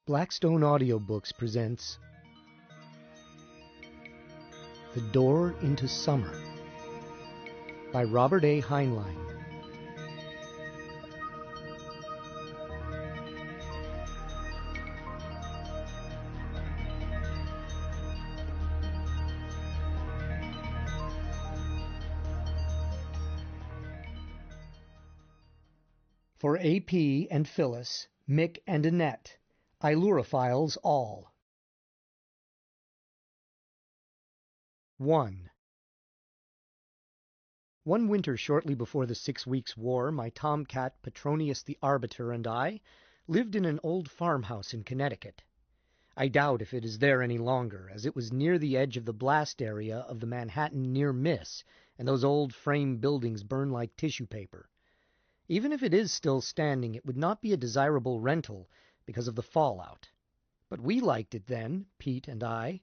Blackstone Audiobooks presents The Door into Summer by Robert A. Heinlein. For A.P. and Phyllis, Mick and Annette, Ilurophiles all. 1. One winter shortly before the 6 Weeks' War, my tomcat Petronius the Arbiter and I lived in an old farmhouse in Connecticut. I doubt if it is there any longer, as it was near the edge of the blast area of the Manhattan near miss, and those old frame buildings burn like tissue paper. Even if it is still standing, it would not be a desirable rental because of the fallout. But we liked it then, Pete and I.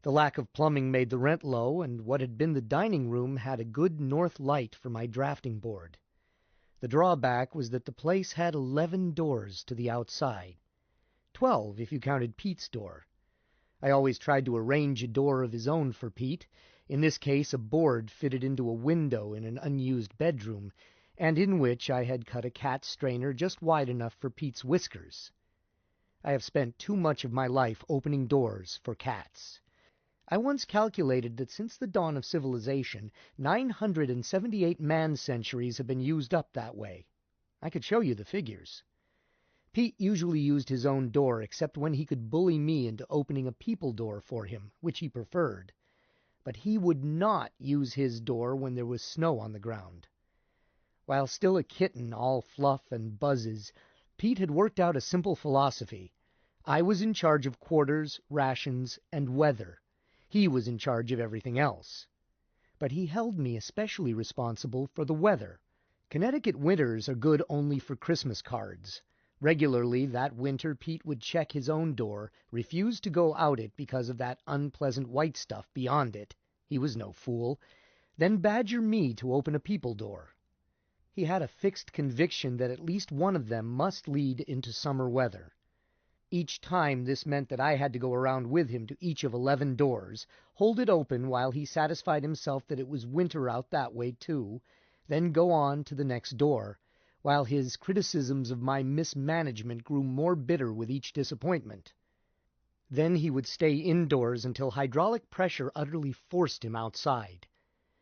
The lack of plumbing made the rent low, and what had been the dining room had a good north light for my drafting board. The drawback was that the place had 11 doors to the outside. 12 if you counted Pete's door. I always tried to arrange a door of his own for Pete, in this case a board fitted into a window in an unused bedroom, and in which I had cut a cat strainer just wide enough for Pete's whiskers. I have spent too much of my life opening doors for cats. I once calculated that since the dawn of civilization, 978 man-centuries have been used up that way. I could show you the figures. Pete usually used his own door, except when he could bully me into opening a people door for him, which he preferred. But he would not use his door when there was snow on the ground. While still a kitten, all fluff and buzzes, Pete had worked out a simple philosophy. I was in charge of quarters, rations, and weather. He was in charge of everything else. But he held me especially responsible for the weather. Connecticut winters are good only for Christmas cards. Regularly that winter Pete would check his own door, refuse to go out it because of that unpleasant white stuff beyond it. He was no fool. Then badger me to open a people door. He had a fixed conviction that at least one of them must lead into summer weather. Each time this meant that I had to go around with him to each of 11 doors, hold it open while he satisfied himself that it was winter out that way too, then go on to the next door, while his criticisms of my mismanagement grew more bitter with each disappointment. Then he would stay indoors until hydraulic pressure utterly forced him outside.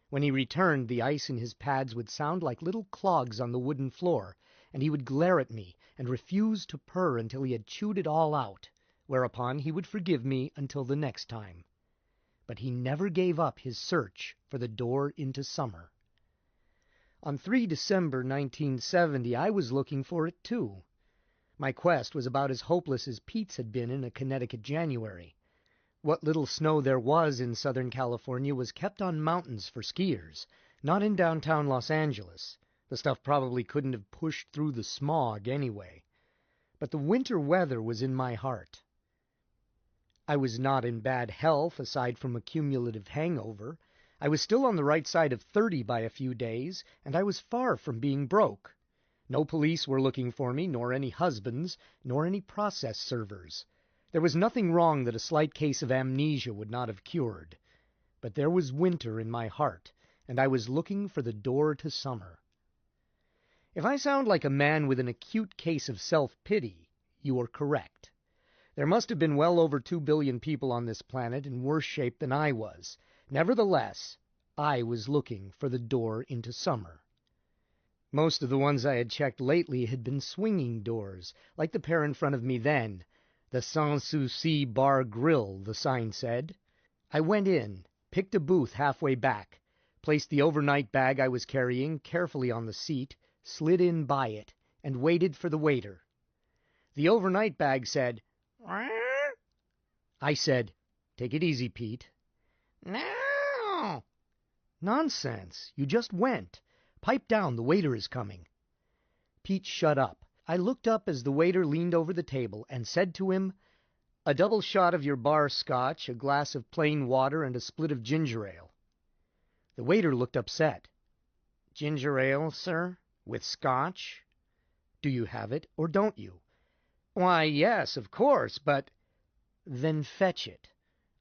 When he returned, the ice in his pads would sound like little clogs on the wooden floor, and he would glare at me and refuse to purr until he had chewed it all out, whereupon he would forgive me until the next time. But he never gave up his search for the door into summer. On 3 December 1970, I was looking for it too. My quest was about as hopeless as Pete's had been in a Connecticut January. What little snow there was in Southern California was kept on mountains for skiers, not in downtown Los Angeles. The stuff probably couldn't have pushed through the smog anyway. But the winter weather was in my heart. I was not in bad health, aside from a cumulative hangover. I was still on the right side of 30 by a few days, and I was far from being broke. No police were looking for me, nor any husbands, nor any process servers. There was nothing wrong that a slight case of amnesia would not have cured. But there was winter in my heart, and I was looking for the door to summer. If I sound like a man with an acute case of self-pity, you are correct. There must have been well over 2 billion people on this planet in worse shape than I was. Nevertheless, I was looking for the door into summer. Most of the ones I had checked lately had been swinging doors, like the pair in front of me then. The Sans Souci Bar Grill, the sign said. I went in, picked a booth halfway back, placed the overnight bag I was carrying carefully on the seat, slid in by it, and waited for the waiter. The overnight bag said, "Wah?" I said, "Take it easy, Pete." "No." "Nonsense. You just went. Pipe down, the waiter is coming." Pete shut up. I looked up as the waiter leaned over the table and said to him, "A double shot of your bar scotch, a glass of plain water, and a split of ginger ale." The waiter looked upset. "Ginger ale, sir? With scotch?" "Do you have it, or don't you?" Why, yes, of course, but... Then fetch it.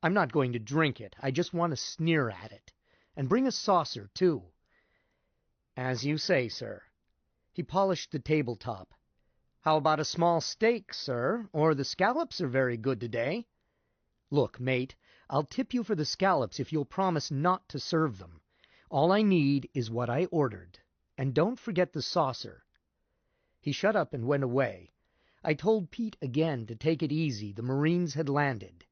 I'm not going to drink it. I just want to sneer at it. And bring a saucer, too. As you say, sir. He polished the tabletop. How about a small steak, sir? Or the scallops are very good today. Look, mate, I'll tip you for the scallops if you'll promise not to serve them. All I need is what I ordered. And don't forget the saucer. He shut up and went away. I told Pete again to take it easy. The Marines had landed.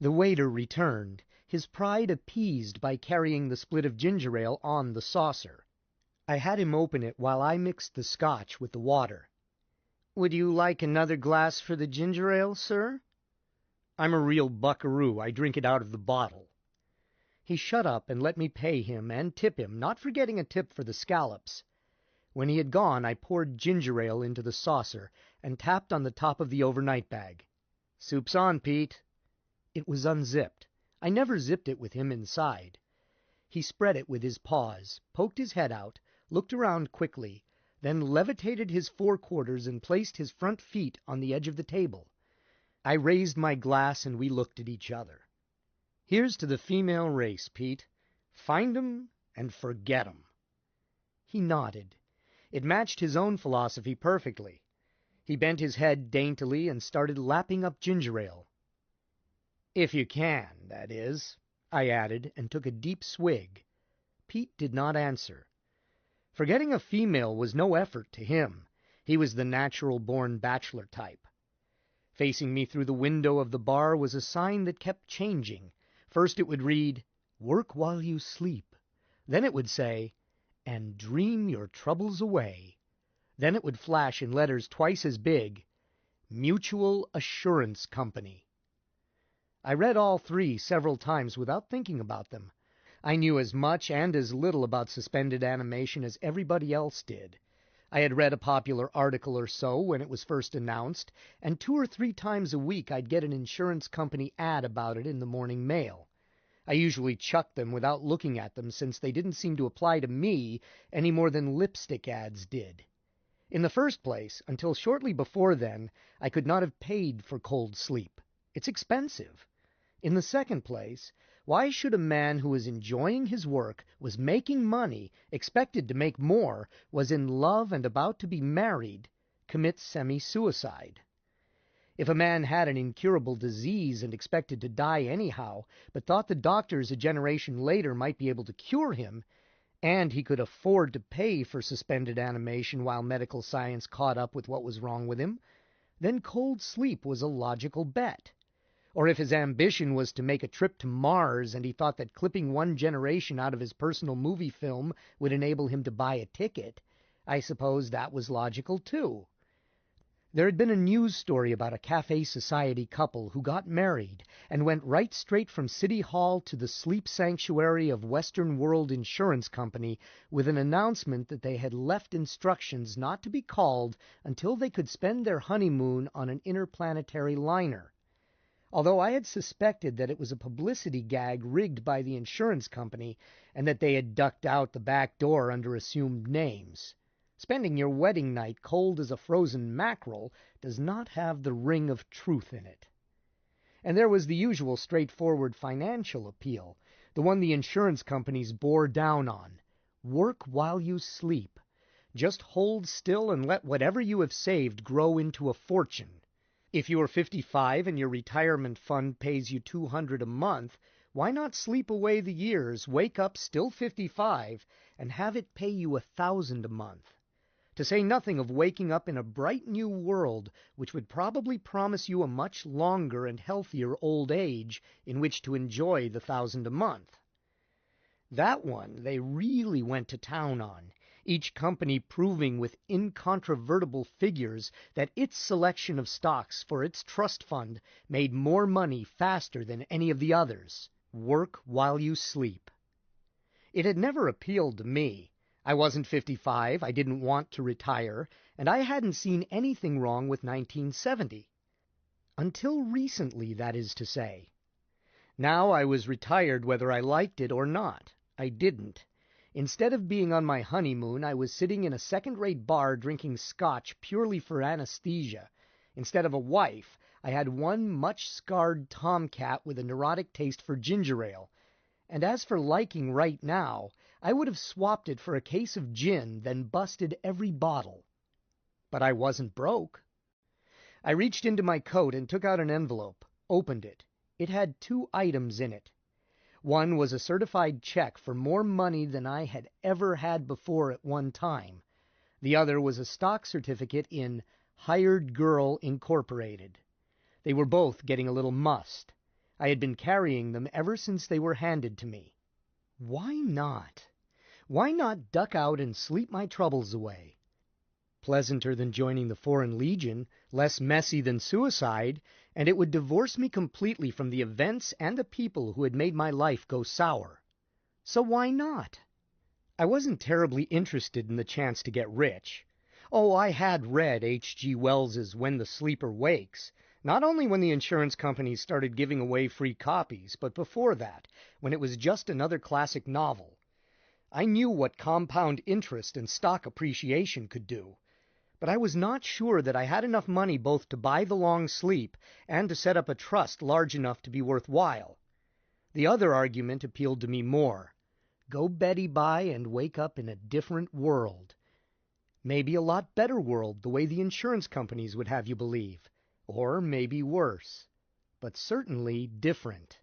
The waiter returned, his pride appeased by carrying the split of ginger ale on the saucer. I had him open it while I mixed the scotch with the water. "Would you like another glass for the ginger ale, sir?" "I'm a real buckaroo. I drink it out of the bottle." He shut up and let me pay him and tip him, not forgetting a tip for the scallops. When he had gone, I poured ginger ale into the saucer and tapped on the top of the overnight bag. "Soup's on, Pete." It was unzipped. I never zipped it with him inside. He spread it with his paws, poked his head out, looked around quickly, then levitated his forequarters and placed his front feet on the edge of the table. I raised my glass and we looked at each other. "Here's to the female race, Pete. Find 'em and forget 'em." He nodded. It matched his own philosophy perfectly. He bent his head daintily and started lapping up ginger ale. "If you can, that is," I added, and took a deep swig. Pete did not answer. Forgetting a female was no effort to him. He was the natural-born bachelor type. Facing me through the window of the bar was a sign that kept changing. First it would read, "Work while you sleep." Then it would say, "And dream your troubles away." Then it would flash in letters twice as big, "Mutual Assurance Company." I read all three several times without thinking about them. I knew as much and as little about suspended animation as everybody else did. I had read a popular article or so when it was first announced, and 2 or 3 times a week I'd get an insurance company ad about it in the morning mail. I usually chucked them without looking at them, since they didn't seem to apply to me any more than lipstick ads did. In the first place, until shortly before then, I could not have paid for cold sleep. It's expensive. In the second place, why should a man who was enjoying his work, was making money, expected to make more, was in love and about to be married, commit semi-suicide? If a man had an incurable disease and expected to die anyhow, but thought the doctors a generation later might be able to cure him, and he could afford to pay for suspended animation while medical science caught up with what was wrong with him, then cold sleep was a logical bet. Or if his ambition was to make a trip to Mars and he thought that clipping 1 generation out of his personal movie film would enable him to buy a ticket, I suppose that was logical too. There had been a news story about a Cafe Society couple who got married and went right straight from City Hall to the sleep sanctuary of Western World Insurance Company with an announcement that they had left instructions not to be called until they could spend their honeymoon on an interplanetary liner. Although I had suspected that it was a publicity gag rigged by the insurance company and that they had ducked out the back door under assumed names. Spending your wedding night cold as a frozen mackerel does not have the ring of truth in it. And there was the usual straightforward financial appeal, the one the insurance companies bore down on. Work while you sleep. Just hold still and let whatever you have saved grow into a fortune. If you are 55 and your retirement fund pays you $200 a month, why not sleep away the years, wake up still 55, and have it pay you $1,000 a month? To say nothing of waking up in a bright new world, which would probably promise you a much longer and healthier old age in which to enjoy the $1,000 a month. That one they really went to town on, each company proving with incontrovertible figures that its selection of stocks for its trust fund made more money faster than any of the others. Work while you sleep. It had never appealed to me. I wasn't 55, I didn't want to retire, and I hadn't seen anything wrong with 1970. Until recently, that is to say. Now I was retired whether I liked it or not. I didn't. Instead of being on my honeymoon, I was sitting in a second-rate bar drinking scotch purely for anesthesia. Instead of a wife, I had one much-scarred tomcat with a neurotic taste for ginger ale, and as for liking right now, I would have swapped it for a case of gin, then busted every bottle. But I wasn't broke. I reached into my coat and took out an envelope, opened it. It had 2 items in it. One was a certified check for more money than I had ever had before at one time. The other was a stock certificate in Hired Girl Incorporated. They were both getting a little mussed. I had been carrying them ever since they were handed to me. Why not? Why not duck out and sleep my troubles away? Pleasanter than joining the Foreign Legion, less messy than suicide, and it would divorce me completely from the events and the people who had made my life go sour. So why not? I wasn't terribly interested in the chance to get rich. Oh, I had read H.G. Wells's When the Sleeper Wakes, not only when the insurance companies started giving away free copies, but before that, when it was just another classic novel. I knew what compound interest and stock appreciation could do, but I was not sure that I had enough money both to buy the long sleep and to set up a trust large enough to be worthwhile. The other argument appealed to me more. Go Betty by and wake up in a different world. Maybe a lot better world, the way the insurance companies would have you believe. Or maybe worse. But certainly different.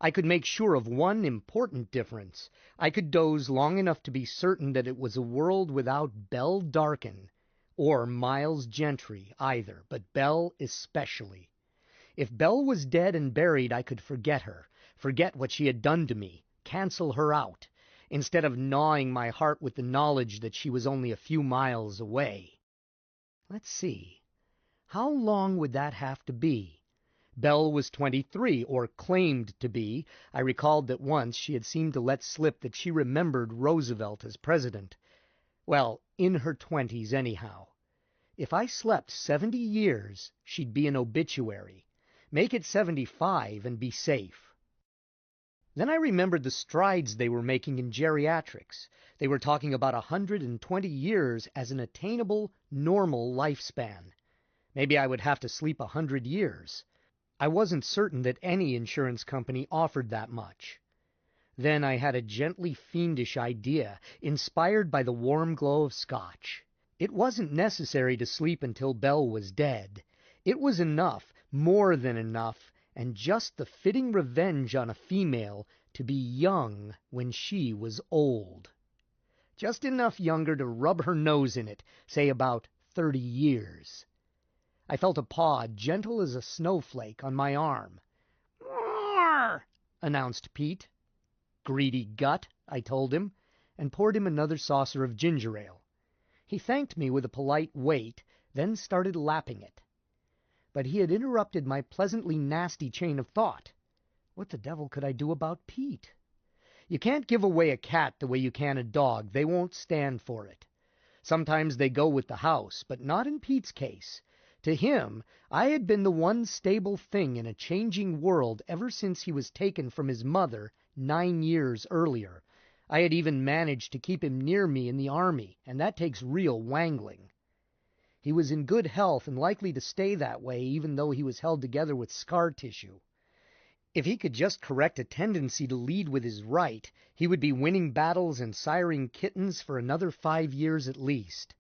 I could make sure of one important difference. I could doze long enough to be certain that it was a world without Belle Darkin, or Miles Gentry either, but Belle especially. If Belle was dead and buried, I could forget her, forget what she had done to me, cancel her out, instead of gnawing my heart with the knowledge that she was only a few miles away. Let's see. How long would that have to be? Belle was 23, or claimed to be. I recalled that once she had seemed to let slip that she remembered Roosevelt as president. Well, in her 20s anyhow. If I slept 70 years, she'd be an obituary. Make it 75 and be safe. Then I remembered the strides they were making in geriatrics. They were talking about 120 years as an attainable, normal lifespan. Maybe I would have to sleep 100 years. I wasn't certain that any insurance company offered that much. Then I had a gently fiendish idea, inspired by the warm glow of scotch. It wasn't necessary to sleep until Belle was dead. It was enough, more than enough, and just the fitting revenge on a female to be young when she was old. Just enough younger to rub her nose in it, say about 30 years. I felt a paw, gentle as a snowflake, on my arm. "Roar!" announced Pete. "Greedy gut," I told him, and poured him another saucer of ginger ale. He thanked me with a polite wait, then started lapping it. But he had interrupted my pleasantly nasty chain of thought. What the devil could I do about Pete? You can't give away a cat the way you can a dog. They won't stand for it. Sometimes they go with the house, but not in Pete's case. To him, I had been the one stable thing in a changing world ever since he was taken from his mother 9 years earlier. I had even managed to keep him near me in the army, and that takes real wangling. He was in good health and likely to stay that way, even though he was held together with scar tissue. If he could just correct a tendency to lead with his right, he would be winning battles and siring kittens for another 5 years at least.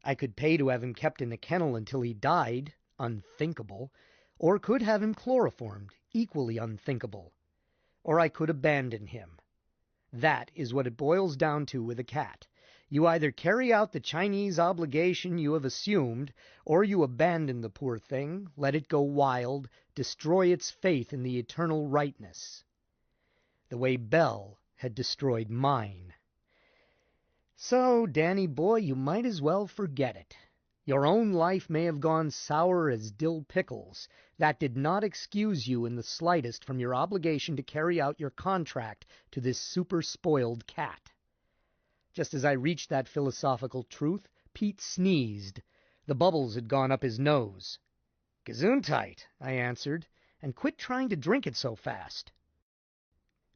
I could pay to have him kept in a kennel until he died, unthinkable, or could have him chloroformed, equally unthinkable. Or I could abandon him. That is what it boils down to with a cat. You either carry out the Chinese obligation you have assumed, or you abandon the poor thing, let it go wild, destroy its faith in the eternal rightness. The way Belle had destroyed mine. So, Danny boy, you might as well forget it. Your own life may have gone sour as dill pickles. That did not excuse you in the slightest from your obligation to carry out your contract to this super-spoiled cat. Just as I reached that philosophical truth, Pete sneezed. The bubbles had gone up his nose. "Gesundheit," I answered, and quit trying to drink it so fast.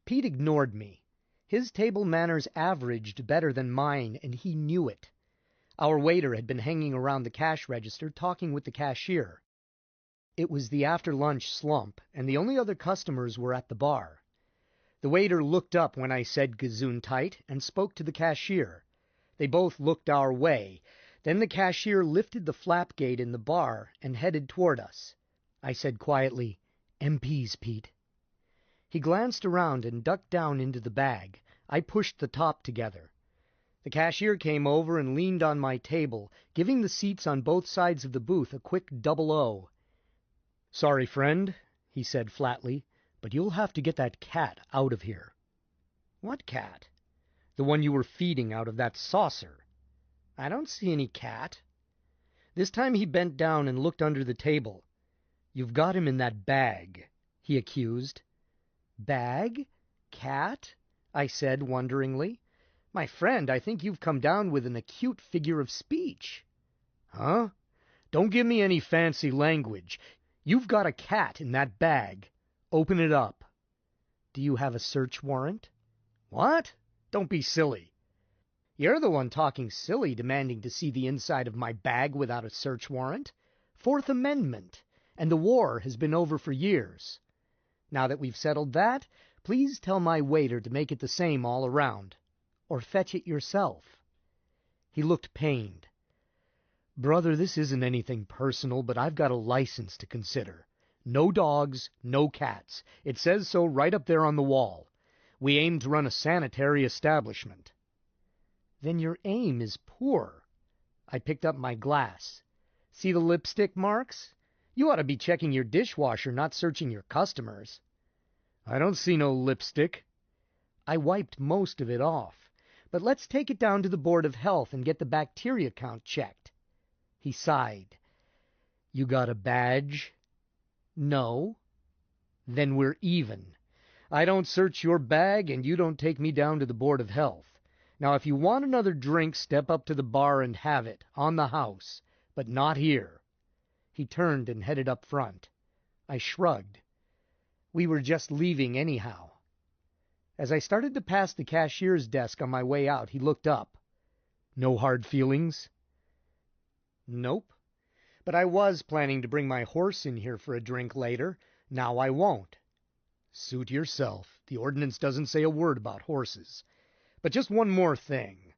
Pete ignored me. His table manners averaged better than mine, and he knew it. Our waiter had been hanging around the cash register talking with the cashier. It was the after-lunch slump, and the only other customers were at the bar. The waiter looked up when I said "Gesundheit" and spoke to the cashier. They both looked our way. Then the cashier lifted the flap gate in the bar and headed toward us. I said quietly, "MPs, Pete." He glanced around and ducked down into the bag. I pushed the top together. The cashier came over and leaned on my table, giving the seats on both sides of the booth a quick double O. "Sorry, friend," he said flatly, "but you'll have to get that cat out of here." "What cat?" "The one you were feeding out of that saucer." "I don't see any cat." This time he bent down and looked under the table. "You've got him in that bag," he accused. "Bag? Cat?" I said wonderingly. "My friend, I think you've come down with an acute figure of speech." "Huh? Don't give me any fancy language. You've got a cat in that bag. Open it up." "Do you have a search warrant?" "What? Don't be silly." "You're the one talking silly, demanding to see the inside of my bag without a search warrant. Fourth Amendment, and the war has been over for years. Now that we've settled that, please tell my waiter to make it the same all around. Or fetch it yourself." He looked pained. "Brother, this isn't anything personal, but I've got a license to consider. No dogs, no cats. It says so right up there on the wall. We aim to run a sanitary establishment." "Then your aim is poor." I picked up my glass. "See the lipstick marks? You ought to be checking your dishwasher, not searching your customers." "I don't see no lipstick." "I wiped most of it off. But let's take it down to the Board of Health and get the bacteria count checked." He sighed. "You got a badge?" "No." "Then we're even. I don't search your bag, and you don't take me down to the Board of Health. Now, if you want another drink, step up to the bar and have it, on the house, but not here." He turned and headed up front. I shrugged. We were just leaving anyhow. As I started to pass the cashier's desk on my way out, he looked up. "No hard feelings?" "Nope. But I was planning to bring my horse in here for a drink later. Now I won't." "Suit yourself. The ordinance doesn't say a word about horses. But just one more thing.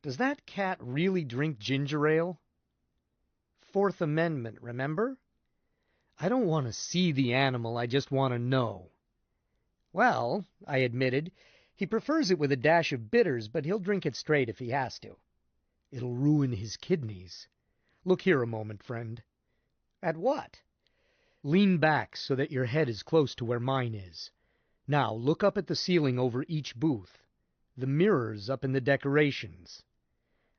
Does that cat really drink ginger ale?" "Fourth Amendment, remember?" "I don't want to see the animal, I just want to know." "Well," I admitted, "he prefers it with a dash of bitters, but he'll drink it straight if he has to." "It'll ruin his kidneys. Look here a moment, friend." "At what?" "Lean back so that your head is close to where mine is. Now look up at the ceiling over each booth. The mirrors up in the decorations."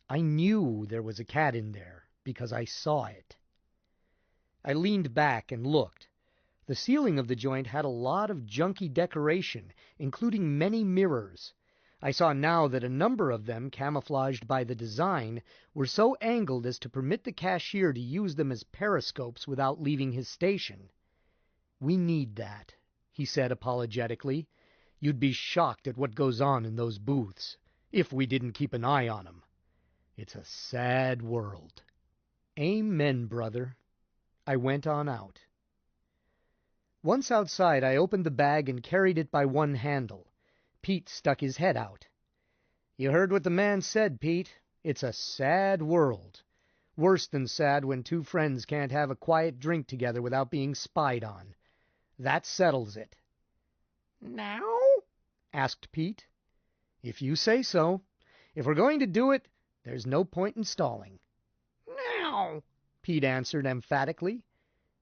I knew there was a cat in there, because I saw it. I leaned back and looked. The ceiling of the joint had a lot of junky decoration, including many mirrors. I saw now that a number of them, camouflaged by the design, were so angled as to permit the cashier to use them as periscopes without leaving his station. "We need that," he said apologetically. "You'd be shocked at what goes on in those booths, if we didn't keep an eye on 'em. It's a sad world." "Amen, brother." I went on out. Once outside, I opened the bag and carried it by one handle. Pete stuck his head out. "You heard what the man said, Pete. It's a sad world. Worse than sad when two friends can't have a quiet drink together without being spied on. That settles it." "Now?" asked Pete. "If you say so. If we're going to do it, there's no point in stalling." "Now," Pete answered emphatically.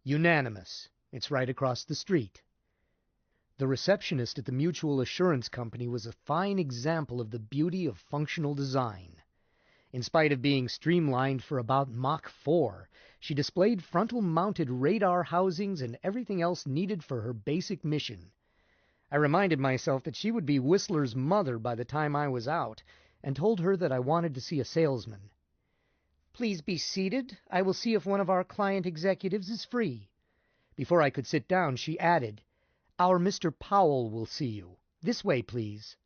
"Unanimous. It's right across the street." The receptionist at the Mutual Assurance Company was a fine example of the beauty of functional design. In spite of being streamlined for about Mach 4, she displayed frontal-mounted radar housings and everything else needed for her basic mission. I reminded myself that she would be Whistler's mother by the time I was out, and told her that I wanted to see a salesman. "Please be seated. I will see if one of our client executives is free." Before I could sit down, she added, "Our Mr. Powell will see you. This way, please."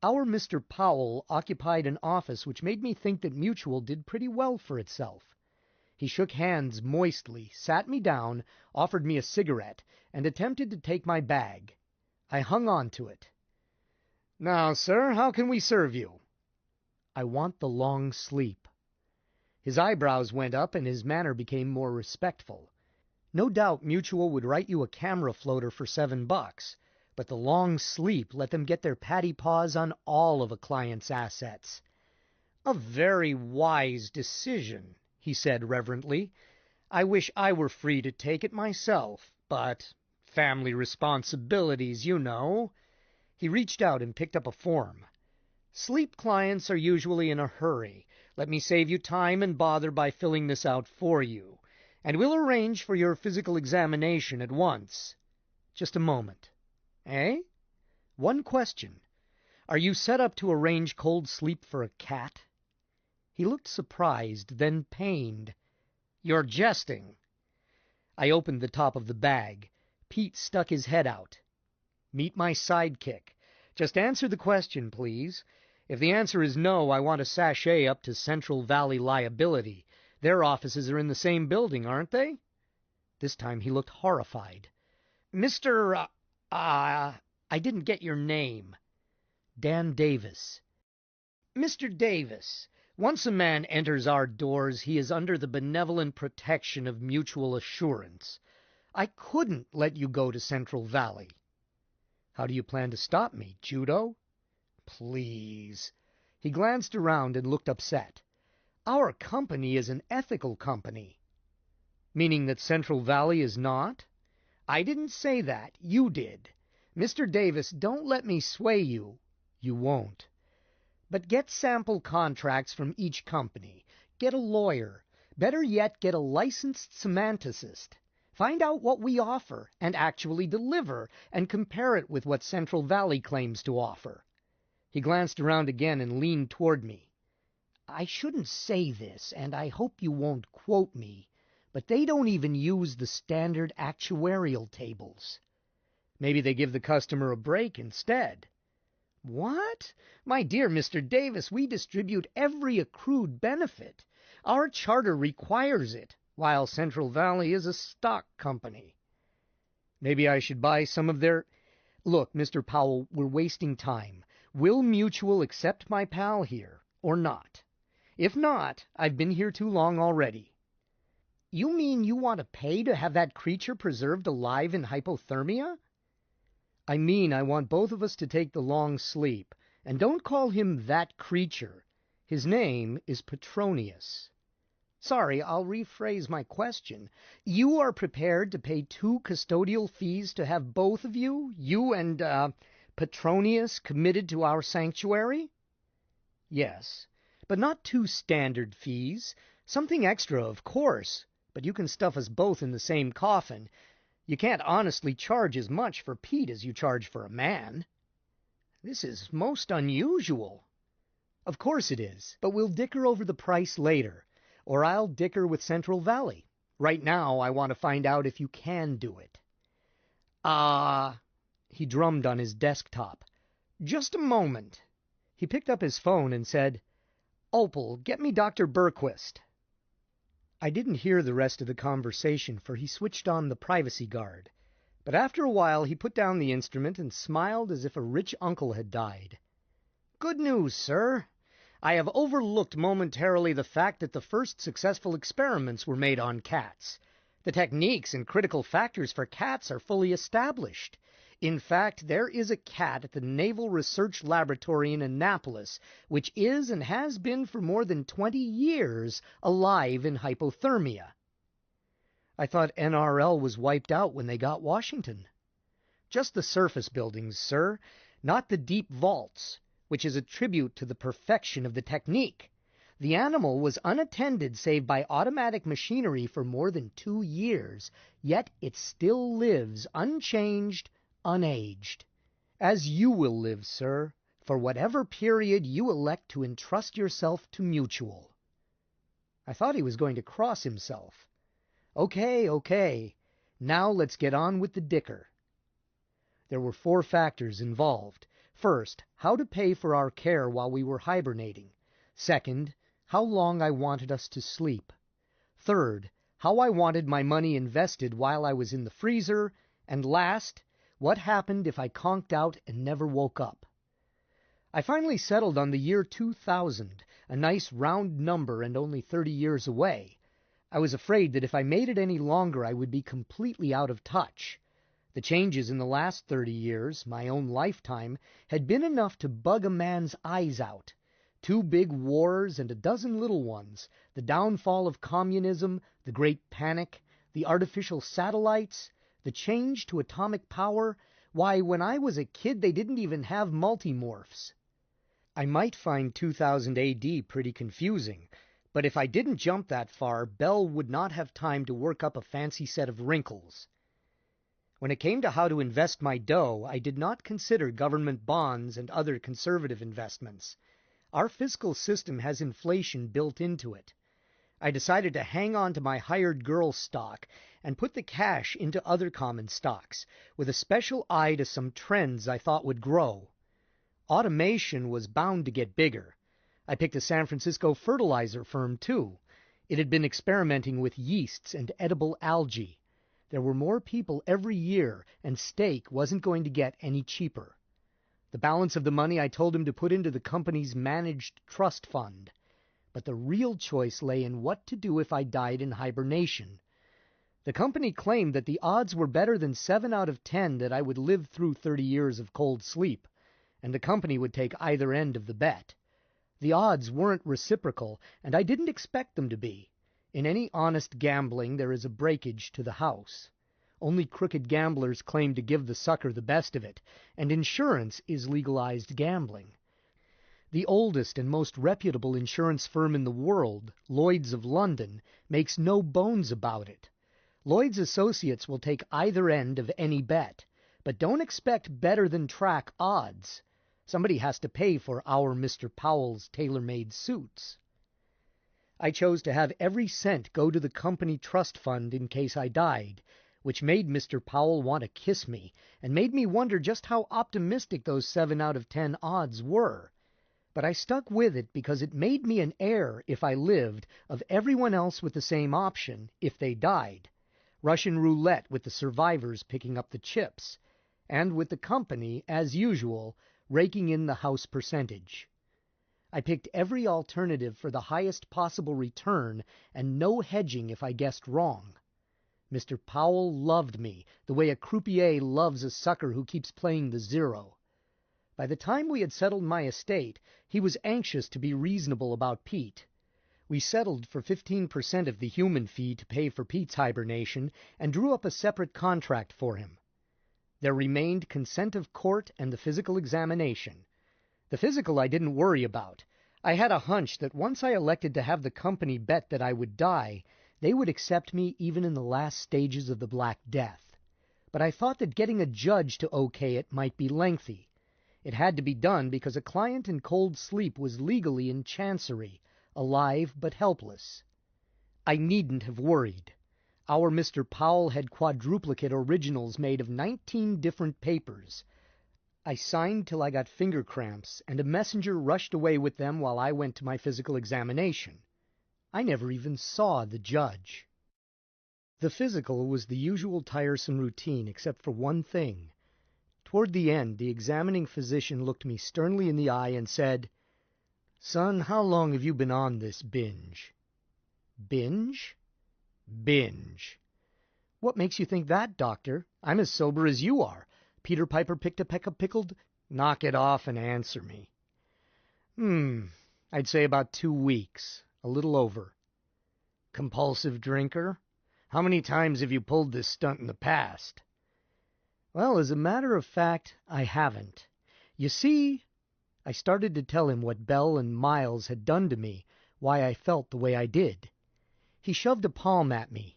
Our Mr. Powell occupied an office which made me think that Mutual did pretty well for itself. He shook hands moistly, sat me down, offered me a cigarette, and attempted to take my bag. I hung on to it. "Now, sir, how can we serve you?" "I want the long sleep." His eyebrows went up and his manner became more respectful. No doubt Mutual would write you a camera floater for $7, but the long sleep let them get their patty paws on all of a client's assets. "A very wise decision," he said reverently. "I wish I were free to take it myself, but family responsibilities, you know." He reached out and picked up a form. "Sleep clients are usually in a hurry. Let me save you time and bother by filling this out for you, and we'll arrange for your physical examination at once. Just a moment. Eh? One question. Are you set up to arrange cold sleep for a cat?" He looked surprised, then pained. "You're jesting." I opened the top of the bag. Pete stuck his head out. "Meet my sidekick. Just answer the question, please. If the answer is no, I want a sachet up to Central Valley Liability. Their offices are in the same building, aren't they?" This time he looked horrified. "Mr. I didn't get your name." "Dan Davis." "Mr. Davis, once a man enters our doors, he is under the benevolent protection of Mutual Assurance. I couldn't let you go to Central Valley." "How do you plan to stop me, judo?" "Please." He glanced around and looked upset. "Our company is an ethical company." "Meaning that Central Valley is not?" "I didn't say that. You did. Mr. Davis, don't let me sway you." "You won't." "But get sample contracts from each company. Get a lawyer. Better yet, get a licensed semanticist. Find out what we offer, and actually deliver, and compare it with what Central Valley claims to offer." He glanced around again and leaned toward me. "I shouldn't say this, and I hope you won't quote me, but they don't even use the standard actuarial tables." "Maybe they give the customer a break instead." "What? My dear Mr. Davis, we distribute every accrued benefit. Our charter requires it, while Central Valley is a stock company." "Maybe I should buy some of their—" "Look, Mr. Powell, we're wasting time. Will Mutual accept my pal here, or not? If not, I've been here too long already." "You mean you want to pay to have that creature preserved alive in hypothermia?" "I mean I want both of us to take the long sleep, and don't call him that creature. His name is Petronius." "Sorry, I'll rephrase my question. You are prepared to pay 2 custodial fees to have both of you and, Petronius committed to our sanctuary?" "Yes, but not 2 standard fees. Something extra, of course, but you can stuff us both in the same coffin. You can't honestly charge as much for Pete as you charge for a man." "This is most unusual." "Of course it is, but we'll dicker over the price later, or I'll dicker with Central Valley. Right now, I want to find out if you can do it." He drummed on his desktop. "Just a moment." He picked up his phone and said, "Opal, get me Dr. Berquist." I didn't hear the rest of the conversation, for he switched on the privacy guard. But after a while he put down the instrument and smiled as if a rich uncle had died. "Good news, sir. I have overlooked momentarily the fact that the first successful experiments were made on cats. The techniques and critical factors for cats are fully established. In fact, there is a cat at the Naval Research Laboratory in Annapolis, which is and has been for more than 20 years alive in hypothermia." "I thought NRL was wiped out when they got Washington." "Just the surface buildings, sir, not the deep vaults, which is a tribute to the perfection of the technique. The animal was unattended save by automatic machinery for more than 2 years, yet it still lives unchanged, unaged. As you will live, sir, for whatever period you elect to entrust yourself to Mutual." I thought he was going to cross himself. Okay. Now let's get on with the dicker. There were 4 factors involved. First, how to pay for our care while we were hibernating. Second, how long I wanted us to sleep. Third, how I wanted my money invested while I was in the freezer. And last, what happened if I conked out and never woke up. I finally settled on the year 2000, a nice round number and only 30 years away. I was afraid that if I made it any longer I would be completely out of touch. The changes in the last 30 years, my own lifetime, had been enough to bug a man's eyes out. 2 big wars and a dozen little ones, the downfall of communism, the Great Panic, the artificial satellites, the change to atomic power. Why, when I was a kid they didn't even have multimorphs. I might find 2000 AD pretty confusing, but if I didn't jump that far, Belle would not have time to work up a fancy set of wrinkles. When it came to how to invest my dough, I did not consider government bonds and other conservative investments. Our fiscal system has inflation built into it. I decided to hang on to my hired girl stock and put the cash into other common stocks, with a special eye to some trends I thought would grow. Automation was bound to get bigger. I picked a San Francisco fertilizer firm, too. It had been experimenting with yeasts and edible algae. There were more people every year, and steak wasn't going to get any cheaper. The balance of the money I told him to put into the company's managed trust fund. But the real choice lay in what to do if I died in hibernation. The company claimed that the odds were better than 7 out of 10 that I would live through 30 years of cold sleep, and the company would take either end of the bet. The odds weren't reciprocal, and I didn't expect them to be. In any honest gambling there is a breakage to the house. Only crooked gamblers claim to give the sucker the best of it, and insurance is legalized gambling. The oldest and most reputable insurance firm in the world, Lloyd's of London, makes no bones about it. Lloyd's associates will take either end of any bet, but don't expect better-than-track odds. Somebody has to pay for our Mr. Powell's tailor-made suits. I chose to have every cent go to the company trust fund in case I died, which made Mr. Powell want to kiss me, and made me wonder just how optimistic those 7 out of 10 odds were. But I stuck with it because it made me an heir, if I lived, of everyone else with the same option, if they died. Russian roulette with the survivors picking up the chips, and with the company, as usual, raking in the house percentage. I picked every alternative for the highest possible return, and no hedging if I guessed wrong. Mr. Powell loved me, the way a croupier loves a sucker who keeps playing the zero. By the time we had settled my estate, he was anxious to be reasonable about Pete. We settled for 15% of the human fee to pay for Pete's hibernation, and drew up a separate contract for him. There remained consent of court and the physical examination. The physical I didn't worry about. I had a hunch that once I elected to have the company bet that I would die, they would accept me even in the last stages of the Black Death. But I thought that getting a judge to okay it might be lengthy. It had to be done because a client in cold sleep was legally in chancery, alive but helpless. I needn't have worried. Our Mr. Powell had quadruplicate originals made of 19 different papers. I signed till I got finger cramps, and a messenger rushed away with them while I went to my physical examination. I never even saw the judge. The physical was the usual tiresome routine, except for one thing. Toward the end, the examining physician looked me sternly in the eye and said, "Son, how long have you been on this binge?" Binge? Binge. What makes you think that, doctor? I'm as sober as you are. Peter Piper picked a peck of pickled. Knock it off and answer me. I'd say about 2 weeks, a little over. Compulsive drinker? How many times have you pulled this stunt in the past? Well, as a matter of fact, I haven't. You see, I started to tell him what Belle and Miles had done to me, why I felt the way I did. He shoved a palm at me.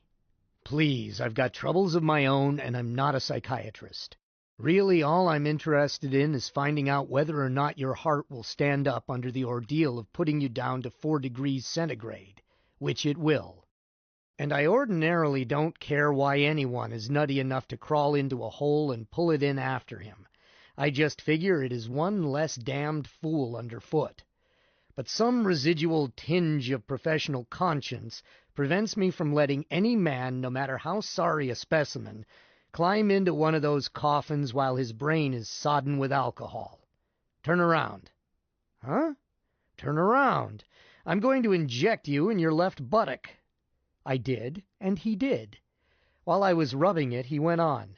Please, I've got troubles of my own, and I'm not a psychiatrist. Really, all I'm interested in is finding out whether or not your heart will stand up under the ordeal of putting you down to 4 degrees centigrade, which it will. And I ordinarily don't care why anyone is nutty enough to crawl into a hole and pull it in after him. I just figure it is one less damned fool underfoot. But some residual tinge of professional conscience prevents me from letting any man, no matter how sorry a specimen, climb into one of those coffins while his brain is sodden with alcohol. Turn around. Huh? Turn around. I'm going to inject you in your left buttock. I did, and he did. While I was rubbing it, he went on.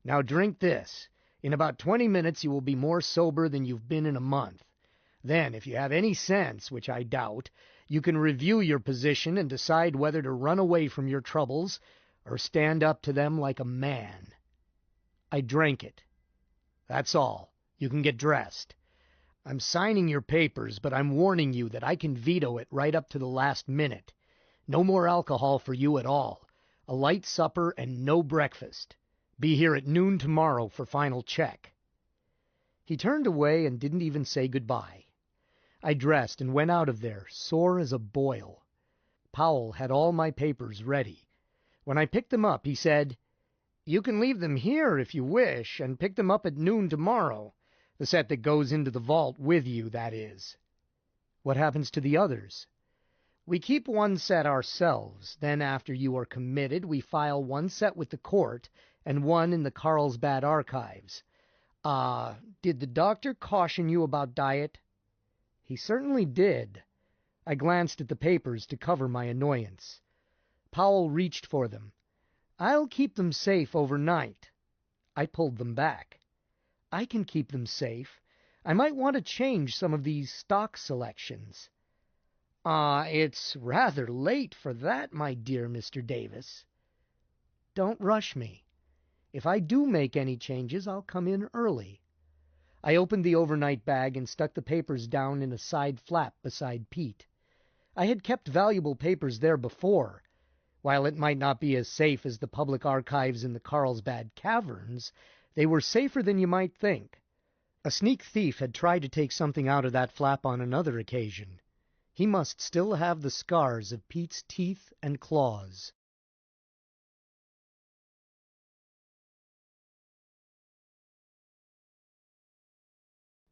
Now drink this. In about 20 minutes you will be more sober than you've been in a month. Then, if you have any sense, which I doubt, you can review your position and decide whether to run away from your troubles or stand up to them like a man. I drank it. That's all. You can get dressed. I'm signing your papers, but I'm warning you that I can veto it right up to the last minute. No more alcohol for you at all. A light supper and no breakfast. Be here at noon tomorrow for final check. He turned away and didn't even say goodbye. I dressed and went out of there, sore as a boil. Powell had all my papers ready. When I picked them up, he said, "You can leave them here if you wish, and pick them up at noon tomorrow. The set that goes into the vault with you, that is." "What happens to the others?" "We keep one set ourselves. Then after you are committed, we file one set with the court and one in the Carlsbad archives. Did the doctor caution you about diet?" "He certainly did." I glanced at the papers to cover my annoyance. Powell reached for them. "I'll keep them safe overnight." I pulled them back. "I can keep them safe. I might want to change some of these stock selections." It's rather late for that, my dear Mr. Davis." "Don't rush me. If I do make any changes, I'll come in early." I opened the overnight bag and stuck the papers down in a side flap beside Pete. I had kept valuable papers there before. While it might not be as safe as the public archives in the Carlsbad caverns, they were safer than you might think. A sneak thief had tried to take something out of that flap on another occasion. He must still have the scars of Pete's teeth and claws.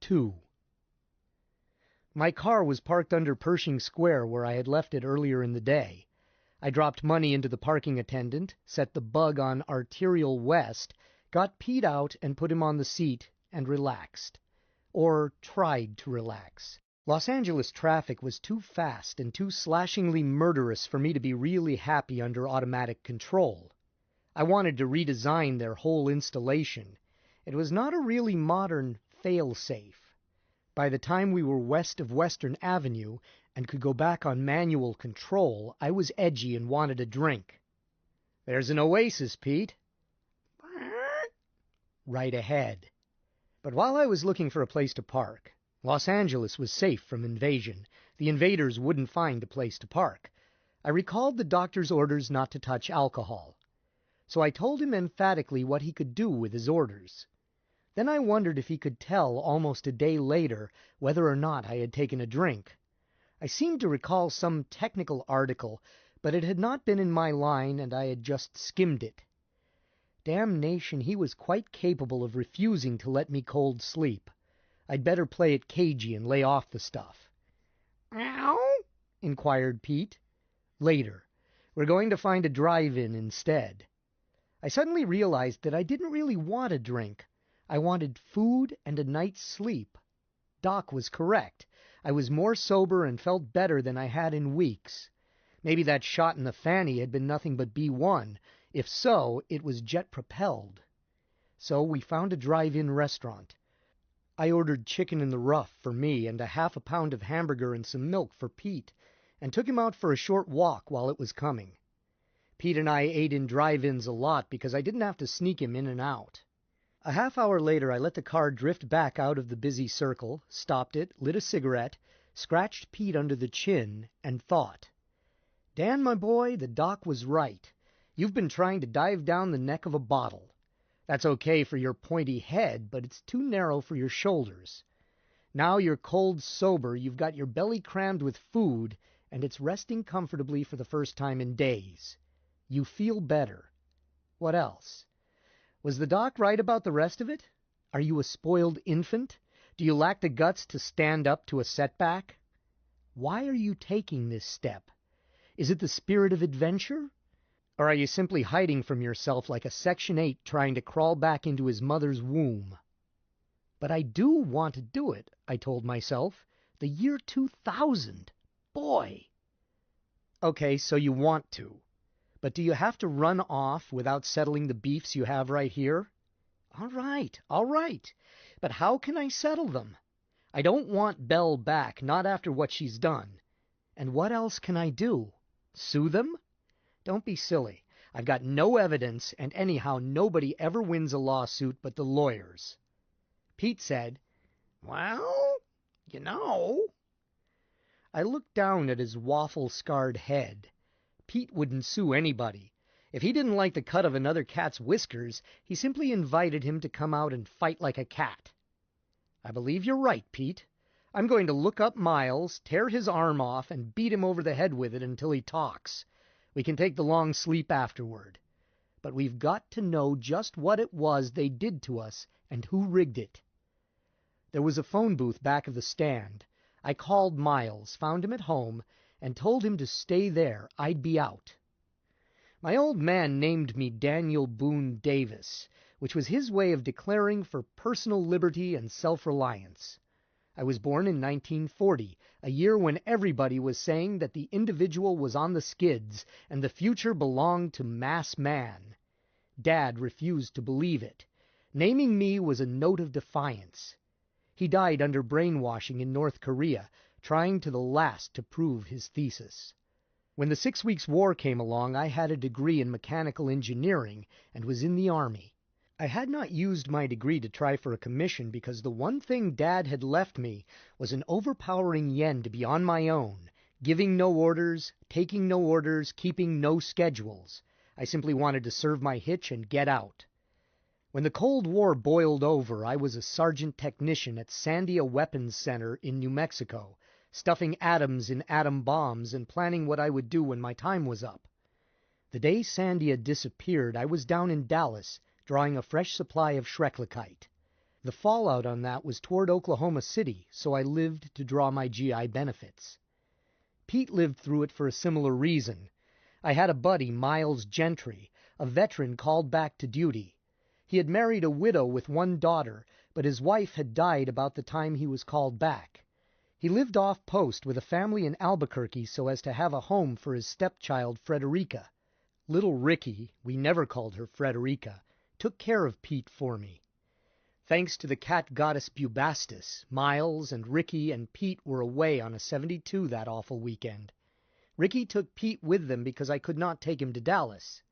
2. My car was parked under Pershing Square where I had left it earlier in the day. I dropped money into the parking attendant, set the bug on Arterial West, got Pete out and put him on the seat, and relaxed. Or tried to relax. Los Angeles traffic was too fast and too slashingly murderous for me to be really happy under automatic control. I wanted to redesign their whole installation. It was not a really modern fail-safe. By the time we were west of Western Avenue and could go back on manual control, I was edgy and wanted a drink. "There's an oasis, Pete." "Right ahead." But while I was looking for a place to park, Los Angeles was safe from invasion. The invaders wouldn't find a place to park. I recalled the doctor's orders not to touch alcohol. So I told him emphatically what he could do with his orders. Then I wondered if he could tell almost a day later whether or not I had taken a drink. I seemed to recall some technical article, but it had not been in my line and I had just skimmed it. Damnation, he was quite capable of refusing to let me cold sleep. I'd better play it cagey and lay off the stuff. "Meow?" inquired Pete. "Later. We're going to find a drive-in instead." I suddenly realized that I didn't really want a drink. I wanted food and a night's sleep. Doc was correct. I was more sober and felt better than I had in weeks. Maybe that shot in the fanny had been nothing but B1. If so, it was jet-propelled. So we found a drive-in restaurant. I ordered chicken in the rough for me and a half a pound of hamburger and some milk for Pete, and took him out for a short walk while it was coming. Pete and I ate in drive-ins a lot because I didn't have to sneak him in and out. A half hour later I let the car drift back out of the busy circle, stopped it, lit a cigarette, scratched Pete under the chin, and thought. Dan, my boy, the doc was right. You've been trying to dive down the neck of a bottle. That's okay for your pointy head, but it's too narrow for your shoulders. Now you're cold sober, you've got your belly crammed with food, and it's resting comfortably for the first time in days. You feel better. What else? Was the doc right about the rest of it? Are you a spoiled infant? Do you lack the guts to stand up to a setback? Why are you taking this step? Is it the spirit of adventure? Or are you simply hiding from yourself like a Section 8 trying to crawl back into his mother's womb? But I do want to do it, I told myself. The year 2000. Boy! Okay, so you want to. But do you have to run off without settling the beefs you have right here? All right. But how can I settle them? I don't want Belle back, not after what she's done. And what else can I do? Sue them? Don't be silly. I've got no evidence, and anyhow nobody ever wins a lawsuit but the lawyers. Pete said, Well, you know. I looked down at his waffle-scarred head. Pete wouldn't sue anybody. If he didn't like the cut of another cat's whiskers, he simply invited him to come out and fight like a cat. I believe you're right, Pete. I'm going to look up Miles, tear his arm off, and beat him over the head with it until he talks. We can take the long sleep afterward. But we've got to know just what it was they did to us and who rigged it. There was a phone booth back of the stand. I called Miles, found him at home, and told him to stay there. I'd be out. My old man named me Daniel Boone Davis, which was his way of declaring for personal liberty and self-reliance. I was born in 1940, a year when everybody was saying that the individual was on the skids and the future belonged to mass man. Dad refused to believe it. Naming me was a note of defiance. He died under brainwashing in North Korea, trying to the last to prove his thesis. When the 6 Weeks' War came along, I had a degree in mechanical engineering and was in the Army. I had not used my degree to try for a commission because the one thing Dad had left me was an overpowering yen to be on my own, giving no orders, taking no orders, keeping no schedules. I simply wanted to serve my hitch and get out. When the Cold War boiled over, I was a sergeant technician at Sandia Weapons Center in New Mexico, stuffing atoms in atom bombs and planning what I would do when my time was up. The day Sandia disappeared, I was down in Dallas, drawing a fresh supply of Schrecklichkeit. The fallout on that was toward Oklahoma City, so I lived to draw my GI benefits. Pete lived through it for a similar reason. I had a buddy, Miles Gentry, a veteran called back to duty. He had married a widow with one daughter, but his wife had died about the time he was called back. He lived off post with a family in Albuquerque so as to have a home for his stepchild, Frederica. Little Ricky, we never called her Frederica, took care of Pete for me. Thanks to the cat goddess Bubastis, Miles and Ricky and Pete were away on a 72 that awful weekend. Ricky took Pete with them because I could not take him to Dallas.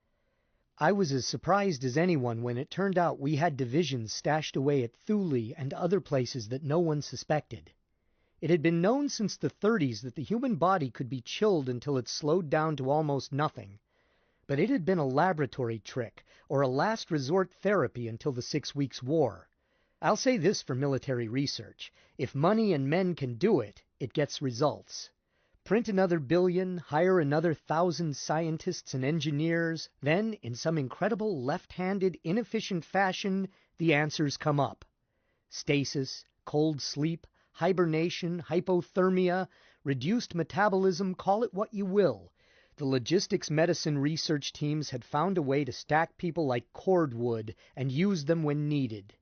I was as surprised as anyone when it turned out we had divisions stashed away at Thule and other places that no one suspected. It had been known since the 30s that the human body could be chilled until it slowed down to almost nothing. But it had been a laboratory trick, or a last resort therapy until the 6 Weeks' War. I'll say this for military research. If money and men can do it, it gets results. Print another billion, hire another 1,000 scientists and engineers, then, in some incredible left-handed, inefficient fashion, the answers come up. Stasis, cold sleep, hibernation, hypothermia, reduced metabolism, call it what you will. The logistics medicine research teams had found a way to stack people like cordwood and use them when needed.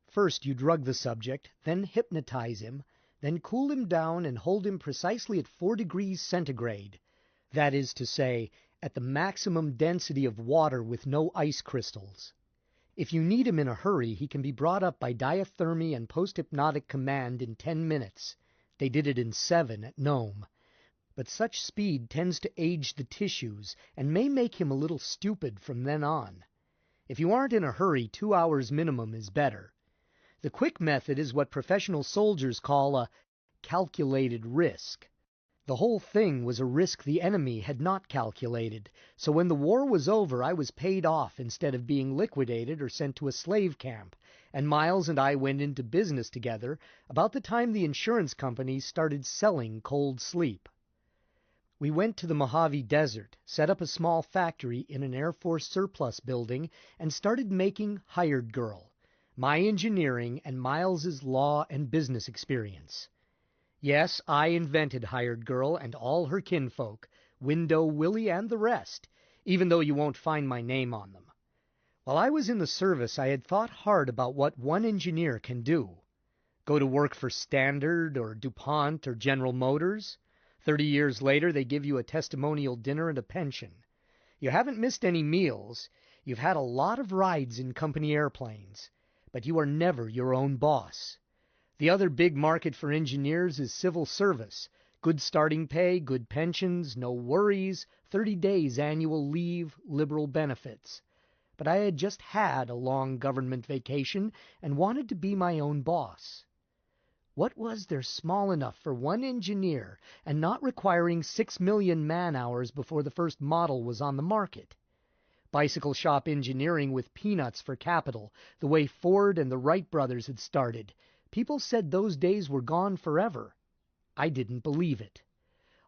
First you drug the subject, then hypnotize him, then cool him down and hold him precisely at 4 degrees centigrade. That is to say, at the maximum density of water with no ice crystals. If you need him in a hurry, he can be brought up by diathermy and post-hypnotic command in 10 minutes. They did it in 7 at Nome. But such speed tends to age the tissues and may make him a little stupid from then on. If you aren't in a hurry, 2 hours minimum is better. The quick method is what professional soldiers call a calculated risk. The whole thing was a risk the enemy had not calculated, so when the war was over I was paid off instead of being liquidated or sent to a slave camp, and Miles and I went into business together about the time the insurance companies started selling cold sleep. We went to the Mojave Desert, set up a small factory in an Air Force surplus building, and started making Hired Girl. my engineering, and Miles's law and business experience. Yes, I invented Hired Girl and all her kinfolk, Window Willie and the rest, even though you won't find my name on them. While I was in the service, I had thought hard about what one engineer can do. Go to work for Standard or DuPont or General Motors. 30 years later, they give you a testimonial dinner and a pension. You haven't missed any meals. You've had a lot of rides in company airplanes. But you are never your own boss. The other big market for engineers is civil service. Good starting pay, good pensions, no worries, 30 days annual leave, liberal benefits. But I had just had a long government vacation and wanted to be my own boss. What was there small enough for one engineer and not requiring 6 million man-hours before the first model was on the market? Bicycle shop engineering with peanuts for capital, the way Ford and the Wright brothers had started. People said those days were gone forever. I didn't believe it.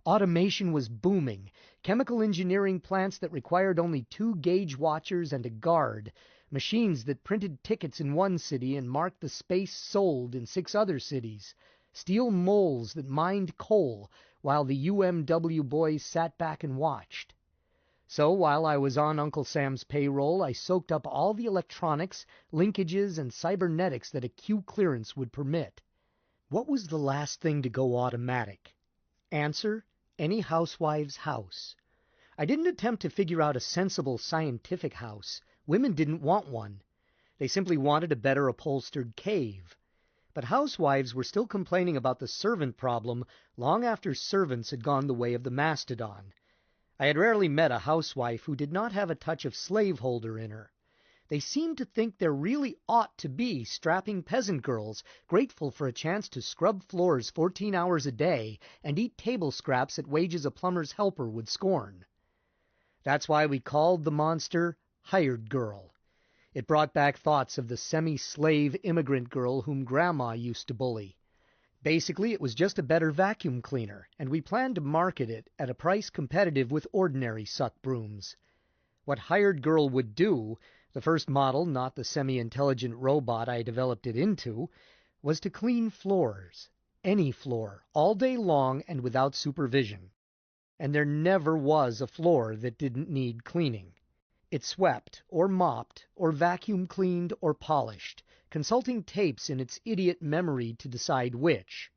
Automation was booming. Chemical engineering plants that required only 2 gauge watchers and a guard. Machines that printed tickets in one city and marked the space sold in 6 other cities. Steel moles that mined coal while the UMW boys sat back and watched. So while I was on Uncle Sam's payroll, I soaked up all the electronics, linkages, and cybernetics that a Q clearance would permit. What was the last thing to go automatic? Answer: any housewife's house. I didn't attempt to figure out a sensible scientific house. Women didn't want one. They simply wanted a better upholstered cave. But housewives were still complaining about the servant problem long after servants had gone the way of the mastodon. I had rarely met a housewife who did not have a touch of slaveholder in her. They seemed to think there really ought to be strapping peasant girls grateful for a chance to scrub floors 14 hours a day and eat table scraps at wages a plumber's helper would scorn. That's why we called the monster Hired Girl. It brought back thoughts of the semi-slave immigrant girl whom Grandma used to bully. Basically, it was just a better vacuum cleaner, and we planned to market it at a price competitive with ordinary suck brooms. What Hired Girl would do, the first model, not the semi-intelligent robot I developed it into, was to clean floors. Any floor, all day long and without supervision. And there never was a floor that didn't need cleaning. It swept, or mopped, or vacuum cleaned, or polished, consulting tapes in its idiot memory to decide which.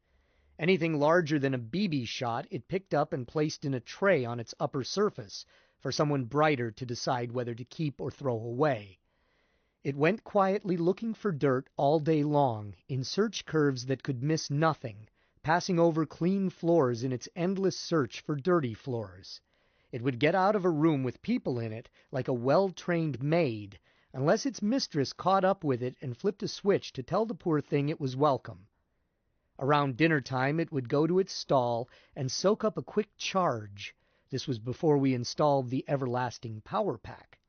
Anything larger than a BB shot it picked up and placed in a tray on its upper surface for someone brighter to decide whether to keep or throw away. It went quietly looking for dirt all day long, in search curves that could miss nothing, passing over clean floors in its endless search for dirty floors. It would get out of a room with people in it like a well-trained maid, unless its mistress caught up with it and flipped a switch to tell the poor thing it was welcome. Around dinner time it would go to its stall and soak up a quick charge. This was before we installed the everlasting power pack.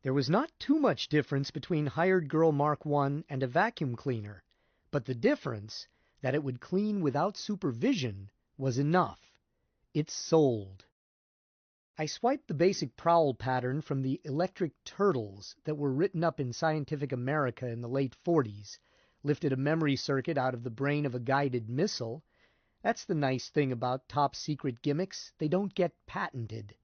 There was not too much difference between Hired Girl Mark I and a vacuum cleaner, but the difference, that it would clean without supervision, was enough. It sold. I swiped the basic prowl pattern from the electric turtles that were written up in Scientific America in the late 40s, lifted a memory circuit out of the brain of a guided missile. That's the nice thing about top-secret gimmicks, they don't get patented.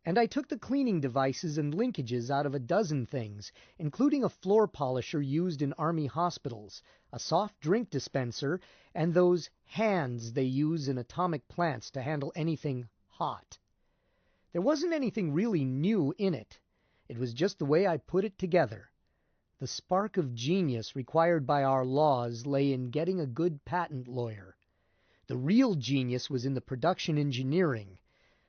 And I took the cleaning devices and linkages out of a dozen things, including a floor polisher used in army hospitals, a soft drink dispenser, and those hands they use in atomic plants to handle anything hot. There wasn't anything really new in it. It was just the way I put it together. The spark of genius required by our laws lay in getting a good patent lawyer. The real genius was in the production engineering.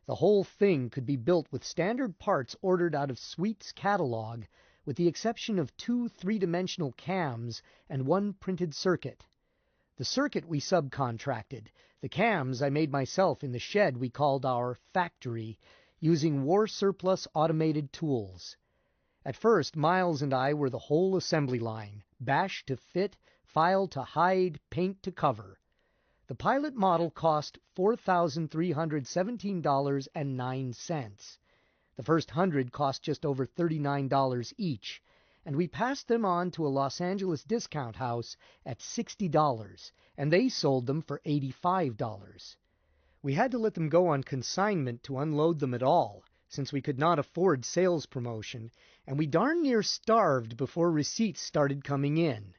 The whole thing could be built with standard parts ordered out of Sweet's catalog, with the exception of 2 3-dimensional cams and 1 printed circuit. The circuit we subcontracted. The cams I made myself in the shed we called our factory, using war-surplus automated tools. At first, Miles and I were the whole assembly line, bash to fit, file to hide, paint to cover. The pilot model cost $4,317.09. The first 100 cost just over $39 each, and we passed them on to a Los Angeles discount house at $60, and they sold them for $85. We had to let them go on consignment to unload them at all, since we could not afford sales promotion, and we darn near starved before receipts started coming in.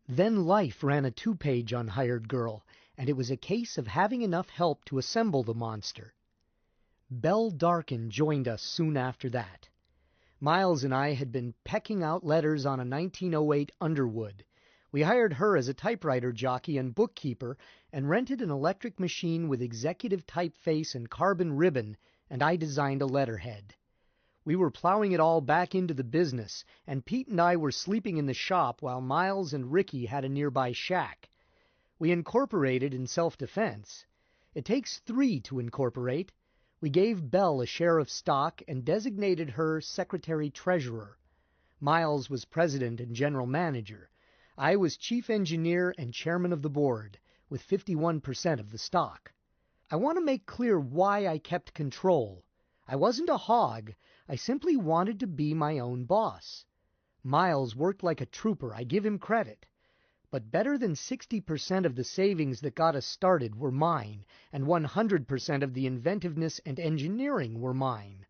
Then Life ran a 2-page on Hired Girl, and it was a case of having enough help to assemble the monster. Belle Darkin joined us soon after that. Miles and I had been pecking out letters on a 1908 Underwood. We hired her as a typewriter jockey and bookkeeper and rented an electric machine with executive typeface and carbon ribbon, and I designed a letterhead. We were plowing it all back into the business, and Pete and I were sleeping in the shop while Miles and Ricky had a nearby shack. We incorporated in self-defense. It takes 3 to incorporate. We gave Belle a share of stock and designated her secretary-treasurer. Miles was president and general manager. I was chief engineer and chairman of the board, with 51% of the stock. I want to make clear why I kept control. I wasn't a hog. I simply wanted to be my own boss. Miles worked like a trooper, I give him credit. But better than 60% of the savings that got us started were mine, and 100% of the inventiveness and engineering were mine.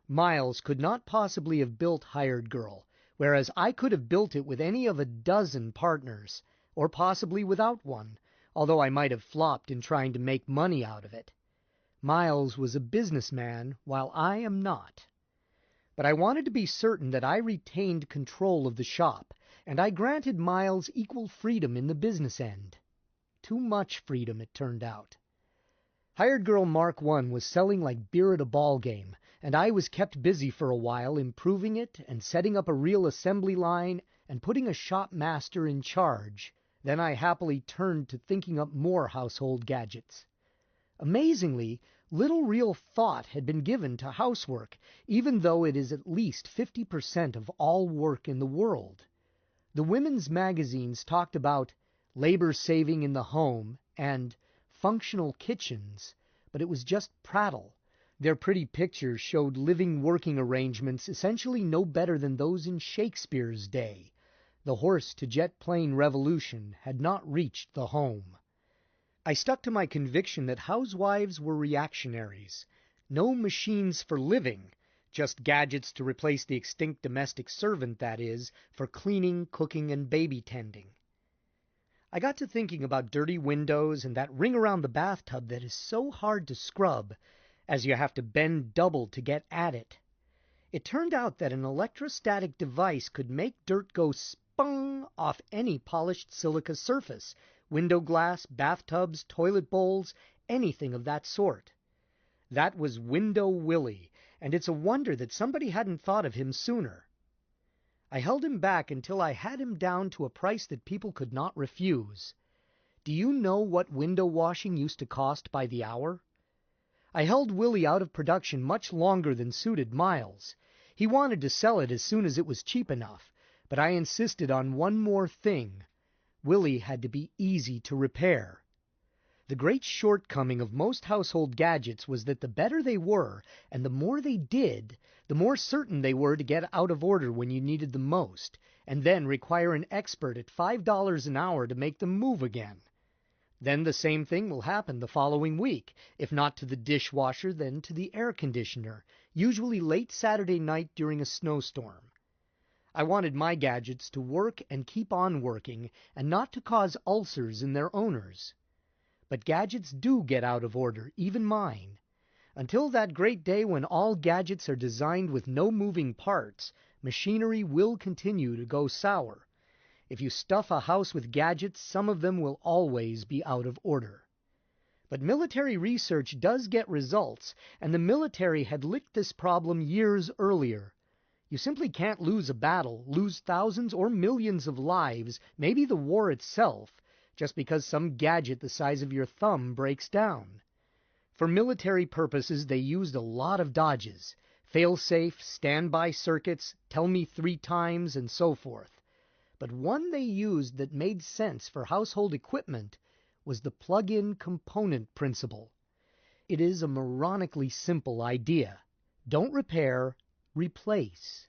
Miles could not possibly have built Hired Girl, whereas I could have built it with any of a dozen partners, or possibly without one, although I might have flopped in trying to make money out of it. Miles was a businessman, while I am not. But I wanted to be certain that I retained control of the shop, and I granted Miles equal freedom in the business end. Too much freedom, it turned out. Hired Girl Mark I was selling like beer at a ball game, and I was kept busy for a while improving it and setting up a real assembly line and putting a shop master in charge. Then I happily turned to thinking up more household gadgets. Amazingly, little real thought had been given to housework, even though it is at least 50% of all work in the world. The women's magazines talked about labor saving in the home and functional kitchens, but it was just prattle. Their pretty pictures showed living working arrangements essentially no better than those in Shakespeare's day. The horse-to-jet plane revolution had not reached the home. I stuck to my conviction that housewives were reactionaries. No machines for living, just gadgets to replace the extinct domestic servant, that is, for cleaning, cooking, and baby tending. I got to thinking about dirty windows and that ring around the bathtub that is so hard to scrub, as you have to bend double to get at it. It turned out that an electrostatic device could make dirt go spung off any polished silica surface, window glass, bathtubs, toilet bowls, anything of that sort. That was Window Willie, and it's a wonder that somebody hadn't thought of him sooner. I held him back until I had him down to a price that people could not refuse. Do you know what window washing used to cost by the hour? I held Willie out of production much longer than suited Miles. He wanted to sell it as soon as it was cheap enough, but I insisted on one more thing. Willie had to be easy to repair. The great shortcoming of most household gadgets was that the better they were, and the more they did, the more certain they were to get out of order when you needed them most, and then require an expert at $5 an hour to make them move again. Then the same thing will happen the following week, if not to the dishwasher, then to the air conditioner, usually late Saturday night during a snowstorm. I wanted my gadgets to work and keep on working, and not to cause ulcers in their owners. But gadgets do get out of order, even mine. Until that great day when all gadgets are designed with no moving parts, machinery will continue to go sour. If you stuff a house with gadgets, some of them will always be out of order. But military research does get results, and the military had licked this problem years earlier. You simply can't lose a battle, lose thousands or millions of lives, maybe the war itself, just because some gadget the size of your thumb breaks down. For military purposes, they used a lot of dodges, fail-safe, standby circuits, tell me 3 times, and so forth. But one they used that made sense for household equipment was the plug-in component principle. It is a moronically simple idea. Don't repair, replace.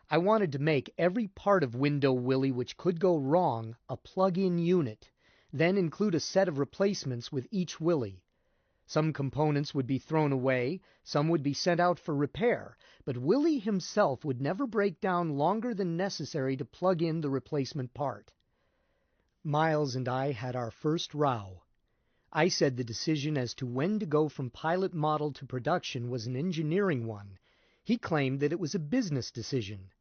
I wanted to make every part of Window Willie which could go wrong a plug-in unit, then include a set of replacements with each Willie. Some components would be thrown away, some would be sent out for repair, but Willie himself would never break down longer than necessary to plug in the replacement part. Miles and I had our first row. I said the decision as to when to go from pilot model to production was an engineering one. He claimed that it was a business decision.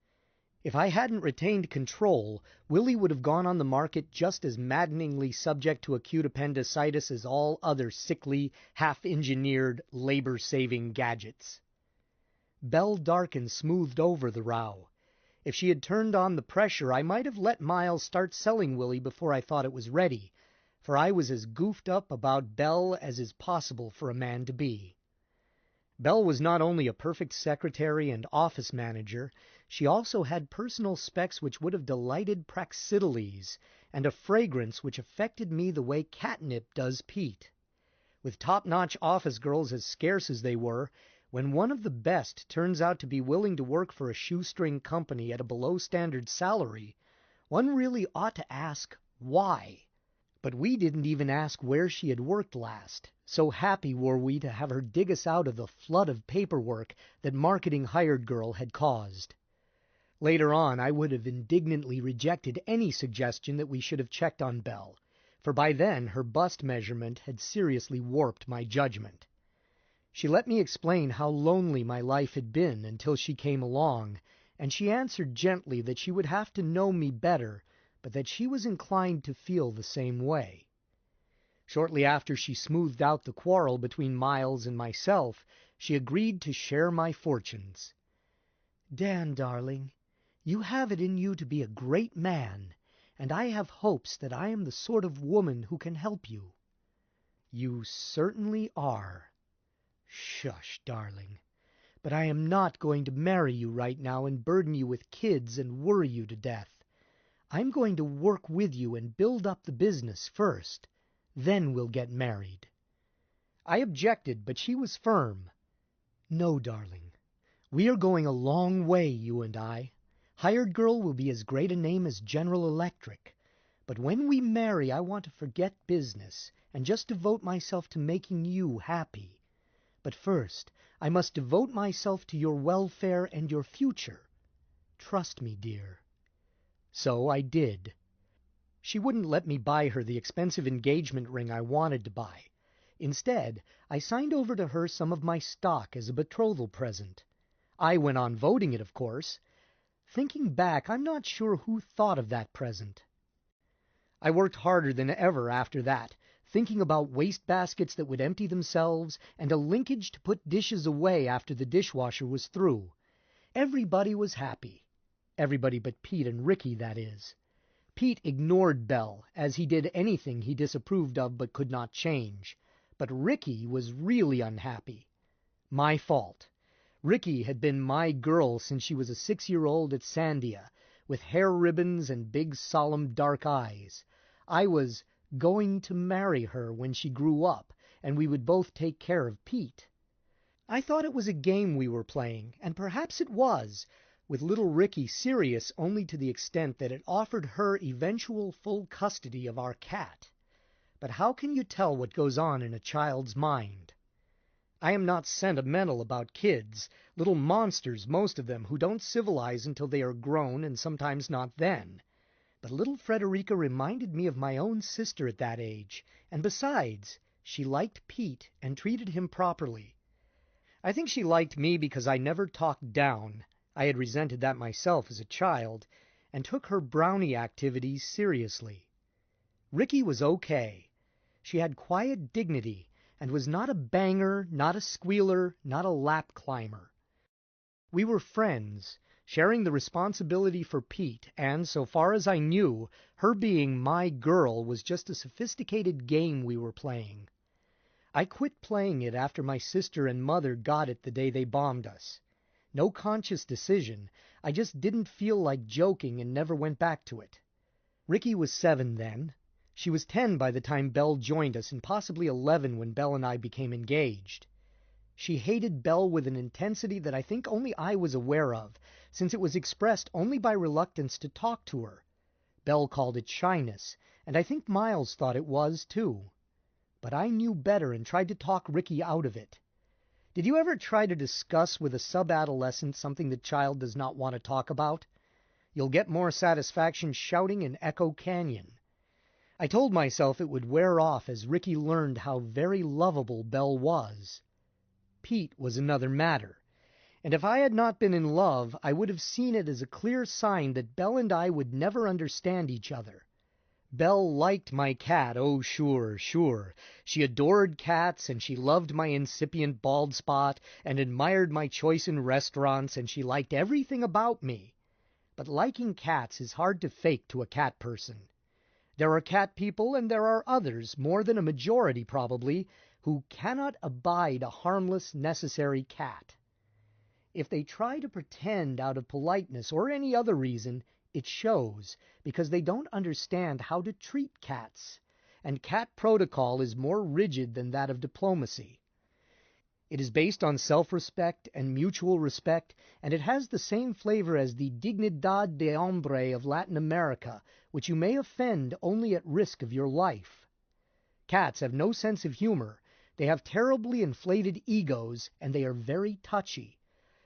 If I hadn't retained control, Willie would have gone on the market just as maddeningly subject to acute appendicitis as all other sickly, half-engineered, labor-saving gadgets. Belle Darkin smoothed over the row. If she had turned on the pressure, I might have let Miles start selling Willie before I thought it was ready, for I was as goofed up about Belle as is possible for a man to be. Belle was not only a perfect secretary and office manager, she also had personal specs which would have delighted Praxiteles, and a fragrance which affected me the way catnip does Pete. With top-notch office girls as scarce as they were, when one of the best turns out to be willing to work for a shoestring company at a below-standard salary, one really ought to ask why. But we didn't even ask where she had worked last. So happy were we to have her dig us out of the flood of paperwork that marketing hired girl had caused. Later on, I would have indignantly rejected any suggestion that we should have checked on Belle, for by then her bust measurement had seriously warped my judgment. She let me explain how lonely my life had been until she came along, and she answered gently that she would have to know me better, but that she was inclined to feel the same way. Shortly after she smoothed out the quarrel between Miles and myself, she agreed to share my fortunes. "Dan, darling, you have it in you to be a great man, and I have hopes that I am the sort of woman who can help you." "You certainly are." "Shush, darling. But I am not going to marry you right now and burden you with kids and worry you to death. I'm going to work with you and build up the business first. Then we'll get married." I objected, but she was firm. "No, darling. We are going a long way, you and I. Hired girl will be as great a name as General Electric. But when we marry, I want to forget business and just devote myself to making you happy. But first, I must devote myself to your welfare and your future. Trust me, dear." So I did. She wouldn't let me buy her the expensive engagement ring I wanted to buy. Instead, I signed over to her some of my stock as a betrothal present. I went on voting it, of course. Thinking back, I'm not sure who thought of that present. I worked harder than ever after that, thinking about wastebaskets that would empty themselves and a linkage to put dishes away after the dishwasher was through. Everybody was happy. Everybody but Pete and Ricky, that is. Pete ignored Belle, as he did anything he disapproved of but could not change. But Ricky was really unhappy. My fault. Ricky had been my girl since she was a 6-year-old at Sandia, with hair ribbons and big solemn dark eyes. I was going to marry her when she grew up, and we would both take care of Pete. I thought it was a game we were playing, and perhaps it was, with little Ricky serious only to the extent that it offered her eventual full custody of our cat. But how can you tell what goes on in a child's mind? I am not sentimental about kids, little monsters, most of them, who don't civilize until they are grown, and sometimes not then. But little Frederica reminded me of my own sister at that age, and besides, she liked Pete and treated him properly. I think she liked me because I never talked down. I had resented that myself as a child, and took her brownie activities seriously. Ricky was okay. She had quiet dignity, and was not a banger, not a squealer, not a lap climber. We were friends, sharing the responsibility for Pete, and, so far as I knew, her being my girl was just a sophisticated game we were playing. I quit playing it after my sister and mother got it the day they bombed us. No conscious decision, I just didn't feel like joking and never went back to it. Ricky was 7 then. She was 10 by the time Belle joined us, and possibly 11 when Belle and I became engaged. She hated Belle with an intensity that I think only I was aware of, since it was expressed only by reluctance to talk to her. Belle called it shyness, and I think Miles thought it was, too. But I knew better and tried to talk Ricky out of it. Did you ever try to discuss with a sub-adolescent something the child does not want to talk about? You'll get more satisfaction shouting in Echo Canyon. I told myself it would wear off as Ricky learned how very lovable Belle was. Pete was another matter, and if I had not been in love, I would have seen it as a clear sign that Belle and I would never understand each other. Belle liked my cat, oh sure, sure. She adored cats, and she loved my incipient bald spot, and admired my choice in restaurants, and she liked everything about me. But liking cats is hard to fake to a cat person. There are cat people, and there are others, more than a majority probably, who cannot abide a harmless, necessary cat. If they try to pretend out of politeness or any other reason, it shows, because they don't understand how to treat cats, and cat protocol is more rigid than that of diplomacy. It is based on self-respect and mutual respect, and it has the same flavor as the dignidad de hombre of Latin America, which you may offend only at risk of your life. Cats have no sense of humor. They have terribly inflated egos, and they are very touchy.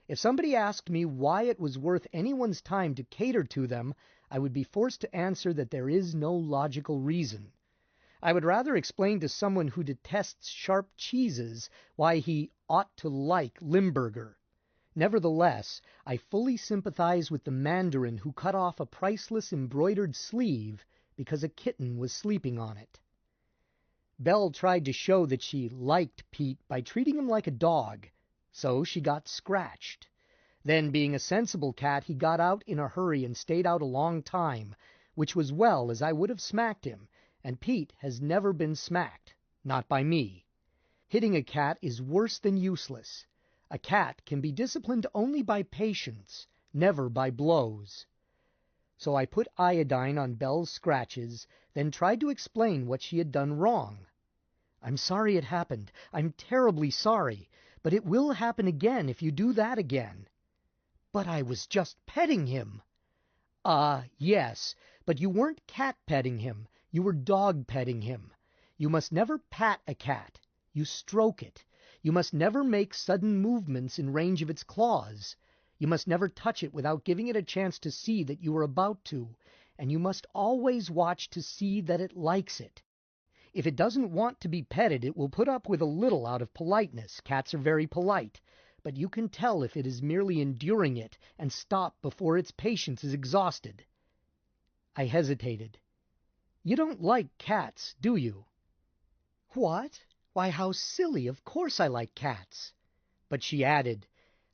If somebody asked me why it was worth anyone's time to cater to them, I would be forced to answer that there is no logical reason. I would rather explain to someone who detests sharp cheeses why he ought to like Limburger. Nevertheless, I fully sympathize with the mandarin who cut off a priceless embroidered sleeve because a kitten was sleeping on it. Belle tried to show that she liked Pete by treating him like a dog, so she got scratched. Then, being a sensible cat, he got out in a hurry and stayed out a long time, which was well, as I would have smacked him, and Pete has never been smacked, not by me. Hitting a cat is worse than useless. A cat can be disciplined only by patience, never by blows. So I put iodine on Belle's scratches, then tried to explain what she had done wrong. I'm sorry it happened. I'm terribly sorry. But it will happen again if you do that again. But I was just petting him. Yes, but you weren't cat petting him. You were dog petting him. You must never pat a cat. You stroke it. You must never make sudden movements in range of its claws. You must never touch it without giving it a chance to see that you are about to, and you must always watch to see that it likes it. If it doesn't want to be petted, it will put up with a little out of politeness. Cats are very polite, but you can tell if it is merely enduring it and stop before its patience is exhausted. I hesitated. You don't like cats, do you? What? Why, how silly! Of course I like cats. But she added,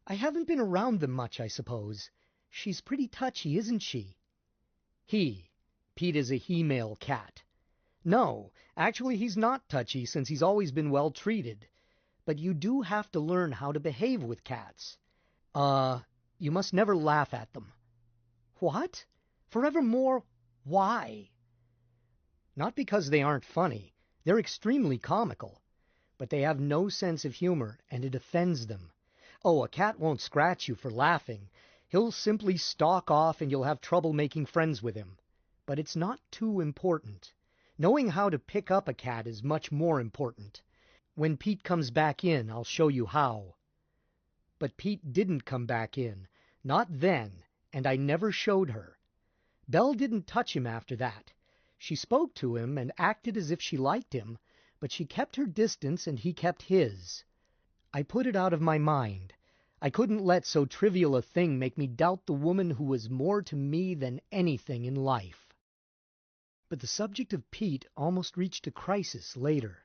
I haven't been around them much, I suppose. She's pretty touchy, isn't she? Pete is a he-male cat. No, actually he's not touchy since he's always been well treated. But you do have to learn how to behave with cats. You must never laugh at them. What? Forevermore? Why? Not because they aren't funny. They're extremely comical. But they have no sense of humor, and it offends them. Oh, a cat won't scratch you for laughing. He'll simply stalk off and you'll have trouble making friends with him. But it's not too important. Knowing how to pick up a cat is much more important. When Pete comes back in, I'll show you how. But Pete didn't come back in. Not then, and I never showed her. Belle didn't touch him after that. She spoke to him and acted as if she liked him, but she kept her distance and he kept his. I put it out of my mind. I couldn't let so trivial a thing make me doubt the woman who was more to me than anything in life. But the subject of Pete almost reached a crisis later.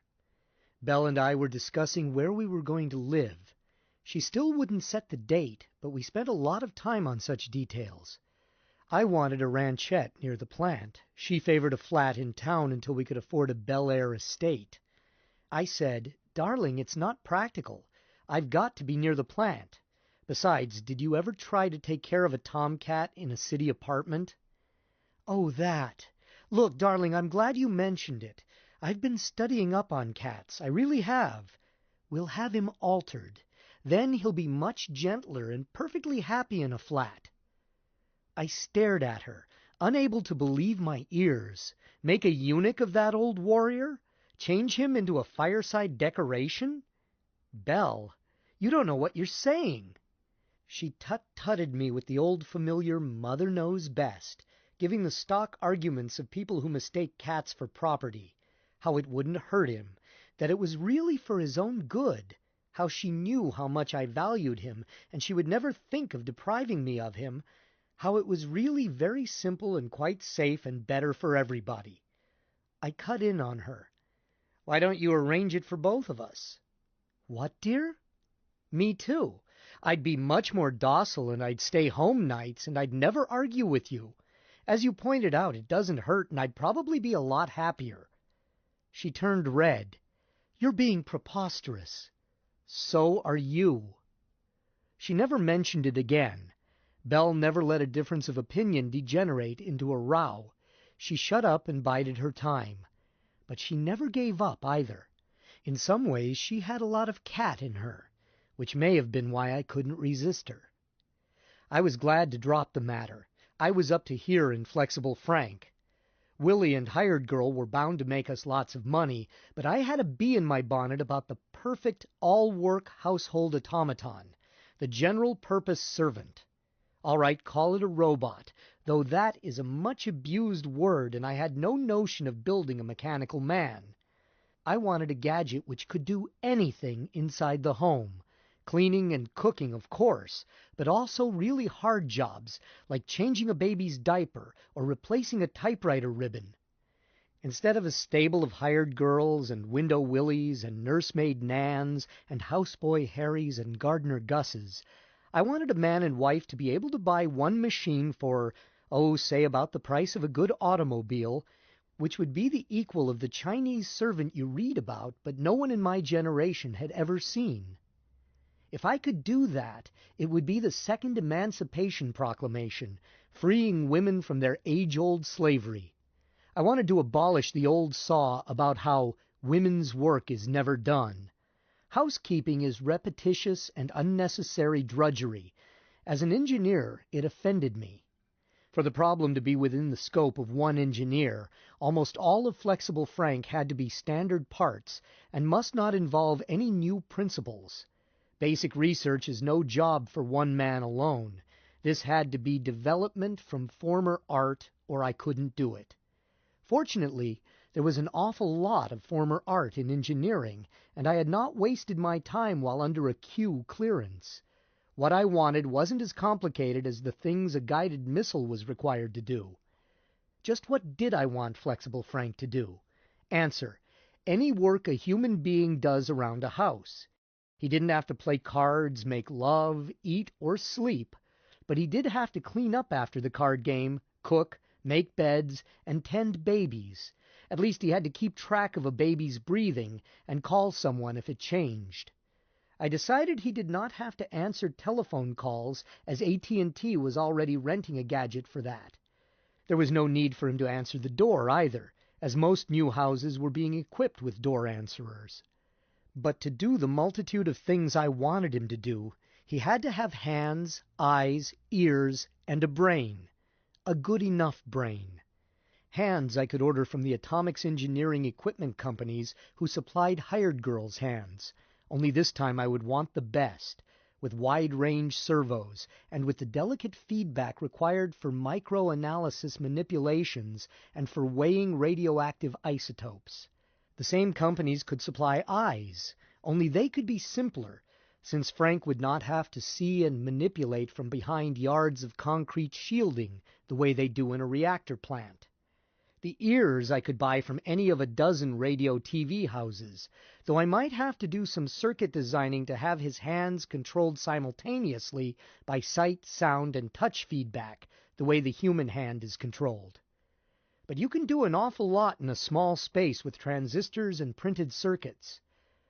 Belle and I were discussing where we were going to live. She still wouldn't set the date, but we spent a lot of time on such details. I wanted a ranchette near the plant. She favored a flat in town until we could afford a Bel Air estate. I said, Darling, it's not practical. I've got to be near the plant. Besides, did you ever try to take care of a tomcat in a city apartment? Oh, that. Look, darling, I'm glad you mentioned it. I've been studying up on cats. I really have. We'll have him altered. Then he'll be much gentler and perfectly happy in a flat. I stared at her, unable to believe my ears. Make a eunuch of that old warrior? Change him into a fireside decoration? Belle, you don't know what you're saying. She tut-tutted me with the old familiar mother knows best, giving the stock arguments of people who mistake cats for property, how it wouldn't hurt him, that it was really for his own good, how she knew how much I valued him, and she would never think of depriving me of him, how it was really very simple and quite safe and better for everybody. I cut in on her. Why don't you arrange it for both of us? What, dear? Me too. I'd be much more docile, and I'd stay home nights, and I'd never argue with you. As you pointed out, it doesn't hurt, and I'd probably be a lot happier. She turned red. You're being preposterous. So are you. She never mentioned it again. Belle never let a difference of opinion degenerate into a row. She shut up and bided her time. But she never gave up either. In some ways she had a lot of cat in her, which may have been why I couldn't resist her. I was glad to drop the matter. I was up to here in Flexible Frank. Willie and Hired Girl were bound to make us lots of money, but I had a bee in my bonnet about the perfect all-work household automaton, the general-purpose servant. All right, call it a robot, though that is a much-abused word, and I had no notion of building a mechanical man. I wanted a gadget which could do anything inside the home. Cleaning and cooking, of course, but also really hard jobs, like changing a baby's diaper or replacing a typewriter ribbon. Instead of a stable of hired girls and window willies and nursemaid Nans and houseboy Harrys and gardener Gusses, I wanted a man and wife to be able to buy one machine for, say about the price of a good automobile, which would be the equal of the Chinese servant you read about but no one in my generation had ever seen. If I could do that, it would be the second Emancipation Proclamation, freeing women from their age-old slavery. I wanted to abolish the old saw about how women's work is never done. Housekeeping is repetitious and unnecessary drudgery. As an engineer, it offended me. For the problem to be within the scope of one engineer, almost all of Flexible Frank had to be standard parts and must not involve any new principles. Basic research is no job for one man alone. This had to be development from former art, or I couldn't do it. Fortunately, there was an awful lot of former art in engineering, and I had not wasted my time while under a Q clearance. What I wanted wasn't as complicated as the things a guided missile was required to do. Just what did I want Flexible Frank to do? Answer: any work a human being does around a house. He didn't have to play cards, make love, eat, or sleep, but he did have to clean up after the card game, cook, make beds, and tend babies. At least he had to keep track of a baby's breathing and call someone if it changed. I decided he did not have to answer telephone calls, as AT&T was already renting a gadget for that. There was no need for him to answer the door either, as most new houses were being equipped with door answerers. But to do the multitude of things I wanted him to do, he had to have hands, eyes, ears, and a brain. A good enough brain. Hands I could order from the atomics engineering equipment companies who supplied hired girls' hands, only this time I would want the best, with wide-range servos, and with the delicate feedback required for microanalysis manipulations and for weighing radioactive isotopes. The same companies could supply eyes, only they could be simpler, since Frank would not have to see and manipulate from behind yards of concrete shielding the way they do in a reactor plant. The ears I could buy from any of a dozen radio TV houses, though I might have to do some circuit designing to have his hands controlled simultaneously by sight, sound, and touch feedback, the way the human hand is controlled. But you can do an awful lot in a small space with transistors and printed circuits.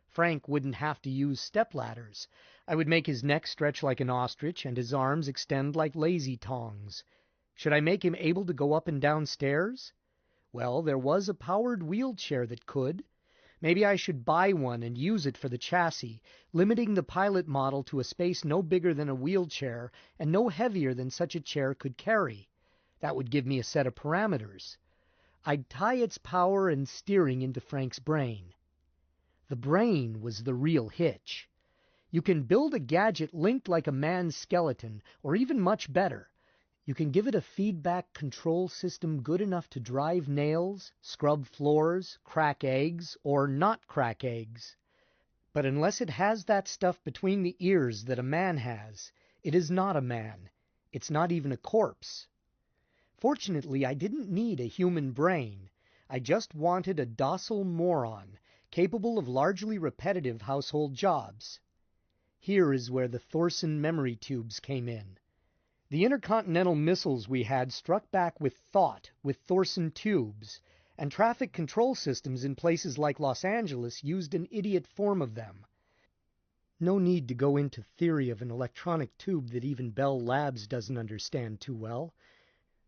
Frank wouldn't have to use stepladders. I would make his neck stretch like an ostrich and his arms extend like lazy tongs. Should I make him able to go up and down stairs? Well, there was a powered wheelchair that could. Maybe I should buy one and use it for the chassis, limiting the pilot model to a space no bigger than a wheelchair and no heavier than such a chair could carry. That would give me a set of parameters. I'd tie its power and steering into Frank's brain. The brain was the real hitch. You can build a gadget linked like a man's skeleton, or even much better. You can give it a feedback control system good enough to drive nails, scrub floors, crack eggs, or not crack eggs. But unless it has that stuff between the ears that a man has, it is not a man. It's not even a corpse. Fortunately, I didn't need a human brain. I just wanted a docile moron, capable of largely repetitive household jobs. Here is where the Thorson memory tubes came in. The intercontinental missiles we had struck back with thought, with Thorson tubes, and traffic control systems in places like Los Angeles used an idiot form of them. No need to go into theory of an electronic tube that even Bell Labs doesn't understand too well.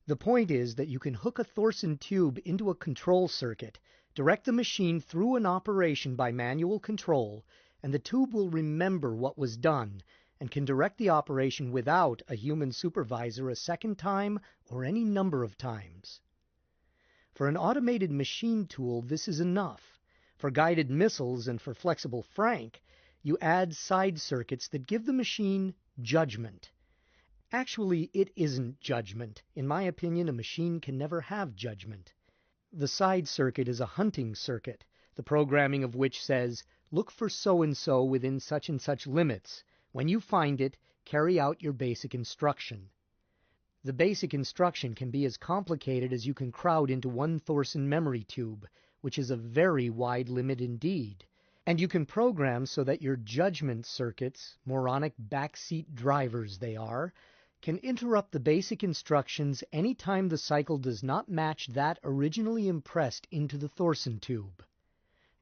The point is that you can hook a Thorson tube into a control circuit, direct the machine through an operation by manual control, and the tube will remember what was done, and can direct the operation without a human supervisor a second time or any number of times. For an automated machine tool, this is enough. For guided missiles and for flexible Frank, you add side circuits that give the machine judgment. Actually, it isn't judgment. In my opinion, a machine can never have judgment. The side circuit is a hunting circuit, the programming of which says, look for so-and-so within such and such limits. When you find it, carry out your basic instruction. The basic instruction can be as complicated as you can crowd into one Thorson memory tube, which is a very wide limit indeed. And you can program so that your judgment circuits, moronic backseat drivers they are, can interrupt the basic instructions any time the cycle does not match that originally impressed into the Thorson tube.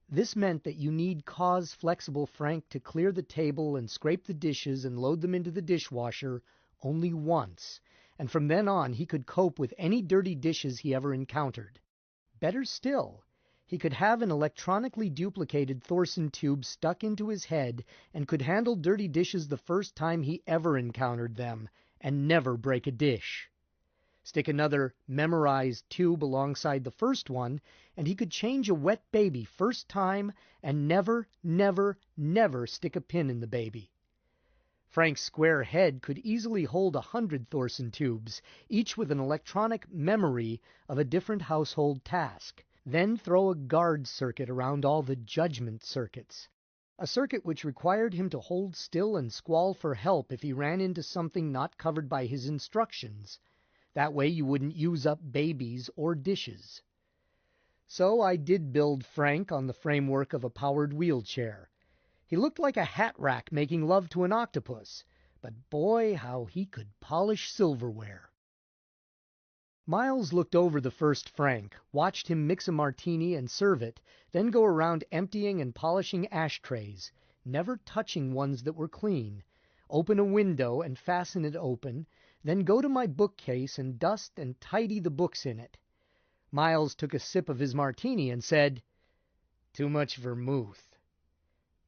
This meant that you need cause flexible Frank to clear the table and scrape the dishes and load them into the dishwasher only once, and from then on he could cope with any dirty dishes he ever encountered. Better still, he could have an electronically duplicated Thorson tube stuck into his head and could handle dirty dishes the first time he ever encountered them, and never break a dish. Stick another memorized tube alongside the first one, and he could change a wet baby first time and never, never, never stick a pin in the baby. Frank's square head could easily hold 100 Thorson tubes, each with an electronic memory of a different household task. Then throw a guard circuit around all the judgment circuits. A circuit which required him to hold still and squall for help if he ran into something not covered by his instructions. That way you wouldn't use up babies or dishes. So I did build Frank on the framework of a powered wheelchair. He looked like a hat rack making love to an octopus, but boy, how he could polish silverware. Miles looked over the first Frank, watched him mix a martini and serve it, then go around emptying and polishing ashtrays, never touching ones that were clean, open a window and fasten it open, then go to my bookcase and dust and tidy the books in it. Miles took a sip of his martini and said, "Too much vermouth."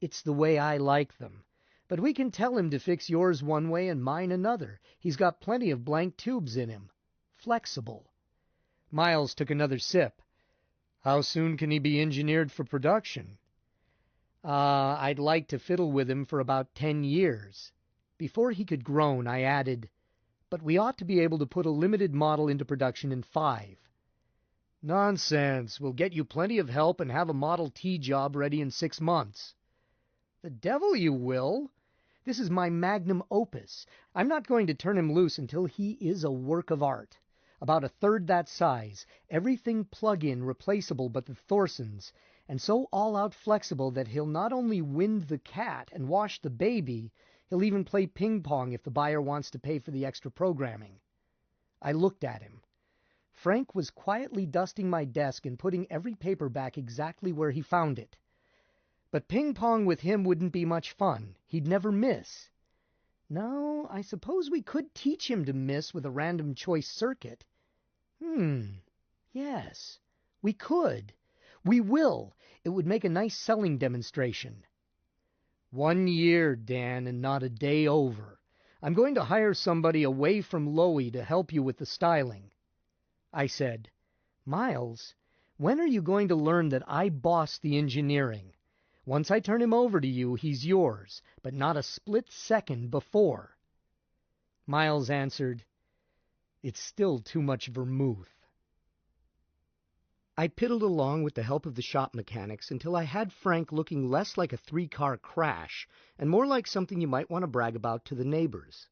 "It's the way I like them. But we can tell him to fix yours one way and mine another. He's got plenty of blank tubes in him. Flexible." Miles took another sip. "How soon can he be engineered for production?" I'd like to fiddle with him for about 10 years. Before he could groan, I added, "But we ought to be able to put a limited model into production in 5. "Nonsense. We'll get you plenty of help and have a Model T job ready in 6 months. "The devil you will! This is my magnum opus. I'm not going to turn him loose until he is a work of art. About a third that size, everything plug-in replaceable but the Thorsons, and so all-out flexible that he'll not only wind the cat and wash the baby, he'll even play ping-pong if the buyer wants to pay for the extra programming." I looked at him. Frank was quietly dusting my desk and putting every paper back exactly where he found it. But ping-pong with him wouldn't be much fun. He'd never miss. No, I suppose we could teach him to miss with a random choice circuit. Yes, we could. We will. It would make a nice selling demonstration. 1 year, Dan, and not a day over. I'm going to hire somebody away from Lowy to help you with the styling. I said, Miles, when are you going to learn that I boss the engineering? Once I turn him over to you, he's yours, but not a split second before. Miles answered, It's still too much vermouth. I piddled along with the help of the shop mechanics until I had Frank looking less like a 3-car crash and more like something you might want to brag about to the neighbors.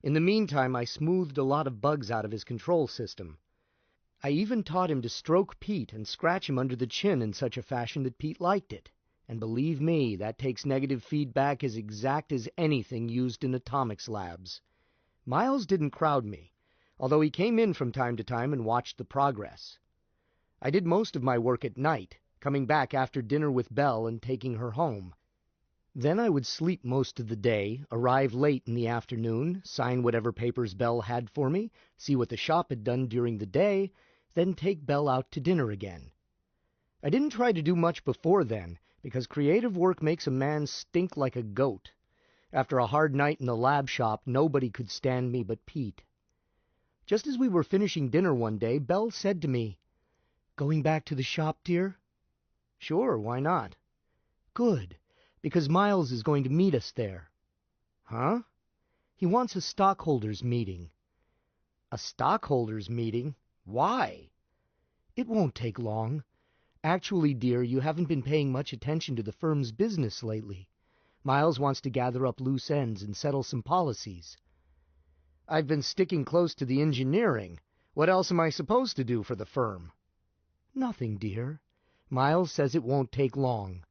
In the meantime, I smoothed a lot of bugs out of his control system. I even taught him to stroke Pete and scratch him under the chin in such a fashion that Pete liked it. And believe me, that takes negative feedback as exact as anything used in atomics labs. Miles didn't crowd me, although he came in from time to time and watched the progress. I did most of my work at night, coming back after dinner with Belle and taking her home. Then I would sleep most of the day, arrive late in the afternoon, sign whatever papers Belle had for me, see what the shop had done during the day, then take Belle out to dinner again. I didn't try to do much before then, because creative work makes a man stink like a goat. After a hard night in the lab shop, nobody could stand me but Pete. Just as we were finishing dinner one day, Belle said to me, Going back to the shop, dear? Sure, why not? Good, because Miles is going to meet us there. Huh? He wants a stockholders' meeting. A stockholders' meeting? Why? It won't take long. Actually, dear, you haven't been paying much attention to the firm's business lately. Miles wants to gather up loose ends and settle some policies. I've been sticking close to the engineering. What else am I supposed to do for the firm? Nothing, dear. Miles says it won't take long.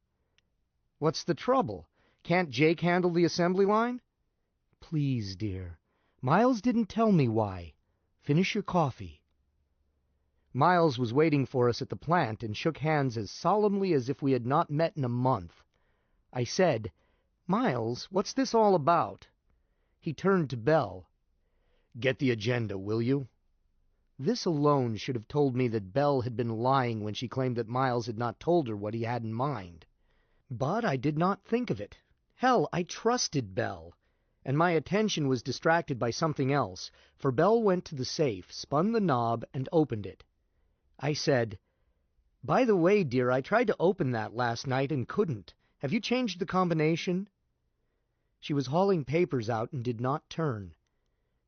What's the trouble? Can't Jake handle the assembly line? Please, dear. Miles didn't tell me why. Finish your coffee. Miles was waiting for us at the plant and shook hands as solemnly as if we had not met in a month. I said, Miles, what's this all about? He turned to Belle. Get the agenda, will you? This alone should have told me that Belle had been lying when she claimed that Miles had not told her what he had in mind. But I did not think of it. Hell, I trusted Belle. And my attention was distracted by something else, for Belle went to the safe, spun the knob, and opened it. I said, By the way, dear, I tried to open that last night and couldn't. Have you changed the combination? She was hauling papers out and did not turn.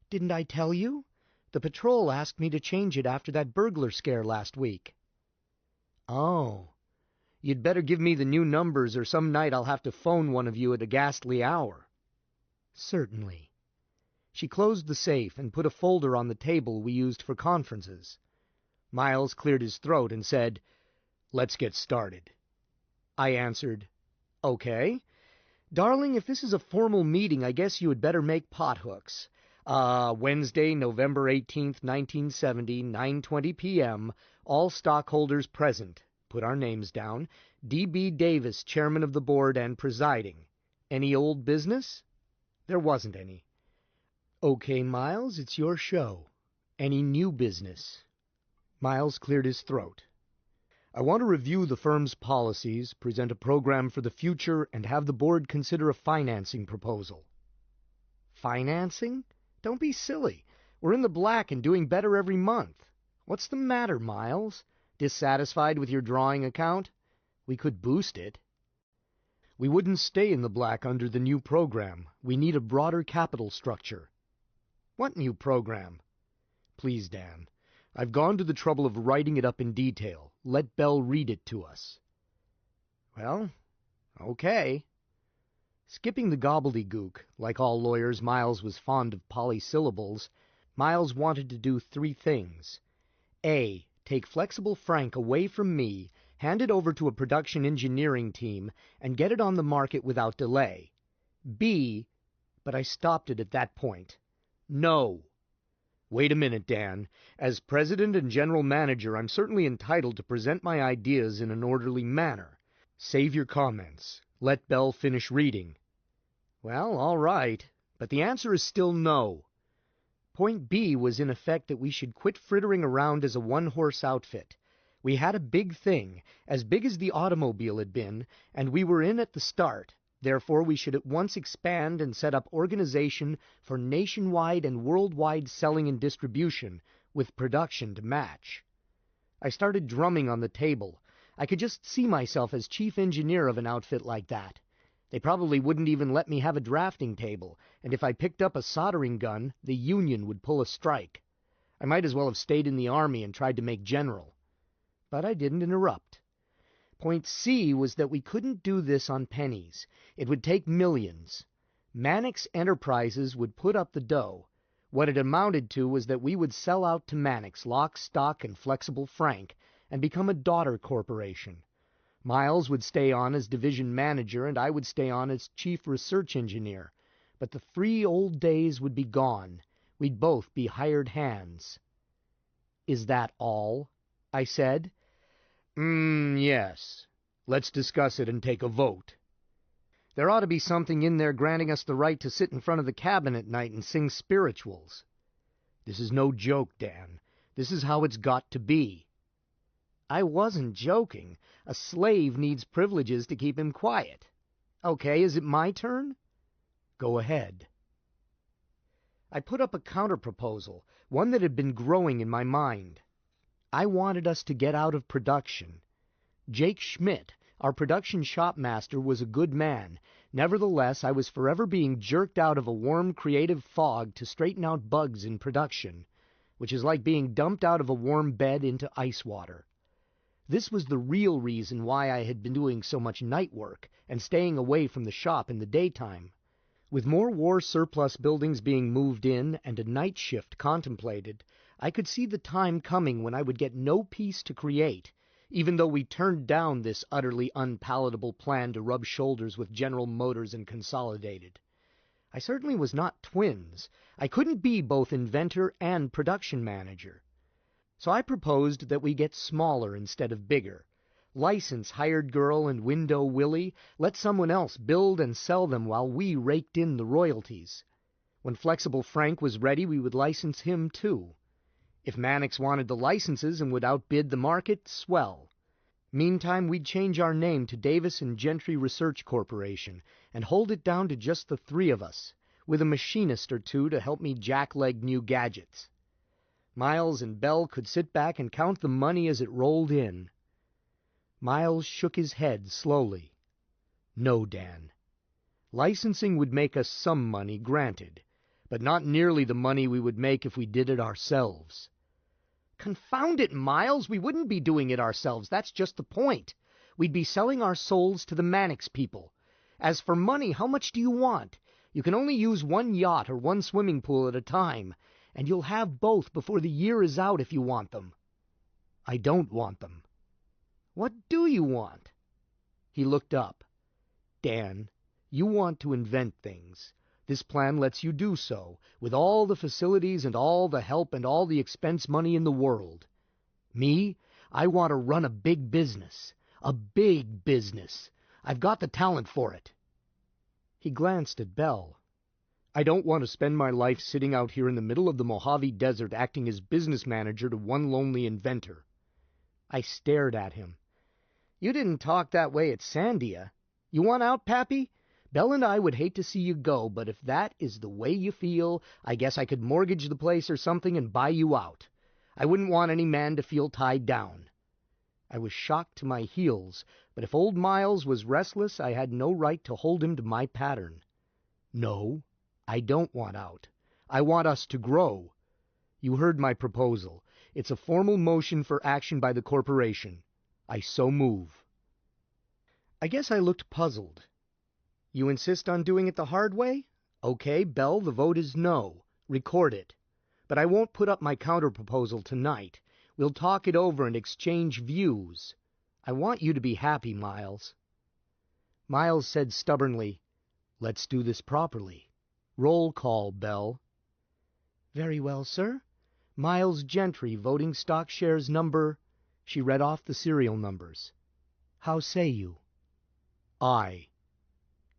Didn't I tell you? The patrol asked me to change it after that burglar scare last week. Oh. You'd better give me the new numbers or some night I'll have to phone one of you at a ghastly hour. Certainly. She closed the safe and put a folder on the table we used for conferences. Miles cleared his throat and said, Let's get started. I answered, Okay. Darling, if this is a formal meeting, I guess you had better make pothooks. Wednesday, November 18th, 1970, 9:20 p.m., all stockholders present. Put our names down. D.B. Davis, chairman of the board and presiding. Any old business? There wasn't any. Okay, Miles, it's your show. Any new business? Miles cleared his throat. I want to review the firm's policies, present a program for the future, and have the board consider a financing proposal. Financing? Don't be silly. We're in the black and doing better every month. What's the matter, Miles? Dissatisfied with your drawing account? We could boost it. We wouldn't stay in the black under the new program. We need a broader capital structure. What new program? Please, Dan. I've gone to the trouble of writing it up in detail. Let Belle read it to us. Well, okay. Skipping the gobbledygook, like all lawyers, Miles was fond of polysyllables. Miles wanted to do 3 things. A. Take Flexible Frank away from me, hand it over to a production engineering team, and get it on the market without delay. B. But I stopped it at that point. No. Wait a minute, Dan. As president and general manager, I'm certainly entitled to present my ideas in an orderly manner. Save your comments. Let Belle finish reading. Well, all right, but the answer is still no. Point B was in effect that we should quit frittering around as a one-horse outfit. We had a big thing, as big as the automobile had been, and we were in at the start. Therefore, we should at once expand and set up organization for nationwide and worldwide selling and distribution, with production to match. I started drumming on the table. I could just see myself as chief engineer of an outfit like that. They probably wouldn't even let me have a drafting table, and if I picked up a soldering gun, the union would pull a strike. I might as well have stayed in the army and tried to make general. But I didn't interrupt. Point C was that we couldn't do this on pennies. It would take millions. Mannix Enterprises would put up the dough. What it amounted to was that we would sell out to Mannix, lock, stock, and flexible frank, and become a daughter corporation. Miles would stay on as division manager, and I would stay on as chief research engineer. But the free old days would be gone. We'd both be hired hands. "Is that all?" I said. Yes. Let's discuss it and take a vote. There ought to be something in there granting us the right to sit in front of the cabin at night and sing spirituals. This is no joke, Dan. This is how it's got to be. I wasn't joking. A slave needs privileges to keep him quiet. Okay, is it my turn? Go ahead. I put up a counter-proposal, one that had been growing in my mind. I wanted us to get out of production. Jake Schmidt, our production shop master, was a good man. Nevertheless, I was forever being jerked out of a warm, creative fog to straighten out bugs in production, which is like being dumped out of a warm bed into ice water. This was the real reason why I had been doing so much night work and staying away from the shop in the daytime. With more war surplus buildings being moved in and a night shift contemplated, I could see the time coming when I would get no peace to create, even though we turned down this utterly unpalatable plan to rub shoulders with General Motors and Consolidated. I certainly was not twins. I couldn't be both inventor and production manager. So I proposed that we get smaller instead of bigger. License Hired Girl and Window Willie, let someone else build and sell them while we raked in the royalties. When Flexible Frank was ready, we would license him too. If Mannix wanted the licenses and would outbid the market, swell. Meantime, we'd change our name to Davis and Gentry Research Corporation and hold it down to just the three of us, with a machinist or two to help me jackleg new gadgets. Miles and Belle could sit back and count the money as it rolled in. Miles shook his head slowly. No, Dan. Licensing would make us some money, granted, but not nearly the money we would make if we did it ourselves. Confound it, Miles, we wouldn't be doing it ourselves. That's just the point. We'd be selling our souls to the Mannix people. As for money, how much do you want? You can only use one yacht or one swimming pool at a time, and you'll have both before the year is out if you want them. I don't want them. What do you want? He looked up. Dan, you want to invent things. This plan lets you do so, with all the facilities and all the help and all the expense money in the world. Me, I want to run a big business. A big business. I've got the talent for it. He glanced at Belle. I don't want to spend my life sitting out here in the middle of the Mojave Desert acting as business manager to one lonely inventor. I stared at him. You didn't talk that way at Sandia. You want out, Pappy? Belle and I would hate to see you go, but if that is the way you feel, I guess I could mortgage the place or something and buy you out. I wouldn't want any man to feel tied down. I was shocked to my heels, but if old Miles was restless, I had no right to hold him to my pattern. No, I don't want out. I want us to grow. You heard my proposal. It's a formal motion for action by the corporation. I so move. I guess I looked puzzled. You insist on doing it the hard way? Okay, Belle, the vote is no. Record it. But I won't put up my counter-proposal tonight. We'll talk it over and exchange views. I want you to be happy, Miles. Miles said stubbornly, Let's do this properly. Roll call, Belle. Very well, sir. Miles Gentry, voting stock shares number... She read off the serial numbers. How say you? I.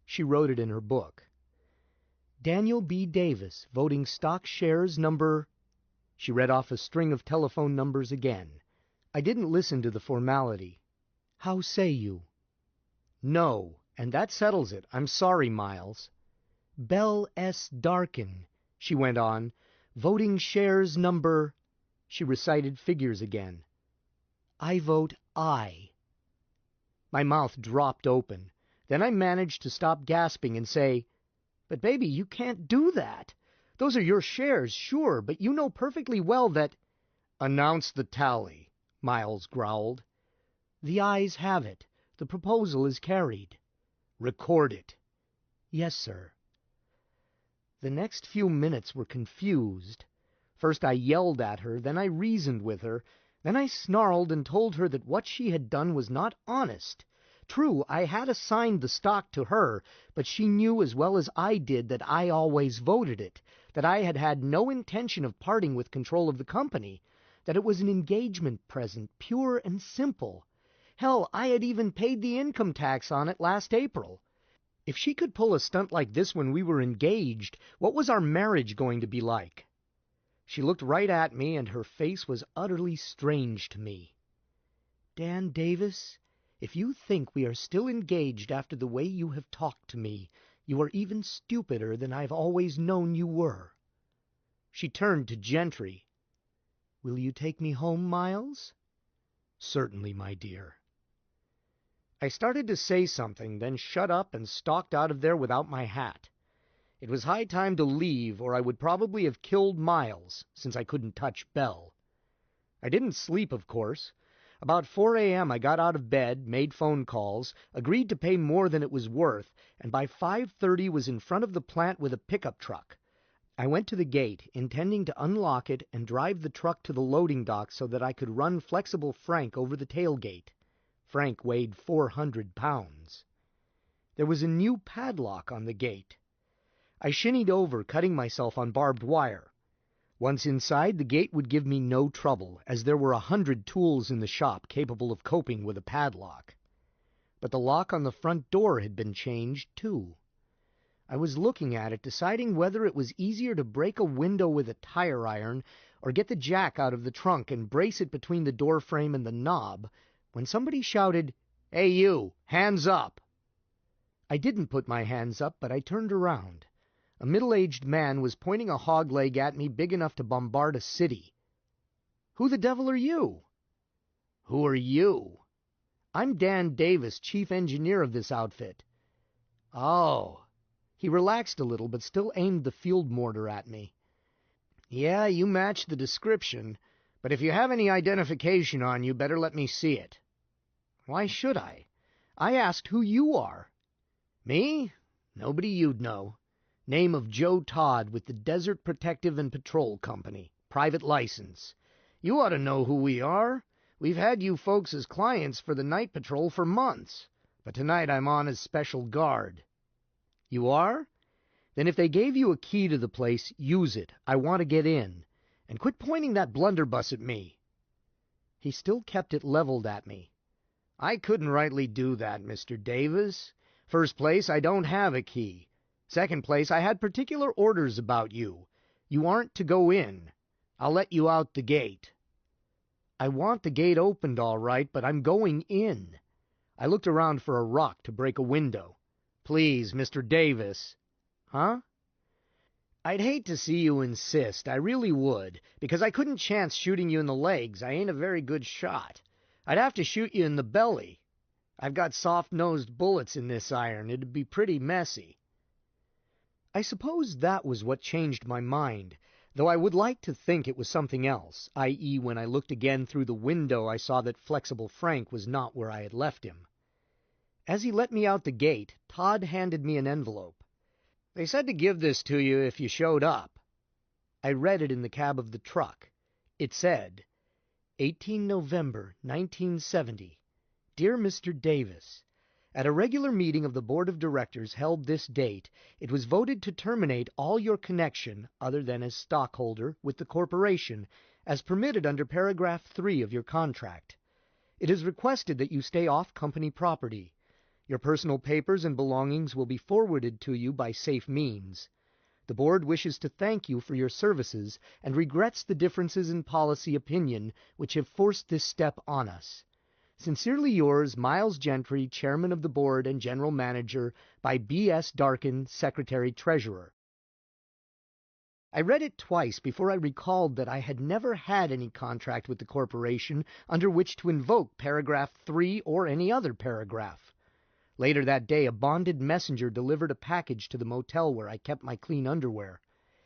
She wrote it in her book. Daniel B. Davis, voting stock shares number... She read off a string of telephone numbers again. I didn't listen to the formality. How say you? No, and that settles it. I'm sorry, Miles. Belle S. Darkin, she went on, voting shares number... She recited figures again. I vote aye. My mouth dropped open. Then I managed to stop gasping and say, But baby, you can't do that. Those are your shares, sure, but you know perfectly well that... Announce the tally, Miles growled. The ayes have it. The proposal is carried. Record it. Yes, sir. The next few minutes were confused. First I yelled at her, then I reasoned with her, then I snarled and told her that what she had done was not honest. True, I had assigned the stock to her, but she knew as well as I did that I always voted it, that I had had no intention of parting with control of the company, that it was an engagement present, pure and simple. Hell, I had even paid the income tax on it last April. If she could pull a stunt like this when we were engaged, what was our marriage going to be like? She looked right at me, and her face was utterly strange to me. Dan Davis, if you think we are still engaged after the way you have talked to me, you are even stupider than I've always known you were. She turned to Gentry. Will you take me home, Miles? Certainly, my dear. I started to say something, then shut up and stalked out of there without my hat. It was high time to leave, or I would probably have killed Miles, since I couldn't touch Belle. I didn't sleep, of course. About 4 a.m. I got out of bed, made phone calls, agreed to pay more than it was worth, and by 5:30 was in front of the plant with a pickup truck. I went to the gate, intending to unlock it and drive the truck to the loading dock so that I could run Flexible Frank over the tailgate. Frank weighed 400 pounds. There was a new padlock on the gate. I shinnied over, cutting myself on barbed wire. Once inside, the gate would give me no trouble, as there were 100 tools in the shop capable of coping with a padlock. But the lock on the front door had been changed, too. I was looking at it, deciding whether it was easier to break a window with a tire iron or get the jack out of the trunk and brace it between the door frame and the knob, when somebody shouted, Hey you, hands up! I didn't put my hands up, but I turned around. A middle-aged man was pointing a hog leg at me big enough to bombard a city. Who the devil are you? Who are you? I'm Dan Davis, chief engineer of this outfit. Oh. He relaxed a little, but still aimed the field mortar at me. Yeah, you match the description, but if you have any identification on you, better let me see it. Why should I? I asked who you are. Me? Nobody you'd know. Name of Joe Todd with the Desert Protective and Patrol Company. Private license. You ought to know who we are. We've had you folks as clients for the night patrol for months, but tonight I'm on as special guard. You are? Then if they gave you a key to the place, use it. I want to get in. And quit pointing that blunderbuss at me. He still kept it leveled at me. I couldn't rightly do that, Mr. Davis. First place, I don't have a key. Second place, I had particular orders about you. You aren't to go in. I'll let you out the gate. I want the gate opened all right, but I'm going in. I looked around for a rock to break a window. Please, Mr. Davis. Huh? I'd hate to see you insist, I really would, because I couldn't chance shooting you in the legs. I ain't a very good shot. I'd have to shoot you in the belly. I've got soft-nosed bullets in this iron. It'd be pretty messy. I suppose that was what changed my mind, though I would like to think it was something else, i.e. when I looked again through the window I saw that Flexible Frank was not where I had left him. As he let me out the gate, Todd handed me an envelope. They said to give this to you if you showed up. I read it in the cab of the truck. It said, 18 November, 1970. Dear Mr. Davis, at a regular meeting of the Board of Directors held this date, it was voted to terminate all your connection, other than as stockholder, with the corporation, as permitted under paragraph 3 of your contract. It is requested that you stay off company property. Your personal papers and belongings will be forwarded to you by safe means. The board wishes to thank you for your services and regrets the differences in policy opinion which have forced this step on us. Sincerely yours, Miles Gentry, Chairman of the Board and General Manager, by B.S. Darkin, Secretary-Treasurer. I read it twice before I recalled that I had never had any contract with the corporation under which to invoke paragraph 3 or any other paragraph. Later that day, a bonded messenger delivered a package to the motel where I kept my clean underwear.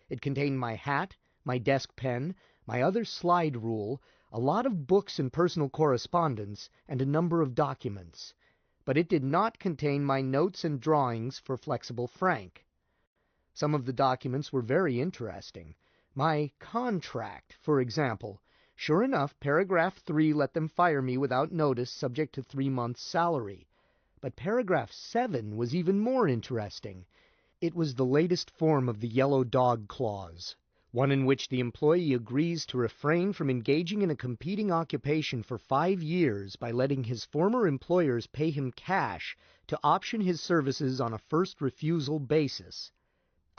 It contained my hat, my desk pen, my other slide rule, a lot of books and personal correspondence, and a number of documents. But it did not contain my notes and drawings for Flexible Frank. Some of the documents were very interesting. My contract, for example. Sure enough, paragraph 3 let them fire me without notice, subject to 3 months' salary. But paragraph 7 was even more interesting. It was the latest form of the yellow dog clause, one in which the employee agrees to refrain from engaging in a competing occupation for 5 years by letting his former employers pay him cash to option his services on a first refusal basis,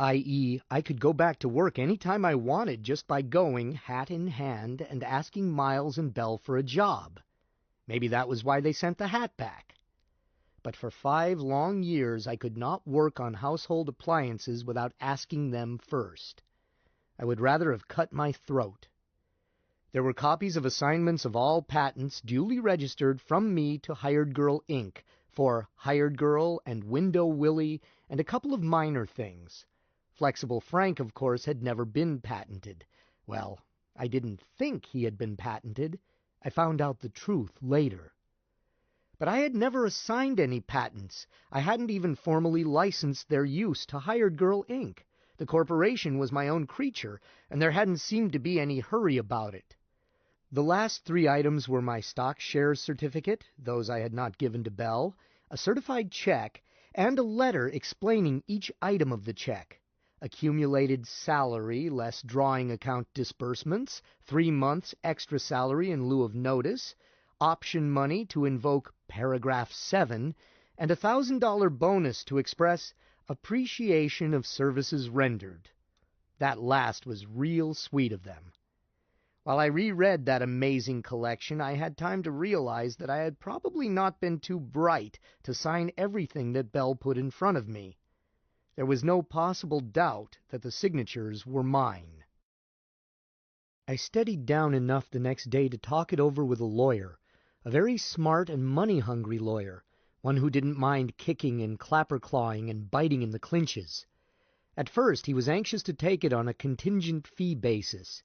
i.e., I could go back to work any time I wanted just by going, hat in hand, and asking Miles and Belle for a job. Maybe that was why they sent the hat back. But for 5 long years I could not work on household appliances without asking them first. I would rather have cut my throat. There were copies of assignments of all patents duly registered from me to Hired Girl, Inc. for Hired Girl and Window Willie and a couple of minor things. Flexible Frank, of course, had never been patented. Well, I didn't think he had been patented. I found out the truth later. But I had never assigned any patents. I hadn't even formally licensed their use to Hired Girl, Inc. The corporation was my own creature, and there hadn't seemed to be any hurry about it. The last 3 items were my stock shares certificate, those I had not given to Belle, a certified check, and a letter explaining each item of the check. Accumulated salary less drawing account disbursements, 3 months extra salary in lieu of notice, option money to invoke paragraph 7, and a $1,000 bonus to express appreciation of services rendered. That last was real sweet of them. While I reread that amazing collection, I had time to realize that I had probably not been too bright to sign everything that Belle put in front of me. There was no possible doubt that the signatures were mine. I steadied down enough the next day to talk it over with a lawyer, a very smart and money-hungry lawyer, one who didn't mind kicking and clapper-clawing and biting in the clinches. At first he was anxious to take it on a contingent fee basis,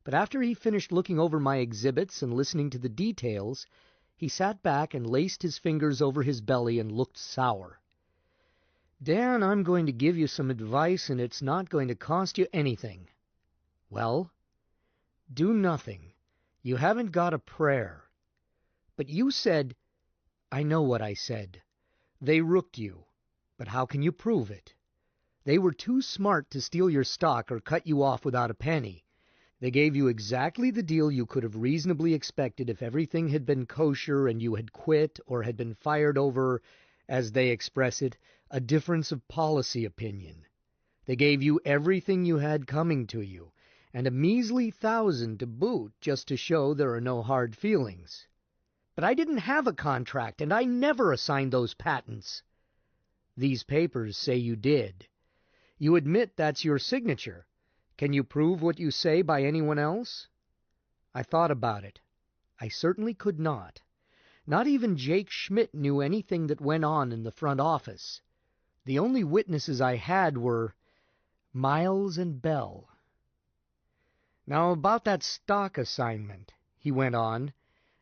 but after he finished looking over my exhibits and listening to the details, he sat back and laced his fingers over his belly and looked sour. "Dan, I'm going to give you some advice, and it's not going to cost you anything." "Well?" "Do nothing. You haven't got a prayer." "But you said—" "I know what I said. They rooked you. But how can you prove it? They were too smart to steal your stock or cut you off without a penny. They gave you exactly the deal you could have reasonably expected if everything had been kosher and you had quit or had been fired over, as they express it, a difference of policy opinion. They gave you everything you had coming to you, and a measly $1,000 to boot just to show there are no hard feelings. But I didn't have a contract, and I never assigned those patents." "These papers say you did. You admit that's your signature. Can you prove what you say by anyone else?" I thought about it. I certainly could not. Not even Jake Schmidt knew anything that went on in the front office. The only witnesses I had were Miles and Belle. "Now about that stock assignment," he went on.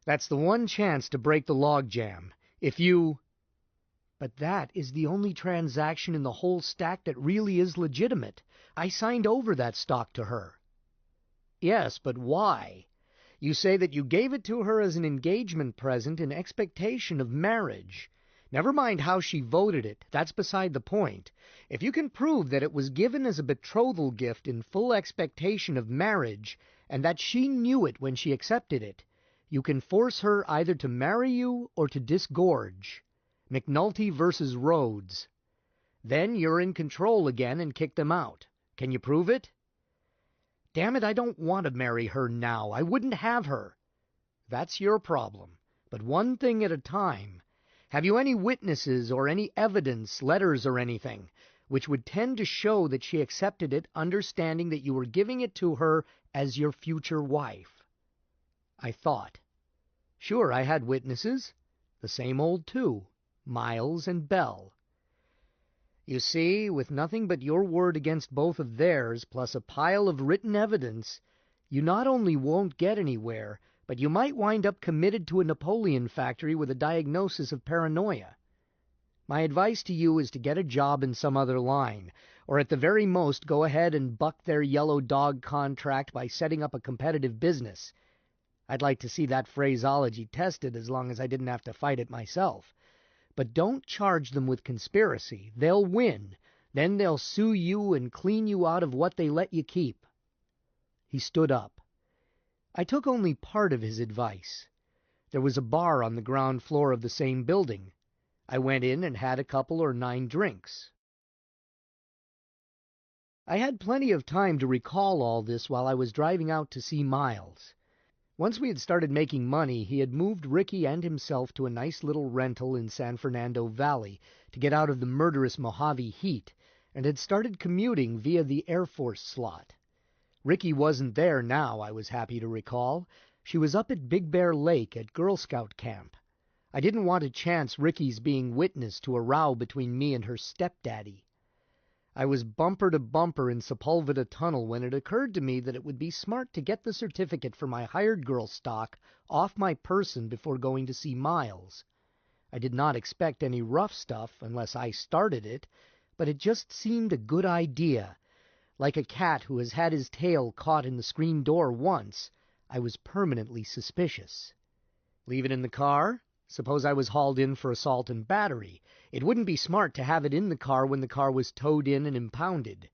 "That's the one chance to break the logjam. If you—" "But that is the only transaction in the whole stack that really is legitimate. I signed over that stock to her." "Yes, but why? You say that you gave it to her as an engagement present in expectation of marriage. Never mind how she voted it. That's beside the point. If you can prove that it was given as a betrothal gift in full expectation of marriage, and that she knew it when she accepted it, you can force her either to marry you or to disgorge. McNulty versus Rhodes. Then you're in control again and kick them out. Can you prove it? Damn it, I don't want to marry her now. I wouldn't have her. That's your problem. But one thing at a time. Have you any witnesses or any evidence, letters or anything, which would tend to show that she accepted it, understanding that you were giving it to her as your future wife? I thought. Sure, I had witnesses. The same old two, Miles and Belle. You see, with nothing but your word against both of theirs, plus a pile of written evidence, you not only won't get anywhere, but you might wind up committed to a Napoleon factory with a diagnosis of paranoia. My advice to you is to get a job in some other line, or at the very most go ahead and buck their yellow dog contract by setting up a competitive business. I'd like to see that phraseology tested as long as I didn't have to fight it myself. But don't charge them with conspiracy. They'll win. Then they'll sue you and clean you out of what they let you keep. He stood up. I took only part of his advice. There was a bar on the ground floor of the same building. I went in and had a couple or 9 drinks. I had plenty of time to recall all this while I was driving out to see Miles. Once we had started making money, he had moved Ricky and himself to a nice little rental in San Fernando Valley to get out of the murderous Mojave heat, and had started commuting via the Air Force slot. Ricky wasn't there now, I was happy to recall. She was up at Big Bear Lake at Girl Scout camp. I didn't want to chance Ricky's being witness to a row between me and her stepdaddy. I was bumper to bumper in Sepulveda Tunnel when it occurred to me that it would be smart to get the certificate for my hired girl stock off my person before going to see Miles. I did not expect any rough stuff unless I started it, but it just seemed a good idea. Like a cat who has had his tail caught in the screen door once, I was permanently suspicious. Leave it in the car? Suppose I was hauled in for assault and battery. It wouldn't be smart to have it in the car when the car was towed in and impounded.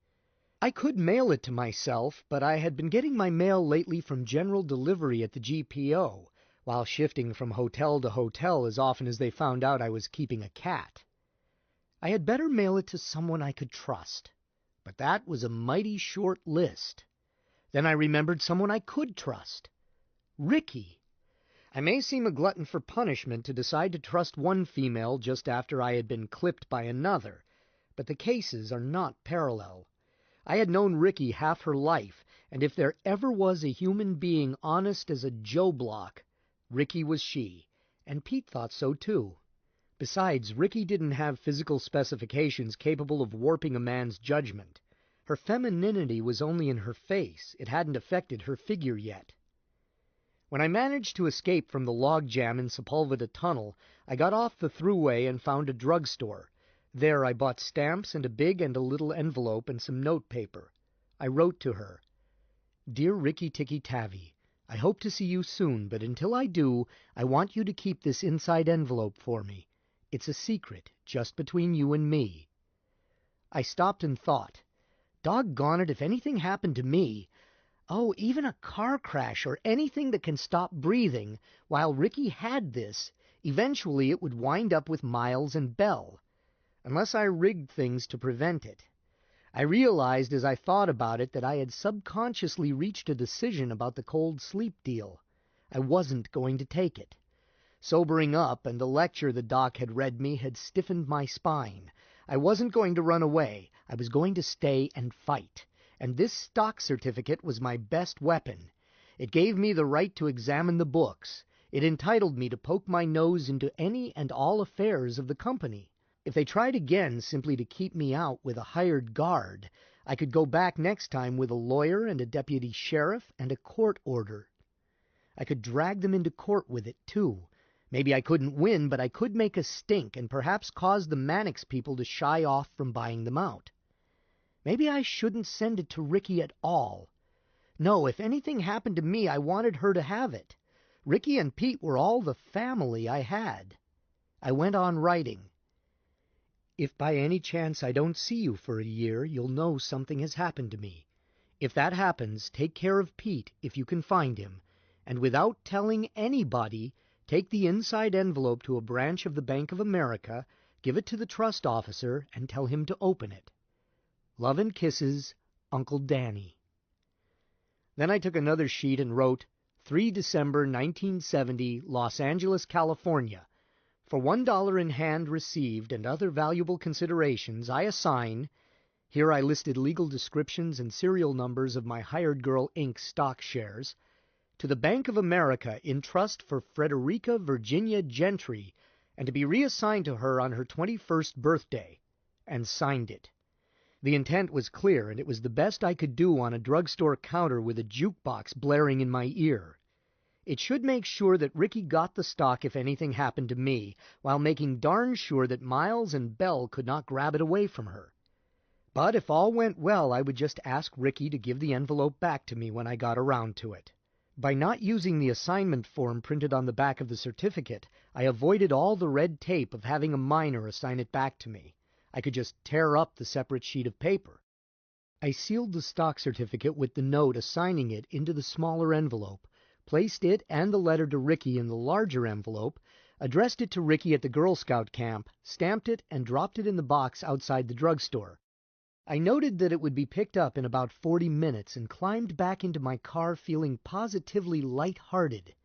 I could mail it to myself, but I had been getting my mail lately from general delivery at the GPO, while shifting from hotel to hotel as often as they found out I was keeping a cat. I had better mail it to someone I could trust. But that was a mighty short list. Then I remembered someone I could trust. Ricky. I may seem a glutton for punishment to decide to trust one female just after I had been clipped by another, but the cases are not parallel. I had known Ricky half her life, and if there ever was a human being honest as a Joe Block, Ricky was she, and Pete thought so too. Besides, Ricky didn't have physical specifications capable of warping a man's judgment. Her femininity was only in her face. It hadn't affected her figure yet. When I managed to escape from the logjam in Sepulveda Tunnel, I got off the thruway and found a drugstore. There I bought stamps and a big and a little envelope and some notepaper. I wrote to her, "Dear Ricky Tikki Tavi, I hope to see you soon, but until I do, I want you to keep this inside envelope for me. It's a secret, just between you and me." I stopped and thought, doggone it, if anything happened to me, oh, even a car crash or anything that can stop breathing, while Ricky had this, eventually it would wind up with Miles and Belle, unless I rigged things to prevent it. I realized as I thought about it that I had subconsciously reached a decision about the cold sleep deal. I wasn't going to take it. Sobering up and the lecture the doc had read me had stiffened my spine. I wasn't going to run away. I was going to stay and fight. And this stock certificate was my best weapon. It gave me the right to examine the books. It entitled me to poke my nose into any and all affairs of the company. If they tried again simply to keep me out with a hired guard, I could go back next time with a lawyer and a deputy sheriff and a court order. I could drag them into court with it, too. Maybe I couldn't win, but I could make a stink and perhaps cause the Mannix people to shy off from buying them out. Maybe I shouldn't send it to Ricky at all. No, if anything happened to me, I wanted her to have it. Ricky and Pete were all the family I had. I went on writing. If by any chance I don't see you for a year, you'll know something has happened to me. If that happens, take care of Pete if you can find him, and without telling anybody, take the inside envelope to a branch of the Bank of America, give it to the trust officer, and tell him to open it. Love and kisses, Uncle Danny. Then I took another sheet and wrote, 3 December 1970, Los Angeles, California. For $1 in hand received and other valuable considerations, I assign... Here I listed legal descriptions and serial numbers of my Hired Girl Inc. stock shares. To the Bank of America in trust for Frederica Virginia Gentry, and to be reassigned to her on her 21st birthday, and signed it. The intent was clear, and it was the best I could do on a drugstore counter with a jukebox blaring in my ear. It should make sure that Ricky got the stock if anything happened to me, while making darn sure that Miles and Belle could not grab it away from her. But if all went well, I would just ask Ricky to give the envelope back to me when I got around to it. By not using the assignment form printed on the back of the certificate, I avoided all the red tape of having a minor assign it back to me. I could just tear up the separate sheet of paper. I sealed the stock certificate with the note assigning it into the smaller envelope, placed it and the letter to Ricky in the larger envelope, addressed it to Ricky at the Girl Scout camp, stamped it, and dropped it in the box outside the drugstore. I noted that it would be picked up in about 40 minutes and climbed back into my car feeling positively light-hearted,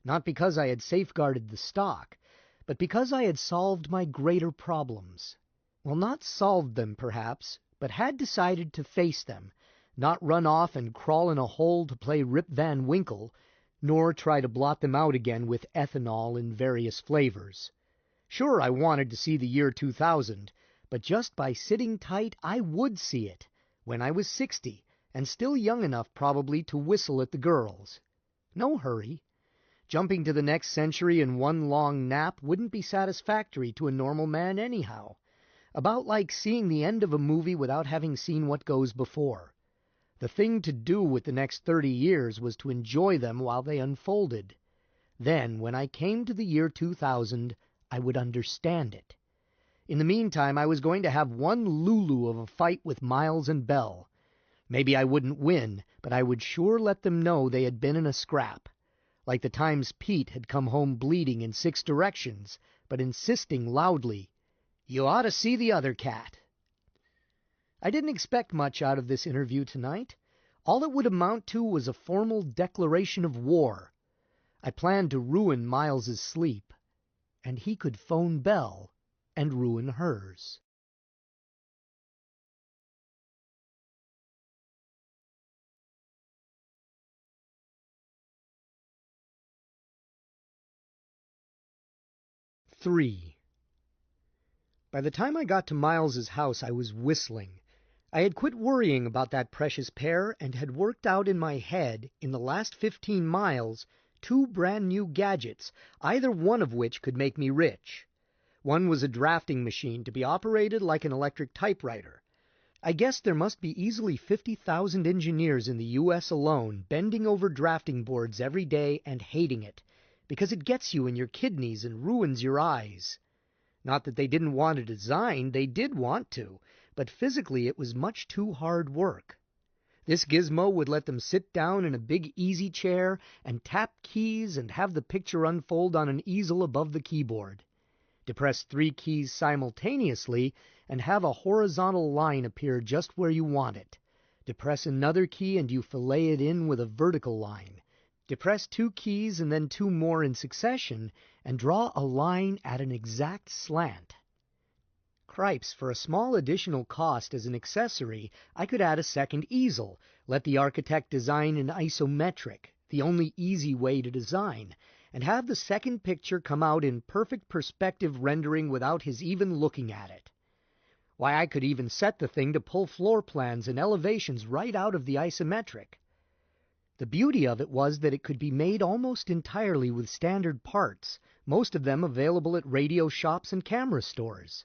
not because I had safeguarded the stock, but because I had solved my greater problems. Well, not solved them, perhaps, but had decided to face them, not run off and crawl in a hole to play Rip Van Winkle, nor try to blot them out again with ethanol in various flavors. Sure, I wanted to see the year 2000, but just by sitting tight I would see it, when I was 60, and still young enough probably to whistle at the girls. No hurry. Jumping to the next century in one long nap wouldn't be satisfactory to a normal man anyhow. About like seeing the end of a movie without having seen what goes before. The thing to do with the next 30 years was to enjoy them while they unfolded. Then, when I came to the year 2000, I would understand it. In the meantime, I was going to have one Lulu of a fight with Miles and Belle. Maybe I wouldn't win, but I would sure let them know they had been in a scrap. Like the times Pete had come home bleeding in 6 directions, but insisting loudly, "You ought to see the other cat." I didn't expect much out of this interview tonight. All it would amount to was a formal declaration of war. I planned to ruin Miles's sleep, and he could phone Belle and ruin hers. Three. By the time I got to Miles's house, I was whistling. I had quit worrying about that precious pair and had worked out in my head, in the last 15 miles, 2 brand-new gadgets, either one of which could make me rich. One was a drafting machine to be operated like an electric typewriter. I guessed there must be easily 50,000 engineers in the U.S. alone bending over drafting boards every day and hating it, because it gets you in your kidneys and ruins your eyes. Not that they didn't want to design, they did want to, but physically it was much too hard work. This gizmo would let them sit down in a big easy chair and tap keys and have the picture unfold on an easel above the keyboard. Depress 3 keys simultaneously and have a horizontal line appear just where you want it. Depress another key and you fillet it in with a vertical line. Depress 2 keys and then 2 more in succession and draw a line at an exact slant. Cripes, for a small additional cost as an accessory, I could add a second easel, let the architect design in isometric, the only easy way to design, and have the second picture come out in perfect perspective rendering without his even looking at it. Why, I could even set the thing to pull floor plans and elevations right out of the isometric. The beauty of it was that it could be made almost entirely with standard parts, most of them available at radio shops and camera stores.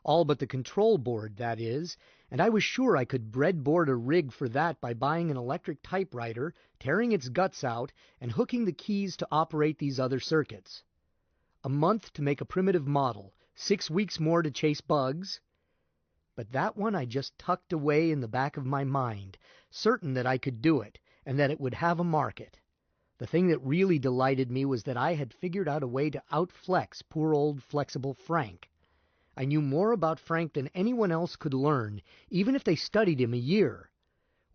All but the control board, that is, and I was sure I could breadboard a rig for that by buying an electric typewriter, tearing its guts out, and hooking the keys to operate these other circuits. A month to make a primitive model, 6 weeks more to chase bugs. But that one I just tucked away in the back of my mind, certain that I could do it, and that it would have a market. The thing that really delighted me was that I had figured out a way to outflex poor old flexible Frank. I knew more about Frank than anyone else could learn, even if they studied him a year.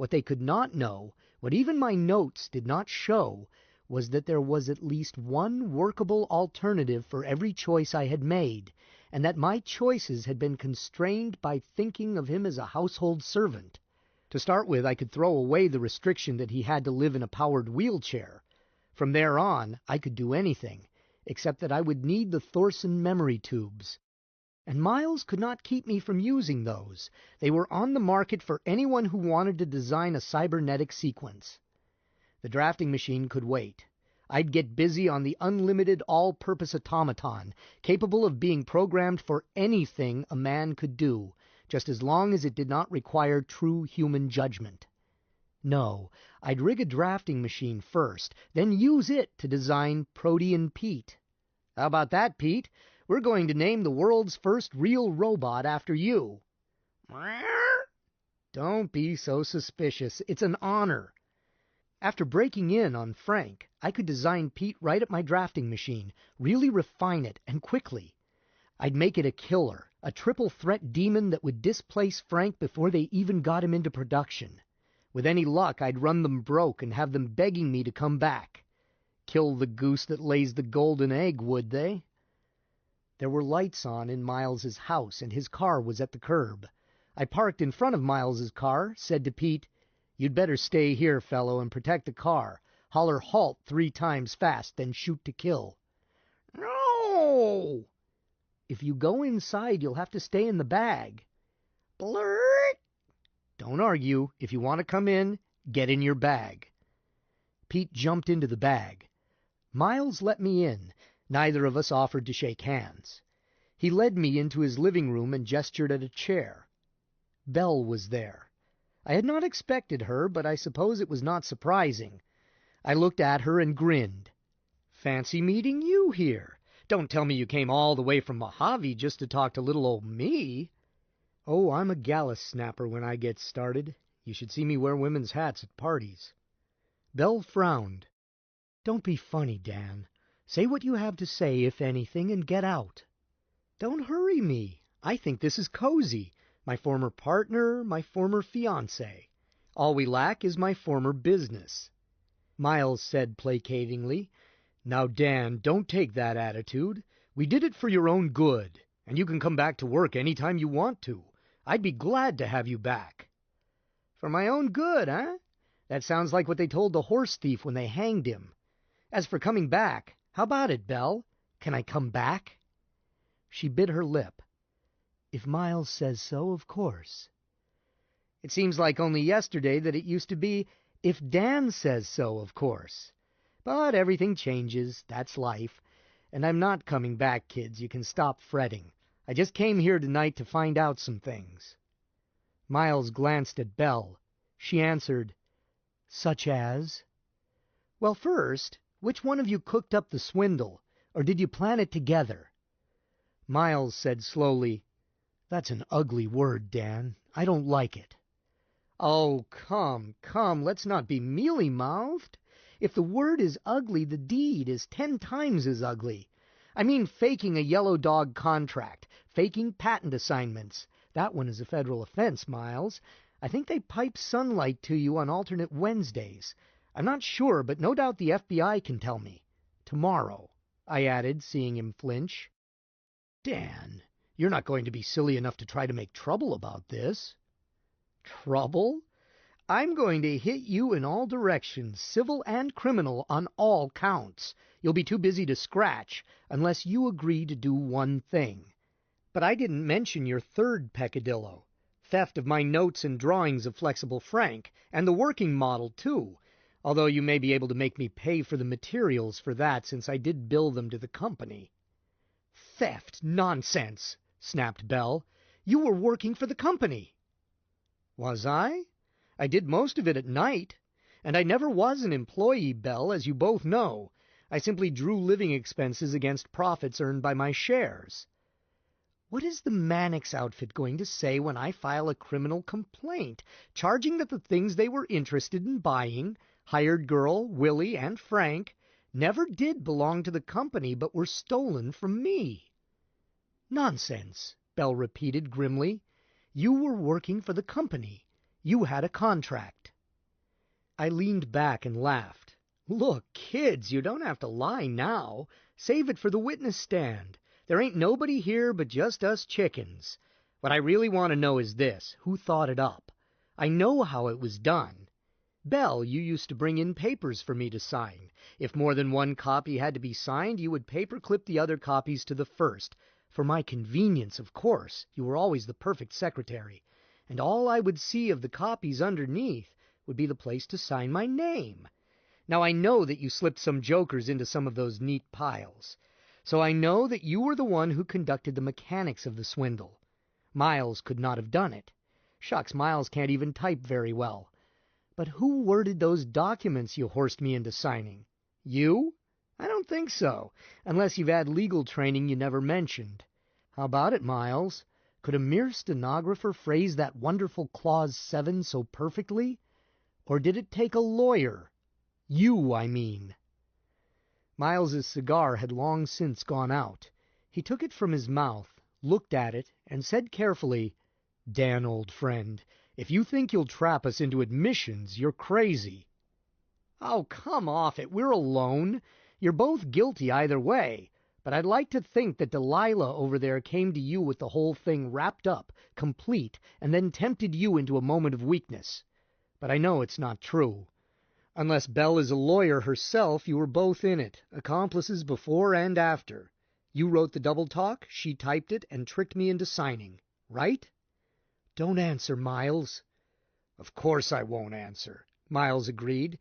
What they could not know, what even my notes did not show, was that there was at least one workable alternative for every choice I had made, and that my choices had been constrained by thinking of him as a household servant. To start with, I could throw away the restriction that he had to live in a powered wheelchair. From there on, I could do anything, except that I would need the Thorson memory tubes. And Miles could not keep me from using those. They were on the market for anyone who wanted to design a cybernetic sequence. The drafting machine could wait. I'd get busy on the unlimited all-purpose automaton, capable of being programmed for anything a man could do, just as long as it did not require true human judgment. No, I'd rig a drafting machine first, then use it to design Protean Pete. How about that, Pete? We're going to name the world's first real robot after you. Don't be so suspicious. It's an honor. After breaking in on Frank, I could design Pete right at my drafting machine, really refine it, and quickly. I'd make it a killer, a triple-threat demon that would displace Frank before they even got him into production. With any luck, I'd run them broke and have them begging me to come back. Kill the goose that lays the golden egg, would they? There were lights on in Miles's house, and his car was at the curb. I parked in front of Miles's car, said to Pete, "You'd better stay here, fellow, and protect the car. Holler halt 3 times fast, then shoot to kill." "No!" "If you go inside, you'll have to stay in the bag." "Blurt!" "Don't argue. If you want to come in, get in your bag." Pete jumped into the bag. Miles let me in. Neither of us offered to shake hands. He led me into his living room and gestured at a chair. Belle was there. I had not expected her, but I suppose it was not surprising. I looked at her and grinned. "Fancy meeting you here. Don't tell me you came all the way from Mojave just to talk to little old me." "Oh, I'm a gallus snapper when I get started. You should see me wear women's hats at parties." Belle frowned. "Don't be funny, Dan. Say what you have to say, if anything, and get out." "Don't hurry me. I think this is cozy. My former partner, my former fiancé. All we lack is my former business." Miles said placatingly, "Now, Dan, don't take that attitude. We did it for your own good, and you can come back to work any time you want to. I'd be glad to have you back." "For my own good, eh? That sounds like what they told the horse thief when they hanged him. As for coming back, how about it, Belle? Can I come back?" She bit her lip. "If Miles says so, of course." It seems like only yesterday that it used to be, "If Dan says so, of course." But everything changes. That's life. And I'm not coming back, kids. You can stop fretting. I just came here tonight to find out some things. Miles glanced at Belle. She answered, "Such as?" "Well, first, which one of you cooked up the swindle, or did you plan it together?" Miles said slowly, "That's an ugly word, Dan. I don't like it." "Oh, come, let's not be mealy-mouthed. If the word is ugly, the deed is 10 times as ugly. I mean faking a yellow dog contract, faking patent assignments. That one is a federal offense, Miles. I think they pipe sunlight to you on alternate Wednesdays. I'm not sure, but no doubt the FBI can tell me. Tomorrow," I added, seeing him flinch. "Dan, you're not going to be silly enough to try to make trouble about this." "Trouble? I'm going to hit you in all directions, civil and criminal, on all counts. You'll be too busy to scratch, unless you agree to do one thing. But I didn't mention your third peccadillo. Theft of my notes and drawings of Flexible Frank, and the working model, too. Although you may be able to make me pay for the materials for that, since I did bill them to the company." "Theft? Nonsense!" snapped Belle. "You were working for the company." "Was I? I did most of it at night. And I never was an employee, Belle, as you both know. I simply drew living expenses against profits earned by my shares." "What is the Mannix outfit going to say when I file a criminal complaint, charging that the things they were interested in buying, hired girl, Willie, and Frank, never did belong to the company but were stolen from me?" "Nonsense," Belle repeated grimly. "You were working for the company. You had a contract." I leaned back and laughed. Look, kids, you don't have to lie now. Save it for the witness stand. There ain't nobody here but just us chickens. What I really want to know is this: who thought it up? I know how it was done. Belle, you used to bring in papers for me to sign. If more than one copy had to be signed, you would paperclip the other copies to the first. For my convenience, of course. You were always the perfect secretary. And all I would see of the copies underneath would be the place to sign my name. Now I know that you slipped some jokers into some of those neat piles. So I know that you were the one who conducted the mechanics of the swindle. Miles could not have done it. Shucks, Miles can't even type very well. But who worded those documents you horsed me into signing? You? I don't think so, unless you've had legal training you never mentioned. How about it, Miles? Could a mere stenographer phrase that wonderful Clause 7 so perfectly? Or did it take a lawyer? You, I mean. Miles's cigar had long since gone out. He took it from his mouth, looked at it, and said carefully, "Dan, old friend, if you think you'll trap us into admissions, you're crazy." "Oh, come off it. We're alone. You're both guilty either way. But I'd like to think that Delilah over there came to you with the whole thing wrapped up, complete, and then tempted you into a moment of weakness. But I know it's not true. Unless Belle is a lawyer herself, you were both in it, accomplices before and after. You wrote the double talk, she typed it, and tricked me into signing. Right?" "Don't answer, Miles." "Of course I won't answer," Miles agreed.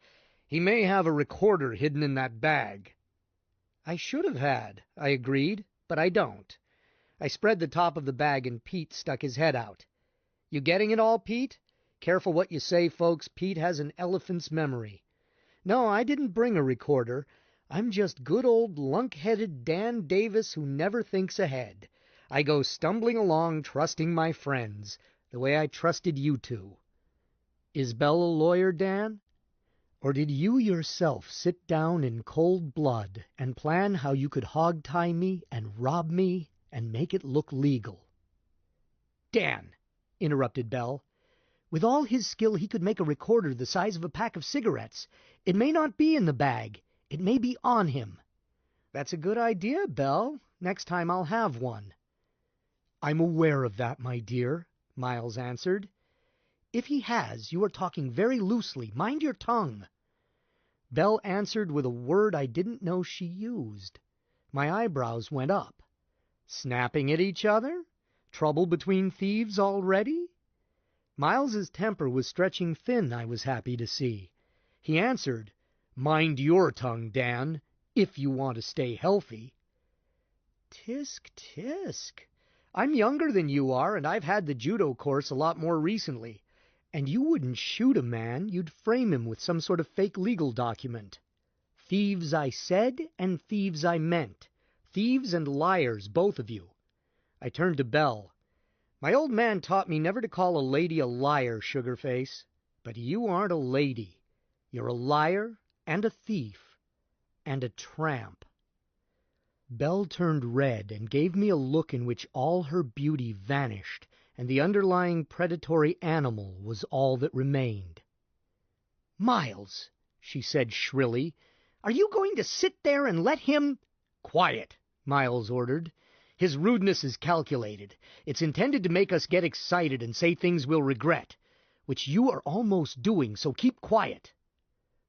"He may have a recorder hidden in that bag." "I should have had," I agreed, "but I don't." I spread the top of the bag and Pete stuck his head out. "You getting it all, Pete? Careful what you say, folks. Pete has an elephant's memory. No, I didn't bring a recorder. I'm just good old lunk-headed Dan Davis who never thinks ahead. I go stumbling along trusting my friends, the way I trusted you two." "Is Belle a lawyer, Dan? Or did you yourself sit down in cold blood and plan how you could hog-tie me and rob me and make it look legal?" "Dan," interrupted Belle, "with all his skill he could make a recorder the size of a pack of cigarettes. It may not be in the bag. It may be on him." "That's a good idea, Belle. Next time I'll have one." "I'm aware of that, my dear," Miles answered. "If he has, you are talking very loosely. Mind your tongue." Belle answered with a word I didn't know she used. My eyebrows went up. Snapping at each other? Trouble between thieves already? Miles's temper was stretching thin, I was happy to see. He answered, "Mind your tongue, Dan, if you want to stay healthy." Tisk, tisk. I'm younger than you are, and I've had the judo course a lot more recently. And you wouldn't shoot a man, you'd frame him with some sort of fake legal document. Thieves I said, and thieves I meant. Thieves and liars, both of you. I turned to Belle. "My old man taught me never to call a lady a liar, Sugarface. But you aren't a lady. You're a liar, and a thief, and a tramp." Belle turned red and gave me a look in which all her beauty vanished, and the underlying predatory animal was all that remained. "Miles," she said shrilly, "are you going to sit there and let him—" "Quiet," Miles ordered. "His rudeness is calculated. It's intended to make us get excited and say things we'll regret, which you are almost doing, so keep quiet."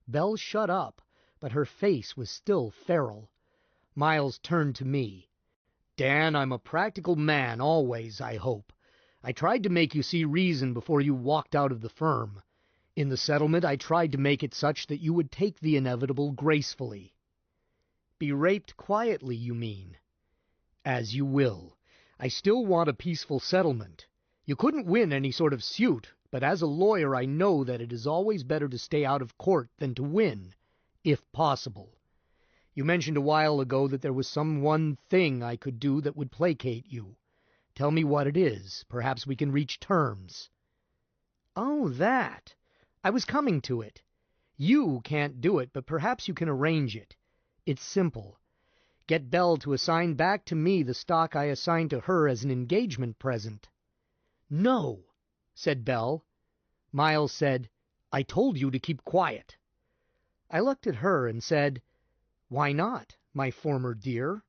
Belle shut up, but her face was still feral. Miles turned to me. "Dan, I'm a practical man, always, I hope. I tried to make you see reason before you walked out of the firm. In the settlement, I tried to make it such that you would take the inevitable gracefully." "Be raped quietly, you mean?" "As you will. I still want a peaceful settlement. You couldn't win any sort of suit, but as a lawyer I know that it is always better to stay out of court than to win, if possible. You mentioned a while ago that there was some one thing I could do that would placate you. Tell me what it is. Perhaps we can reach terms." "Oh, that. I was coming to it. You can't do it, but perhaps you can arrange it. It's simple. Get Belle to assign back to me the stock I assigned to her as an engagement present." "No," said Belle. Miles said, I told you to keep quiet. I looked at her and said, "Why not, my former dear?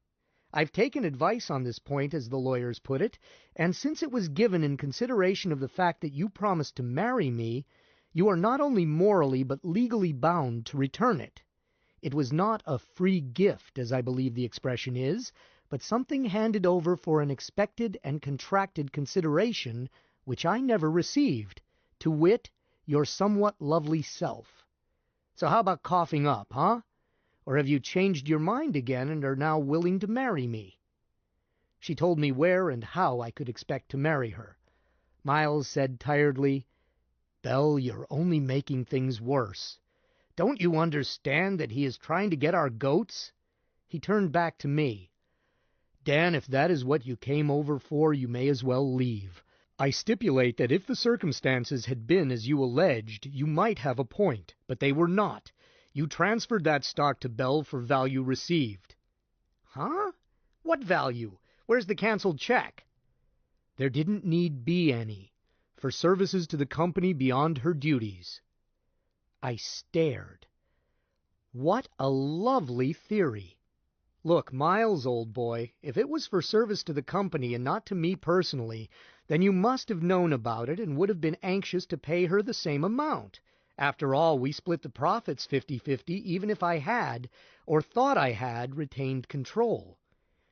I've taken advice on this point, as the lawyers put it, and since it was given in consideration of the fact that you promised to marry me, you are not only morally but legally bound to return it. It was not a free gift, as I believe the expression is, but something handed over for an expected and contracted consideration which I never received, to wit, your somewhat lovely self. So how about coughing up, huh? Or have you changed your mind again and are now willing to marry me?" She told me where and how I could expect to marry her. Miles said tiredly, "Belle, you're only making things worse. Don't you understand that he is trying to get our goats?" He turned back to me. "Dan, if that is what you came over for, you may as well leave. I stipulate that if the circumstances had been as you alleged, you might have a point, but they were not. You transferred that stock to Belle for value received." "Huh? What value? Where's the canceled check?" "There didn't need be any. For services to the company beyond her duties." I stared. What a lovely theory! "Look, Miles, old boy, if it was for service to the company and not to me personally, then you must have known about it and would have been anxious to pay her the same amount. After all, we split the profits 50-50 even if I had, or thought I had, retained control.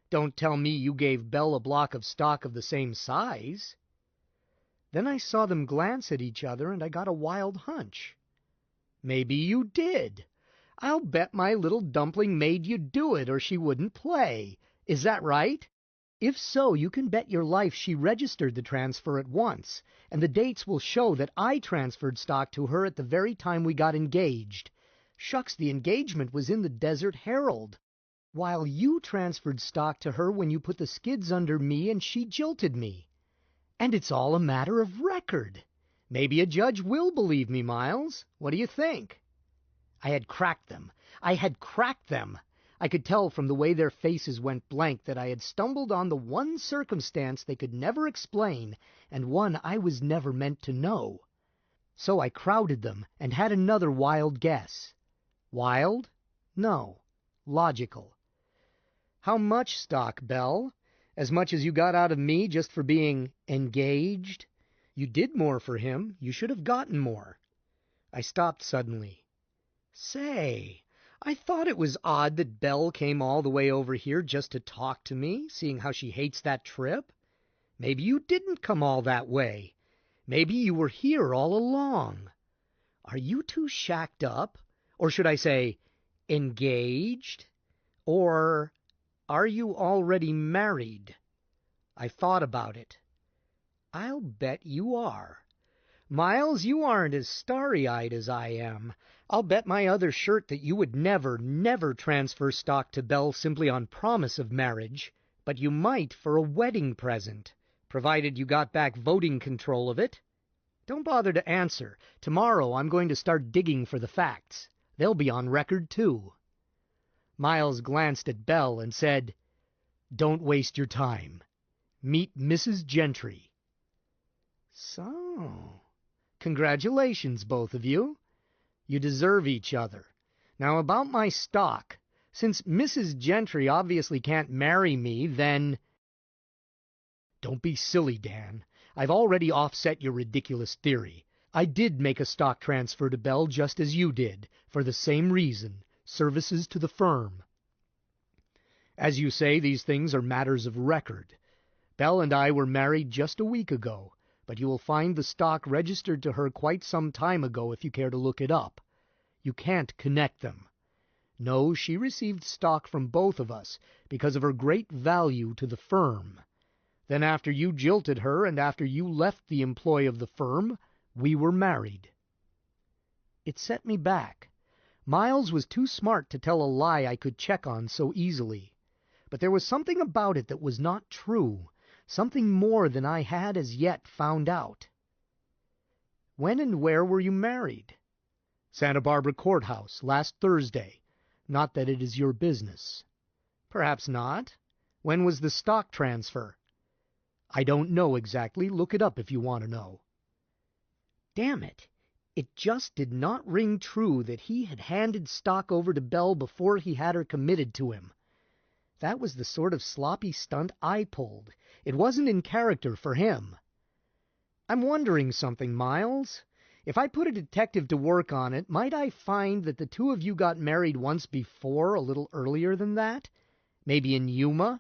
Don't tell me you gave Belle a block of stock of the same size." Then I saw them glance at each other, and I got a wild hunch. "Maybe you did. I'll bet my little dumpling made you do it, or she wouldn't play. Is that right? If so, you can bet your life she registered the transfer at once, and the dates will show that I transferred stock to her at the very time we got engaged. Shucks, the engagement was in the Desert Herald, while you transferred stock to her when you put the skids under me and she jilted me. And it's all a matter of record. Maybe a judge will believe me, Miles. What do you think?" I had cracked them. I had cracked them. I could tell from the way their faces went blank that I had stumbled on the one circumstance they could never explain, and one I was never meant to know. So I crowded them and had another wild guess. Wild? No. Logical. "How much stock, Belle? As much as you got out of me just for being engaged? You did more for him. You should have gotten more." I stopped suddenly. Say, I thought it was odd that Belle came all the way over here just to talk to me, seeing how she hates that trip. Maybe you didn't come all that way. Maybe you were here all along. Are you two shacked up? Or should I say, engaged? Or are you already married? I thought about it. I'll bet you are. Miles, you aren't as starry-eyed as I am. I'll bet my other shirt that you would never, never transfer stock to Belle simply on promise of marriage, but you might for a wedding present, provided you got back voting control of it. Don't bother to answer. Tomorrow I'm going to start digging for the facts. They'll be on record, too." Miles glanced at Belle and said, "Don't waste your time. Meet Mrs. Gentry." "So, congratulations, both of you. You deserve each other. Now about my stock. Since Mrs. Gentry obviously can't marry me, then—" "Don't be silly, Dan. I've already offset your ridiculous theory. I did make a stock transfer to Belle just as you did, for the same reason, services to the firm. As you say, these things are matters of record. Belle and I were married just a week ago, but you will find the stock registered to her quite some time ago if you care to look it up. You can't connect them. No, she received stock from both of us because of her great value to the firm. Then after you jilted her and after you left the employ of the firm, we were married." It set me back. Miles was too smart to tell a lie I could check on so easily. But there was something about it that was not true, something more than I had as yet found out. "When and where were you married?" "Santa Barbara Courthouse, last Thursday. Not that it is your business." "Perhaps not. When was the stock transfer?" "I don't know exactly. Look it up if you want to know." Damn it! It just did not ring true that he had handed stock over to Belle before he had her committed to him. That was the sort of sloppy stunt I pulled. It wasn't in character for him. I'm wondering something, Miles. If I put a detective to work on it, might I find that the two of you got married once before, a little earlier than that? Maybe in Yuma?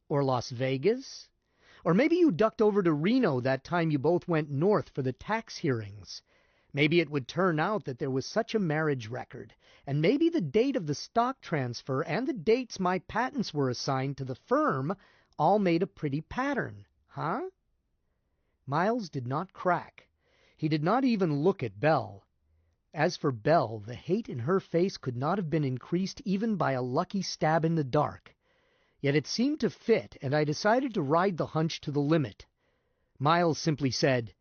Or Las Vegas? Or maybe you ducked over to Reno that time you both went north for the tax hearings. Maybe it would turn out that there was such a marriage record, and maybe the date of the stock transfer and the dates my patents were assigned to the firm all made a pretty pattern, huh? Miles did not crack. He did not even look at Belle. As for Belle, the hate in her face could not have been increased even by a lucky stab in the dark. Yet it seemed to fit, and I decided to ride the hunch to the limit. Miles simply said,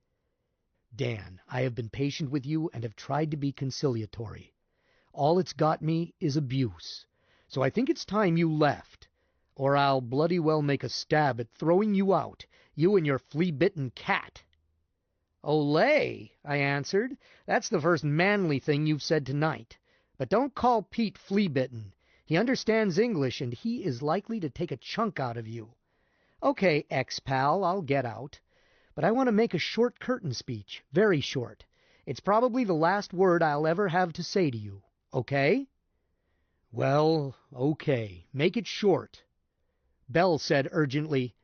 "Dan, I have been patient with you and have tried to be conciliatory. All it's got me is abuse. So I think it's time you left, or I'll bloody well make a stab at throwing you out, you and your flea-bitten cat." "Olay," I answered. "That's the first manly thing you've said tonight. But don't call Pete flea-bitten. He understands English, and he is likely to take a chunk out of you. Okay, ex-pal, I'll get out. But I want to make a short curtain speech, very short. It's probably the last word I'll ever have to say to you. Okay?" "Well, okay. Make it short." Belle said urgently,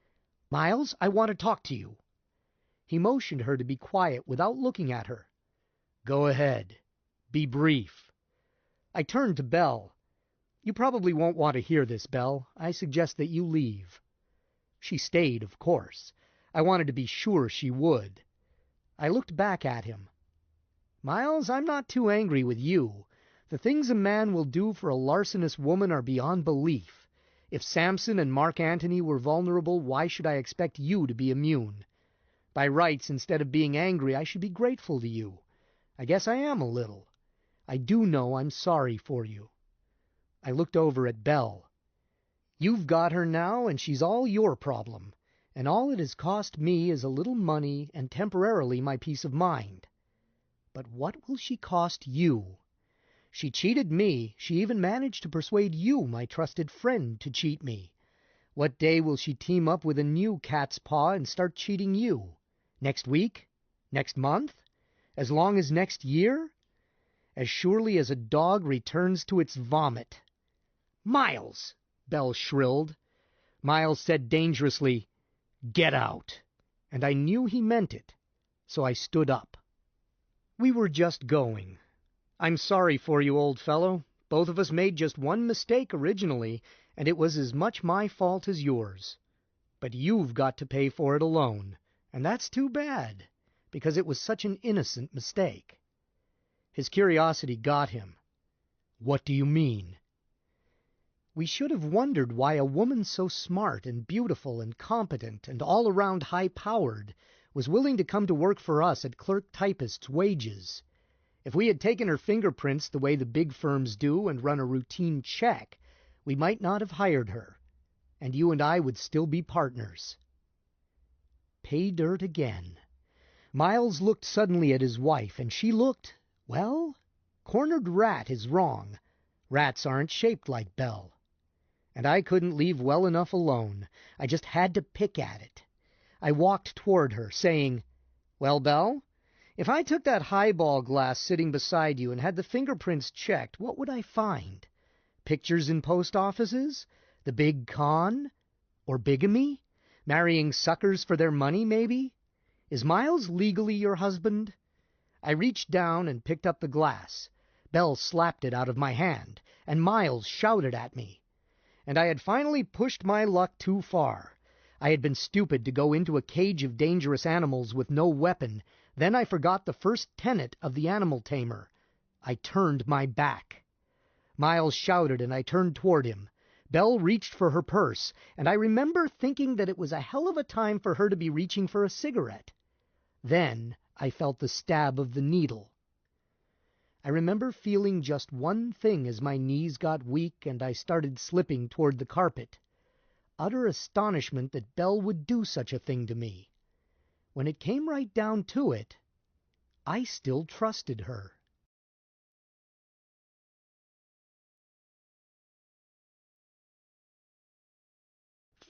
"Miles, I want to talk to you." He motioned her to be quiet without looking at her. "Go ahead. Be brief." I turned to Belle. "You probably won't want to hear this, Belle. I suggest that you leave." She stayed, of course. I wanted to be sure she would. I looked back at him. "Miles, I'm not too angry with you. The things a man will do for a larcenous woman are beyond belief. If Samson and Mark Antony were vulnerable, why should I expect you to be immune? By rights, instead of being angry, I should be grateful to you. I guess I am a little. I do know I'm sorry for you." I looked over at Belle. "You've got her now, and she's all your problem, and all it has cost me is a little money and temporarily my peace of mind. But what will she cost you? She cheated me. She even managed to persuade you, my trusted friend, to cheat me. What day will she team up with a new cat's paw and start cheating you? Next week? Next month? As long as next year? As surely as a dog returns to its vomit." "Miles!" Belle shrilled. Miles said dangerously, "Get out." And I knew he meant it, so I stood up. We were just going. "I'm sorry for you, old fellow. Both of us made just one mistake originally, and it was as much my fault as yours. But you've got to pay for it alone, and that's too bad, because it was such an innocent mistake." His curiosity got him. "What do you mean?" "We should have wondered why a woman so smart and beautiful and competent and all around high-powered was willing to come to work for us at clerk typist's wages. If we had taken her fingerprints the way the big firms do and run a routine check, we might not have hired her, and you and I would still be partners." Pay dirt again. Miles looked suddenly at his wife, and she looked, well, cornered rat is wrong. Rats aren't shaped like Belle. And I couldn't leave well enough alone. I just had to pick at it. I walked toward her, saying, "Well, Belle, if I took that highball glass sitting beside you and had the fingerprints checked, what would I find? Pictures in post offices? The big con? Or bigamy? Marrying suckers for their money, maybe? Is Miles legally your husband?" I reached down and picked up the glass. Belle slapped it out of my hand, and Miles shouted at me. And I had finally pushed my luck too far. I had been stupid to go into a cage of dangerous animals with no weapon. Then I forgot the first tenet of the animal tamer. I turned my back. Miles shouted, and I turned toward him. Belle reached for her purse, and I remember thinking that it was a hell of a time for her to be reaching for a cigarette. Then I felt the stab of the needle. I remember feeling just one thing as my knees got weak and I started slipping toward the carpet. Utter astonishment that Belle would do such a thing to me. When it came right down to it, I still trusted her.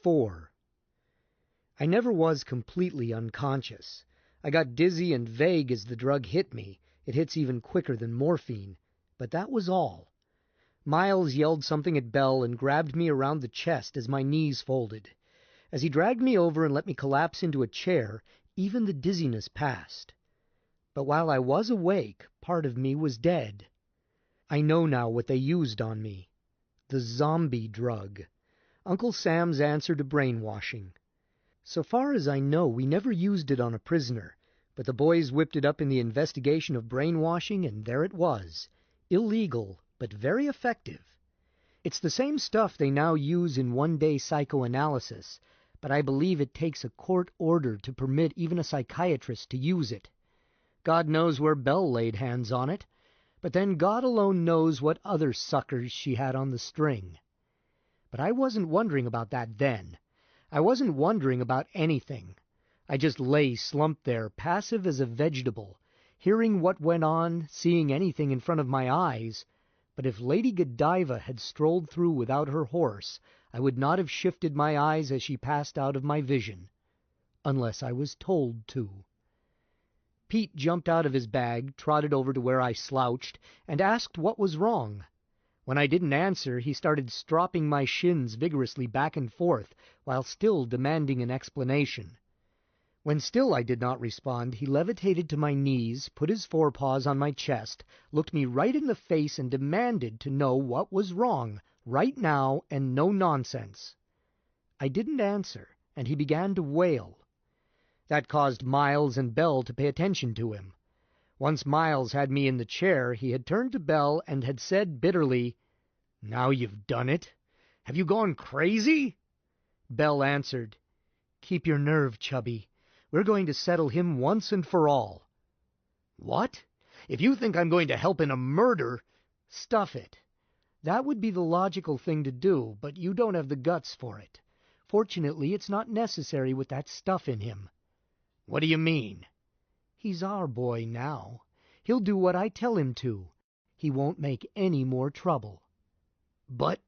4. I never was completely unconscious. I got dizzy and vague as the drug hit me. It hits even quicker than morphine. But that was all. Miles yelled something at Belle and grabbed me around the chest as my knees folded. As he dragged me over and let me collapse into a chair, even the dizziness passed. But while I was awake, part of me was dead. I know now what they used on me. The zombie drug. Uncle Sam's answer to brainwashing. So far as I know, we never used it on a prisoner, but the boys whipped it up in the investigation of brainwashing, and there it was. Illegal, but very effective. It's the same stuff they now use in one-day psychoanalysis, but I believe it takes a court order to permit even a psychiatrist to use it. God knows where Belle laid hands on it, but then God alone knows what other suckers she had on the string. But I wasn't wondering about that then. I wasn't wondering about anything. I just lay slumped there, passive as a vegetable, hearing what went on, seeing anything in front of my eyes. But if Lady Godiva had strolled through without her horse, I would not have shifted my eyes as she passed out of my vision. Unless I was told to. Pete jumped out of his bag, trotted over to where I slouched, and asked what was wrong. When I didn't answer, he started stropping my shins vigorously back and forth, while still demanding an explanation. When still I did not respond, he levitated to my knees, put his forepaws on my chest, looked me right in the face, and demanded to know what was wrong, right now, and no nonsense. I didn't answer, and he began to wail. That caused Miles and Belle to pay attention to him. Once Miles had me in the chair, he had turned to Belle and had said bitterly, "Now you've done it. Have you gone crazy?" Belle answered, "Keep your nerve, Chubby. We're going to settle him once and for all." "What? If you think I'm going to help in a murder—" "Stuff it. That would be the logical thing to do, but you don't have the guts for it. Fortunately, it's not necessary with that stuff in him." "What do you mean?" "He's our boy now. He'll do what I tell him to. He won't make any more trouble." "But,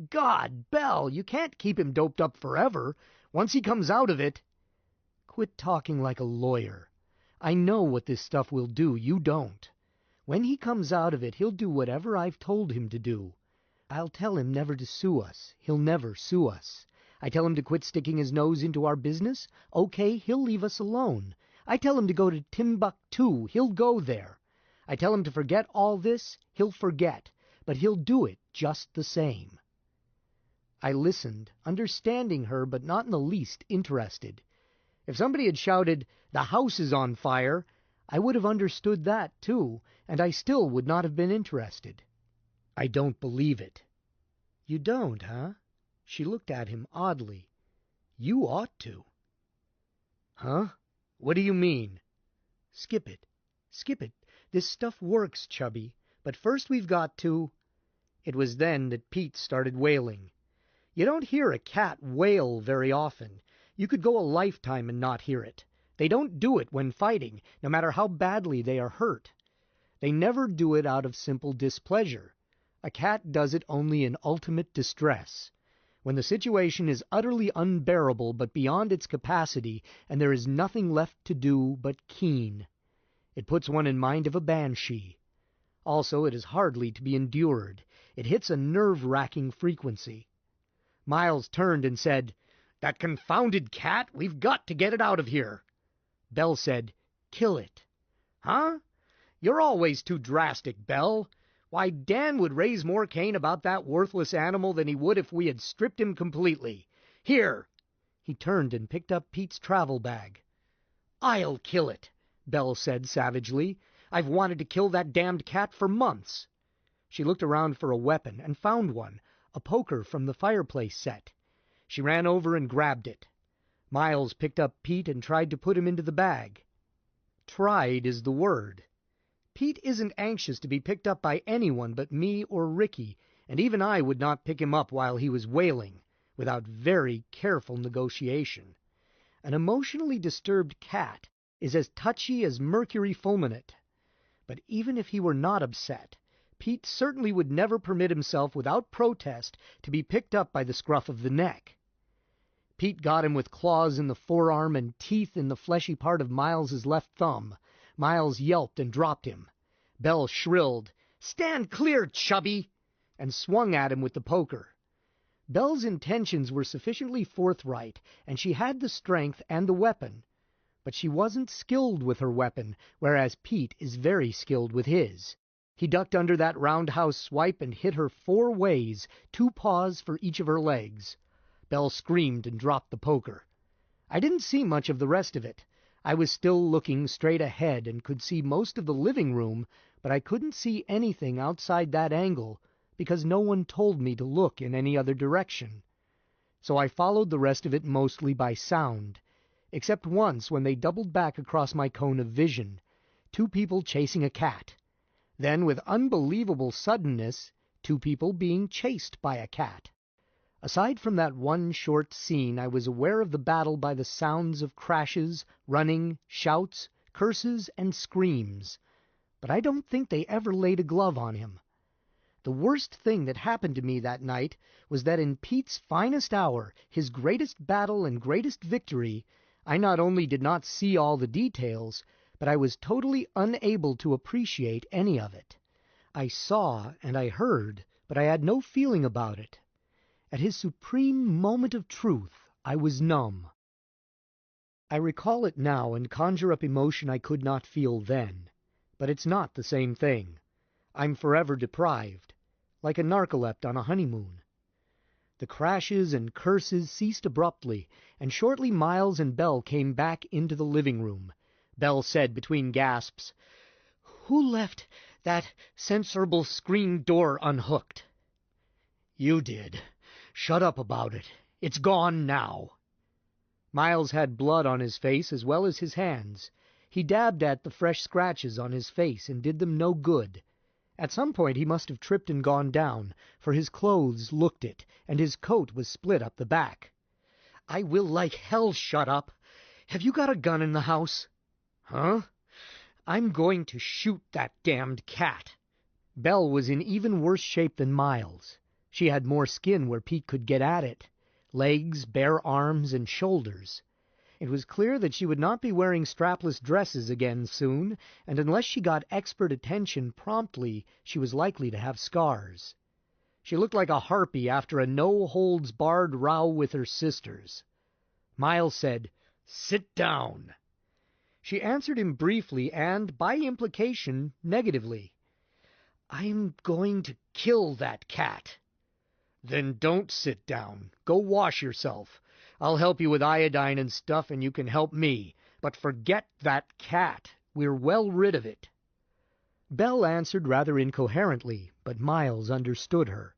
God, Belle, you can't keep him doped up forever. Once he comes out of it—" "Quit talking like a lawyer. I know what this stuff will do. You don't. When he comes out of it, he'll do whatever I've told him to do. I'll tell him never to sue us. He'll never sue us. I tell him to quit sticking his nose into our business. Okay, he'll leave us alone. I tell him to go to Timbuktu. He'll go there. I tell him to forget all this. He'll forget. But he'll do it just the same." I listened, understanding her, but not in the least interested. If somebody had shouted, "The house is on fire," I would have understood that, too, and I still would not have been interested. "I don't believe it." "You don't, huh?" She looked at him oddly. "You ought to." "Huh? What do you mean?" "Skip it. Skip it. This stuff works, Chubby. But first we've got to—" It was then that Pete started wailing. You don't hear a cat wail very often. You could go a lifetime and not hear it. They don't do it when fighting, no matter how badly they are hurt. They never do it out of simple displeasure. A cat does it only in ultimate distress. When the situation is utterly unbearable but beyond its capacity, and there is nothing left to do but keen. It puts one in mind of a banshee. Also, it is hardly to be endured. It hits a nerve-wracking frequency. Miles turned and said, "That confounded cat! We've got to get it out of here." Belle said, "Kill it." "Huh? You're always too drastic, Belle. Why, Dan would raise more Cain about that worthless animal than he would if we had stripped him completely. Here." He turned and picked up Pete's travel bag. "I'll kill it," Belle said savagely. "I've wanted to kill that damned cat for months." She looked around for a weapon and found one, a poker from the fireplace set. She ran over and grabbed it. Miles picked up Pete and tried to put him into the bag. Tried is the word. Pete isn't anxious to be picked up by anyone but me or Ricky, and even I would not pick him up while he was wailing, without very careful negotiation. An emotionally disturbed cat is as touchy as mercury fulminate. But even if he were not upset, Pete certainly would never permit himself without protest to be picked up by the scruff of the neck. Pete got him with claws in the forearm and teeth in the fleshy part of Miles's left thumb. Miles yelped and dropped him. Belle shrilled, "Stand clear, chubby!" and swung at him with the poker. Belle's intentions were sufficiently forthright, and she had the strength and the weapon. But she wasn't skilled with her weapon, whereas Pete is very skilled with his. He ducked under that roundhouse swipe and hit her 4 ways, 2 paws for each of her legs. Belle screamed and dropped the poker. I didn't see much of the rest of it. I was still looking straight ahead and could see most of the living room, but I couldn't see anything outside that angle because no one told me to look in any other direction. So I followed the rest of it mostly by sound, except once when they doubled back across my cone of vision, 2 people chasing a cat. Then, with unbelievable suddenness, 2 people being chased by a cat. Aside from that one short scene, I was aware of the battle by the sounds of crashes, running, shouts, curses, and screams. But I don't think they ever laid a glove on him. The worst thing that happened to me that night was that in Pete's finest hour, his greatest battle and greatest victory, I not only did not see all the details, but I was totally unable to appreciate any of it. I saw and I heard, but I had no feeling about it. At his supreme moment of truth, I was numb. I recall it now and conjure up emotion I could not feel then. But it's not the same thing. I'm forever deprived, like a narcolept on a honeymoon. The crashes and curses ceased abruptly, and shortly Miles and Belle came back into the living room. Belle said between gasps, "Who left that censorable screen door unhooked?" "You did. Shut up about it. It's gone now." Miles had blood on his face as well as his hands. He dabbed at the fresh scratches on his face and did them no good. At some point he must have tripped and gone down, for his clothes looked it, and his coat was split up the back. "I will like hell shut up. Have you got a gun in the house?" "Huh?" "I'm going to shoot that damned cat." Belle was in even worse shape than Miles. She had more skin where Pete could get at it. Legs, bare arms, and shoulders. It was clear that she would not be wearing strapless dresses again soon, and unless she got expert attention promptly, she was likely to have scars. She looked like a harpy after a no-holds-barred row with her sisters. Miles said, "Sit down." She answered him briefly and, by implication, negatively. "I'm going to kill that cat." "Then don't sit down. Go wash yourself. I'll help you with iodine and stuff, and you can help me. But forget that cat. We're well rid of it." Belle answered rather incoherently, but Miles understood her.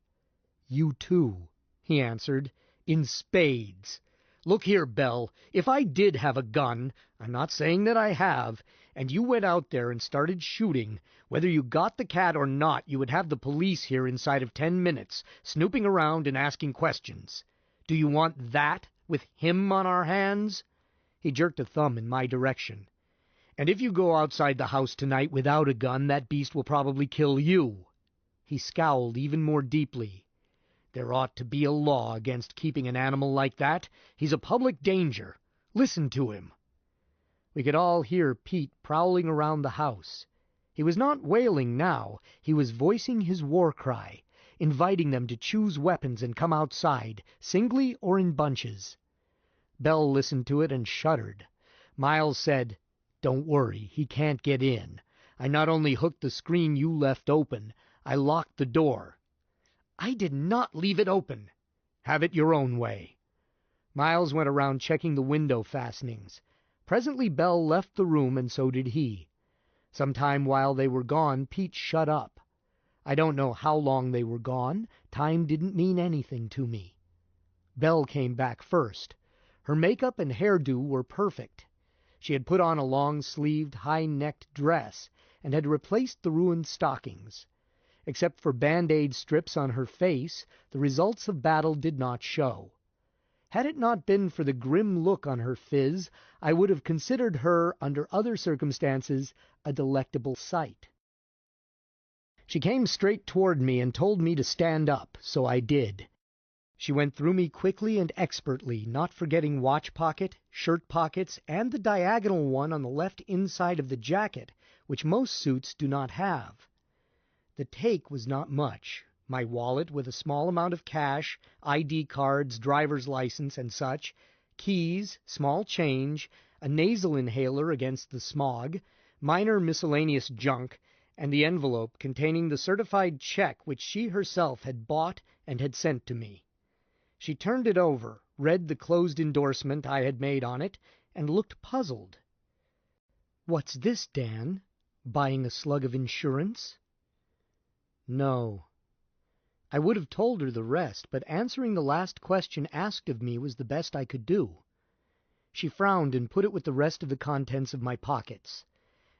"You too," he answered, "in spades. Look here, Belle, if I did have a gun, I'm not saying that I have, and you went out there and started shooting, whether you got the cat or not, you would have the police here inside of 10 minutes, snooping around and asking questions. Do you want that, with him on our hands?" He jerked a thumb in my direction. "And if you go outside the house tonight without a gun, that beast will probably kill you." He scowled even more deeply. "There ought to be a law against keeping an animal like that. He's a public danger. Listen to him." We could all hear Pete prowling around the house. He was not wailing now. He was voicing his war cry, inviting them to choose weapons and come outside, singly or in bunches. Belle listened to it and shuddered. Miles said, "Don't worry, he can't get in. I not only hooked the screen you left open, I locked the door." "I did not leave it open." "Have it your own way." Miles went around checking the window fastenings. Presently Belle left the room, and so did he. Some time while they were gone, Pete shut up. I don't know how long they were gone. Time didn't mean anything to me. Belle came back first. Her makeup and hairdo were perfect. She had put on a long-sleeved, high-necked dress, and had replaced the ruined stockings. Except for band-aid strips on her face, the results of battle did not show. Had it not been for the grim look on her phiz, I would have considered her, under other circumstances, a delectable sight. She came straight toward me and told me to stand up, so I did. She went through me quickly and expertly, not forgetting watch pocket, shirt pockets, and the diagonal one on the left inside of the jacket, which most suits do not have. The take was not much. My wallet with a small amount of cash, ID cards, driver's license, and such, keys, small change, a nasal inhaler against the smog, minor miscellaneous junk, and the envelope containing the certified check which she herself had bought and had sent to me. She turned it over, read the closed endorsement I had made on it, and looked puzzled. "What's this, Dan? Buying a slug of insurance?" No. I would have told her the rest, but answering the last question asked of me was the best I could do. She frowned and put it with the rest of the contents of my pockets.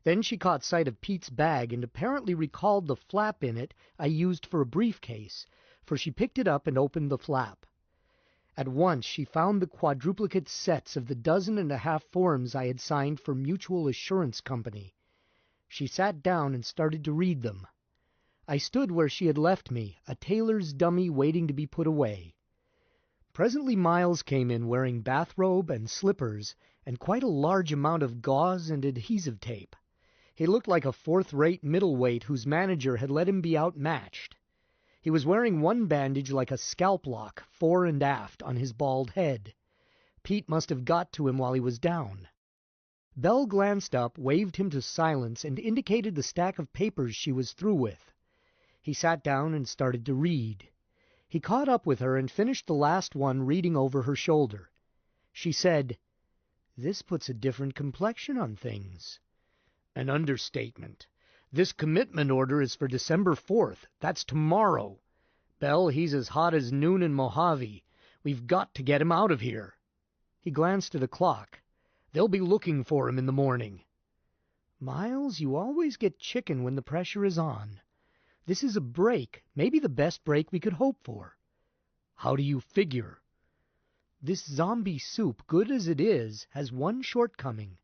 Then she caught sight of Pete's bag and apparently recalled the flap in it I used for a briefcase, for she picked it up and opened the flap. At once she found the quadruplicate sets of the 12.5 forms I had signed for Mutual Assurance Company. She sat down and started to read them. I stood where she had left me, a tailor's dummy waiting to be put away. Presently Miles came in wearing bathrobe and slippers and quite a large amount of gauze and adhesive tape. He looked like a fourth-rate middleweight whose manager had let him be outmatched. He was wearing one bandage like a scalp lock, fore and aft, on his bald head. Pete must have got to him while he was down. Belle glanced up, waved him to silence, and indicated the stack of papers she was through with. He sat down and started to read. He caught up with her and finished the last one, reading over her shoulder. She said, "This puts a different complexion on things." "An understatement. This commitment order is for December 4th. That's tomorrow. Belle, he's as hot as noon in Mojave. We've got to get him out of here." He glanced at a clock. "They'll be looking for him in the morning." "Miles, you always get chicken when the pressure is on. This is a break, maybe the best break we could hope for." "How do you figure?" "This zombie soup, good as it is, has one shortcoming.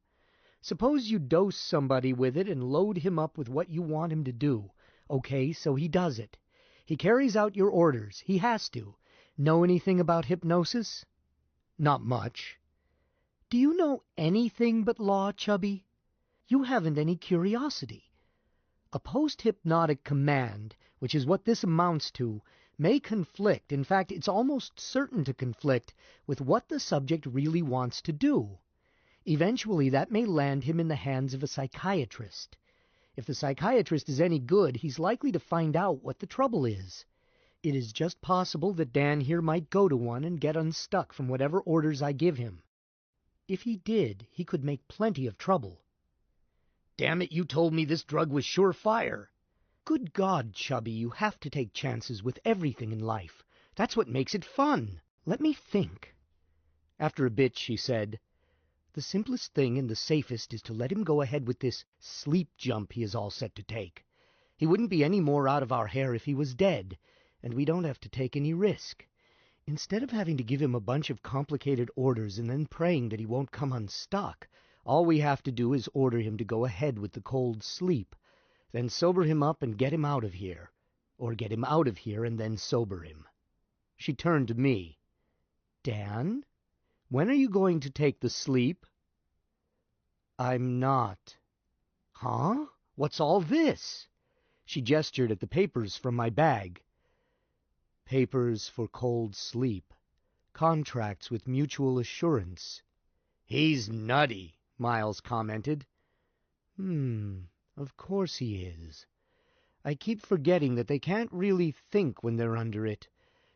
Suppose you dose somebody with it and load him up with what you want him to do. Okay, so he does it. He carries out your orders. He has to. Know anything about hypnosis?" "Not much." "Do you know anything but law, Chubby? You haven't any curiosity. A post-hypnotic command, which is what this amounts to, may conflict, in fact, it's almost certain to conflict, with what the subject really wants to do. Eventually, that may land him in the hands of a psychiatrist. If the psychiatrist is any good, he's likely to find out what the trouble is. It is just possible that Dan here might go to one and get unstuck from whatever orders I give him. If he did, he could make plenty of trouble." "Damn it, you told me this drug was surefire." "Good God, Chubby, you have to take chances with everything in life. That's what makes it fun. Let me think." After a bit, she said, "The simplest thing and the safest is to let him go ahead with this sleep jump he is all set to take. He wouldn't be any more out of our hair if he was dead, and we don't have to take any risk. Instead of having to give him a bunch of complicated orders and then praying that he won't come unstuck, all we have to do is order him to go ahead with the cold sleep, then sober him up and get him out of here, or get him out of here and then sober him." She turned to me. "Dan, when are you going to take the sleep?" "I'm not." "Huh? What's all this?" She gestured at the papers from my bag. "Papers for cold sleep. Contracts with Mutual Assurance." "He's nutty," Miles commented. Of course he is. I keep forgetting that they can't really think when they're under it.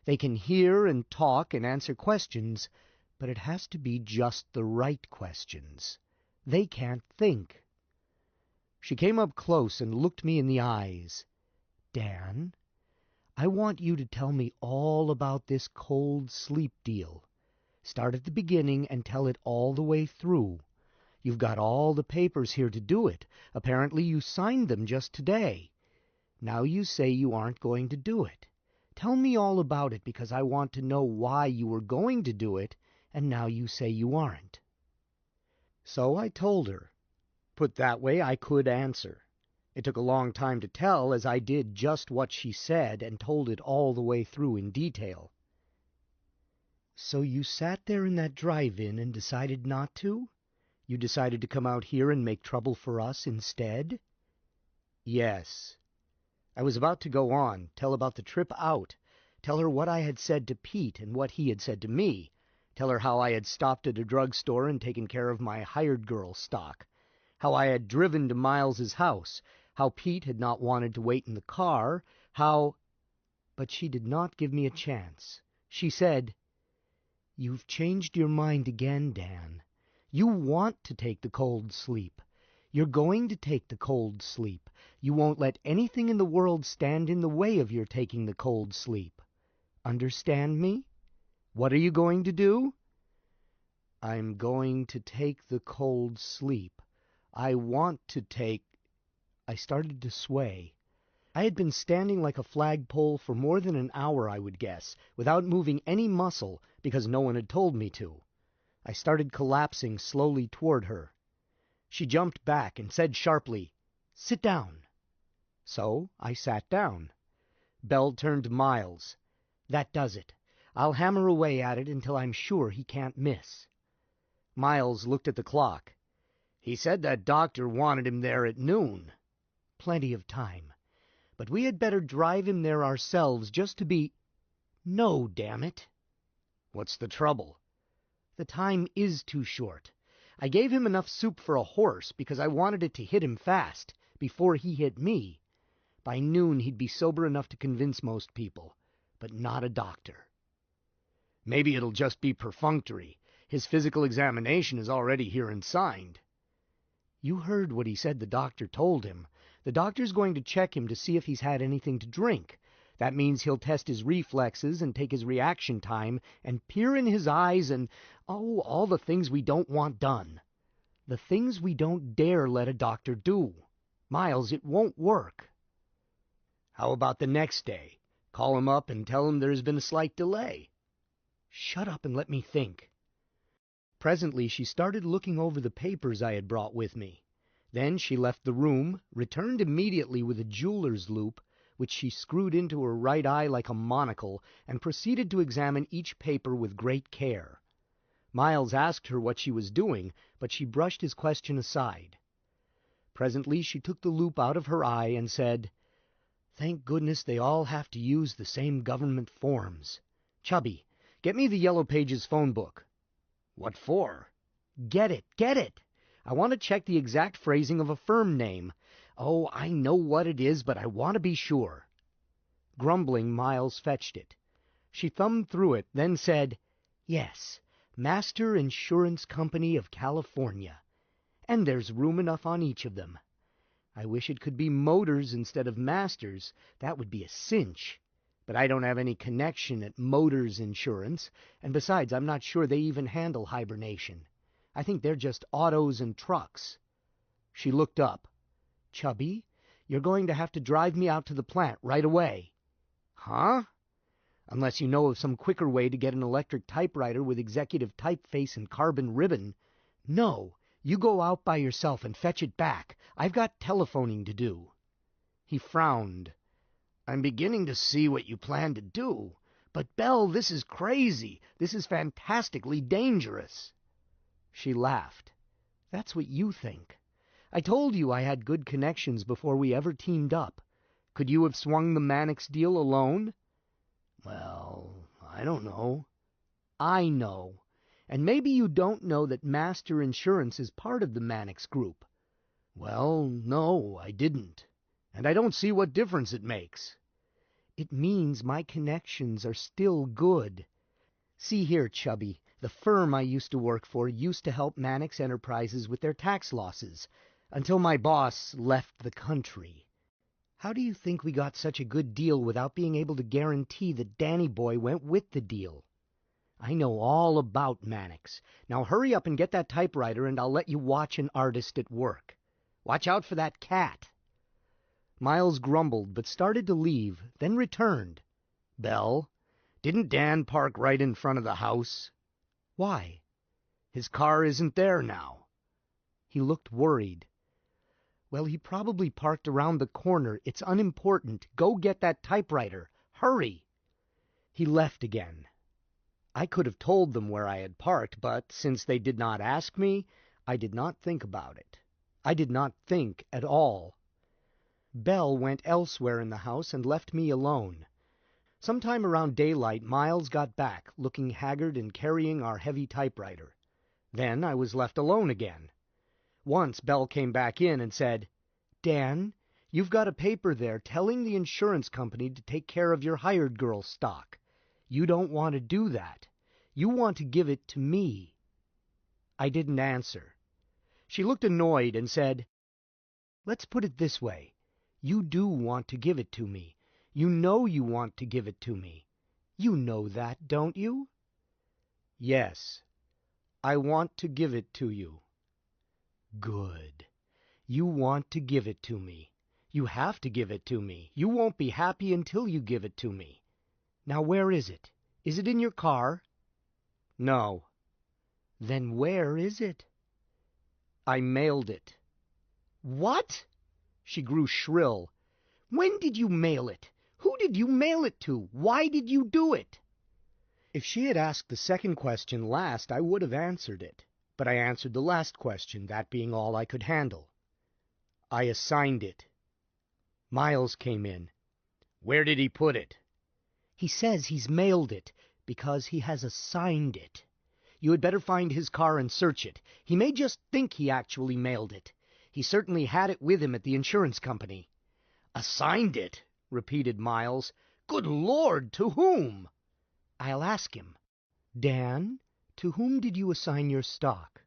They can hear and talk and answer questions, but it has to be just the right questions. They can't think." She came up close and looked me in the eyes. "Dan, I want you to tell me all about this cold sleep deal. Start at the beginning and tell it all the way through. You've got all the papers here to do it. Apparently you signed them just today. Now you say you aren't going to do it. Tell me all about it, because I want to know why you were going to do it, and now you say you aren't." So I told her. Put that way, I could answer. It took a long time to tell, as I did just what she said and told it all the way through in detail. So you sat there in that drive-in and decided not to? You decided to come out here and make trouble for us instead? Yes. I was about to go on, tell about the trip out, tell her what I had said to Pete and what he had said to me, tell her how I had stopped at a drugstore and taken care of my hired girl stock, how I had driven to Miles's house, how Pete had not wanted to wait in the car, how... But she did not give me a chance. She said, "You've changed your mind again, Dan. You want to take the cold sleep. You're going to take the cold sleep. You won't let anything in the world stand in the way of your taking the cold sleep. Understand me? What are you going to do?" "I'm going to take the cold sleep. I want to take..." I started to sway. I had been standing like a flagpole for more than an hour, I would guess, without moving any muscle, because no one had told me to. I started collapsing slowly toward her. She jumped back and said sharply, "Sit down." So I sat down. Belle turned to Miles. "That does it. I'll hammer away at it until I'm sure he can't miss." Miles looked at the clock. "He said that doctor wanted him there at noon." "Plenty of time. But we had better drive him there ourselves just to be..." "No, damn it." "What's the trouble?" "The time is too short. I gave him enough soup for a horse because I wanted it to hit him fast, before he hit me. By noon he'd be sober enough to convince most people, but not a doctor." "Maybe it'll just be perfunctory. His physical examination is already here and signed." "You heard what he said the doctor told him. The doctor's going to check him to see if he's had anything to drink. That means he'll test his reflexes and take his reaction time and peer in his eyes and, oh, all the things we don't want done. The things we don't dare let a doctor do. Miles, it won't work." "How about the next day? Call him up and tell him there's been a slight delay." "Shut up and let me think." Presently she started looking over the papers I had brought with me. Then she left the room, returned immediately with a jeweler's loupe, which she screwed into her right eye like a monocle, and proceeded to examine each paper with great care. Miles asked her what she was doing, but she brushed his question aside. Presently she took the loupe out of her eye and said, "Thank goodness they all have to use the same government forms. Chubby, get me the Yellow Pages phone book." "What for?" Get it! I want to check the exact phrasing of a firm name. Oh, I know what it is, but I want to be sure." Grumbling, Miles fetched it. She thumbed through it, then said, "Yes, Master Insurance Company of California. And there's room enough on each of them. I wish it could be Motors instead of Masters. That would be a cinch. But I don't have any connection at Motors Insurance, and besides, I'm not sure they even handle hibernation. I think they're just autos and trucks." She looked up. "Chubby, you're going to have to drive me out to the plant right away." "Huh?" "Unless you know of some quicker way to get an electric typewriter with executive typeface and carbon ribbon." "No, you go out by yourself and fetch it back. I've got telephoning to do." He frowned. "I'm beginning to see what you plan to do. But, Belle, this is crazy. This is fantastically dangerous." She laughed. "That's what you think. I told you I had good connections before we ever teamed up. Could you have swung the Mannix deal alone?" "Well, I don't know." "I know. And maybe you don't know that Master Insurance is part of the Mannix Group." "Well, no, I didn't. And I don't see what difference it makes." "It means my connections are still good. See here, Chubby, the firm I used to work for used to help Mannix Enterprises with their tax losses, until my boss left the country. How do you think we got such a good deal without being able to guarantee that Danny Boy went with the deal? I know all about Mannix. Now hurry up and get that typewriter and I'll let you watch an artist at work. Watch out for that cat." Miles grumbled, but started to leave, then returned. "Belle, didn't Dan park right in front of the house?" "Why?" "His car isn't there now." He looked worried. Well, he probably parked around the corner. It's unimportant. Go get that typewriter. Hurry! He left again. I could have told them where I had parked, but since they did not ask me, I did not think about it. I did not think at all. Belle went elsewhere in the house and left me alone. Sometime around daylight, Miles got back, looking haggard and carrying our heavy typewriter. Then I was left alone again. Once Belle came back in and said, "Dan, you've got a paper there telling the insurance company to take care of your hired girl stock. You don't want to do that. You want to give it to me." I didn't answer. She looked annoyed and said, "Let's put it this way. You do want to give it to me. You know you want to give it to me. You know that, don't you?" "Yes, I want to give it to you." "Good. You want to give it to me. You have to give it to me. You won't be happy until you give it to me. Now where is it? Is it in your car?" "No." "Then where is it?" "I mailed it." "What?" She grew shrill. "When did you mail it? Who did you mail it to? Why did you do it?" If she had asked the second question last, I would have answered it. But I answered the last question, that being all I could handle. "I assigned it." Miles came in. "Where did he put it?" "He says he's mailed it, because he has assigned it. You had better find his car and search it. He may just think he actually mailed it. He certainly had it with him at the insurance company." "Assigned it?" repeated Miles. "Good Lord, to whom?" "I'll ask him. Dan, to whom did you assign your stock?"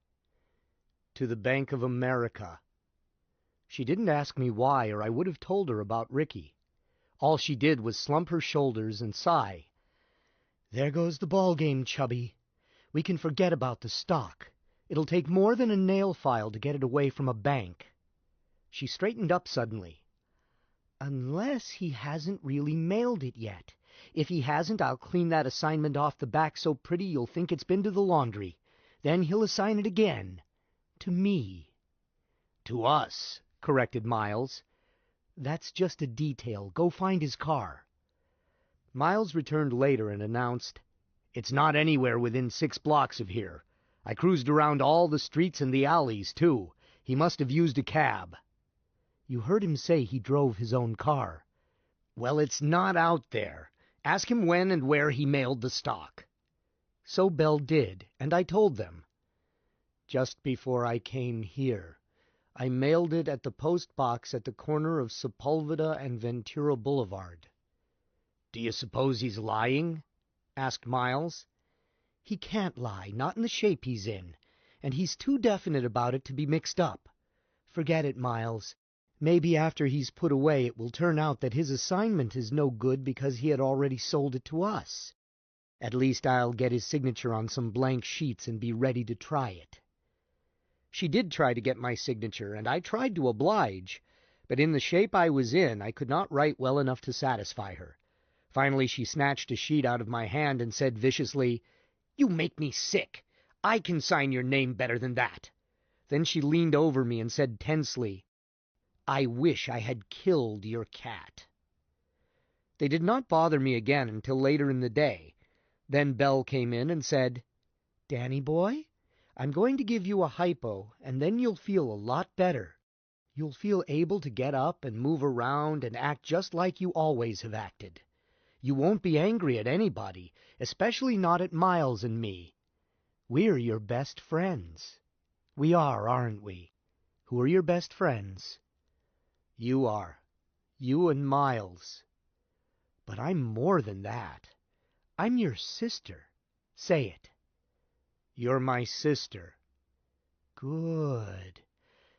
"To the Bank of America." She didn't ask me why, or I would have told her about Ricky. All she did was slump her shoulders and sigh. "There goes the ball game, Chubby. We can forget about the stock. It'll take more than a nail file to get it away from a bank." She straightened up suddenly. "Unless he hasn't really mailed it yet. If he hasn't, I'll clean that assignment off the back so pretty you'll think it's been to the laundry. Then he'll assign it again. To me." "To us," corrected Miles. "That's just a detail. Go find his car." Miles returned later and announced, "It's not anywhere within 6 blocks of here. I cruised around all the streets and the alleys, too. He must have used a cab." "You heard him say he drove his own car." "Well, it's not out there. Ask him when and where he mailed the stock." So Belle did, and I told them. "Just before I came here. I mailed it at the post box at the corner of Sepulveda and Ventura Boulevard." "Do you suppose he's lying?" asked Miles. "He can't lie, not in the shape he's in, and he's too definite about it to be mixed up. Forget it, Miles. Maybe after he's put away it will turn out that his assignment is no good because he had already sold it to us. At least I'll get his signature on some blank sheets and be ready to try it." She did try to get my signature, and I tried to oblige, but in the shape I was in, I could not write well enough to satisfy her. Finally she snatched a sheet out of my hand and said viciously, "You make me sick. I can sign your name better than that." Then she leaned over me and said tensely, "I wish I had killed your cat." They did not bother me again until later in the day. Then Belle came in and said, "Danny boy, I'm going to give you a hypo, and then you'll feel a lot better. You'll feel able to get up and move around and act just like you always have acted. You won't be angry at anybody, especially not at Miles and me. We're your best friends. We are, aren't we? Who are your best friends?" "You are. You and Miles." "But I'm more than that. I'm your sister. Say it." "You're my sister." "Good.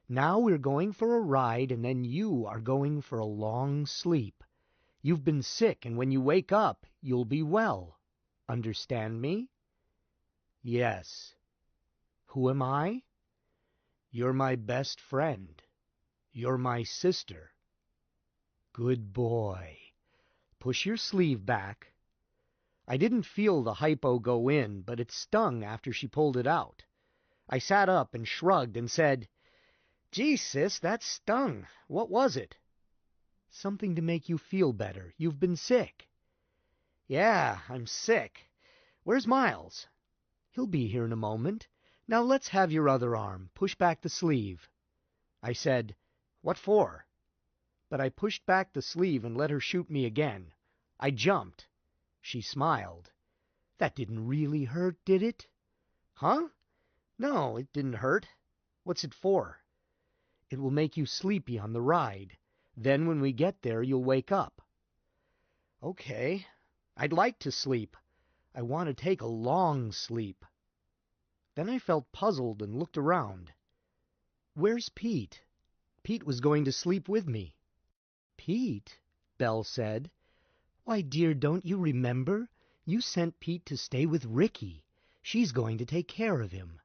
Now we're going for a ride, and then you are going for a long sleep. You've been sick, and when you wake up, you'll be well. Understand me?" "Yes." "Who am I?" "You're my best friend. You're my sister." "Good boy. Push your sleeve back." I didn't feel the hypo go in, but it stung after she pulled it out. I sat up and shrugged and said, Gee, sis, that stung. What was it? Something to make you feel better. You've been sick. Yeah, I'm sick. Where's Miles? He'll be here in a moment. Now let's have your other arm. Push back the sleeve. I said, What for? But I pushed back the sleeve and let her shoot me again. I jumped. She smiled. That didn't really hurt, did it? Huh? No, it didn't hurt. What's it for? It will make you sleepy on the ride. Then when we get there, you'll wake up. Okay. I'd like to sleep. I want to take a long sleep. Then I felt puzzled and looked around. Where's Pete? Pete was going to sleep with me. Pete? Belle said. Why, dear, don't you remember? You sent Pete to stay with Ricky. She's going to take care of him.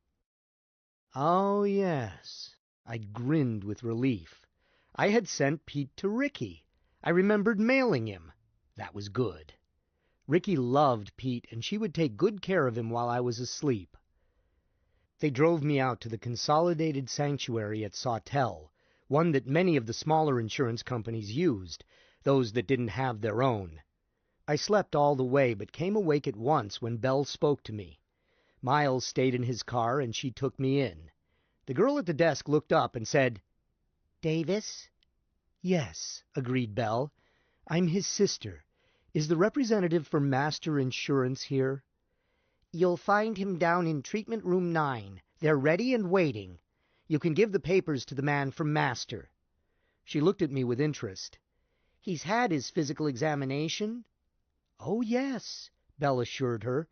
Oh, yes. I grinned with relief. I had sent Pete to Ricky. I remembered mailing him. That was good. Ricky loved Pete, and she would take good care of him while I was asleep. They drove me out to the Consolidated Sanctuary at Sawtell, one that many of the smaller insurance companies used, those that didn't have their own. I slept all the way, but came awake at once when Belle spoke to me. Miles stayed in his car, and she took me in. The girl at the desk looked up and said, Davis? Yes, agreed Belle. I'm his sister. Is the representative for Master Insurance here? You'll find him down in Treatment Room 9. They're ready and waiting. You can give the papers to the man from Master. She looked at me with interest. He's had his physical examination? Oh, yes, Belle assured her.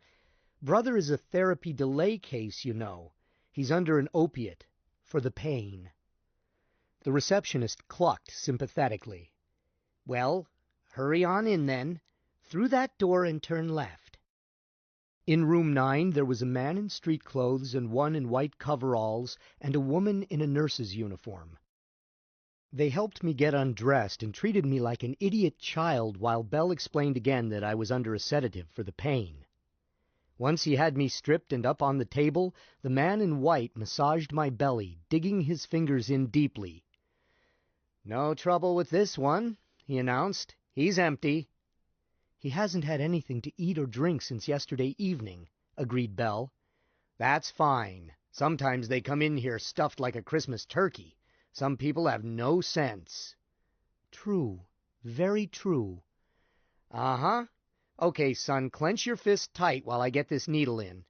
Brother is a therapy delay case, you know. He's under an opiate for the pain. The receptionist clucked sympathetically. Well, hurry on in then. Through that door and turn left. In room 9 there was a man in street clothes and one in white coveralls and a woman in a nurse's uniform. They helped me get undressed and treated me like an idiot child while Belle explained again that I was under a sedative for the pain. Once he had me stripped and up on the table, the man in white massaged my belly, digging his fingers in deeply. No trouble with this one, he announced. He's empty. He hasn't had anything to eat or drink since yesterday evening, agreed Belle. That's fine. Sometimes they come in here stuffed like a Christmas turkey. Some people have no sense. True. Very true. Uh-huh. Okay, son, clench your fist tight while I get this needle in.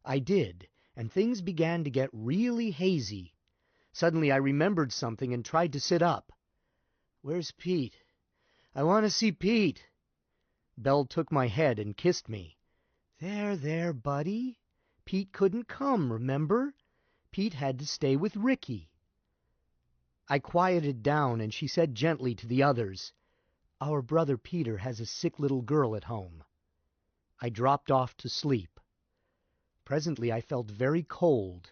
I did, and things began to get really hazy. Suddenly I remembered something and tried to sit up. Where's Pete? I want to see Pete. Belle took my head and kissed me. There, buddy. Pete couldn't come, remember? Pete had to stay with Ricky. I quieted down, and she said gently to the others, Our brother Peter has a sick little girl at home. I dropped off to sleep. Presently I felt very cold,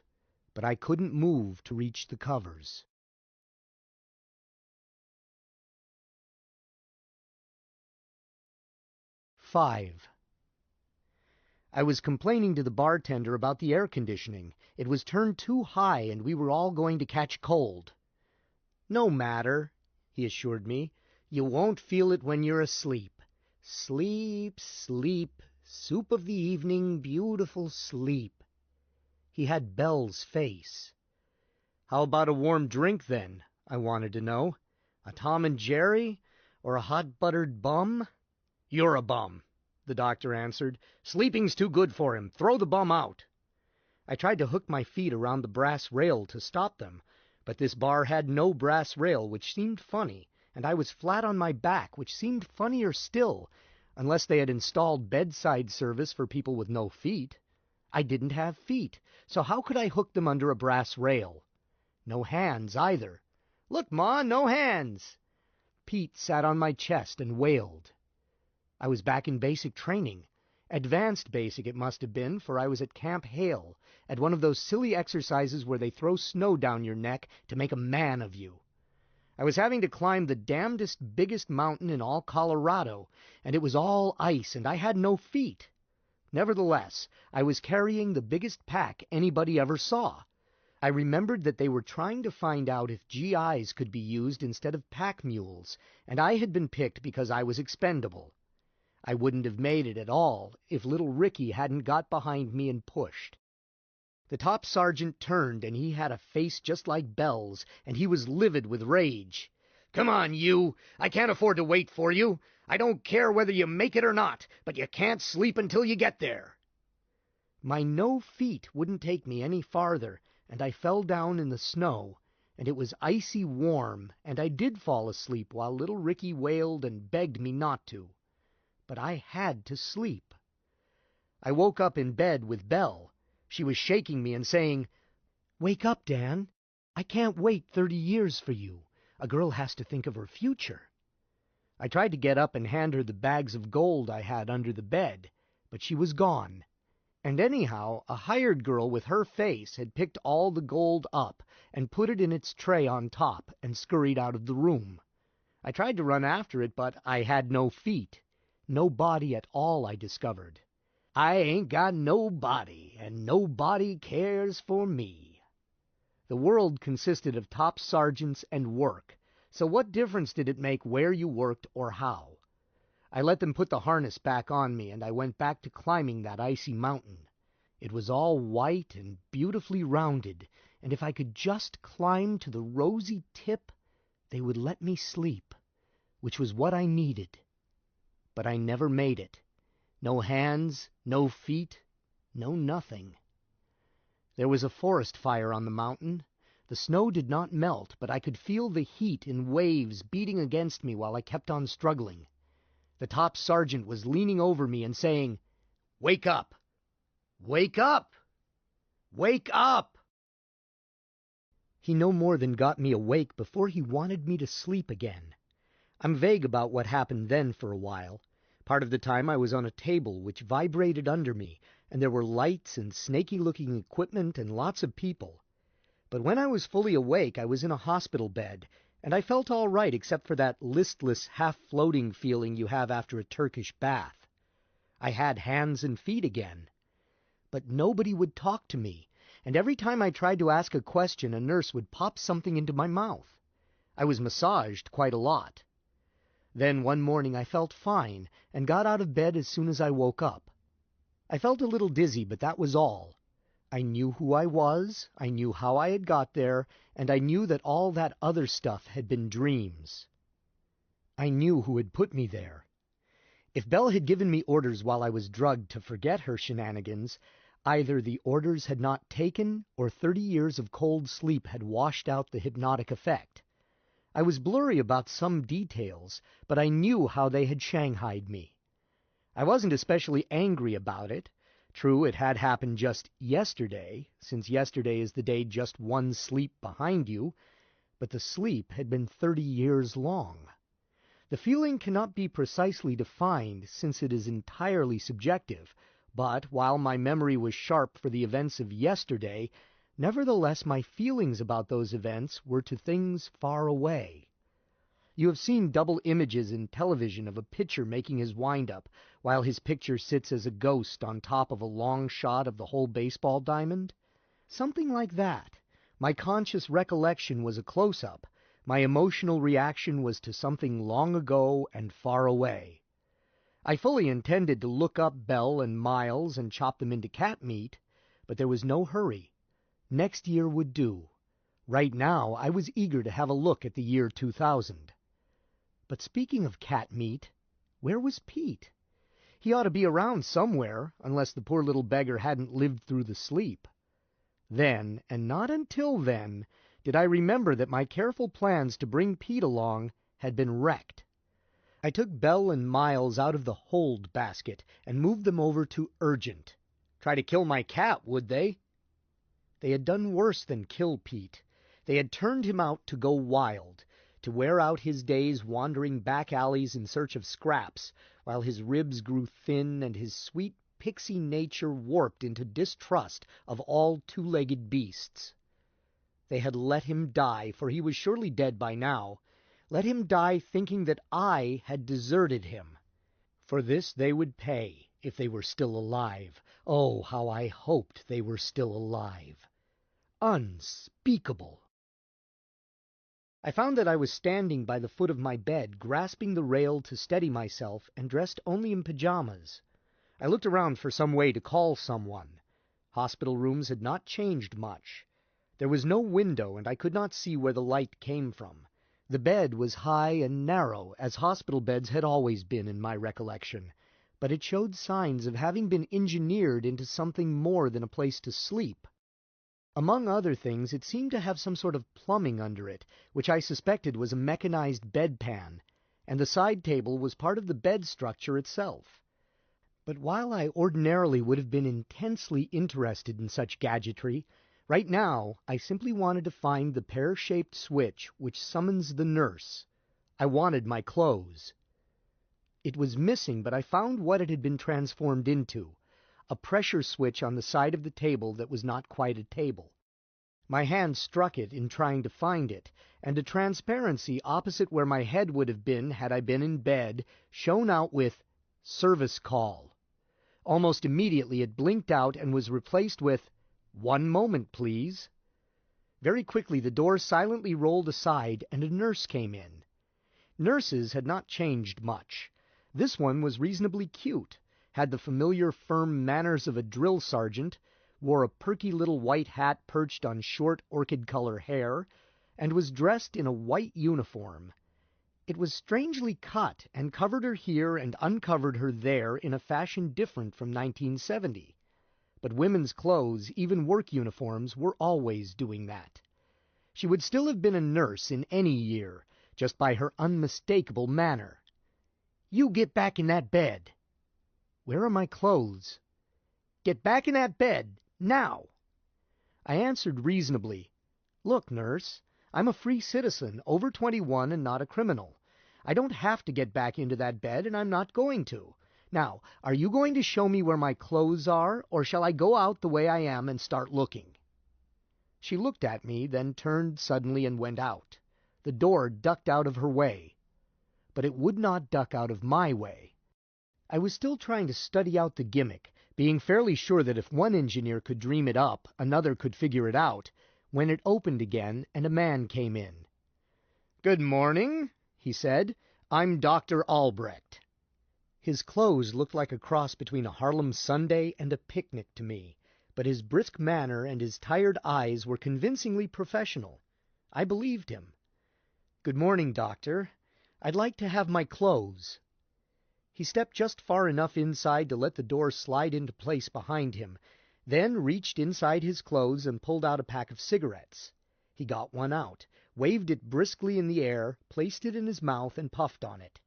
but I couldn't move to reach the covers. Five. I was complaining to the bartender about the air conditioning. It was turned too high, and we were all going to catch cold. No matter, he assured me. You won't feel it when you're asleep. Sleep, sleep, soup of the evening, beautiful sleep. He had Belle's face. How about a warm drink, then? I wanted to know. A Tom and Jerry? Or a hot buttered bum? You're a bum, the doctor answered. Sleeping's too good for him. Throw the bum out. I tried to hook my feet around the brass rail to stop them, but this bar had no brass rail, which seemed funny, and I was flat on my back, which seemed funnier still, unless they had installed bedside service for people with no feet. I didn't have feet, so how could I hook them under a brass rail? No hands, either. Look, Ma, no hands! Pete sat on my chest and wailed. I was back in basic training. Advanced basic it must have been, for I was at Camp Hale, at one of those silly exercises where they throw snow down your neck to make a man of you. I was having to climb the damnedest biggest mountain in all Colorado, and it was all ice, and I had no feet. Nevertheless, I was carrying the biggest pack anybody ever saw. I remembered that they were trying to find out if GIs could be used instead of pack mules, and I had been picked because I was expendable. I wouldn't have made it at all if little Ricky hadn't got behind me and pushed. The top sergeant turned, and he had a face just like Belle's, and he was livid with rage. "Come on, you! I can't afford to wait for you! I don't care whether you make it or not, but you can't sleep until you get there!" My no feet wouldn't take me any farther, and I fell down in the snow, and it was icy warm, and I did fall asleep while little Ricky wailed and begged me not to. But I had to sleep. I woke up in bed with Belle. She was shaking me and saying, "Wake up, Dan. I can't wait 30 years for you. A girl has to think of her future." I tried to get up and hand her the bags of gold I had under the bed, but she was gone. And anyhow, a hired girl with her face had picked all the gold up and put it in its tray on top and scurried out of the room. I tried to run after it, but I had no feet. No body at all, I discovered. I ain't got no body, and nobody cares for me. The world consisted of top sergeants and work, so what difference did it make where you worked or how? I let them put the harness back on me, and I went back to climbing that icy mountain. It was all white and beautifully rounded, and if I could just climb to the rosy tip, they would let me sleep, which was what I needed. But I never made it. No hands, no feet, no nothing. There was a forest fire on the mountain. The snow did not melt, but I could feel the heat in waves beating against me while I kept on struggling. The top sergeant was leaning over me and saying, "Wake up! Wake up! Wake up!" He no more than got me awake before he wanted me to sleep again. I'm vague about what happened then for a while. Part of the time I was on a table which vibrated under me, and there were lights and snaky-looking equipment and lots of people. But when I was fully awake, I was in a hospital bed, and I felt all right except for that listless, half-floating feeling you have after a Turkish bath. I had hands and feet again. But nobody would talk to me, and every time I tried to ask a question, a nurse would pop something into my mouth. I was massaged quite a lot. Then one morning I felt fine, and got out of bed as soon as I woke up. I felt a little dizzy, but that was all. I knew who I was, I knew how I had got there, and I knew that all that other stuff had been dreams. I knew who had put me there. If Belle had given me orders while I was drugged to forget her shenanigans, either the orders had not taken, or 30 years of cold sleep had washed out the hypnotic effect. I was blurry about some details, but I knew how they had shanghaied me. I wasn't especially angry about it. True, it had happened just yesterday, since yesterday is the day just one sleep behind you, but the sleep had been 30 years long. The feeling cannot be precisely defined, since it is entirely subjective, but while my memory was sharp for the events of yesterday, nevertheless my feelings about those events were to things far away. You have seen double images in television of a pitcher making his wind-up, while his picture sits as a ghost on top of a long shot of the whole baseball diamond? Something like that. My conscious recollection was a close-up. My emotional reaction was to something long ago and far away. I fully intended to look up Belle and Miles and chop them into cat meat, but there was no hurry. Next year would do. Right now I was eager to have a look at the year 2000. But speaking of cat meat, where was Pete? He ought to be around somewhere, unless the poor little beggar hadn't lived through the sleep. Then, and not until then, did I remember that my careful plans to bring Pete along had been wrecked. I took Belle and Miles out of the hold basket and moved them over to urgent. Try to kill my cat, would they? They had done worse than kill Pete. They had turned him out to go wild, to wear out his days wandering back alleys in search of scraps, while his ribs grew thin and his sweet pixie nature warped into distrust of all two-legged beasts. They had let him die, for he was surely dead by now. Let him die thinking that I had deserted him. For this they would pay, if they were still alive. Oh, how I hoped they were still alive. Unspeakable. I found that I was standing by the foot of my bed, grasping the rail to steady myself, and dressed only in pajamas. I looked around for some way to call someone. Hospital rooms had not changed much. There was no window, and I could not see where the light came from. The bed was high and narrow, as hospital beds had always been in my recollection, but it showed signs of having been engineered into something more than a place to sleep. Among other things, it seemed to have some sort of plumbing under it, which I suspected was a mechanized bedpan, and the side table was part of the bed structure itself. But while I ordinarily would have been intensely interested in such gadgetry, right now I simply wanted to find the pear-shaped switch which summons the nurse. I wanted my clothes. It was missing, but I found what it had been transformed into. A pressure switch on the side of the table that was not quite a table. My hand struck it in trying to find it, and a transparency opposite where my head would have been had I been in bed shone out with "Service Call." Almost immediately it blinked out and was replaced with "One moment, please." Very quickly the door silently rolled aside and a nurse came in. Nurses had not changed much. This one was reasonably cute, had the familiar firm manners of a drill sergeant, wore a perky little white hat perched on short orchid-color hair, and was dressed in a white uniform. It was strangely cut, and covered her here and uncovered her there in a fashion different from 1970. But women's clothes, even work uniforms, were always doing that. She would still have been a nurse in any year, just by her unmistakable manner. "You get back in that bed." "Where are my clothes?" "Get back in that bed, now." I answered reasonably, "Look, nurse, I'm a free citizen, over 21 and not a criminal. I don't have to get back into that bed, and I'm not going to. Now, are you going to show me where my clothes are, or shall I go out the way I am and start looking?" She looked at me, then turned suddenly and went out. The door ducked out of her way. But it would not duck out of my way. I was still trying to study out the gimmick, being fairly sure that if one engineer could dream it up, another could figure it out, when it opened again and a man came in. "Good morning," he said. "I'm Dr. Albrecht." His clothes looked like a cross between a Harlem Sunday and a picnic to me, but his brisk manner and his tired eyes were convincingly professional. I believed him. "Good morning, doctor. I'd like to have my clothes." He stepped just far enough inside to let the door slide into place behind him, then reached inside his clothes and pulled out a pack of cigarettes. He got one out, waved it briskly in the air, placed it in his mouth, and puffed on it.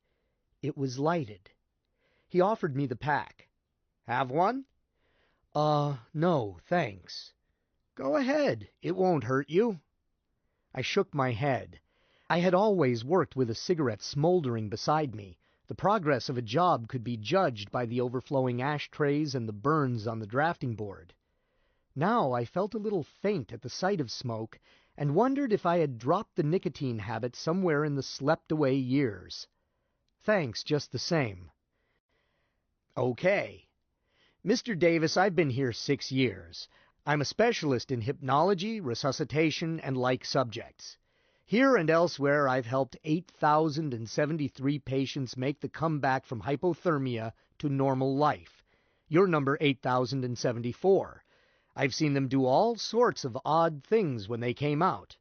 It was lighted. He offered me the pack. "Have one?" No, thanks." "Go ahead. It won't hurt you." I shook my head. I had always worked with a cigarette smoldering beside me. The progress of a job could be judged by the overflowing ashtrays and the burns on the drafting board. Now I felt a little faint at the sight of smoke, and wondered if I had dropped the nicotine habit somewhere in the slept-away years. "Thanks just the same." "Okay. Mr. Davis, I've been here 6 years. I'm a specialist in hypnology, resuscitation, and like subjects. Here and elsewhere I've helped 8,073 patients make the comeback from hypothermia to normal life. You're number 8,074. I've seen them do all sorts of odd things when they came out.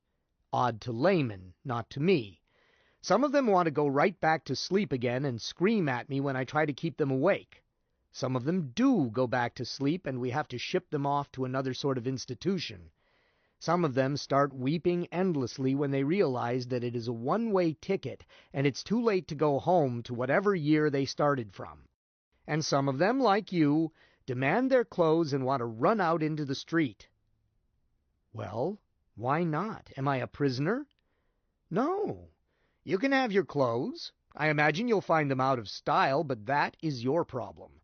Odd to laymen, not to me. Some of them want to go right back to sleep again and scream at me when I try to keep them awake. Some of them do go back to sleep, and we have to ship them off to another sort of institution. Some of them start weeping endlessly when they realize that it is a one-way ticket, and it's too late to go home to whatever year they started from. And some of them, like you, demand their clothes and want to run out into the street." "Well, why not? Am I a prisoner?" "No. You can have your clothes. I imagine you'll find them out of style, but that is your problem.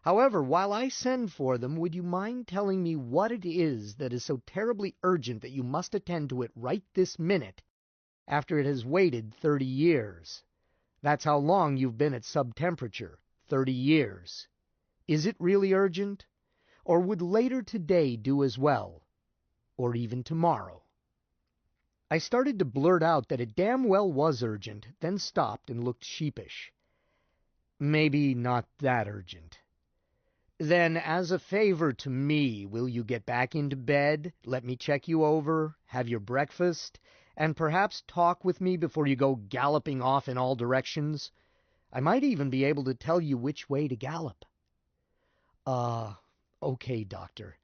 However, while I send for them, would you mind telling me what it is that is so terribly urgent that you must attend to it right this minute, after it has waited 30 years? That's how long you've been at sub-temperature, 30 years. Is it really urgent? Or would later today do as well? or even tomorrow." I started to blurt out that it damn well was urgent, then stopped and looked sheepish. "Maybe not that urgent." "Then, as a favor to me, will you get back into bed, let me check you over, have your breakfast, and perhaps talk with me before you go galloping off in all directions? I might even be able to tell you which way to gallop." Okay, doctor.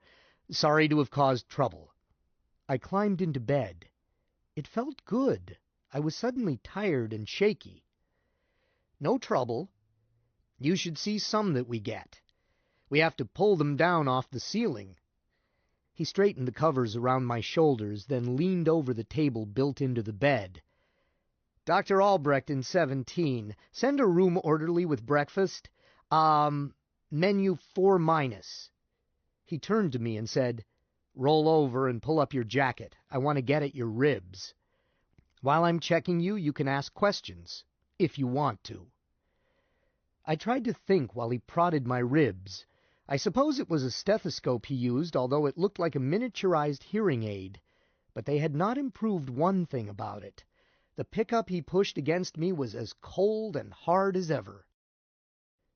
Sorry to have caused trouble." I climbed into bed. It felt good. I was suddenly tired and shaky. "No trouble. You should see some that we get. We have to pull them down off the ceiling." He straightened the covers around my shoulders, then leaned over the table built into the bed. "Dr. Albrecht in 17. Send a room orderly with breakfast. Menu 4-. He turned to me and said, "Roll over and pull up your jacket. I want to get at your ribs. While I'm checking you, you can ask questions, if you want to." I tried to think while he prodded my ribs. I suppose it was a stethoscope he used, although it looked like a miniaturized hearing aid. But they had not improved one thing about it. The pickup he pushed against me was as cold and hard as ever.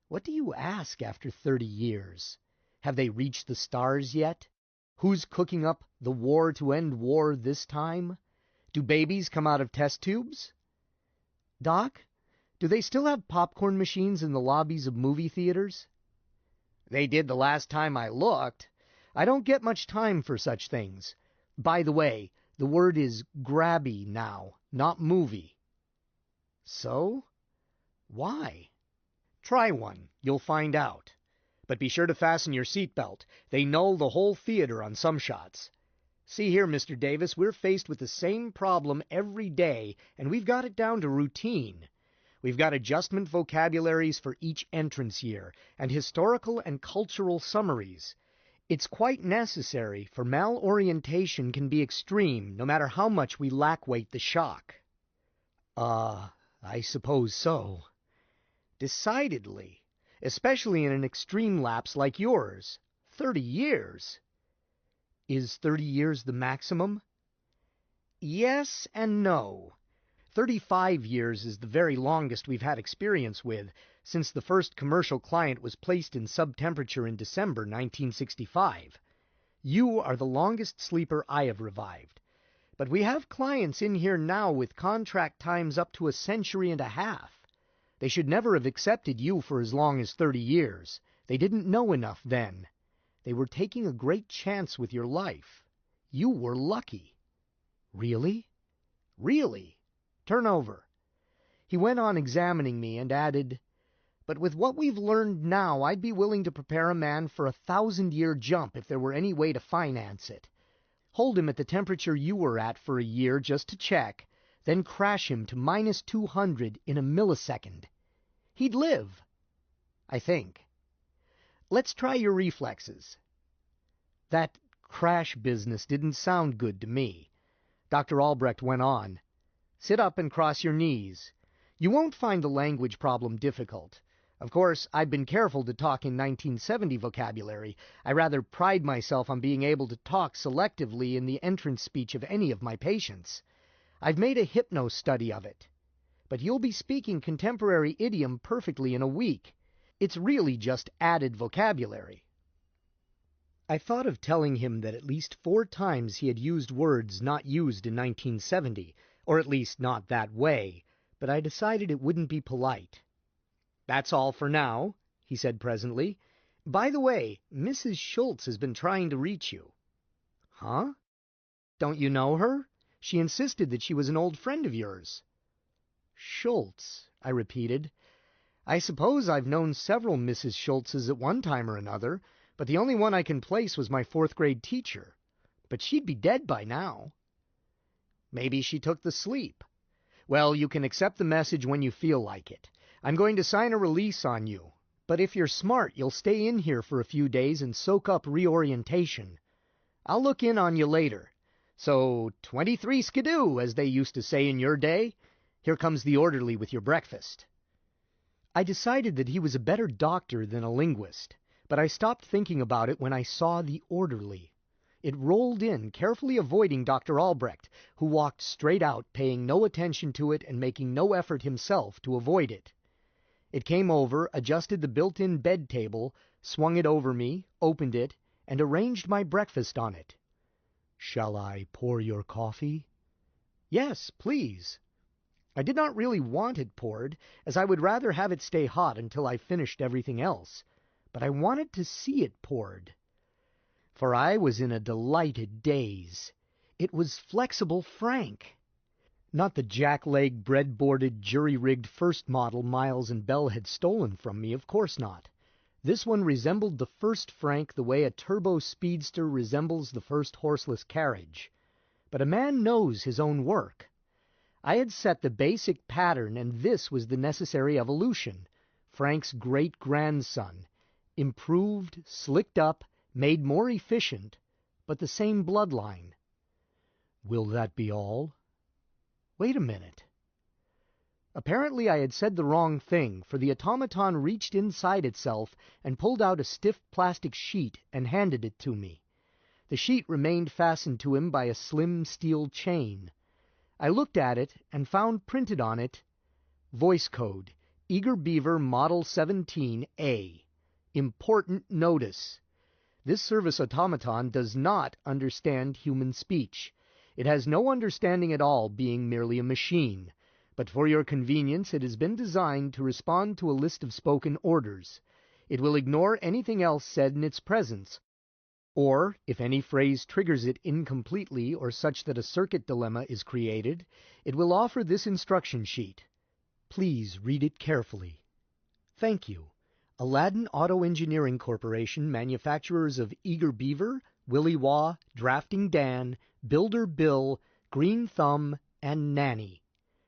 What do you ask after 30 years? Have they reached the stars yet? Who's cooking up the war to end war this time? Do babies come out of test tubes? "Doc, do they still have popcorn machines in the lobbies of movie theaters?" "They did the last time I looked. I don't get much time for such things. By the way, the word is grabby now, not movie." "So? Why?" "Try one. You'll find out. But be sure to fasten your seatbelt. They null the whole theater on some shots. See here, Mr. Davis, we're faced with the same problem every day, and we've got it down to routine. We've got adjustment vocabularies for each entrance year, and historical and cultural summaries. It's quite necessary, for malorientation can be extreme, no matter how much we lack-weight the shock." I suppose so." "Decidedly. Especially in an extreme lapse like yours. 30 years. "Is 30 years the maximum?" "Yes and no. 35 years is the very longest we've had experience with, since the first commercial client was placed in sub-temperature in December 1965. You are the longest sleeper I have revived. But we have clients in here now with contract times up to 1.5 centuries. They should never have accepted you for as long as 30 years. They didn't know enough then. They were taking a great chance with your life. You were lucky." "Really?" "Really. Turn over." He went on examining me and added, "But with what we've learned now, I'd be willing to prepare a man for a 1,000-year jump if there were any way to finance it. Hold him at the temperature you were at for a year just to check, then crash him to -200 in a millisecond. He'd live. I think. Let's try your reflexes." That crash business didn't sound good to me. Dr. Albrecht went on, "Sit up and cross your knees. You won't find the language problem difficult. Of course, I've been careful to talk in 1970 vocabulary. I rather pride myself on being able to talk selectively in the entrance speech of any of my patients. I've made a hypno study of it. But you'll be speaking contemporary idiom perfectly in a week. It's really just added vocabulary." I thought of telling him that at least 4 times he had used words not used in 1970, or at least not that way, but I decided it wouldn't be polite. "That's all for now," he said presently. "By the way, Mrs. Schultz has been trying to reach you." "Huh? Don't you know her? She insisted that she was an old friend of yours." "Schultz," I repeated. "I suppose I've known several Mrs. Schultzes at one time or another, but the only one I can place was my 4th-grade teacher. But she'd be dead by now." "Maybe she took the sleep. Well, you can accept the message when you feel like it. I'm going to sign a release on you. But if you're smart, you'll stay in here for a few days and soak up reorientation. I'll look in on you later. So 23 skidoo, as they used to say in your day. Here comes the orderly with your breakfast." I decided that he was a better doctor than a linguist, but I stopped thinking about it when I saw the orderly. It rolled in, carefully avoiding Dr. Albrecht, who walked straight out, paying no attention to it and making no effort himself to avoid it. It came over, adjusted the built-in bed table, swung it over me, opened it, and arranged my breakfast on it. "Shall I pour your coffee?" "Yes, please." I did not really want it poured, as I would rather have it stay hot until I finished everything else, but I wanted to see it poured. For I was in a delighted daze. It was Flexible Frank. Not the jack-leg, bread-boarded, jury-rigged first model Miles and Belle had stolen from me, of course not. This one resembled the first Frank the way a turbo speedster resembles the first horseless carriage. But a man knows his own work. I had set the basic pattern, and this was the necessary evolution. Frank's great-grandson. Improved, slicked up, made more efficient, but the same bloodline. Will that be all? Wait a minute. Apparently I had said the wrong thing, for the automaton reached inside itself and pulled out a stiff plastic sheet and handed it to me. The sheet remained fastened to him by a slim steel chain. I looked at it and found printed on it, Voice Code, Eager Beaver Model 17A. Important notice. This service automaton does not understand human speech. It has no understanding at all, being merely a machine. But for your convenience, it has been designed to respond to a list of spoken orders. It will ignore anything else said in its presence. Or, if any phrase triggers it incompletely or such that a circuit dilemma is created, it will offer this instruction sheet. Please read it carefully. Thank you. Aladdin Auto Engineering Corporation, manufacturers of Eager Beaver, Willy Wah, Drafting Dan, Builder Bill, Green Thumb, and Nanny.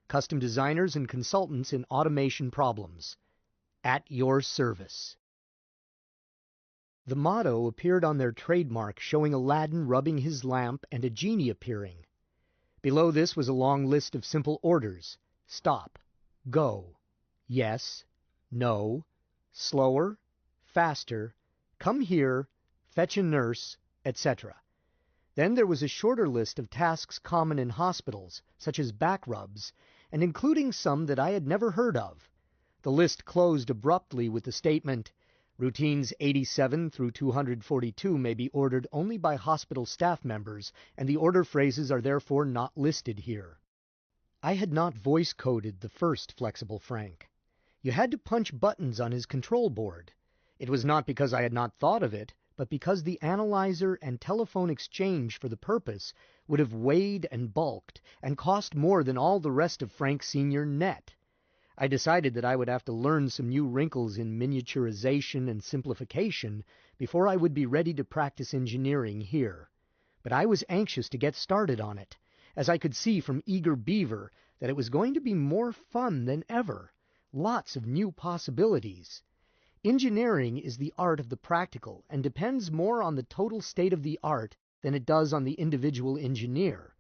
Custom designers and consultants in automation problems. At your service. The motto appeared on their trademark, showing Aladdin rubbing his lamp and a genie appearing. Below this was a long list of simple orders. Stop. Go. Yes. No. Slower. Faster. Come here. Fetch a nurse, etc. Then there was a shorter list of tasks common in hospitals, such as back rubs, and including some that I had never heard of. The list closed abruptly with the statement, Routines 87 through 242 may be ordered only by hospital staff members, and the order phrases are therefore not listed here. I had not voice-coded the first Flexible Frank. You had to punch buttons on his control board. It was not because I had not thought of it, but because the analyzer and telephone exchange for the purpose would have weighed and bulked, and cost more than all the rest of Frank Sr. net. I decided that I would have to learn some new wrinkles in miniaturization and simplification before I would be ready to practice engineering here. But I was anxious to get started on it, as I could see from Eager Beaver that it was going to be more fun than ever. Lots of new possibilities. Engineering is the art of the practical and depends more on the total state of the art than it does on the individual engineer.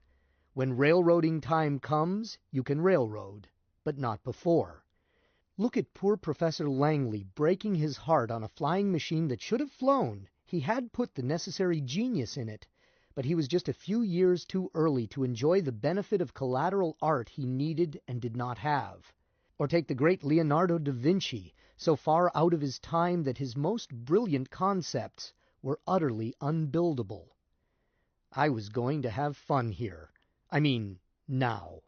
When railroading time comes, you can railroad, but not before. Look at poor Professor Langley breaking his heart on a flying machine that should have flown. He had put the necessary genius in it, but he was just a few years too early to enjoy the benefit of collateral art he needed and did not have. Or take the great Leonardo da Vinci, so far out of his time that his most brilliant concepts were utterly unbuildable. I was going to have fun here. I mean, now.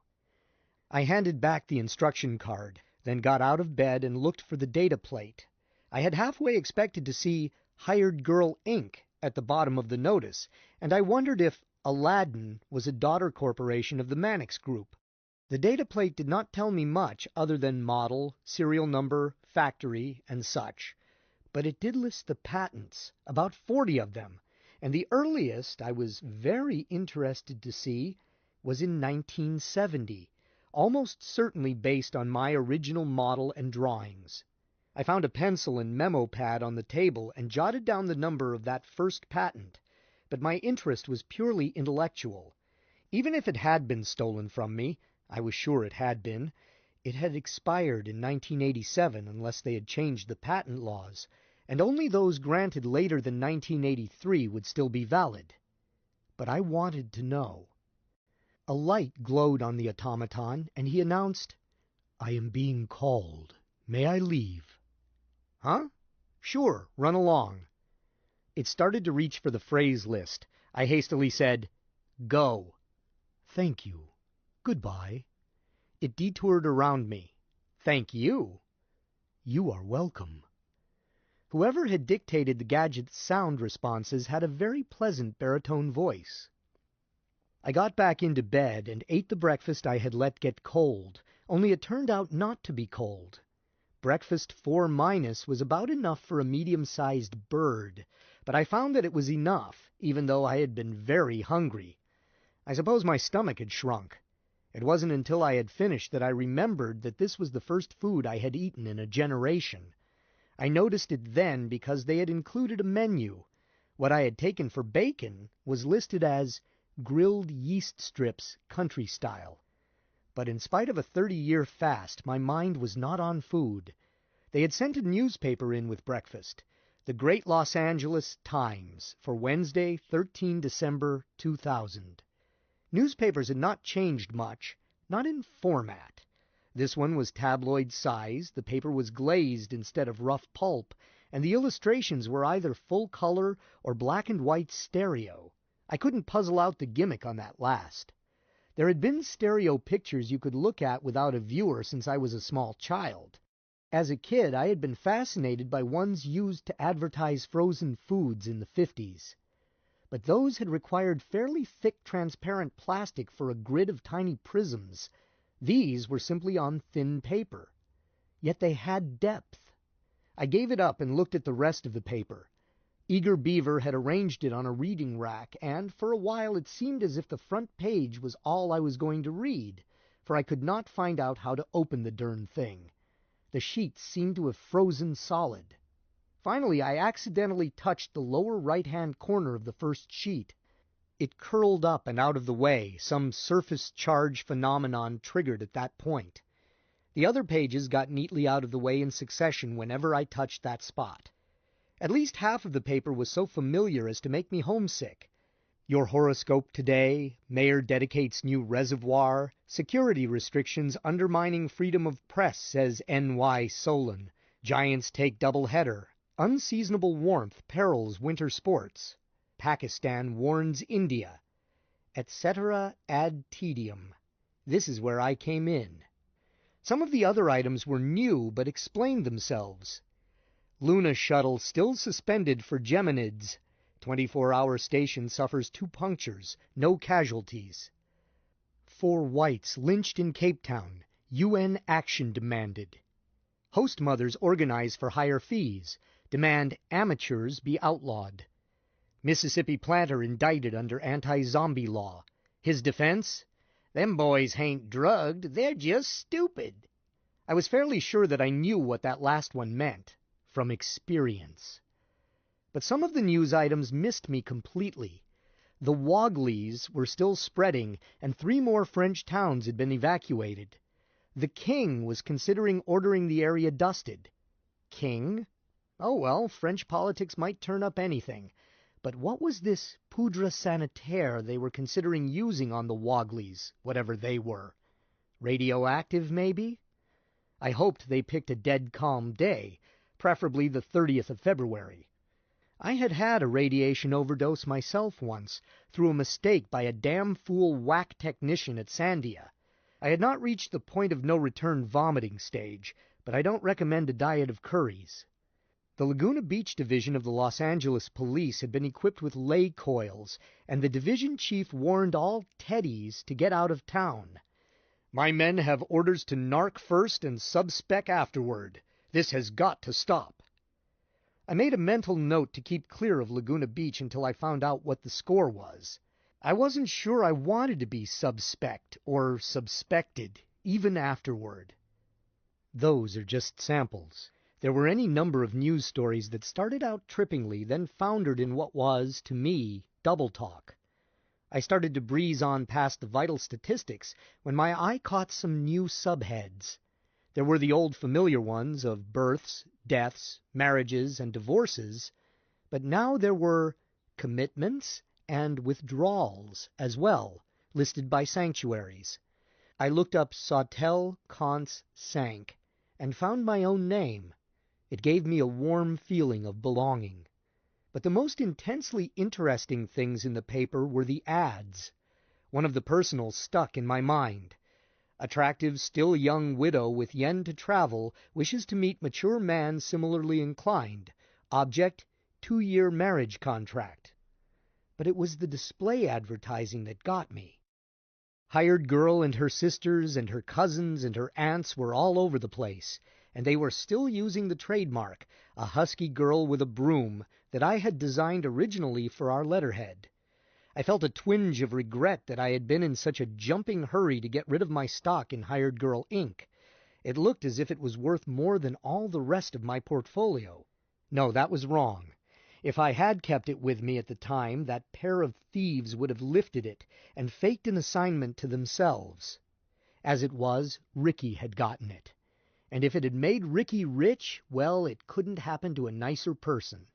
I handed back the instruction card, then got out of bed and looked for the data plate. I had halfway expected to see Hired Girl Inc. at the bottom of the notice, and I wondered if Aladdin was a daughter corporation of the Mannix Group. The data plate did not tell me much other than model, serial number, factory, and such. But it did list the patents, about 40 of them, and the earliest I was very interested to see was in 1970, almost certainly based on my original model and drawings. I found a pencil and memo pad on the table and jotted down the number of that first patent, but my interest was purely intellectual. Even if it had been stolen from me, I was sure it had been. It had expired in 1987 unless they had changed the patent laws, and only those granted later than 1983 would still be valid. but I wanted to know. A light glowed on the automaton, and he announced, "I am being called. May I leave?" "Huh? Sure, run along." It started to reach for the phrase list. I hastily said, "Go." "Thank you. Goodbye." It detoured around me. "Thank you." "You are welcome." Whoever had dictated the gadget's sound responses had a very pleasant baritone voice. I got back into bed and ate the breakfast I had let get cold, only it turned out not to be cold. Breakfast 4- was about enough for a medium-sized bird, but I found that it was enough, even though I had been very hungry. I suppose my stomach had shrunk. It wasn't until I had finished that I remembered that this was the first food I had eaten in a generation. I noticed it then because they had included a menu. What I had taken for bacon was listed as grilled yeast strips country style. But in spite of a 30-year fast, my mind was not on food. They had sent a newspaper in with breakfast, the Great Los Angeles Times, for Wednesday, 13 December 2000. Newspapers had not changed much, not in format. This one was tabloid size, the paper was glazed instead of rough pulp, and the illustrations were either full color or black and white stereo. I couldn't puzzle out the gimmick on that last. There had been stereo pictures you could look at without a viewer since I was a small child. As a kid, I had been fascinated by ones used to advertise frozen foods in the 50s. But those had required fairly thick transparent plastic for a grid of tiny prisms. These were simply on thin paper. Yet they had depth. I gave it up and looked at the rest of the paper. Eager Beaver had arranged it on a reading rack, and for a while it seemed as if the front page was all I was going to read, for I could not find out how to open the darn thing. The sheets seemed to have frozen solid. Finally, I accidentally touched the lower right-hand corner of the first sheet. It curled up and out of the way, some surface charge phenomenon triggered at that point. The other pages got neatly out of the way in succession whenever I touched that spot. At least half of the paper was so familiar as to make me homesick. Your horoscope today, mayor dedicates new reservoir, security restrictions undermining freedom of press, says N.Y. Solon, giants take double header, unseasonable warmth perils winter sports, Pakistan warns India, etc. ad tedium. This is where I came in. Some of the other items were new but explained themselves. Luna shuttle still suspended for Geminids. 24-hour station suffers 2 punctures, no casualties. 4 whites lynched in Cape Town, UN action demanded. Host mothers organize for higher fees, demand amateurs be outlawed. Mississippi planter indicted under anti-zombie law. His defense? Them boys hain't drugged, they're just stupid. I was fairly sure that I knew what that last one meant, from experience. But some of the news items missed me completely. The Wogleys were still spreading, and 3 more French towns had been evacuated. The king was considering ordering the area dusted. King? Oh well, French politics might turn up anything. But what was this poudre sanitaire they were considering using on the Wogleys, whatever they were? Radioactive, maybe? I hoped they picked a dead calm day, preferably the 30th of February. I had had a radiation overdose myself once, through a mistake by a damn fool whack technician at Sandia. I had not reached the point-of-no-return vomiting stage, but I don't recommend a diet of curries. The Laguna Beach division of the Los Angeles Police had been equipped with lay coils, and the division chief warned all teddies to get out of town. My men have orders to narc first and sub-spec afterward. This has got to stop. I made a mental note to keep clear of Laguna Beach until I found out what the score was. I wasn't sure I wanted to be sub-spec'd or suspected, even afterward. Those are just samples. There were any number of news stories that started out trippingly, then foundered in what was, to me, double talk. I started to breeze on past the vital statistics when my eye caught some new subheads. There were the old familiar ones of births, deaths, marriages, and divorces, but now there were commitments, and withdrawals as well, listed by sanctuaries. I looked up Sautel Kant's Sank and found my own name. It gave me a warm feeling of belonging. But the most intensely interesting things in the paper were the ads. One of the personals stuck in my mind. Attractive, still young widow with yen to travel wishes to meet mature man similarly inclined. Object, 2-year marriage contract. But it was the display advertising that got me. Hired girl and her sisters and her cousins and her aunts were all over the place, and they were still using the trademark, a husky girl with a broom, that I had designed originally for our letterhead. I felt a twinge of regret that I had been in such a jumping hurry to get rid of my stock in Hired Girl Inc. It looked as if it was worth more than all the rest of my portfolio. No, that was wrong. If I had kept it with me at the time, that pair of thieves would have lifted it and faked an assignment to themselves. As it was, Ricky had gotten it. And if it had made Ricky rich, well, it couldn't happen to a nicer person.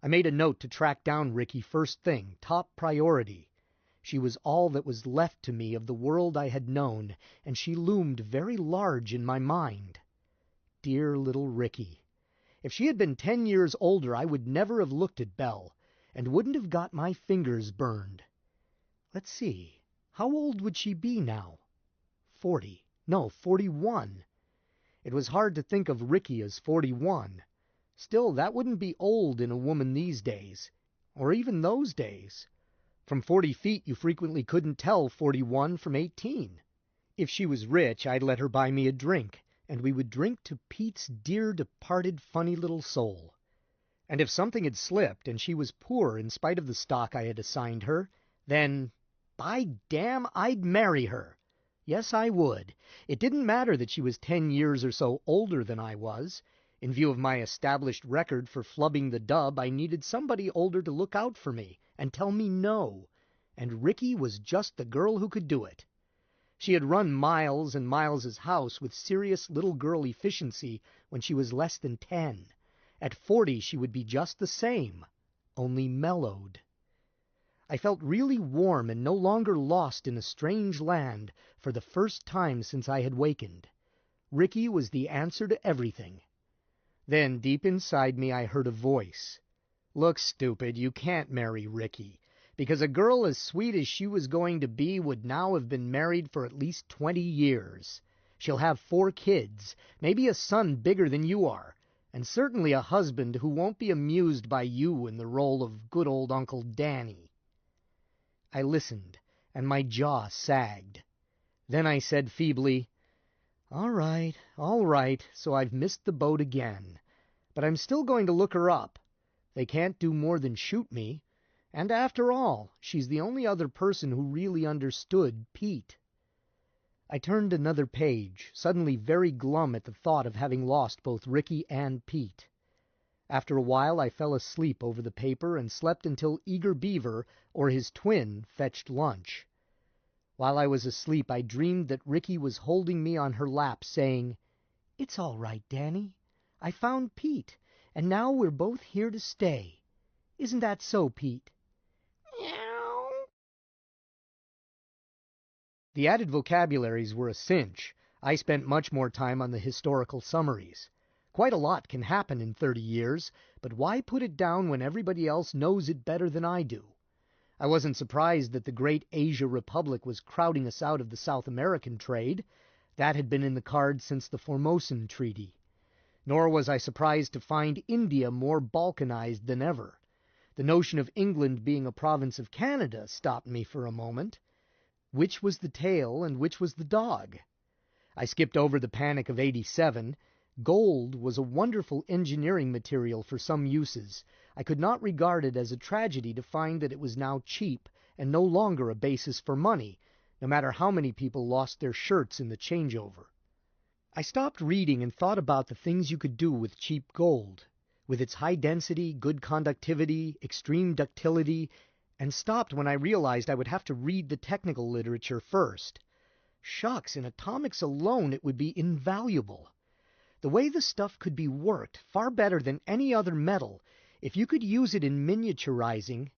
I made a note to track down Ricky first thing, top priority. She was all that was left to me of the world I had known, and she loomed very large in my mind. Dear little Ricky. If she had been 10 years older, I would never have looked at Belle, and wouldn't have got my fingers burned. Let's see, how old would she be now? 40. No, 41. It was hard to think of Ricky as 41. Still, that wouldn't be old in a woman these days, or even those days. From 40 feet you frequently couldn't tell 41 from 18. If she was rich, I'd let her buy me a drink, and we would drink to Pete's dear departed funny little soul. And if something had slipped, and she was poor in spite of the stock I had assigned her, then, by damn, I'd marry her. Yes, I would. It didn't matter that she was 10 years or so older than I was. In view of my established record for flubbing the dub, I needed somebody older to look out for me and tell me no, and Ricky was just the girl who could do it. She had run Miles and Miles's house with serious little girl efficiency when she was less than 10. At 40 she would be just the same, only mellowed. I felt really warm and no longer lost in a strange land for the first time since I had wakened. Ricky was the answer to everything. Then, deep inside me, I heard a voice. Look, stupid, you can't marry Ricky, because a girl as sweet as she was going to be would now have been married for at least 20 years. She'll have 4 kids, maybe a son bigger than you are, and certainly a husband who won't be amused by you in the role of good old Uncle Danny. I listened, and my jaw sagged. Then I said feebly, all right, so I've missed the boat again. But I'm still going to look her up. They can't do more than shoot me. And after all, she's the only other person who really understood Pete. I turned another page, suddenly very glum at the thought of having lost both Ricky and Pete. After a while I fell asleep over the paper and slept until Eager Beaver, or his twin, fetched lunch. While I was asleep, I dreamed that Ricky was holding me on her lap, saying, "It's all right, Danny. I found Pete, and now we're both here to stay. Isn't that so, Pete?" Meow. The added vocabularies were a cinch. I spent much more time on the historical summaries. Quite a lot can happen in 30 years, but why put it down when everybody else knows it better than I do? I wasn't surprised that the great Asia Republic was crowding us out of the South American trade. That had been in the cards since the Formosan Treaty. Nor was I surprised to find India more balkanized than ever. The notion of England being a province of Canada stopped me for a moment. Which was the tail and which was the dog? I skipped over the Panic of '87. Gold was a wonderful engineering material for some uses. I could not regard it as a tragedy to find that it was now cheap and no longer a basis for money, no matter how many people lost their shirts in the changeover. I stopped reading and thought about the things you could do with cheap gold, with its high density, good conductivity, extreme ductility, and stopped when I realized I would have to read the technical literature first. Shucks, in atomics alone it would be invaluable. The way the stuff could be worked, far better than any other metal, if you could use it in miniaturizing.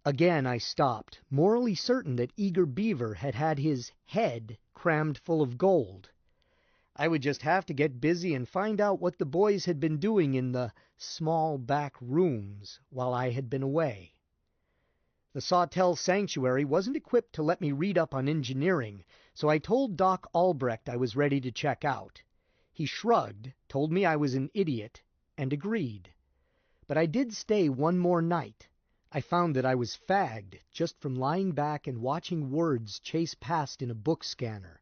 Again I stopped, morally certain that Eager Beaver had had his head crammed full of gold. I would just have to get busy and find out what the boys had been doing in the small back rooms while I had been away. The Sawtell Sanctuary wasn't equipped to let me read up on engineering, so I told Doc Albrecht I was ready to check out. He shrugged, told me I was an idiot, and agreed. But I did stay one more night. I found that I was fagged just from lying back and watching words chase past in a book scanner.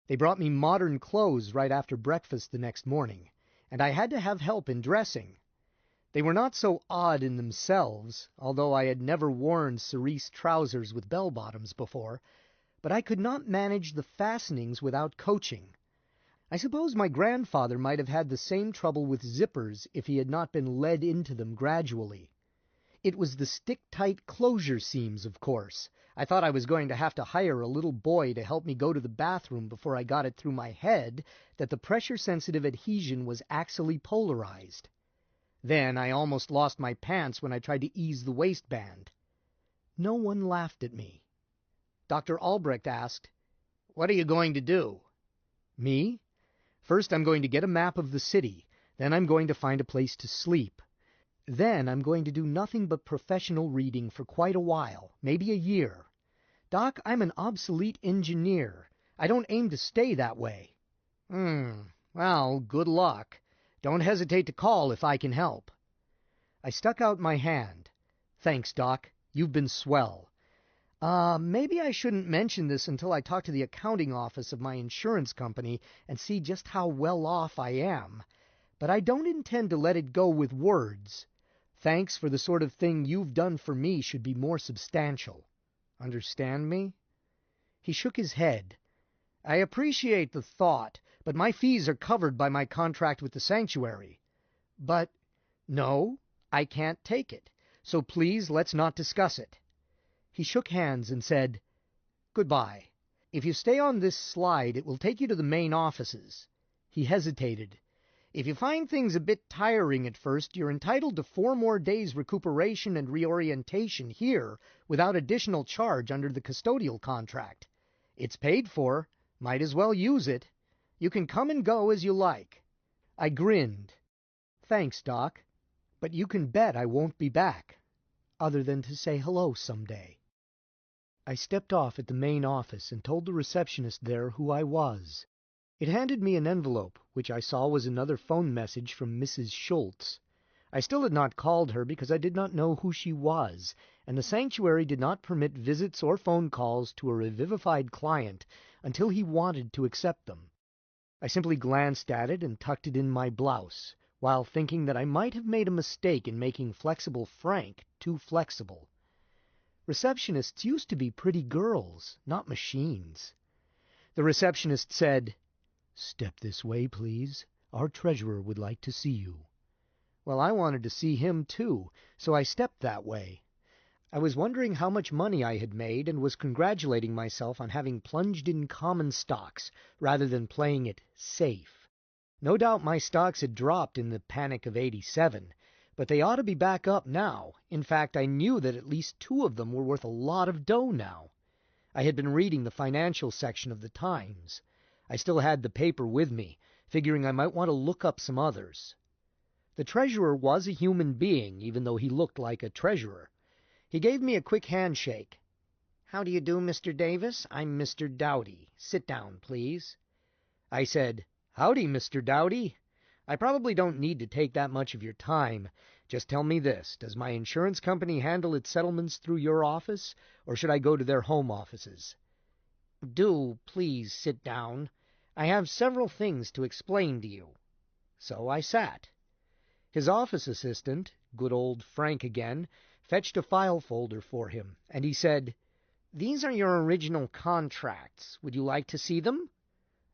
They brought me modern clothes right after breakfast the next morning, and I had to have help in dressing. They were not so odd in themselves, although I had never worn cerise trousers with bell-bottoms before, but I could not manage the fastenings without coaching. I suppose my grandfather might have had the same trouble with zippers if he had not been led into them gradually. It was the stick-tight closure seams, of course. I thought I was going to have to hire a little boy to help me go to the bathroom before I got it through my head that the pressure-sensitive adhesion was axially polarized. Then I almost lost my pants when I tried to ease the waistband. No one laughed at me. Dr. Albrecht asked, "What are you going to do?" Me? First I'm going to get a map of the city. Then I'm going to find a place to sleep. Then I'm going to do nothing but professional reading for quite a while, maybe a year. Doc, I'm an obsolete engineer. I don't aim to stay that way. Well, good luck. Don't hesitate to call if I can help. I stuck out my hand. Thanks, Doc. You've been swell. Maybe I shouldn't mention this until I talk to the accounting office of my insurance company and see just how well off I am. But I don't intend to let it go with words. Thanks for the sort of thing you've done for me should be more substantial. Understand me? He shook his head. I appreciate the thought, but my fees are covered by my contract with the sanctuary. But, no, I can't take it, so please let's not discuss it. He shook hands and said, "Goodbye. If you stay on this slide, it will take you to the main offices." He hesitated. "If you find things a bit tiring at first, you're entitled to 4 more days recuperation and reorientation here without additional charge under the custodial contract. It's paid for. Might as well use it. You can come and go as you like." I grinned. "Thanks, Doc. But you can bet I won't be back, other than to say hello someday." I stepped off at the main office and told the receptionist there who I was. It handed me an envelope, which I saw was another phone message from Mrs. Schultz. I still had not called her because I did not know who she was, and the sanctuary did not permit visits or phone calls to a revivified client until he wanted to accept them. I simply glanced at it and tucked it in my blouse, while thinking that I might have made a mistake in making Flexible Frank too flexible. Receptionists used to be pretty girls, not machines. The receptionist said, "Step this way, please. Our treasurer would like to see you." Well, I wanted to see him, too, so I stepped that way. I was wondering how much money I had made and was congratulating myself on having plunged in common stocks rather than playing it safe. No doubt my stocks had dropped in the panic of '87, but they ought to be back up now. In fact, I knew that at least 2 of them were worth a lot of dough now. I had been reading the financial section of the Times. I still had the paper with me, figuring I might want to look up some others. The treasurer was a human being, even though he looked like a treasurer. He gave me a quick handshake. "How do you do, Mr. Davis? I'm Mr. Dowdy. Sit down, please." I said, "Howdy, Mr. Dowdy. I probably don't need to take that much of your time. Just tell me this, does my insurance company handle its settlements through your office, or should I go to their home offices?" "Do please sit down. I have several things to explain to you." So I sat. His office assistant, good old Frank again, fetched a file folder for him, and he said, "These are your original contracts. Would you like to see them?"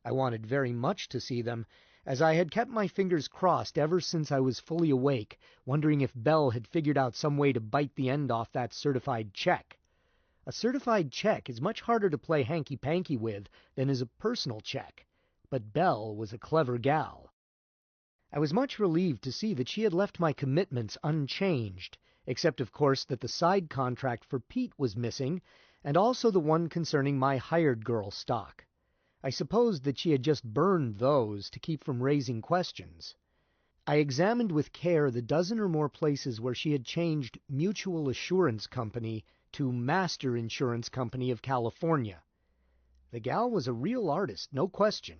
I wanted very much to see them, as I had kept my fingers crossed ever since I was fully awake, wondering if Belle had figured out some way to bite the end off that certified check. A certified check is much harder to play hanky-panky with than is a personal check, but Belle was a clever gal. I was much relieved to see that she had left my commitments unchanged, except of course that the side contract for Pete was missing, and also the one concerning my hired girl stock. I supposed that she had just burned those to keep from raising questions. I examined with care the dozen or more places where she had changed Mutual Assurance Company to Master Insurance Company of California. The gal was a real artist, no question.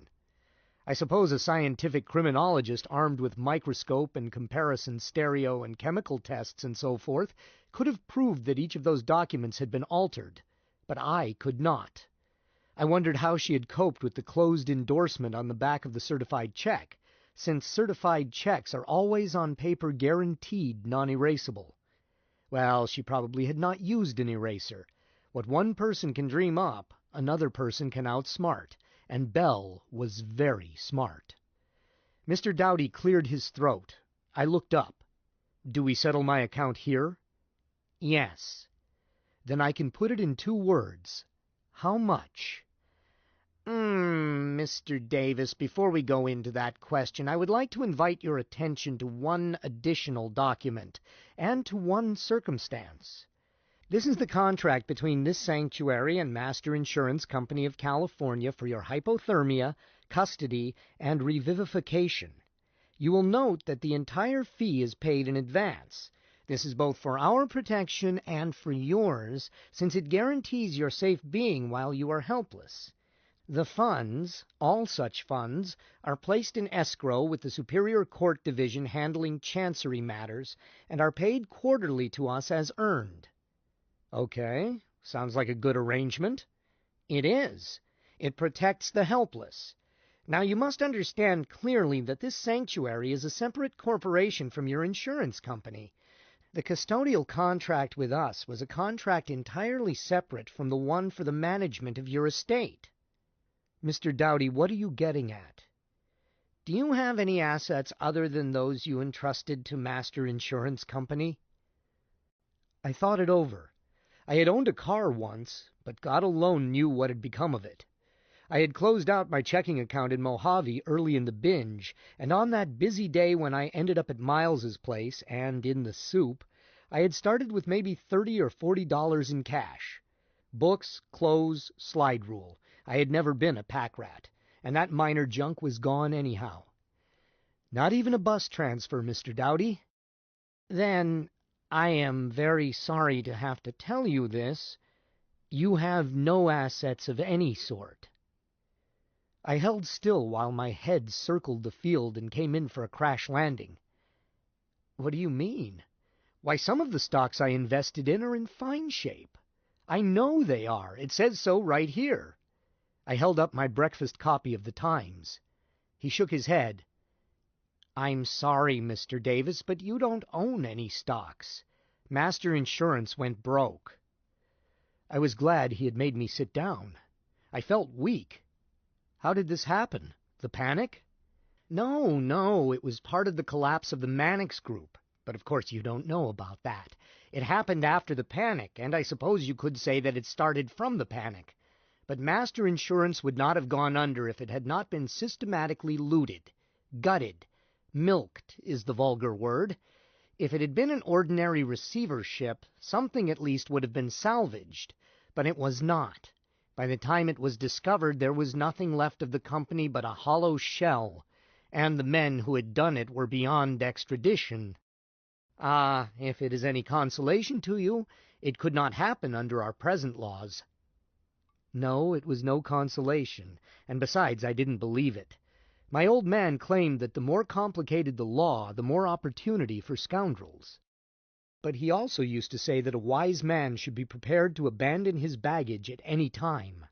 I suppose a scientific criminologist armed with microscope and comparison stereo and chemical tests and so forth could have proved that each of those documents had been altered, but I could not. I wondered how she had coped with the closed endorsement on the back of the certified check, since certified checks are always on paper guaranteed non-erasable. Well, she probably had not used an eraser. What one person can dream up, another person can outsmart, and Belle was very smart. Mr. Doughty cleared his throat. I looked up. "Do we settle my account here?" "Yes." "Then I can put it in 2 words. How much?" Mr. Davis, before we go into that question, I would like to invite your attention to one additional document, and to one circumstance. This is the contract between this sanctuary and Master Insurance Company of California for your hypothermia, custody, and revivification. You will note that the entire fee is paid in advance. This is both for our protection and for yours, since it guarantees your safe being while you are helpless. The funds, all such funds, are placed in escrow with the Superior Court Division handling chancery matters, and are paid quarterly to us as earned. Okay, sounds like a good arrangement. It is. It protects the helpless. Now you must understand clearly that this sanctuary is a separate corporation from your insurance company. The custodial contract with us was a contract entirely separate from the one for the management of your estate. Mr. Doughty, what are you getting at? Do you have any assets other than those you entrusted to Master Insurance Company? I thought it over. I had owned a car once, but God alone knew what had become of it. I had closed out my checking account in Mojave early in the binge, and on that busy day when I ended up at Miles's place and in the soup, I had started with maybe $30 or $40 in cash. Books, clothes, slide rule. I had never been a pack rat, and that minor junk was gone anyhow. Not even a bus transfer, Mr. Doughty. Then, I am very sorry to have to tell you this, you have no assets of any sort. I held still while my head circled the field and came in for a crash landing. What do you mean? Why, some of the stocks I invested in are in fine shape. I know they are. It says so right here. I held up my breakfast copy of the Times. He shook his head. I'm sorry, Mr. Davis, but you don't own any stocks. Master Insurance went broke. I was glad he had made me sit down. I felt weak. How did this happen? The panic? No, it was part of the collapse of the Mannix Group. But of course you don't know about that. It happened after the panic, and I suppose you could say that it started from the panic. But Master Insurance would not have gone under if it had not been systematically looted, gutted. Milked is the vulgar word. If it had been an ordinary receivership, something at least would have been salvaged, but it was not. By the time it was discovered, there was nothing left of the company but a hollow shell, and the men who had done it were beyond extradition. If it is any consolation to you, it could not happen under our present laws. No, it was no consolation, and besides, I didn't believe it. My old man claimed that the more complicated the law, the more opportunity for scoundrels. But he also used to say that a wise man should be prepared to abandon his baggage at any time.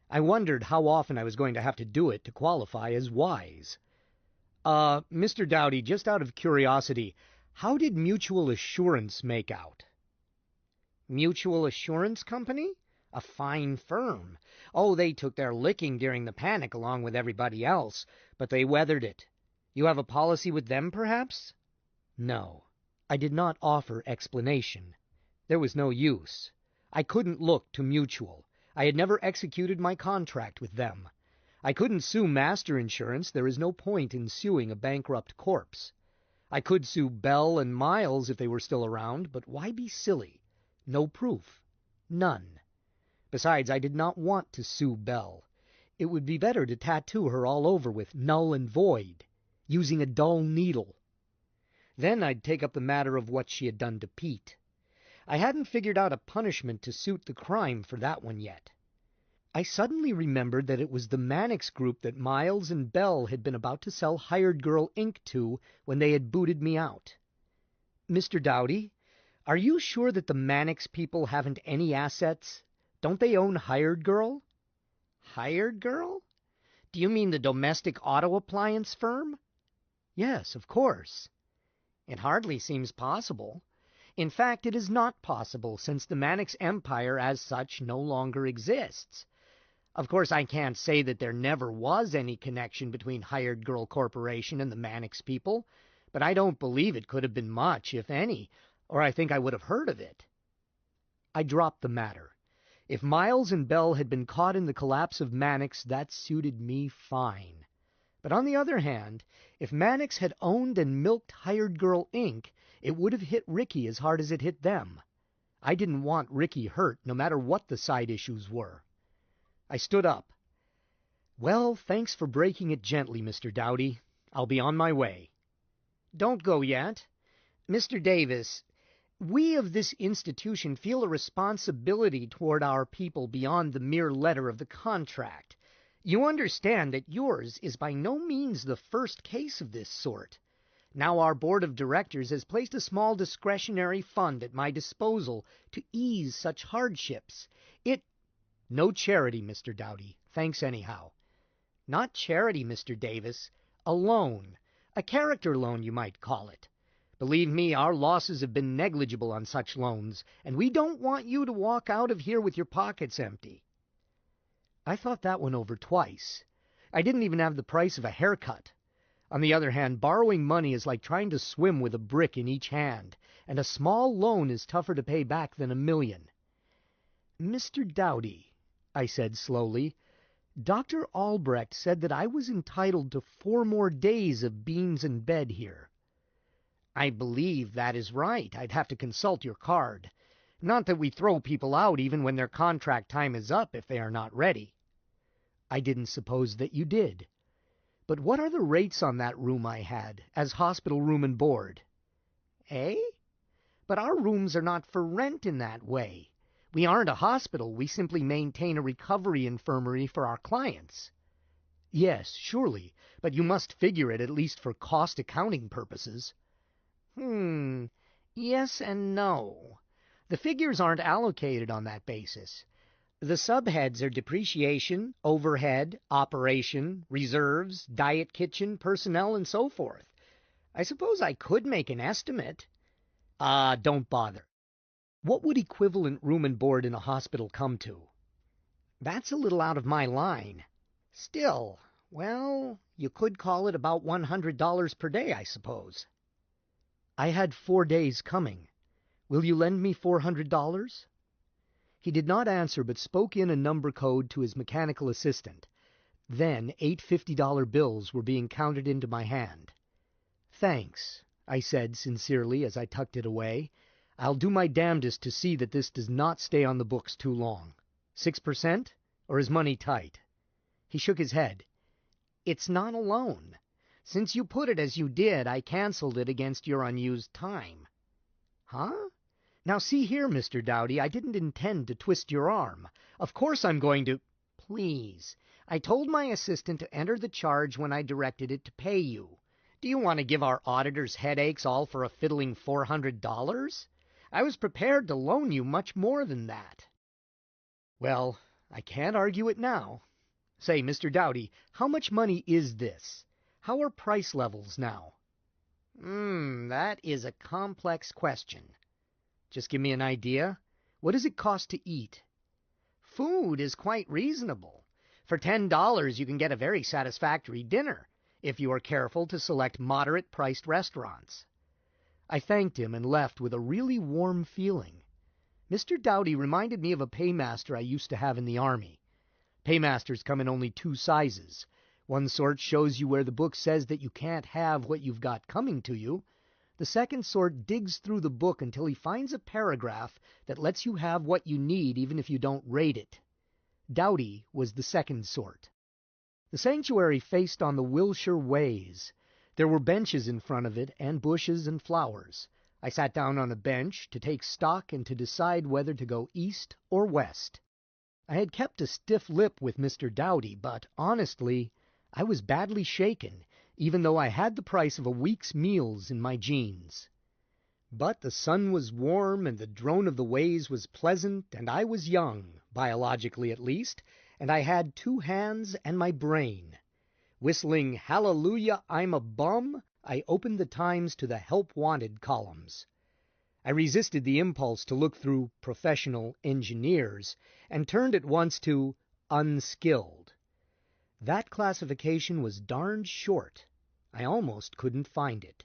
I wondered how often I was going to have to do it to qualify as wise. Mr. Doughty, just out of curiosity, how did Mutual Assurance make out? Mutual Assurance Company? A fine firm. Oh, they took their licking during the panic along with everybody else, but they weathered it. You have a policy with them, perhaps? No. I did not offer explanation. There was no use. I couldn't look to Mutual. I had never executed my contract with them. I couldn't sue Master Insurance. There is no point in suing a bankrupt corpse. I could sue Belle and Miles if they were still around, but why be silly? No proof. None. Besides, I did not want to sue Belle. It would be better to tattoo her all over with null and void, using a dull needle. Then I'd take up the matter of what she had done to Pete. I hadn't figured out a punishment to suit the crime for that one yet. I suddenly remembered that it was the Mannix group that Miles and Belle had been about to sell Hired Girl Inc. to when they had booted me out. Mr. Dowdy, are you sure that the Mannix people haven't any assets? Don't they own Hired Girl? Hired Girl? Do you mean the domestic auto appliance firm? Yes, of course. It hardly seems possible. In fact, it is not possible, since the Mannix empire as such no longer exists. Of course, I can't say that there never was any connection between Hired Girl Corporation and the Mannix people, but I don't believe it could have been much, if any, or I think I would have heard of it. I dropped the matter. If Miles and Belle had been caught in the collapse of Mannix, that suited me fine. But on the other hand, if Mannix had owned and milked Hired Girl Inc., it would have hit Ricky as hard as it hit them. I didn't want Ricky hurt, no matter what the side issues were. I stood up. Well, thanks for breaking it gently, Mr. Dowdy. I'll be on my way. Don't go yet. Mr. Davis, we of this institution feel a responsibility toward our people beyond the mere letter of the contract. You understand that yours is by no means the first case of this sort. Now our board of directors has placed a small discretionary fund at my disposal to ease such hardships. No charity, Mr. Dowdy. Thanks anyhow. Not charity, Mr. Davis. A loan. A character loan, you might call it. Believe me, our losses have been negligible on such loans, and we don't want you to walk out of here with your pockets empty. I thought that one over twice. I didn't even have the price of a haircut. On the other hand, borrowing money is like trying to swim with a brick in each hand, and a small loan is tougher to pay back than $1 million. Mr. Dowdy, I said slowly, Dr. Albrecht said that I was entitled to 4 more days of beans and bed here. I believe that is right. I'd have to consult your card. Not that we throw people out even when their contract time is up if they are not ready. I didn't suppose that you did. But what are the rates on that room I had, as hospital room and board? Eh? But our rooms are not for rent in that way. We aren't a hospital. We simply maintain a recovery infirmary for our clients. Yes, surely, but you must figure it at least for cost accounting purposes. Yes and no. The figures aren't allocated on that basis. The subheads are depreciation, overhead, operation, reserves, diet kitchen, personnel, and so forth. I suppose I could make an estimate. Don't bother. What would equivalent room and board in a hospital come to? That's a little out of my line. Still, well, you could call it about $100 per day, I suppose. I had 4 days coming. Will you lend me $400? He did not answer, but spoke in a number code to his mechanical assistant. Then 8 $50 bills were being counted into my hand. Thanks, I said sincerely as I tucked it away. I'll do my damnedest to see that this does not stay on the books too long. 6%? Or is money tight? He shook his head. It's not a loan. Since you put it as you did, I canceled it against your unused time. Huh? Now see here, Mr. Dowdy, I didn't intend to twist your arm. Of course I'm going to... Please. I told my assistant to enter the charge when I directed it to pay you. Do you want to give our auditors headaches all for a fiddling $400? I was prepared to loan you much more than that. Well, I can't argue it now. Say, Mr. Dowdy, how much money is this? How are price levels now? That is a complex question. Just give me an idea. What does it cost to eat? Food is quite reasonable. For $10 you can get a very satisfactory dinner, if you are careful to select moderate-priced restaurants. I thanked him and left with a really warm feeling. Mr. Dowdy reminded me of a paymaster I used to have in the Army. Paymasters come in only 2 sizes. One sort shows you where the book says that you can't have what you've got coming to you. The second sort digs through the book until he finds a paragraph that lets you have what you need even if you don't rate it. Doughty was the second sort. The sanctuary faced on the Wilshire Ways. There were benches in front of it, and bushes and flowers. I sat down on a bench to take stock and to decide whether to go east or west. I had kept a stiff lip with Mr. Doughty, but honestly, I was badly shaken, even though I had the price of a week's meals in my jeans. But the sun was warm, and the drone of the ways was pleasant, and I was young, biologically at least, and I had 2 hands and my brain. Whistling, "Hallelujah, I'm a bum," I opened the Times to the Help Wanted columns. I resisted the impulse to look through professional engineers, and turned at once to unskilled. That classification was darned short. I almost couldn't find it.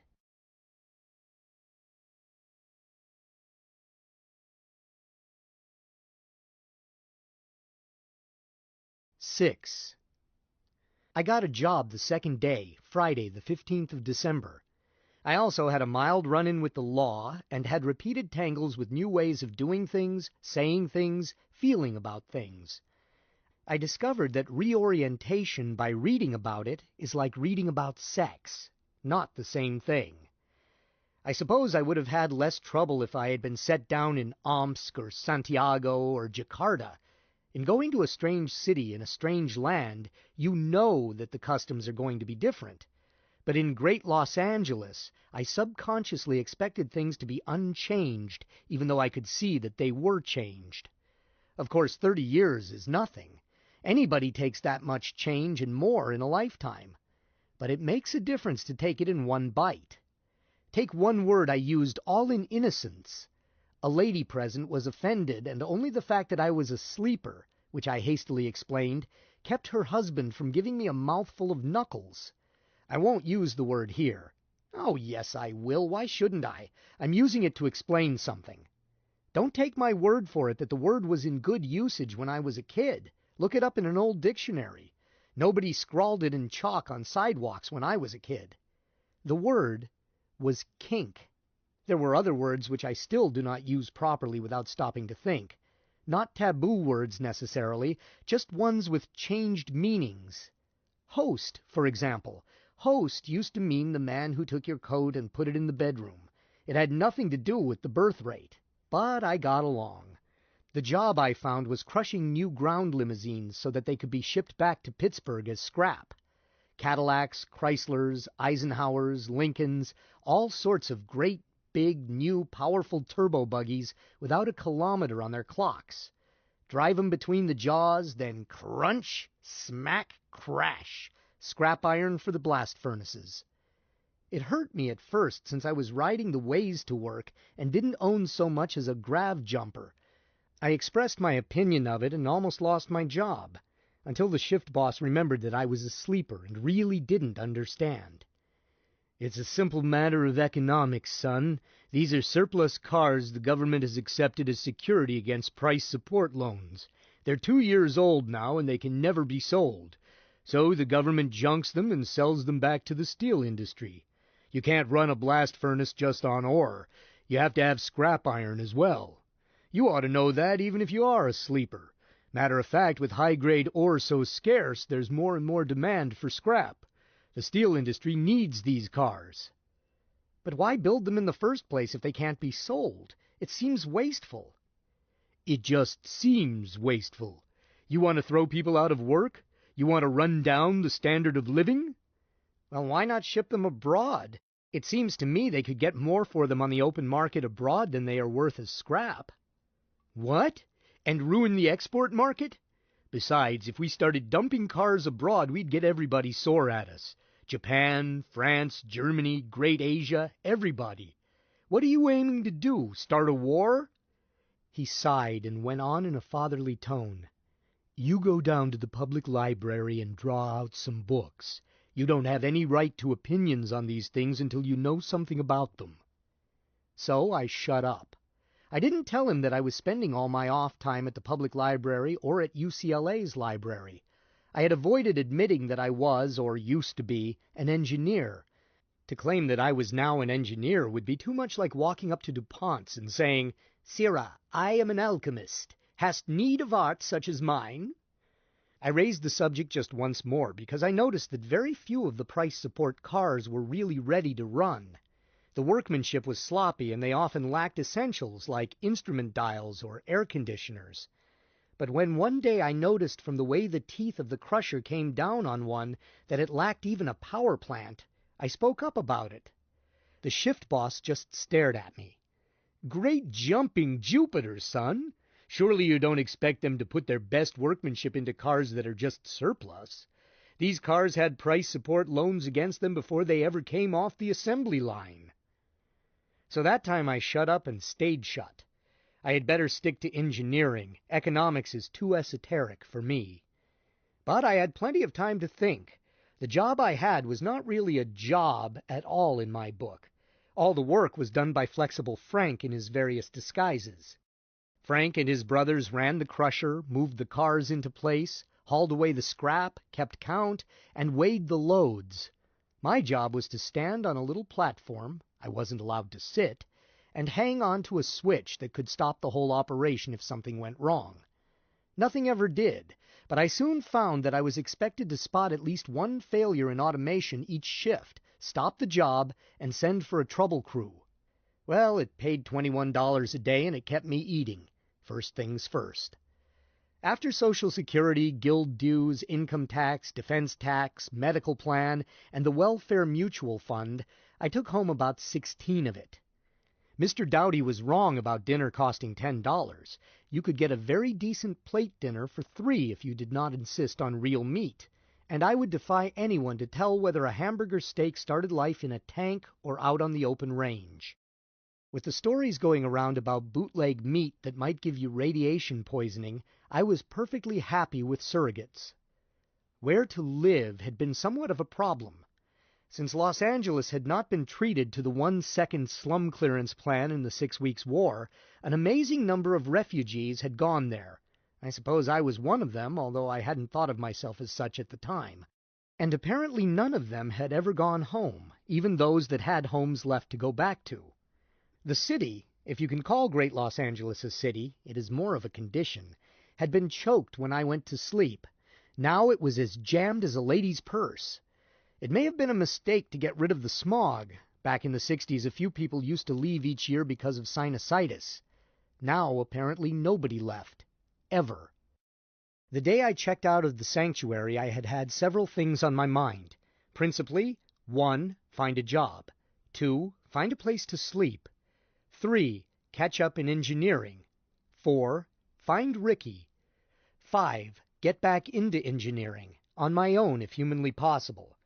Six. I got a job the second day, Friday, the 15th of December. I also had a mild run-in with the law, and had repeated tangles with new ways of doing things, saying things, feeling about things. I discovered that reorientation by reading about it is like reading about sex, not the same thing. I suppose I would have had less trouble if I had been set down in Omsk or Santiago or Jakarta. In going to a strange city in a strange land, you know that the customs are going to be different. But in great Los Angeles, I subconsciously expected things to be unchanged, even though I could see that they were changed. Of course, 30 years is nothing. Anybody takes that much change and more in a lifetime. But it makes a difference to take it in one bite. Take one word I used all in innocence. A lady present was offended, and only the fact that I was a sleeper, which I hastily explained, kept her husband from giving me a mouthful of knuckles. I won't use the word here. Oh, yes, I will. Why shouldn't I? I'm using it to explain something. Don't take my word for it that the word was in good usage when I was a kid. Look it up in an old dictionary. Nobody scrawled it in chalk on sidewalks when I was a kid. The word was kink. There were other words which I still do not use properly without stopping to think. Not taboo words necessarily, just ones with changed meanings. Host, for example. Host used to mean the man who took your coat and put it in the bedroom. It had nothing to do with the birth rate. But I got along. The job I found was crushing new ground limousines so that they could be shipped back to Pittsburgh as scrap. Cadillacs, Chryslers, Eisenhowers, Lincolns, all sorts of great, big, new, powerful turbo buggies without a kilometer on their clocks. Drive 'em between the jaws, then crunch, smack, crash. Scrap iron for the blast furnaces. It hurt me at first, since I was riding the ways to work and didn't own so much as a grav jumper. I expressed my opinion of it and almost lost my job, until the shift boss remembered that I was a sleeper and really didn't understand. "It's a simple matter of economics, son. These are surplus cars the government has accepted as security against price support loans. They're 2 years old now, and they can never be sold. So the government junks them and sells them back to the steel industry. You can't run a blast furnace just on ore. You have to have scrap iron as well. You ought to know that even if you are a sleeper. Matter of fact, with high-grade ore so scarce, there's more and more demand for scrap. The steel industry needs these cars." "But why build them in the first place if they can't be sold? It seems wasteful." "It just seems wasteful. You want to throw people out of work? You want to run down the standard of living?" "Well, why not ship them abroad? It seems to me they could get more for them on the open market abroad than they are worth as scrap." "What? And ruin the export market? Besides, if we started dumping cars abroad, we'd get everybody sore at us. Japan, France, Germany, Great Asia, everybody. What are you aiming to do, start a war?" He sighed and went on in a fatherly tone. "You go down to the public library and draw out some books. You don't have any right to opinions on these things until you know something about them." So I shut up. I didn't tell him that I was spending all my off time at the public library or at UCLA's library. I had avoided admitting that I was, or used to be, an engineer. To claim that I was now an engineer would be too much like walking up to DuPont's and saying, "Sirrah, I am an alchemist. Hast need of art such as mine?" I raised the subject just once more because I noticed that very few of the price support cars were really ready to run. The workmanship was sloppy and they often lacked essentials like instrument dials or air conditioners. But when one day I noticed from the way the teeth of the crusher came down on one that it lacked even a power plant, I spoke up about it. The shift boss just stared at me. "Great jumping Jupiter, son! Surely you don't expect them to put their best workmanship into cars that are just surplus. These cars had price support loans against them before they ever came off the assembly line." So that time I shut up and stayed shut. I had better stick to engineering. Economics is too esoteric for me. But I had plenty of time to think. The job I had was not really a job at all in my book. All the work was done by Flexible Frank in his various disguises. Frank and his brothers ran the crusher, moved the cars into place, hauled away the scrap, kept count, and weighed the loads. My job was to stand on a little platform — I wasn't allowed to sit — and hang on to a switch that could stop the whole operation if something went wrong. Nothing ever did, but I soon found that I was expected to spot at least one failure in automation each shift, stop the job, and send for a trouble crew. Well, it paid $21 a day and it kept me eating. First things first. After Social Security, guild dues, income tax, defense tax, medical plan, and the Welfare Mutual Fund, I took home about 16 of it. Mr. Dowdy was wrong about dinner costing $10. You could get a very decent plate dinner for $3 if you did not insist on real meat, and I would defy anyone to tell whether a hamburger steak started life in a tank or out on the open range. With the stories going around about bootleg meat that might give you radiation poisoning, I was perfectly happy with surrogates. Where to live had been somewhat of a problem. Since Los Angeles had not been treated to the 1-second slum clearance plan in the 6 Weeks' War, an amazing number of refugees had gone there. I suppose I was one of them, although I hadn't thought of myself as such at the time. And apparently none of them had ever gone home, even those that had homes left to go back to. The city, if you can call Great Los Angeles a city, it is more of a condition, had been choked when I went to sleep. Now it was as jammed as a lady's purse. It may have been a mistake to get rid of the smog. Back in the 60s, a few people used to leave each year because of sinusitis. Now, apparently, nobody left. Ever. The day I checked out of the sanctuary, I had had several things on my mind. Principally, 1. Find a job. 2. Find a place to sleep. 3. Catch up in engineering. 4. Find Ricky. 5. Get back into engineering, on my own if humanly possible.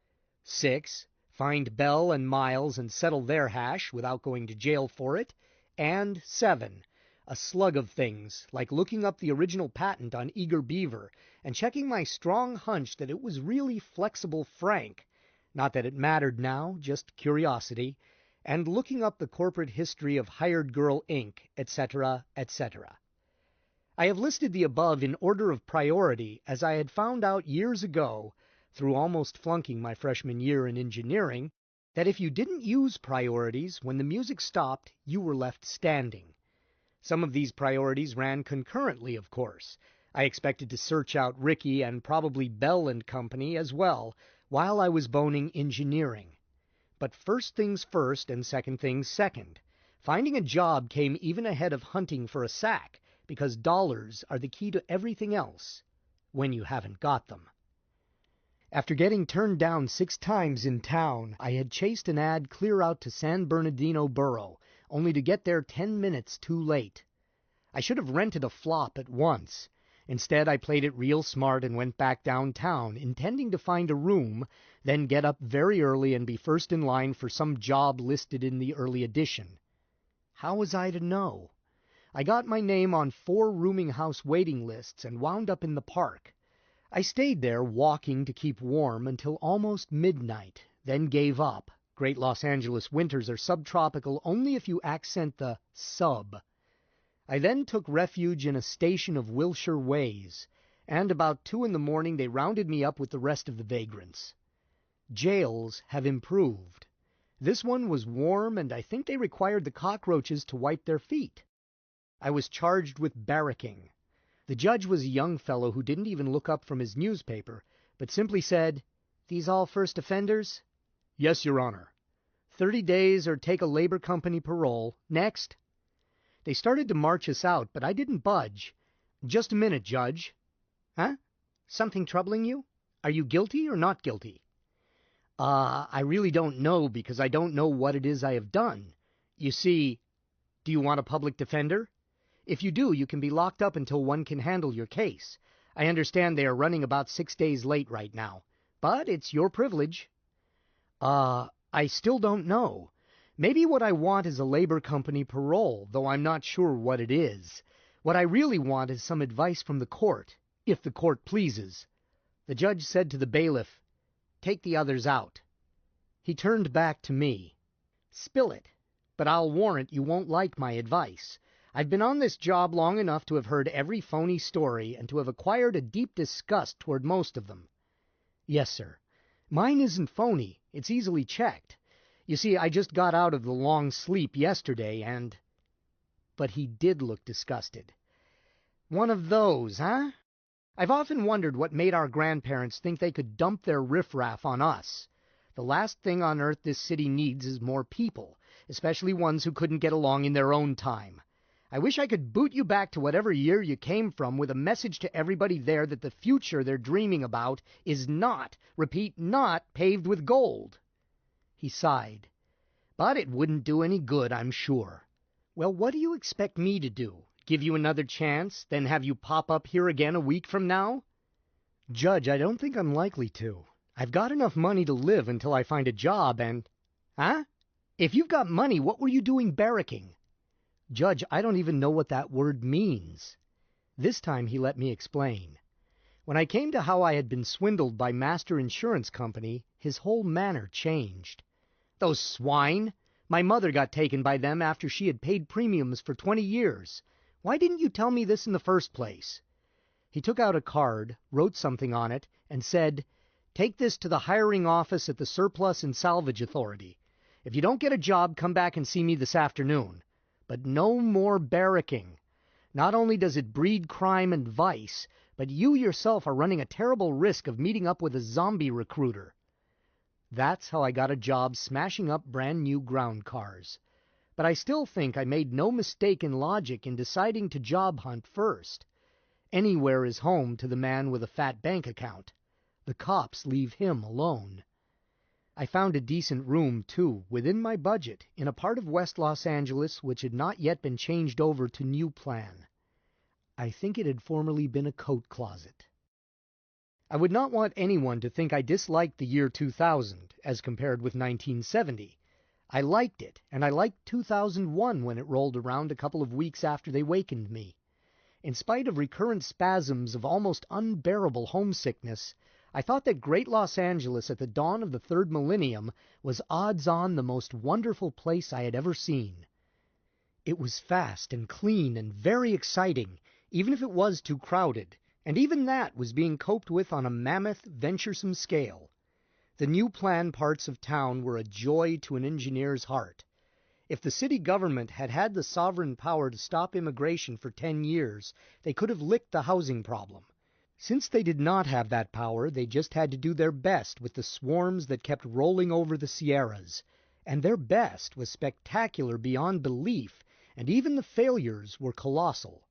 6. Find Belle and Miles and settle their hash without going to jail for it. And 7. A slug of things, like looking up the original patent on Eager Beaver and checking my strong hunch that it was really Flexible Frank, not that it mattered now, just curiosity, and looking up the corporate history of Hired Girl Inc., etc., etc. I have listed the above in order of priority, as I had found out years ago, through almost flunking my freshman year in engineering, that if you didn't use priorities, when the music stopped, you were left standing. Some of these priorities ran concurrently, of course. I expected to search out Ricky and probably Belle and Company as well, while I was boning engineering. But first things first and second things second. Finding a job came even ahead of hunting for a sack, because dollars are the key to everything else, when you haven't got them. After getting turned down 6 times in town, I had chased an ad clear out to San Bernardino Borough, only to get there 10 minutes too late. I should have rented a flop at once. Instead, I played it real smart and went back downtown, intending to find a room, then get up very early and be first in line for some job listed in the early edition. How was I to know? I got my name on 4 rooming house waiting lists and wound up in the park. I stayed there walking to keep warm until almost midnight, then gave up. Great Los Angeles winters are subtropical only if you accent the sub. I then took refuge in a station of Wilshire Ways, and about 2 in the morning they rounded me up with the rest of the vagrants. Jails have improved. This one was warm, and I think they required the cockroaches to wipe their feet. I was charged with barracking. The judge was a young fellow who didn't even look up from his newspaper, but simply said, "These all first offenders?" "Yes, Your Honor." 30 days or take a labor company parole. Next. They started to march us out, but I didn't budge. "Just a minute, Judge." "Huh? Something troubling you? Are you guilty or not guilty?" I really don't know because I don't know what it is I have done. You see, do you want a public defender? If you do, you can be locked up until one can handle your case. I understand they are running about 6 days late right now, but it's your privilege." I still don't know. Maybe what I want is a labor company parole, though I'm not sure what it is. What I really want is some advice from the court, if the court pleases. The judge said to the bailiff, "Take the others out." He turned back to me. "Spill it, but I'll warrant you won't like my advice. I've been on this job long enough to have heard every phony story and to have acquired a deep disgust toward most of them." "Yes, sir. Mine isn't phony. It's easily checked. You see, I just got out of the long sleep yesterday and—" But he did look disgusted. "One of those, huh? I've often wondered what made our grandparents think they could dump their riffraff on us. The last thing on earth this city needs is more people, especially ones who couldn't get along in their own time. I wish I could boot you back to whatever year you came from with a message to everybody there that the future they're dreaming about is not, repeat, not paved with gold." He sighed. "But it wouldn't do any good, I'm sure." "Well, what do you expect me to do? Give you another chance, then have you pop up here again a week from now?" "Judge, I don't think I'm likely to. I've got enough money to live until I find a job and—" "Huh? If you've got money, what were you doing barracking?" "Judge, I don't even know what that word means." This time he let me explain. When I came to how I had been swindled by Master Insurance Company, his whole manner changed. "Those swine! My mother got taken by them after she had paid premiums for 20 years. Why didn't you tell me this in the first place?" He took out a card, wrote something on it, and said, "Take this to the hiring office at the Surplus and Salvage Authority. If you don't get a job, come back and see me this afternoon. But no more barracking. Not only does it breed crime and vice, but you yourself are running a terrible risk of meeting up with a zombie recruiter." That's how I got a job smashing up brand new ground cars. But I still think I made no mistake in logic in deciding to job hunt first. Anywhere is home to the man with a fat bank account. The cops leave him alone. I found a decent room, too, within my budget, in a part of West Los Angeles which had not yet been changed over to new plan. I think it had formerly been a coat closet. I would not want anyone to think I disliked the year 2000 as compared with 1970. I liked it, and I liked 2001 when it rolled around a couple of weeks after they wakened me. In spite of recurrent spasms of almost unbearable homesickness, I thought that great Los Angeles at the dawn of the third millennium was odds-on the most wonderful place I had ever seen. It was fast and clean and very exciting, even if it was too crowded, and even that was being coped with on a mammoth, venturesome scale. The new plan parts of town were a joy to an engineer's heart. If the city government had had the sovereign power to stop immigration for 10 years, they could have licked the housing problem. Since they did not have that power, they just had to do their best with the swarms that kept rolling over the Sierras. And their best was spectacular beyond belief, and even the failures were colossal.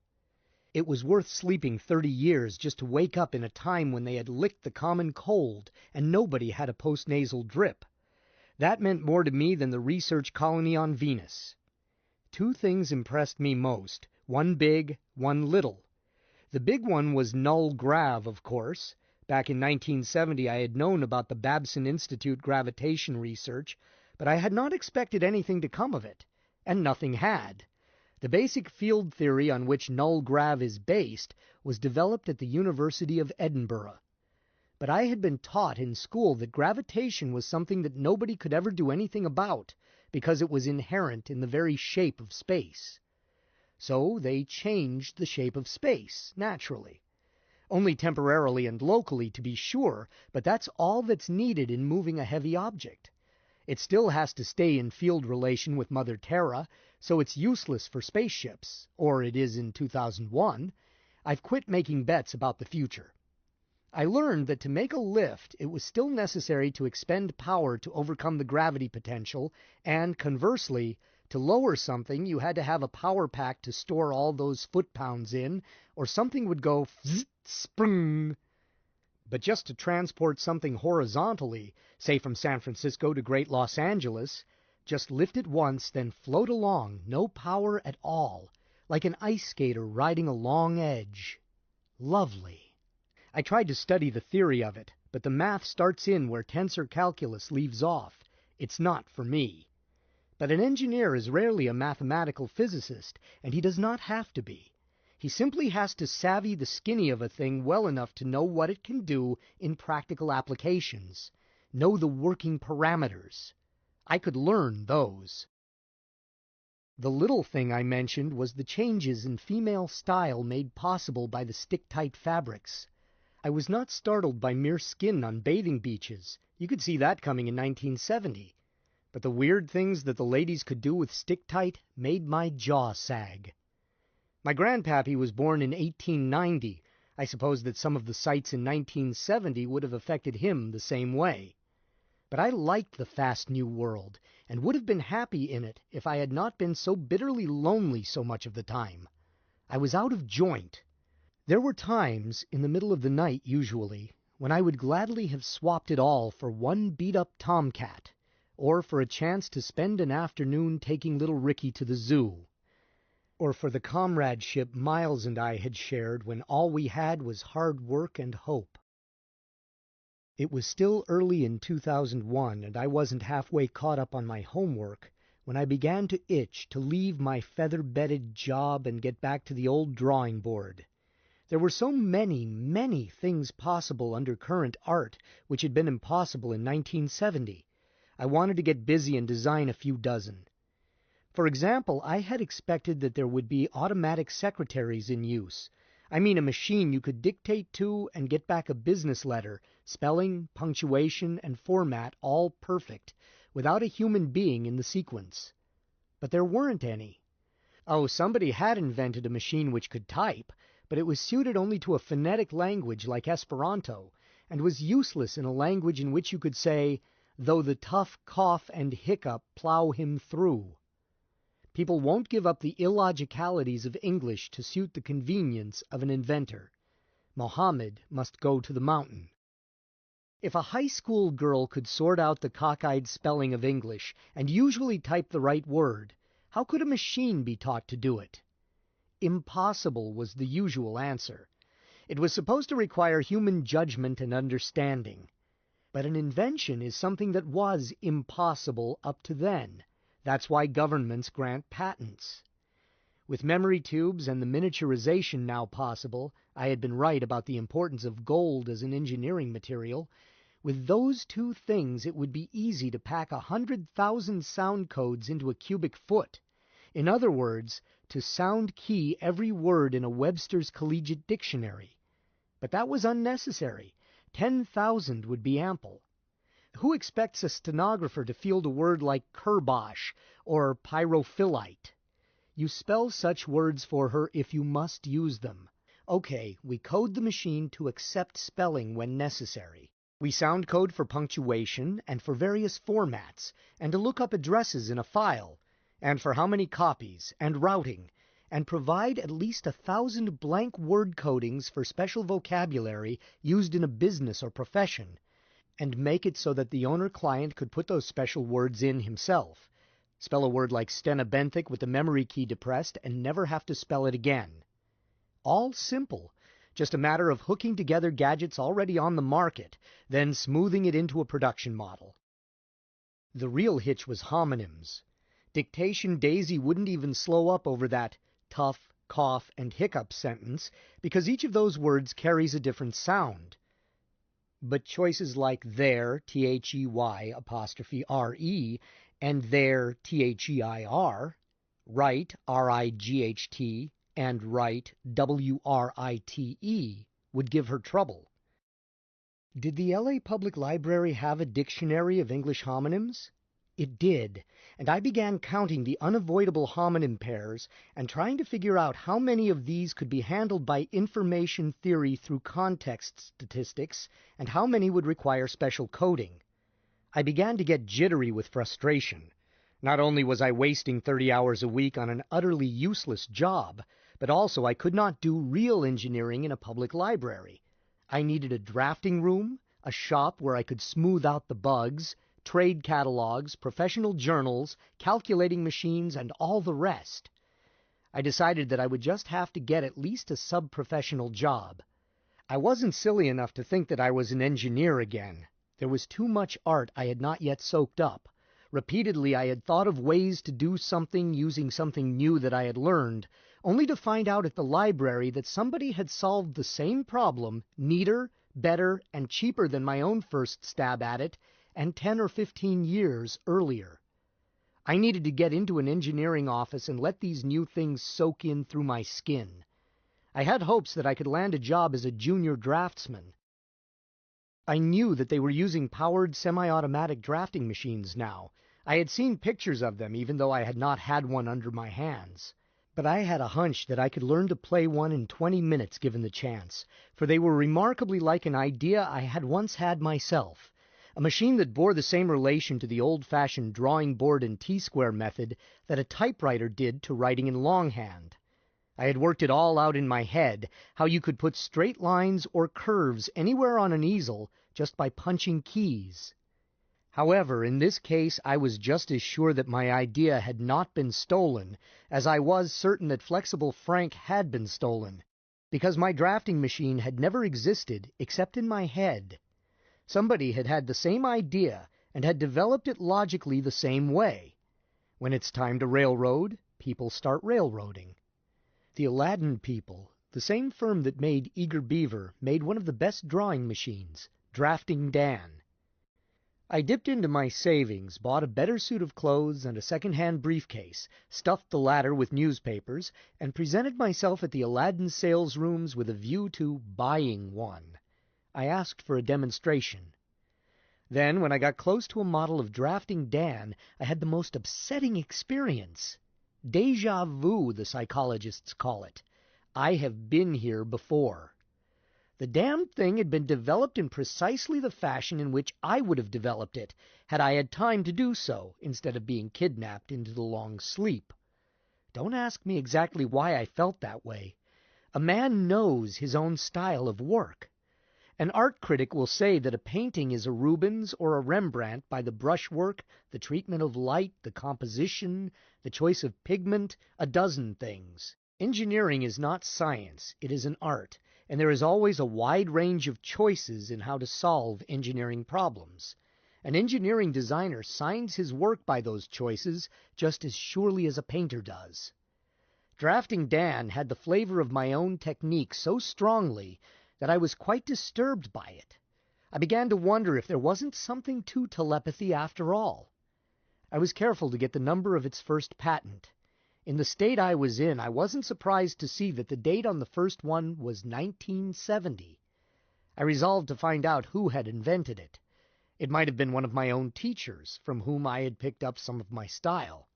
It was worth sleeping 30 years just to wake up in a time when they had licked the common cold and nobody had a postnasal drip. That meant more to me than the research colony on Venus. 2 things impressed me most, one big, one little. The big one was null grav, of course. Back in 1970 I had known about the Babson Institute gravitation research, but I had not expected anything to come of it, and nothing had. The basic field theory on which null grav is based was developed at the University of Edinburgh. But I had been taught in school that gravitation was something that nobody could ever do anything about, because it was inherent in the very shape of space. So they changed the shape of space, naturally. Only temporarily and locally, to be sure, but that's all that's needed in moving a heavy object. It still has to stay in field relation with Mother Terra, so it's useless for spaceships, or it is in 2001. I've quit making bets about the future. I learned that to make a lift, it was still necessary to expend power to overcome the gravity potential, and conversely, to lower something, you had to have a power pack to store all those foot-pounds in, or something would go sprung. But just to transport something horizontally, say from San Francisco to Great Los Angeles, just lift it once, then float along, no power at all, like an ice skater riding a long edge. Lovely. I tried to study the theory of it, but the math starts in where tensor calculus leaves off. It's not for me. But an engineer is rarely a mathematical physicist, and he does not have to be. He simply has to savvy the skinny of a thing well enough to know what it can do in practical applications, know the working parameters. I could learn those. The little thing I mentioned was the changes in female style made possible by the stick-tight fabrics. I was not startled by mere skin on bathing beaches. You could see that coming in 1970. But the weird things that the ladies could do with stick-tight made my jaw sag. My grandpappy was born in 1890. I suppose that some of the sights in 1970 would have affected him the same way. But I liked the fast new world, and would have been happy in it if I had not been so bitterly lonely so much of the time. I was out of joint. There were times, in the middle of the night usually, when I would gladly have swapped it all for one beat-up tomcat, or for a chance to spend an afternoon taking little Ricky to the zoo, or for the comradeship Miles and I had shared when all we had was hard work and hope. It was still early in 2001, and I wasn't halfway caught up on my homework when I began to itch to leave my feather-bedded job and get back to the old drawing board. There were so many, many things possible under current art which had been impossible in 1970. I wanted to get busy and design a few dozen. For example, I had expected that there would be automatic secretaries in use. I mean a machine you could dictate to and get back a business letter, spelling, punctuation, and format all perfect, without a human being in the sequence. But there weren't any. Oh, somebody had invented a machine which could type, but it was suited only to a phonetic language like Esperanto, and was useless in a language in which you could say, "Though the tough cough and hiccup plow him through." People won't give up the illogicalities of English to suit the convenience of an inventor. Mohammed must go to the mountain. If a high school girl could sort out the cockeyed spelling of English and usually type the right word, how could a machine be taught to do it? Impossible was the usual answer. It was supposed to require human judgment and understanding. But an invention is something that was impossible up to then. That's why governments grant patents. With memory tubes and the miniaturization now possible, I had been right about the importance of gold as an engineering material. With those two things, it would be easy to pack 100,000 sound codes into a cubic foot. In other words, to sound key every word in a Webster's Collegiate Dictionary. But that was unnecessary. 10,000 would be ample. Who expects a stenographer to field a word like kerbosh or pyrophyllite? You spell such words for her if you must use them. Okay, we code the machine to accept spelling when necessary. We sound code for punctuation and for various formats, and to look up addresses in a file, and for how many copies, and routing, and provide at least 1,000 blank word codings for special vocabulary used in a business or profession, and make it so that the owner-client could put those special words in himself. Spell a word like stenobenthic with the memory key depressed and never have to spell it again. All simple, just a matter of hooking together gadgets already on the market, then smoothing it into a production model. The real hitch was homonyms. Dictation Daisy wouldn't even slow up over that tough, cough, and hiccup sentence, because each of those words carries a different sound. But choices like there, They''re, and there, Their, right, Right, and right, Write, would give her trouble. Did the LA Public Library have a dictionary of English homonyms? It did, and I began counting the unavoidable hominin pairs and trying to figure out how many of these could be handled by information theory through context statistics and how many would require special coding. I began to get jittery with frustration. Not only was I wasting 30 hours a week on an utterly useless job, but also I could not do real engineering in a public library. I needed a drafting room, a shop where I could smooth out the bugs, trade catalogs, professional journals, calculating machines, and all the rest. I decided that I would just have to get at least a sub-professional job. I wasn't silly enough to think that I was an engineer again. There was too much art I had not yet soaked up. Repeatedly I had thought of ways to do something using something new that I had learned, only to find out at the library that somebody had solved the same problem neater, better, and cheaper than my own first stab at it, and 10 or 15 years earlier. I needed to get into an engineering office and let these new things soak in through my skin. I had hopes that I could land a job as a junior draftsman. I knew that they were using powered semi-automatic drafting machines now. I had seen pictures of them, even though I had not had one under my hands. But I had a hunch that I could learn to play one in 20 minutes given the chance, for they were remarkably like an idea I had once had myself. A machine that bore the same relation to the old-fashioned drawing board and T-square method that a typewriter did to writing in longhand. I had worked it all out in my head, how you could put straight lines or curves anywhere on an easel just by punching keys. However, in this case I was just as sure that my idea had not been stolen as I was certain that Flexible Frank had been stolen, because my drafting machine had never existed except in my head. Somebody had had the same idea and had developed it logically the same way. When it's time to railroad, people start railroading. The Aladdin people, the same firm that made Eager Beaver, made one of the best drawing machines, Drafting Dan. I dipped into my savings, bought a better suit of clothes and a second-hand briefcase, stuffed the latter with newspapers, and presented myself at the Aladdin sales rooms with a view to buying one. I asked for a demonstration. Then, when I got close to a model of Drafting Dan, I had the most upsetting experience. Déjà vu, the psychologists call it. I have been here before. The damned thing had been developed in precisely the fashion in which I would have developed it, had I had time to do so, instead of being kidnapped into the long sleep. Don't ask me exactly why I felt that way. A man knows his own style of work. An art critic will say that a painting is a Rubens or a Rembrandt by the brushwork, the treatment of light, the composition, the choice of pigment, a dozen things. Engineering is not science, it is an art, and there is always a wide range of choices in how to solve engineering problems. An engineering designer signs his work by those choices just as surely as a painter does. Drafting Dan had the flavor of my own technique so strongly that I was quite disturbed by it. I began to wonder if there wasn't something to telepathy after all. I was careful to get the number of its first patent. In the state I was in, I wasn't surprised to see that the date on the first one was 1970. I resolved to find out who had invented it. It might have been one of my own teachers, from whom I had picked up some of my style.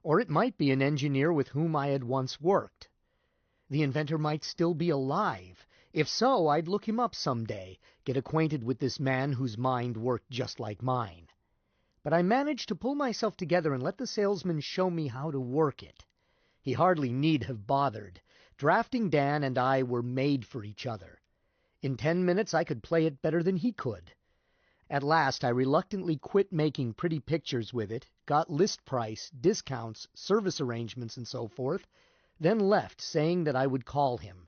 Or it might be an engineer with whom I had once worked. The inventor might still be alive. If so, I'd look him up someday, get acquainted with this man whose mind worked just like mine. But I managed to pull myself together and let the salesman show me how to work it. He hardly need have bothered. Drafting Dan and I were made for each other. In 10 minutes I could play it better than he could. At last I reluctantly quit making pretty pictures with it, got list price, discounts, service arrangements, and so forth, then left, saying that I would call him,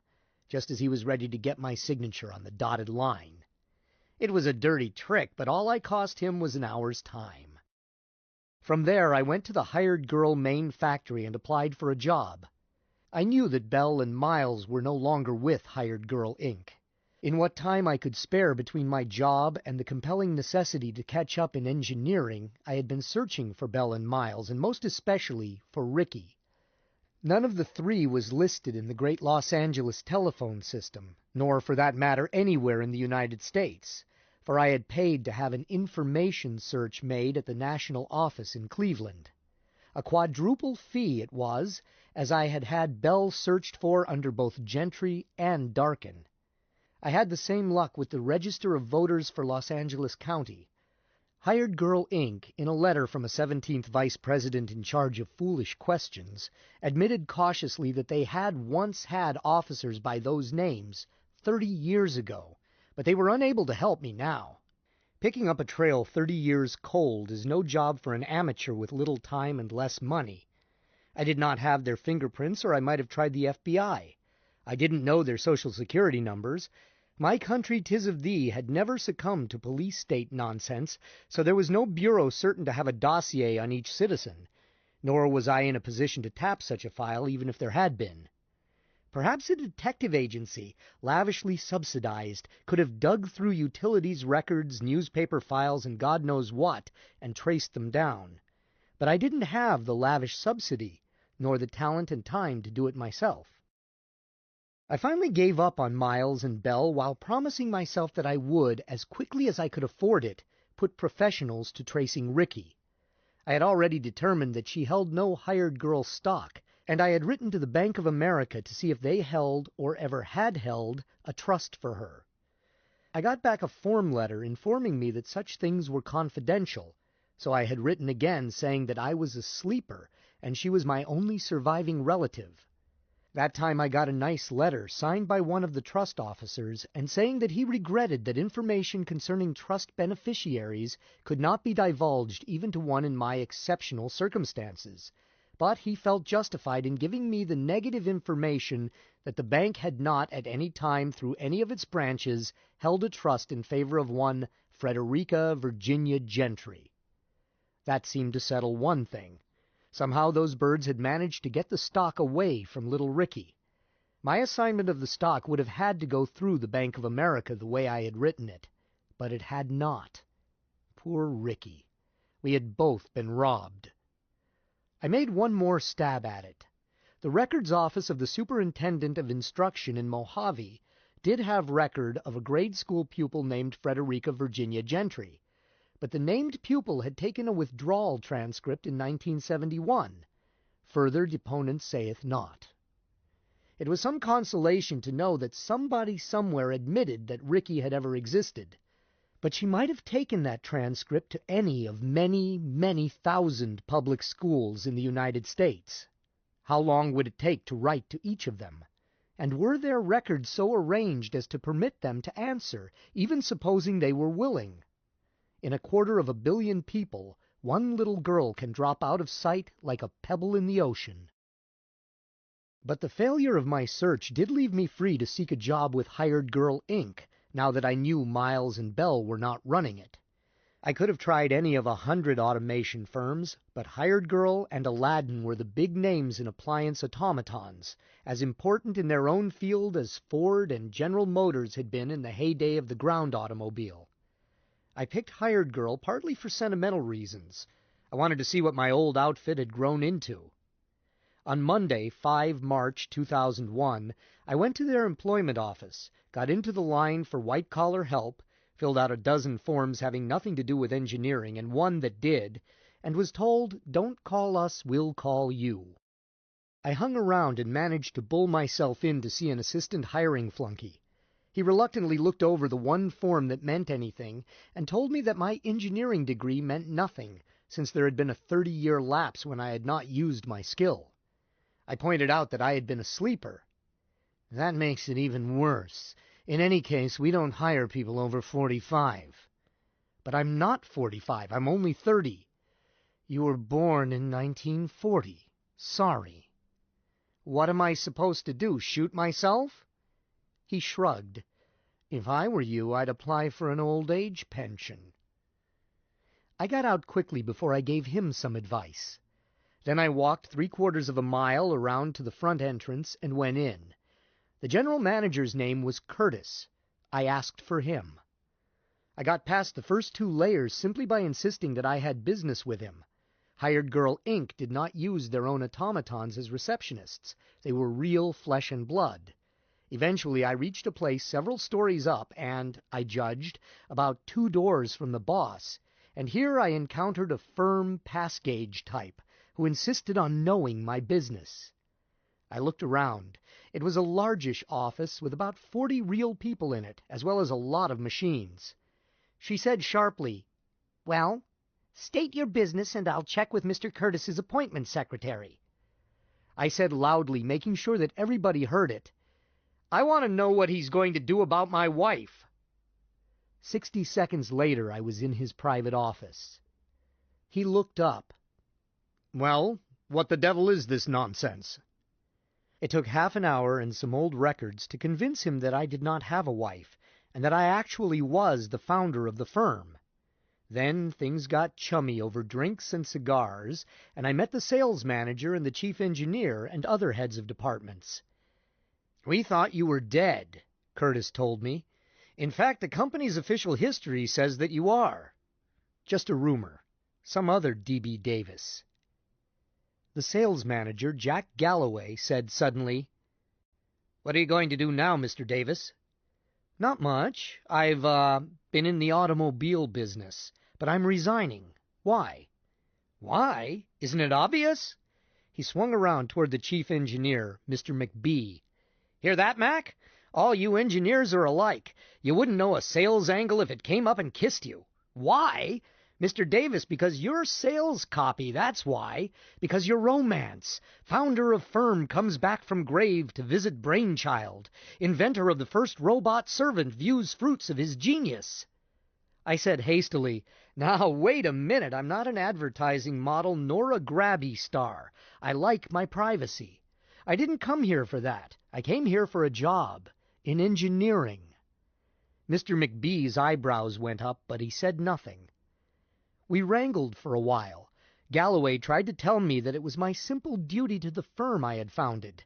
just as he was ready to get my signature on the dotted line. It was a dirty trick, but all I cost him was an hour's time. From there I went to the hired girl main factory and applied for a job. I knew that Belle and Miles were no longer with Hired Girl, Inc. In what time I could spare between my job and the compelling necessity to catch up in engineering, I had been searching for Belle and Miles, and most especially for Ricky. None of the three was listed in the great Los Angeles telephone system, nor for that matter anywhere in the United States. for I had paid to have an information search made at the national office in Cleveland. A quadruple fee it was, as I had had Belle searched for under both Gentry and Darkin. I had the same luck with the Register of Voters for Los Angeles County. Hired Girl, Inc., in a letter from a 17th Vice President in charge of foolish questions, admitted cautiously that they had once had officers by those names 30 years ago, but they were unable to help me now. Picking up a trail 30 years cold is no job for an amateur with little time and less money. I did not have their fingerprints, or I might have tried the FBI. I didn't know their social security numbers. My country, 'tis of thee, had never succumbed to police state nonsense, so there was no bureau certain to have a dossier on each citizen, nor was I in a position to tap such a file even if there had been. Perhaps a detective agency, lavishly subsidized, could have dug through utilities records, newspaper files, and God knows what, and traced them down. But I didn't have the lavish subsidy, nor the talent and time to do it myself. I finally gave up on Miles and Belle while promising myself that I would, as quickly as I could afford it, put professionals to tracing Ricky. I had already determined that she held no hired girl stock, and I had written to the Bank of America to see if they held, or ever had held, a trust for her. I got back a form letter informing me that such things were confidential, so I had written again saying that I was a sleeper, and she was my only surviving relative. That time I got a nice letter signed by one of the trust officers, and saying that he regretted that information concerning trust beneficiaries could not be divulged even to one in my exceptional circumstances, but he felt justified in giving me the negative information that the bank had not at any time through any of its branches held a trust in favor of one Frederica Virginia Gentry. That seemed to settle one thing. Somehow those birds had managed to get the stock away from little Ricky. My assignment of the stock would have had to go through the Bank of America the way I had written it, but it had not. Poor Ricky. We had both been robbed. I made one more stab at it. The records office of the Superintendent of Instruction in Mojave did have record of a grade school pupil named Frederica Virginia Gentry, but the named pupil had taken a withdrawal transcript in 1971. Further deponent saith not. It was some consolation to know that somebody somewhere admitted that Ricky had ever existed, but she might have taken that transcript to any of many, many thousand public schools in the United States. How long would it take to write to each of them? And were their records so arranged as to permit them to answer, even supposing they were willing? In 250 million people, one little girl can drop out of sight like a pebble in the ocean. But the failure of my search did leave me free to seek a job with Hired Girl, Inc., now that I knew Miles and Belle were not running it. I could have tried any of 100 automation firms, but Hired Girl and Aladdin were the big names in appliance automatons, as important in their own field as Ford and General Motors had been in the heyday of the ground automobile. I picked Hired Girl partly for sentimental reasons. I wanted to see what my old outfit had grown into. On Monday, 5 March 2001, I went to their employment office, got into the line for white-collar help, filled out a dozen forms having nothing to do with engineering and one that did, and was told, "Don't call us, we'll call you." I hung around and managed to bull myself in to see an assistant hiring flunky. He reluctantly looked over the one form that meant anything and told me that my engineering degree meant nothing, since there had been a 30-year lapse when I had not used my skill. I pointed out that I had been a sleeper. "That makes it even worse. In any case, we don't hire people over 45. "But I'm not 45. I'm only 30. "You were born in 1940. Sorry. "What am I supposed to do, shoot myself?" He shrugged. "If I were you, I'd apply for an old age pension." I got out quickly before I gave him some advice. Then I walked 3/4 of a mile around to the front entrance and went in. The general manager's name was Curtis. I asked for him. I got past the first 2 layers simply by insisting that I had business with him. Hired Girl, Inc. did not use their own automatons as receptionists. They were real flesh and blood. Eventually, I reached a place several stories up and, I judged, about 2 doors from the boss, and here I encountered a firm pass-gauge type who insisted on knowing my business. I looked around. It was a largish office with about 40 real people in it, as well as a lot of machines. She said sharply, "Well, state your business and I'll check with Mr. Curtis's appointment secretary." I said loudly, making sure that everybody heard it, "I want to know what he's going to do about my wife." 60 seconds later, I was in his private office. He looked up. "Well, what the devil is this nonsense?" It took half an hour and some old records to convince him that I did not have a wife, and that I actually was the founder of the firm. Then things got chummy over drinks and cigars, and I met the sales manager and the chief engineer and other heads of departments. "We thought you were dead," Curtis told me. "In fact, the company's official history says that you are." Just a rumor. Some other D.B. Davis. The sales manager, Jack Galloway, said suddenly, "What are you going to do now, Mr. Davis?" "Not much. I've been in the automobile business, but I'm resigning." "Why?" "Why? Isn't it obvious?" He swung around toward the chief engineer, Mr. McBee. "Hear that, Mac? All you engineers are alike. You wouldn't know a sales angle if it came up and kissed you. Why? Mr. Davis, because you're sales copy, that's why. Because you're romance. Founder of firm comes back from grave to visit brainchild. Inventor of the first robot servant views fruits of his genius." I said hastily, "Now, wait a minute. I'm not an advertising model nor a grabby star. I like my privacy. I didn't come here for that. I came here for a job. In engineering." Mr. McBee's eyebrows went up, but he said nothing. We wrangled for a while. Galloway tried to tell me that it was my simple duty to the firm I had founded.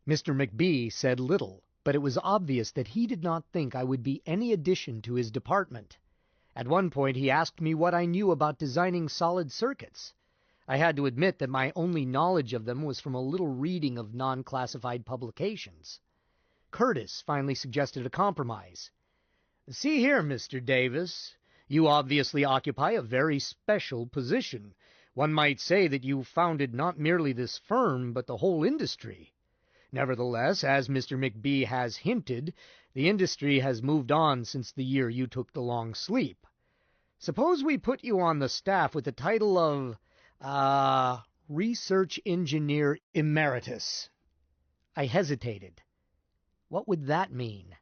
Mr. McBee said little, but it was obvious that he did not think I would be any addition to his department. At one point he asked me what I knew about designing solid circuits. I had to admit that my only knowledge of them was from a little reading of non-classified publications. Curtis finally suggested a compromise. "See here, Mr. Davis, you obviously occupy a very special position. One might say that you founded not merely this firm, but the whole industry. Nevertheless, as Mr. McBee has hinted, the industry has moved on since the year you took the long sleep. Suppose we put you on the staff with the title of, Research Engineer Emeritus." I hesitated. What would that mean?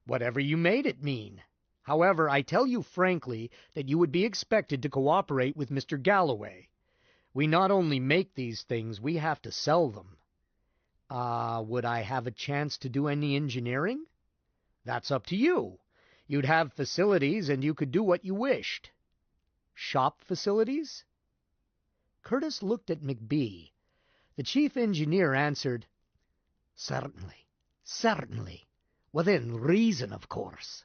Whatever you made it mean. However, I tell you frankly that you would be expected to cooperate with Mr. Galloway. We not only make these things, we have to sell them. Would I have a chance to do any engineering? That's up to you. You'd have facilities and you could do what you wished. Shop facilities? Curtis looked at McBee. The chief engineer answered, "Certainly, certainly. Within reason, of course."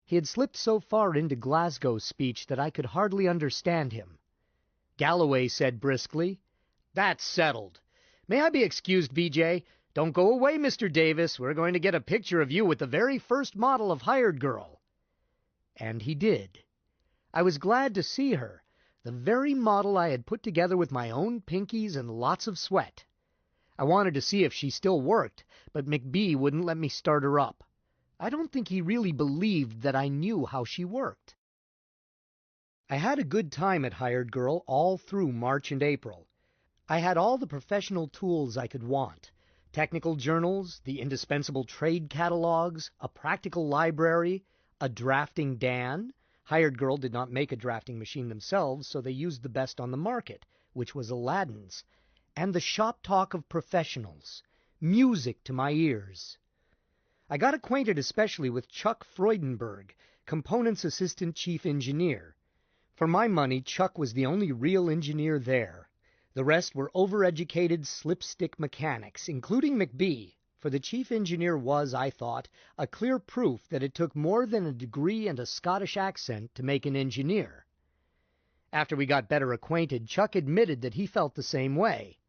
He had slipped so far into Glasgow's speech that I could hardly understand him. Galloway said briskly, "That's settled. May I be excused, BJ? Don't go away, Mr. Davis. We're going to get a picture of you with the very first model of Hired Girl." And he did. I was glad to see her, the very model I had put together with my own pinkies and lots of sweat. I wanted to see if she still worked, but McBee wouldn't let me start her up. I don't think he really believed that I knew how she worked. I had a good time at Hired Girl all through March and April. I had all the professional tools I could want. Technical journals, the indispensable trade catalogs, a practical library, a drafting Dan. Hired Girl did not make a drafting machine themselves, so they used the best on the market, which was Aladdin's, and the shop talk of professionals, music to my ears. I got acquainted especially with Chuck Freudenberg, Components Assistant Chief Engineer. For my money, Chuck was the only real engineer there. The rest were overeducated slipstick mechanics, including McBee, for the chief engineer was, I thought, a clear proof that it took more than a degree and a Scottish accent to make an engineer. After we got better acquainted, Chuck admitted that he felt the same way.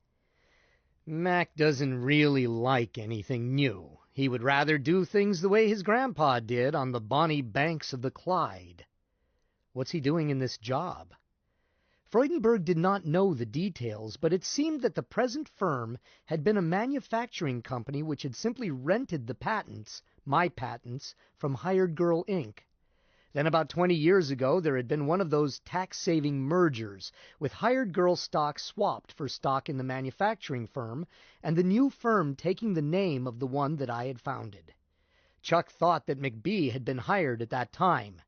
Mac doesn't really like anything new. He would rather do things the way his grandpa did on the bonny banks of the Clyde. What's he doing in this job? Freudenberg did not know the details, but it seemed that the present firm had been a manufacturing company which had simply rented the patents, my patents, from Hired Girl, Inc. Then about 20 years ago there had been one of those tax-saving mergers, with Hired Girl stock swapped for stock in the manufacturing firm, and the new firm taking the name of the one that I had founded. Chuck thought that McBee had been hired at that time.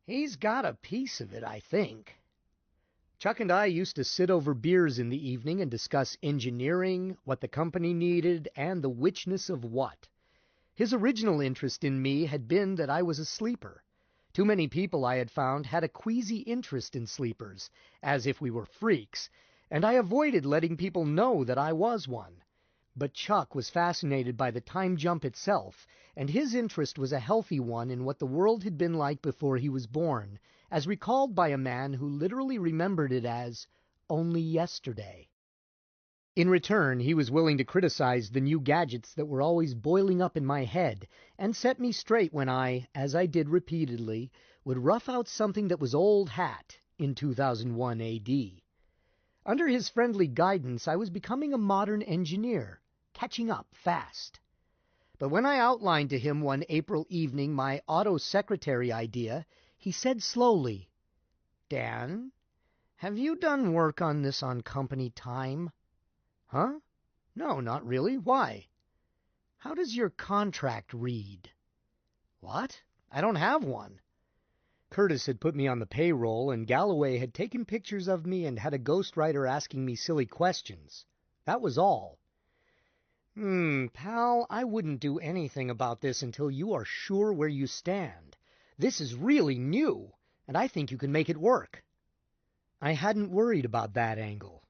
He's got a piece of it, I think. Chuck and I used to sit over beers in the evening and discuss engineering, what the company needed, and the whichness of what. His original interest in me had been that I was a sleeper. Too many people, I had found, had a queasy interest in sleepers, as if we were freaks, and I avoided letting people know that I was one. But Chuck was fascinated by the time jump itself, and his interest was a healthy one in what the world had been like before he was born, as recalled by a man who literally remembered it as only yesterday. In return, he was willing to criticize the new gadgets that were always boiling up in my head, and set me straight when I, as I did repeatedly, would rough out something that was old hat in 2001 AD. Under his friendly guidance, I was becoming a modern engineer, catching up fast. But when I outlined to him one April evening my auto-secretary idea, he said slowly, "Dan, have you done work on this on company time?" "Huh? No, not really. Why?" "How does your contract read?" "What? I don't have one." Curtis had put me on the payroll, and Galloway had taken pictures of me and had a ghostwriter asking me silly questions. That was all. Pal, I wouldn't do anything about this until you are sure where you stand. This is really new, and I think you can make it work." I hadn't worried about that angle.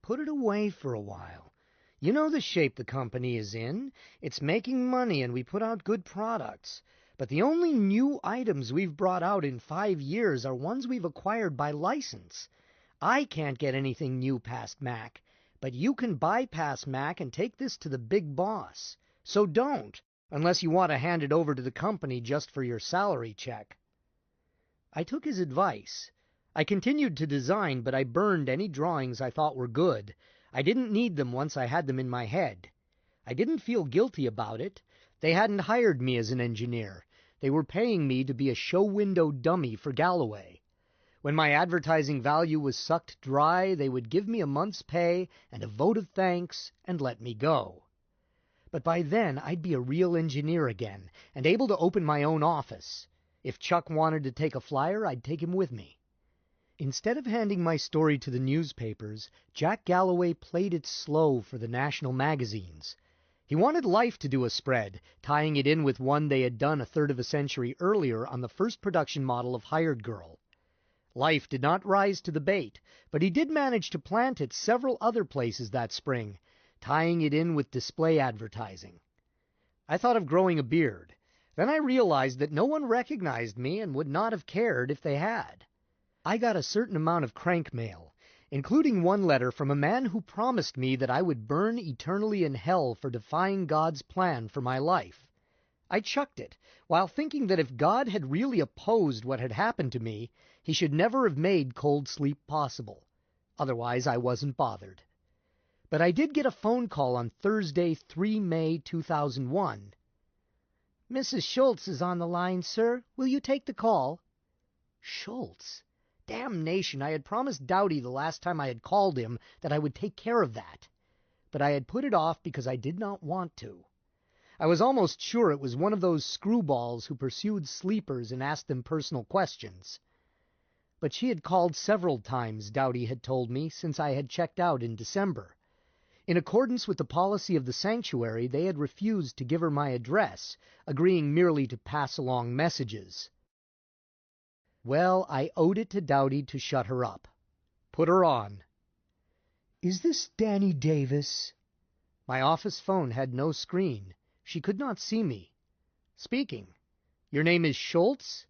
"Put it away for a while. You know the shape the company is in. It's making money and we put out good products. But the only new items we've brought out in 5 years are ones we've acquired by license. I can't get anything new past Mac, but you can bypass Mac and take this to the big boss. So don't, unless you want to hand it over to the company just for your salary check." I took his advice. I continued to design, but I burned any drawings I thought were good. I didn't need them once I had them in my head. I didn't feel guilty about it. They hadn't hired me as an engineer. They were paying me to be a show window dummy for Galloway. When my advertising value was sucked dry, they would give me a month's pay and a vote of thanks and let me go. But by then I'd be a real engineer again, and able to open my own office. If Chuck wanted to take a flyer, I'd take him with me. Instead of handing my story to the newspapers, Jack Galloway played it slow for the national magazines. He wanted Life to do a spread, tying it in with one they had done a third of a century earlier on the first production model of Hired Girl. Life did not rise to the bait, but he did manage to plant it several other places that spring, tying it in with display advertising. I thought of growing a beard. Then I realized that no one recognized me and would not have cared if they had. I got a certain amount of crank mail, including one letter from a man who promised me that I would burn eternally in hell for defying God's plan for my life. I chucked it, while thinking that if God had really opposed what had happened to me, he should never have made cold sleep possible. Otherwise, I wasn't bothered. But I did get a phone call on Thursday, 3 May 2001. "Mrs. Schultz is on the line, sir. Will you take the call?" Schultz? Damnation, I had promised Dowdy the last time I had called him that I would take care of that. But I had put it off because I did not want to. I was almost sure it was one of those screwballs who pursued sleepers and asked them personal questions. But she had called several times, Dowdy had told me, since I had checked out in December. In accordance with the policy of the sanctuary, they had refused to give her my address, agreeing merely to pass along messages. Well, I owed it to Dowdy to shut her up. Put her on. "Is this Danny Davis?" My office phone had no screen. She could not see me. "Speaking. Your name is Schultz?"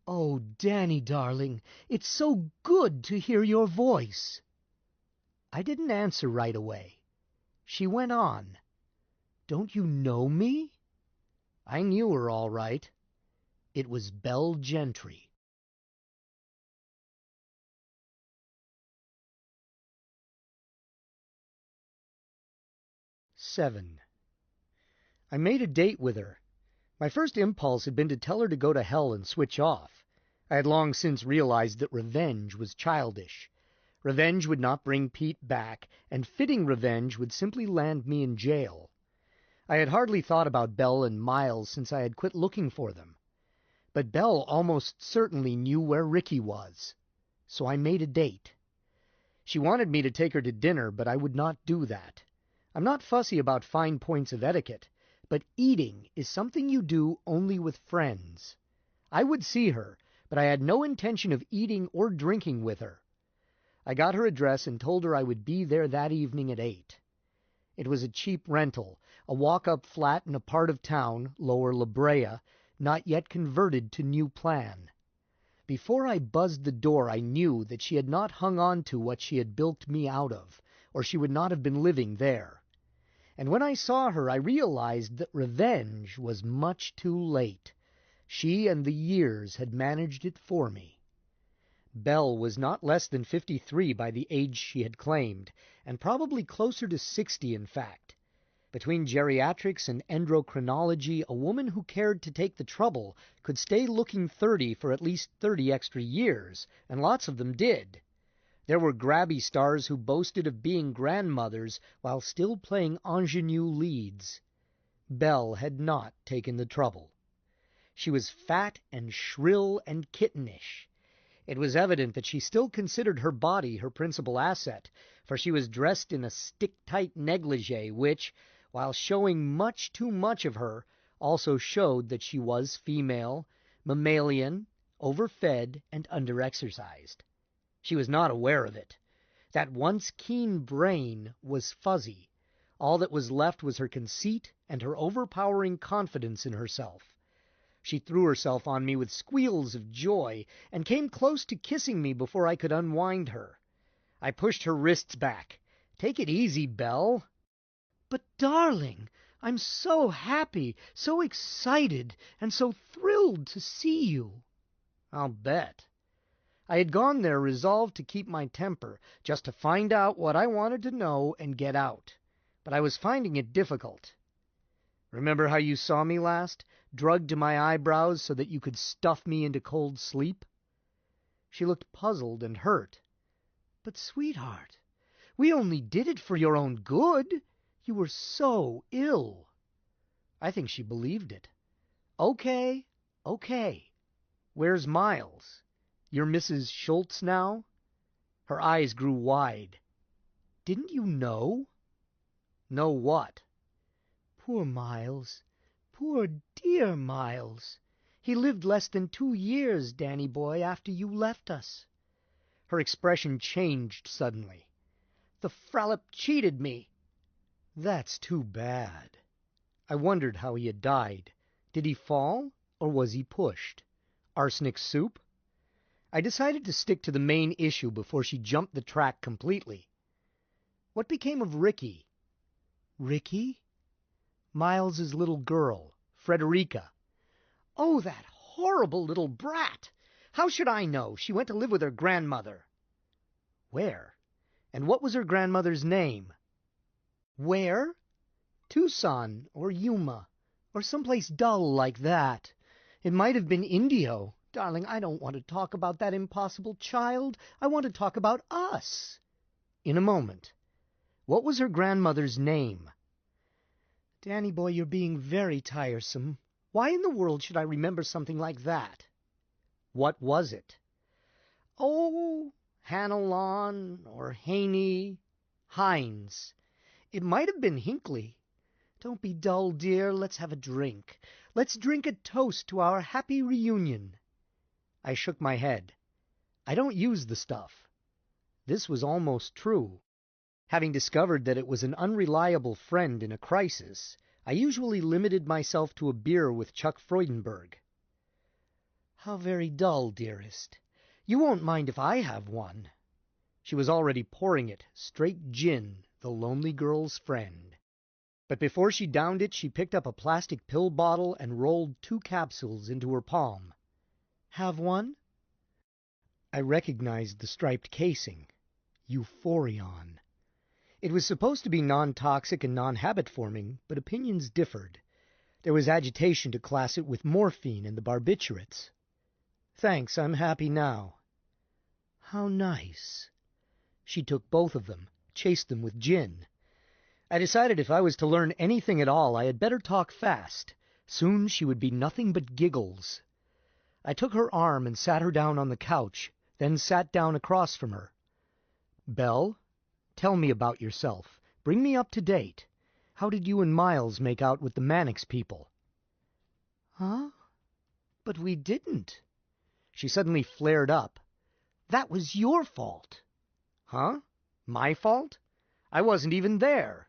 "Oh, Danny, darling, it's so good to hear your voice." I didn't answer right away. She went on, "Don't you know me?" I knew her all right. It was Belle Gentry. Seven. I made a date with her. My first impulse had been to tell her to go to hell and switch off. I had long since realized that revenge was childish. Revenge would not bring Pete back, and fitting revenge would simply land me in jail. I had hardly thought about Belle and Miles since I had quit looking for them. But Belle almost certainly knew where Ricky was. So I made a date. She wanted me to take her to dinner, but I would not do that. I'm not fussy about fine points of etiquette, but eating is something you do only with friends. I would see her, but I had no intention of eating or drinking with her. I got her address and told her I would be there that evening at 8. It was a cheap rental, a walk-up flat in a part of town, Lower La Brea, not yet converted to new plan. Before I buzzed the door, I knew that she had not hung on to what she had built me out of, or she would not have been living there. And when I saw her, I realized that revenge was much too late. She and the years had managed it for me. Belle was not less than 53 by the age she had claimed, and probably closer to 60 in fact. Between geriatrics and endocrinology, a woman who cared to take the trouble could stay looking 30 for at least 30 extra years, and lots of them did. There were grabby stars who boasted of being grandmothers while still playing ingenue leads. Belle had not taken the trouble. She was fat and shrill and kittenish. It was evident that she still considered her body her principal asset, for she was dressed in a stick-tight negligee which, while showing much too much of her, also showed that she was female, mammalian, overfed, and underexercised. She was not aware of it. That once keen brain was fuzzy. All that was left was her conceit and her overpowering confidence in herself. She threw herself on me with squeals of joy, and came close to kissing me before I could unwind her. I pushed her wrists back. "Take it easy, Belle." "But, darling, I'm so happy, so excited, and so thrilled to see you." "I'll bet." I had gone there resolved to keep my temper, just to find out what I wanted to know and get out. But I was finding it difficult. "Remember how you saw me last? Drugged to my eyebrows so that you could stuff me into cold sleep?" She looked puzzled and hurt. "But, sweetheart, we only did it for your own good. You were so ill." I think she believed it. Okay. Where's Miles? You're Mrs. Schultz now?" Her eyes grew wide. "Didn't you know?" "Know what?" "Poor Miles. Poor dear Miles. He lived less than 2 years, Danny boy, after you left us." Her expression changed suddenly. "The Frallop cheated me." "That's too bad." I wondered how he had died. Did he fall, or was he pushed? Arsenic soup? I decided to stick to the main issue before she jumped the track completely. "What became of Ricky?" "Ricky?" "Miles's little girl, Frederica." "Oh, that horrible little brat! How should I know? She went to live with her grandmother." "Where? And what was her grandmother's name?" "Where? Tucson or Yuma, or someplace dull like that. It might have been Indio. Darling, I don't want to talk about that impossible child. I want to talk about us." "In a moment. What was her grandmother's name?" "Danny boy, you're being very tiresome. Why in the world should I remember something like that?" "What was it?" "Oh, Heinlein or Haney. Hines. It might have been Hinckley. Don't be dull, dear. Let's have a drink. Let's drink a toast to our happy reunion." I shook my head. "I don't use the stuff." This was almost true. Having discovered that it was an unreliable friend in a crisis, I usually limited myself to a beer with Chuck Freudenberg. "How very dull, dearest. You won't mind if I have one?" She was already pouring it, straight gin, the lonely girl's friend. But before she downed it, she picked up a plastic pill bottle and rolled 2 capsules into her palm. "Have one?" I recognized the striped casing. Euphorion. It was supposed to be non-toxic and non-habit-forming, but opinions differed. There was agitation to class it with morphine and the barbiturates. "Thanks, I'm happy now." "How nice." She took both of them, chased them with gin. I decided if I was to learn anything at all, I had better talk fast. Soon she would be nothing but giggles. I took her arm and sat her down on the couch, then sat down across from her. "Belle, tell me about yourself. Bring me up to date. How did you and Miles make out with the Mannix people?" "Huh? But we didn't." She suddenly flared up. "That was your fault." "Huh? My fault? I wasn't even there."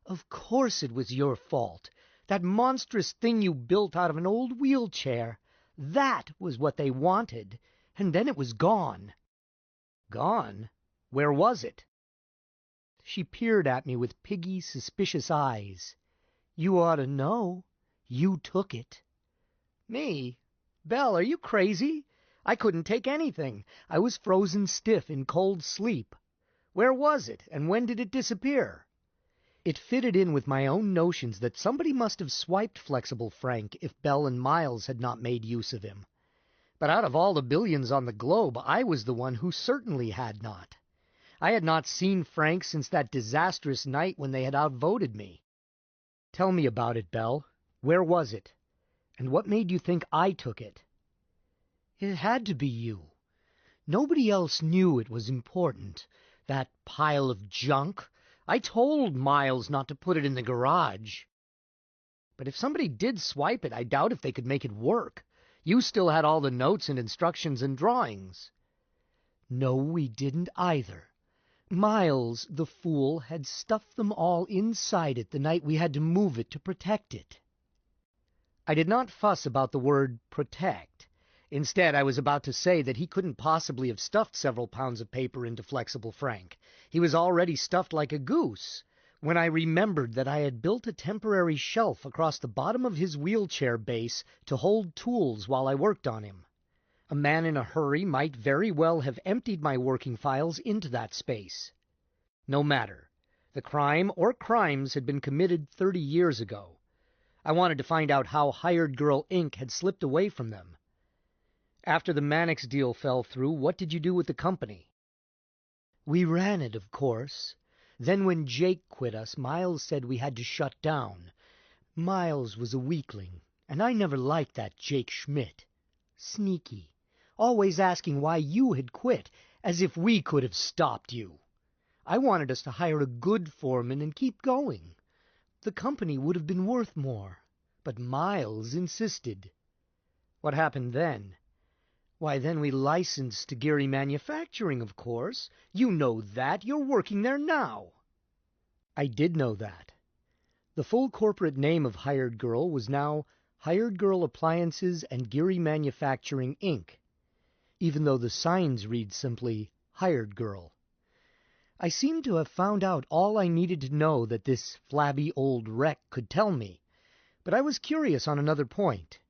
"Of course it was your fault. That monstrous thing you built out of an old wheelchair. That was what they wanted, and then it was gone." "Gone? Where was it?" She peered at me with piggy, suspicious eyes. "You ought to know. You took it." "Me? Belle, are you crazy? I couldn't take anything. I was frozen stiff in cold sleep. Where was it, and when did it disappear?" It fitted in with my own notions that somebody must have swiped Flexible Frank if Belle and Miles had not made use of him. But out of all the billions on the globe, I was the one who certainly had not. I had not seen Frank since that disastrous night when they had outvoted me. "Tell me about it, Belle. Where was it? And what made you think I took it?" "It had to be you. Nobody else knew it was important. That pile of junk. I told Miles not to put it in the garage." "But if somebody did swipe it, I doubt if they could make it work. You still had all the notes and instructions and drawings." "No, we didn't either. Miles, the fool, had stuffed them all inside it the night we had to move it to protect it." I did not fuss about the word protect. Instead, I was about to say that he couldn't possibly have stuffed several pounds of paper into Flexible Frank. He was already stuffed like a goose, when I remembered that I had built a temporary shelf across the bottom of his wheelchair base to hold tools while I worked on him. A man in a hurry might very well have emptied my working files into that space. No matter. The crime or crimes had been committed 30 years ago. I wanted to find out how Hired Girl Inc. had slipped away from them. "After the Mannix deal fell through, what did you do with the company?" "We ran it, of course. Then when Jake quit us, Miles said we had to shut down. Miles was a weakling, and I never liked that Jake Schmidt. Sneaky. Always asking why you had quit, as if we could have stopped you. I wanted us to hire a good foreman and keep going. The company would have been worth more, but Miles insisted." "What happened then?" "Why, then we licensed to Geary Manufacturing, of course. You know that. You're working there now." I did know that. The full corporate name of Hired Girl was now Hired Girl Appliances and Geary Manufacturing, Inc., even though the signs read simply Hired Girl. I seemed to have found out all I needed to know that this flabby old wreck could tell me, but I was curious on another point.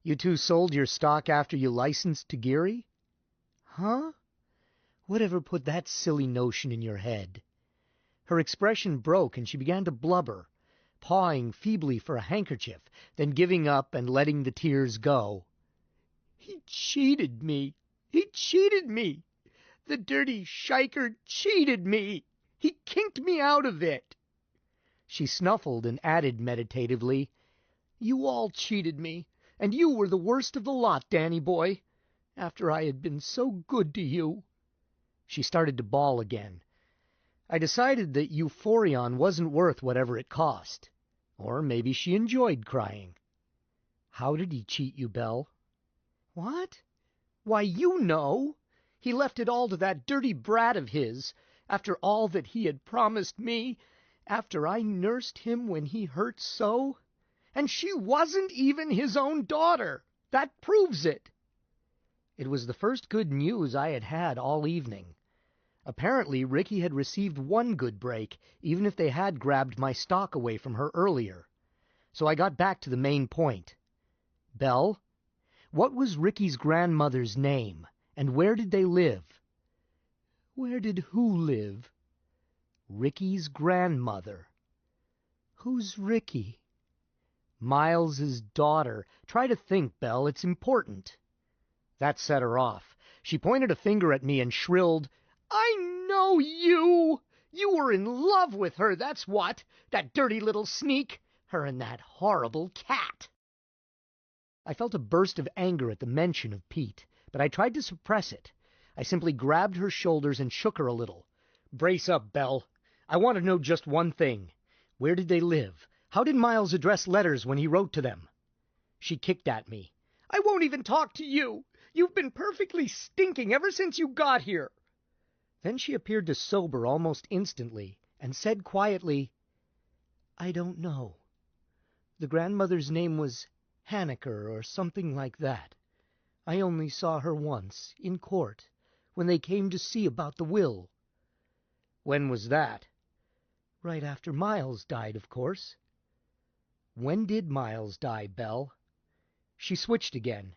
"You two sold your stock after you licensed to Geary?" "Huh? Whatever put that silly notion in your head?" Her expression broke and she began to blubber, pawing feebly for a handkerchief, then giving up and letting the tears go. "He cheated me! He cheated me! The dirty shiker cheated me! He kinked me out of it!" She snuffled and added meditatively, "You all cheated me, and you were the worst of the lot, Danny boy, after I had been so good to you." She started to bawl again. I decided that Euphorion wasn't worth whatever it cost. Or maybe she enjoyed crying. "How did he cheat you, Belle?" "What? Why, you know. He left it all to that dirty brat of his, after all that he had promised me, after I nursed him when he hurt so. And she wasn't even his own daughter. That proves it." It was the first good news I had had all evening. Apparently, Ricky had received one good break, even if they had grabbed my stock away from her earlier. So I got back to the main point. Belle, what was Ricky's grandmother's name, and where did they live? Where did who live? Ricky's grandmother. Who's Ricky? Miles's daughter. Try to think, Belle. It's important. That set her off. She pointed a finger at me and shrilled, I know you! You were in love with her, that's what! That dirty little sneak! Her and that horrible cat! I felt a burst of anger at the mention of Pete, but I tried to suppress it. I simply grabbed her shoulders and shook her a little. Brace up, Belle. I want to know just one thing. Where did they live? How did Miles address letters when he wrote to them? She kicked at me. I won't even talk to you! You've been perfectly stinking ever since you got here! Then she appeared to sober almost instantly, and said quietly, I don't know. The grandmother's name was Hanneker or something like that. I only saw her once, in court, when they came to see about the will. When was that? Right after Miles died, of course. When did Miles die, Belle? She switched again.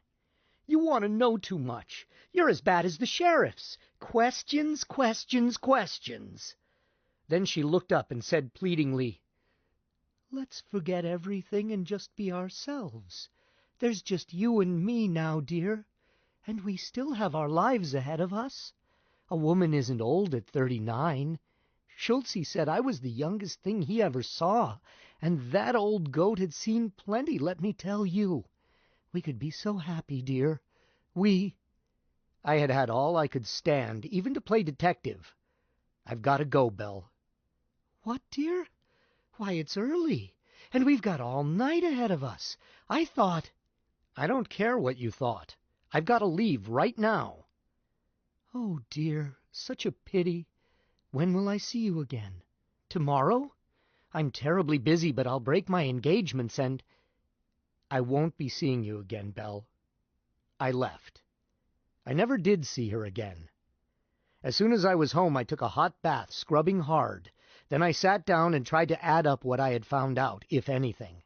You want to know too much. You're as bad as the sheriffs. Questions, questions, questions. Then she looked up and said pleadingly, Let's forget everything and just be ourselves. There's just you and me now, dear, and we still have our lives ahead of us. A woman isn't old at 39. Schultze said I was the youngest thing he ever saw, and that old goat had seen plenty, let me tell you. We could be so happy, dear. I had had all I could stand, even to play detective. I've got to go, Belle. What, dear? Why, it's early, and we've got all night ahead of us. I thought... I don't care what you thought. I've got to leave right now. Oh, dear, such a pity. When will I see you again? Tomorrow? I'm terribly busy, but I'll break my engagements and... I won't be seeing you again, Belle. I left. I never did see her again. As soon as I was home, I took a hot bath, scrubbing hard. Then I sat down and tried to add up what I had found out, if anything.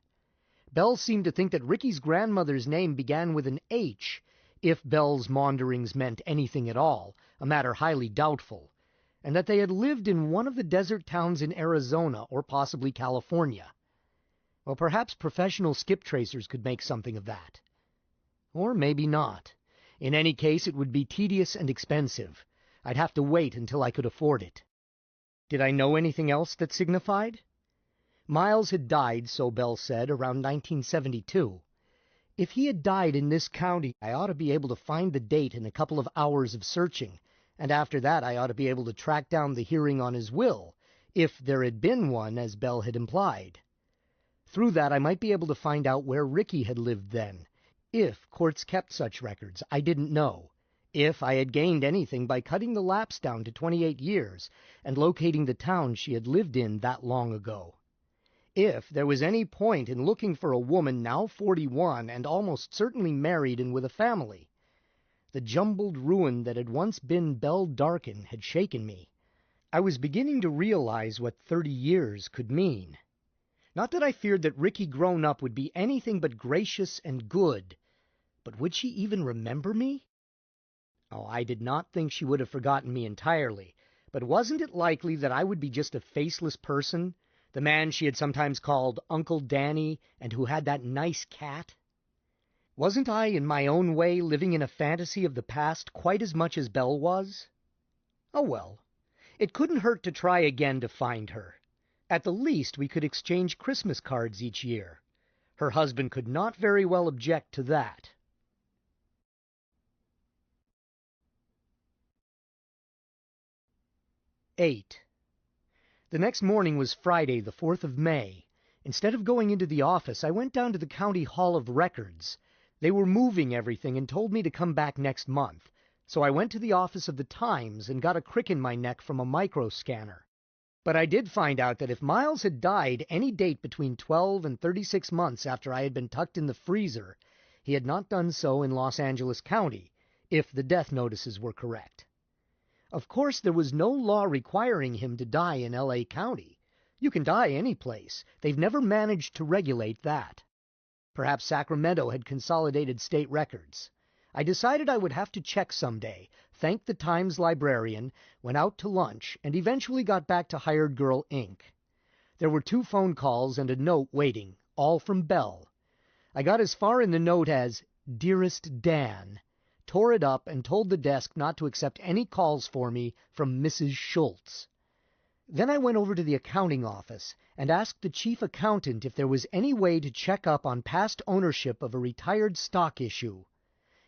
Belle seemed to think that Ricky's grandmother's name began with an H, if Belle's maunderings meant anything at all, a matter highly doubtful, and that they had lived in one of the desert towns in Arizona or possibly California. Well, perhaps professional skip tracers could make something of that. Or maybe not. In any case, it would be tedious and expensive. I'd have to wait until I could afford it. Did I know anything else that signified? Miles had died, so Belle said, around 1972. If he had died in this county, I ought to be able to find the date in a couple of hours of searching, and after that I ought to be able to track down the hearing on his will, if there had been one, as Belle had implied. Through that I might be able to find out where Ricky had lived then, if courts kept such records. I didn't know. If I had gained anything by cutting the lapse down to 28 years and locating the town she had lived in that long ago. If there was any point in looking for a woman now 41 and almost certainly married and with a family. The jumbled ruin that had once been Belle Darkin had shaken me. I was beginning to realize what 30 years could mean. Not that I feared that Ricky grown up would be anything but gracious and good, but would she even remember me? Oh, I did not think she would have forgotten me entirely, but wasn't it likely that I would be just a faceless person, the man she had sometimes called Uncle Danny and who had that nice cat? Wasn't I, in my own way, living in a fantasy of the past quite as much as Belle was? Oh well, it couldn't hurt to try again to find her. At the least, we could exchange Christmas cards each year. Her husband could not very well object to that. 8. The next morning was Friday, the 4th of May. Instead of going into the office, I went down to the County Hall of Records. They were moving everything and told me to come back next month, so I went to the office of the Times and got a crick in my neck from a micro-scanner. But I did find out that if Miles had died any date between 12 and 36 months after I had been tucked in the freezer, he had not done so in Los Angeles County, if the death notices were correct. Of course, there was no law requiring him to die in L.A. County. You can die any place. They've never managed to regulate that. Perhaps Sacramento had consolidated state records. I decided I would have to check someday, thanked the Times librarian, went out to lunch, and eventually got back to Hired Girl, Inc. There were 2 phone calls and a note waiting, all from Belle. I got as far in the note as, "Dearest Dan," tore it up, and told the desk not to accept any calls for me from Mrs. Schultz. Then I went over to the accounting office and asked the chief accountant if there was any way to check up on past ownership of a retired stock issue.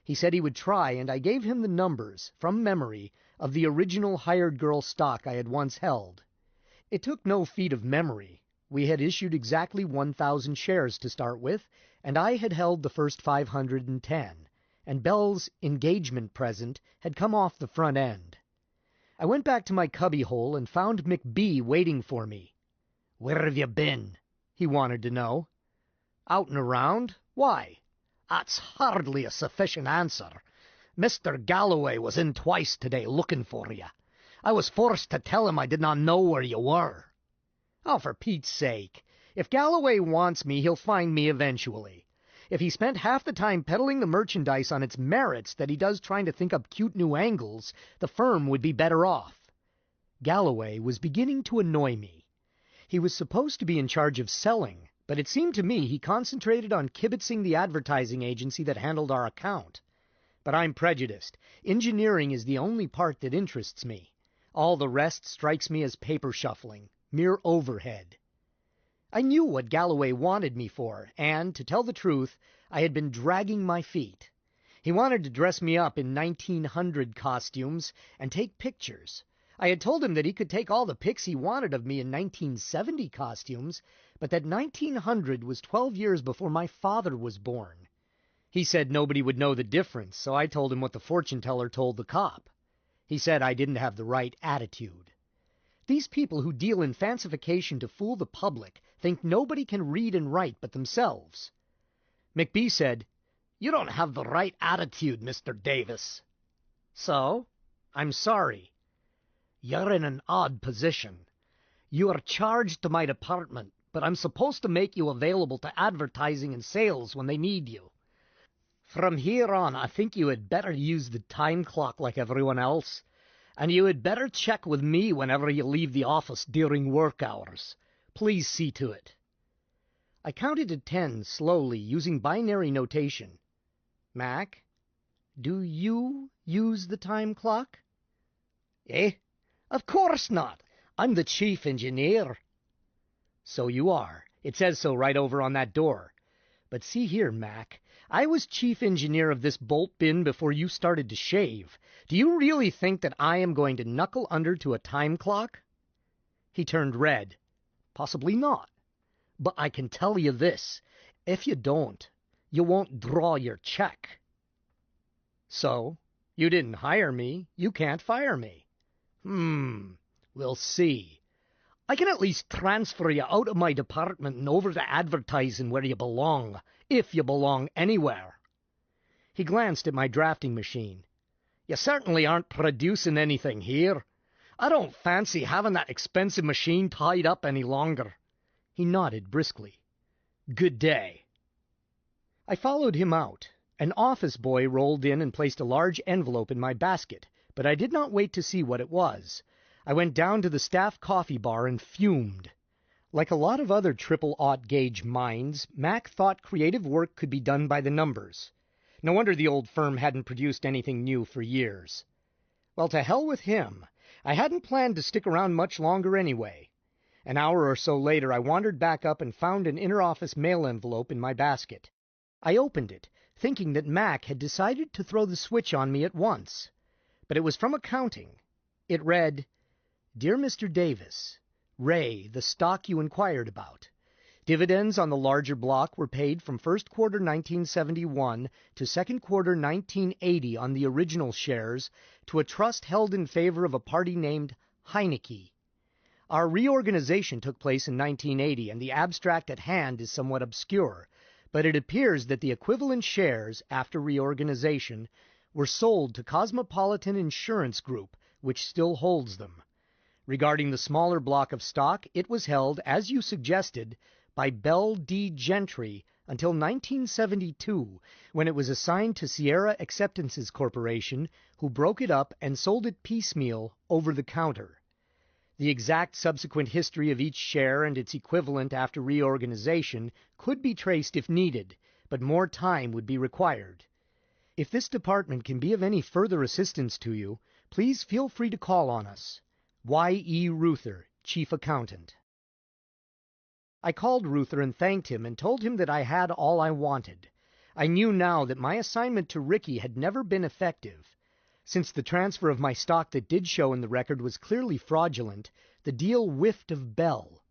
He said he would try, and I gave him the numbers, from memory, of the original Hired Girl stock I had once held. It took no feat of memory. We had issued exactly 1,000 shares to start with, and I had held the first 510, and Belle's engagement present had come off the front end. I went back to my cubbyhole and found McBee waiting for me. "Where have you been?" he wanted to know. "Out and around. Why?" "That's hardly a sufficient answer. Mr. Galloway was in twice today looking for you. I was forced to tell him I did not know where you were." "Oh, for Pete's sake. If Galloway wants me, he'll find me eventually. If he spent half the time peddling the merchandise on its merits that he does trying to think up cute new angles, the firm would be better off." Galloway was beginning to annoy me. He was supposed to be in charge of selling, but it seemed to me he concentrated on kibitzing the advertising agency that handled our account. But I'm prejudiced. Engineering is the only part that interests me. All the rest strikes me as paper shuffling, mere overhead. I knew what Galloway wanted me for, and, to tell the truth, I had been dragging my feet. He wanted to dress me up in 1900 costumes and take pictures. I had told him that he could take all the pics he wanted of me in 1970 costumes, but that 1900 was 12 years before my father was born. He said nobody would know the difference, so I told him what the fortune teller told the cop. He said I didn't have the right attitude. These people who deal in fancification to fool the public think nobody can read and write but themselves. McBee said, "You don't have the right attitude, Mr. Davis." "So? I'm sorry." "You're in an odd position. You are charged to my department, but I'm supposed to make you available to advertising and sales when they need you. From here on, I think you had better use the time clock like everyone else. And you had better check with me whenever you leave the office during work hours. Please see to it." I counted to 10 slowly, using binary notation. "Mac, do you use the time clock?" "Eh? Of course not. I'm the chief engineer." "So you are. It says so right over on that door. But see here, Mac, I was chief engineer of this bolt bin before you started to shave. Do you really think that I am going to knuckle under to a time clock?" He turned red. "Possibly not. But I can tell you this. If you don't, you won't draw your check." "So? You didn't hire me. You can't fire me." We'll see. I can at least transfer you out of my department and over to advertising where you belong, if you belong anywhere." He glanced at my drafting machine. "You certainly aren't producing anything here. I don't fancy having that expensive machine tied up any longer." He nodded briskly. "Good day." I followed him out. An office boy rolled in and placed a large envelope in my basket, but I did not wait to see what it was. I went down to the staff coffee bar and fumed. Like a lot of other triple-aught gauge minds, Mac thought creative work could be done by the numbers. No wonder the old firm hadn't produced anything new for years. Well, to hell with him. I hadn't planned to stick around much longer anyway. An hour or so later, I wandered back up and found an inter-office mail envelope in my basket. I opened it, thinking that Mac had decided to throw the switch on me at once. But it was from accounting. It read, "Dear Mr. Davis, Ray, the stock you inquired about. Dividends on the larger block were paid from first quarter 1971 to second quarter 1980 on the original shares to a trust held in favor of a party named Heinlein. Our reorganization took place in 1980, and the abstract at hand is somewhat obscure, but it appears that the equivalent shares, after reorganization, were sold to Cosmopolitan Insurance Group, which still holds them. Regarding the smaller block of stock, it was held, as you suggested, by Belle D. Gentry until 1972, when it was assigned to Sierra Acceptances Corporation, who broke it up and sold it piecemeal over the counter. The exact subsequent history of each share and its equivalent after reorganization could be traced if needed, but more time would be required. If this department can be of any further assistance to you, please feel free to call on us. Y.E. Ruther, Chief Accountant. I called Ruther and thanked him and told him that I had all I wanted. I knew now that my assignment to Ricky had never been effective. Since the transfer of my stock that did show in the record was clearly fraudulent, the deal whiffed of Belle.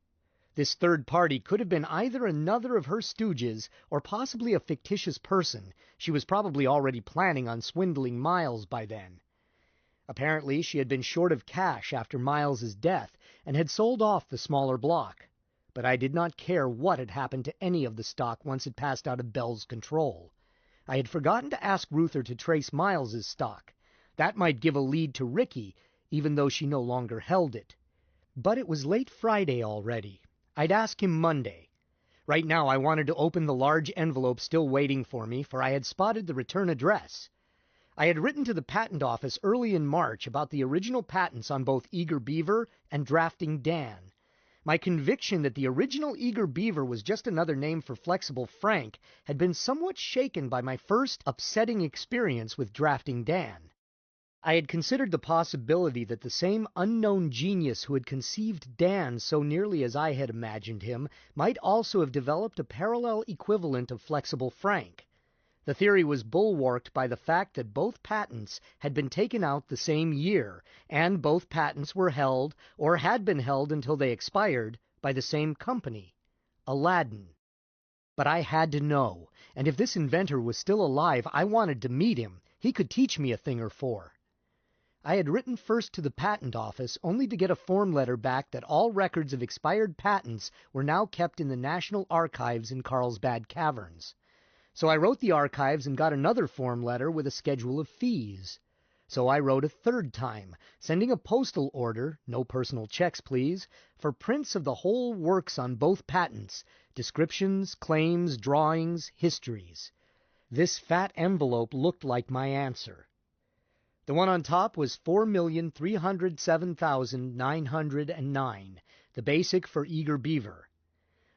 This third party could have been either another of her stooges or possibly a fictitious person. She was probably already planning on swindling Miles by then. Apparently, she had been short of cash after Miles's death and had sold off the smaller block. But I did not care what had happened to any of the stock once it passed out of Belle's control. I had forgotten to ask Ruther to trace Miles's stock. That might give a lead to Ricky, even though she no longer held it. But it was late Friday already. I'd ask him Monday. Right now I wanted to open the large envelope still waiting for me, for I had spotted the return address. I had written to the patent office early in March about the original patents on both Eager Beaver and Drafting Dan. My conviction that the original Eager Beaver was just another name for Flexible Frank had been somewhat shaken by my first upsetting experience with Drafting Dan. I had considered the possibility that the same unknown genius who had conceived Dan so nearly as I had imagined him might also have developed a parallel equivalent of Flexible Frank. The theory was bulwarked by the fact that both patents had been taken out the same year, and both patents were held, or had been held until they expired, by the same company, Aladdin. But I had to know, and if this inventor was still alive, I wanted to meet him. He could teach me a thing or four. I had written first to the patent office, only to get a form letter back that all records of expired patents were now kept in the National Archives in Carlsbad Caverns. So I wrote the archives and got another form letter with a schedule of fees. So I wrote a third time, sending a postal order, no personal checks please, for prints of the whole works on both patents, descriptions, claims, drawings, histories. This fat envelope looked like my answer. The one on top was 4,307,909, the basic for Eager Beaver.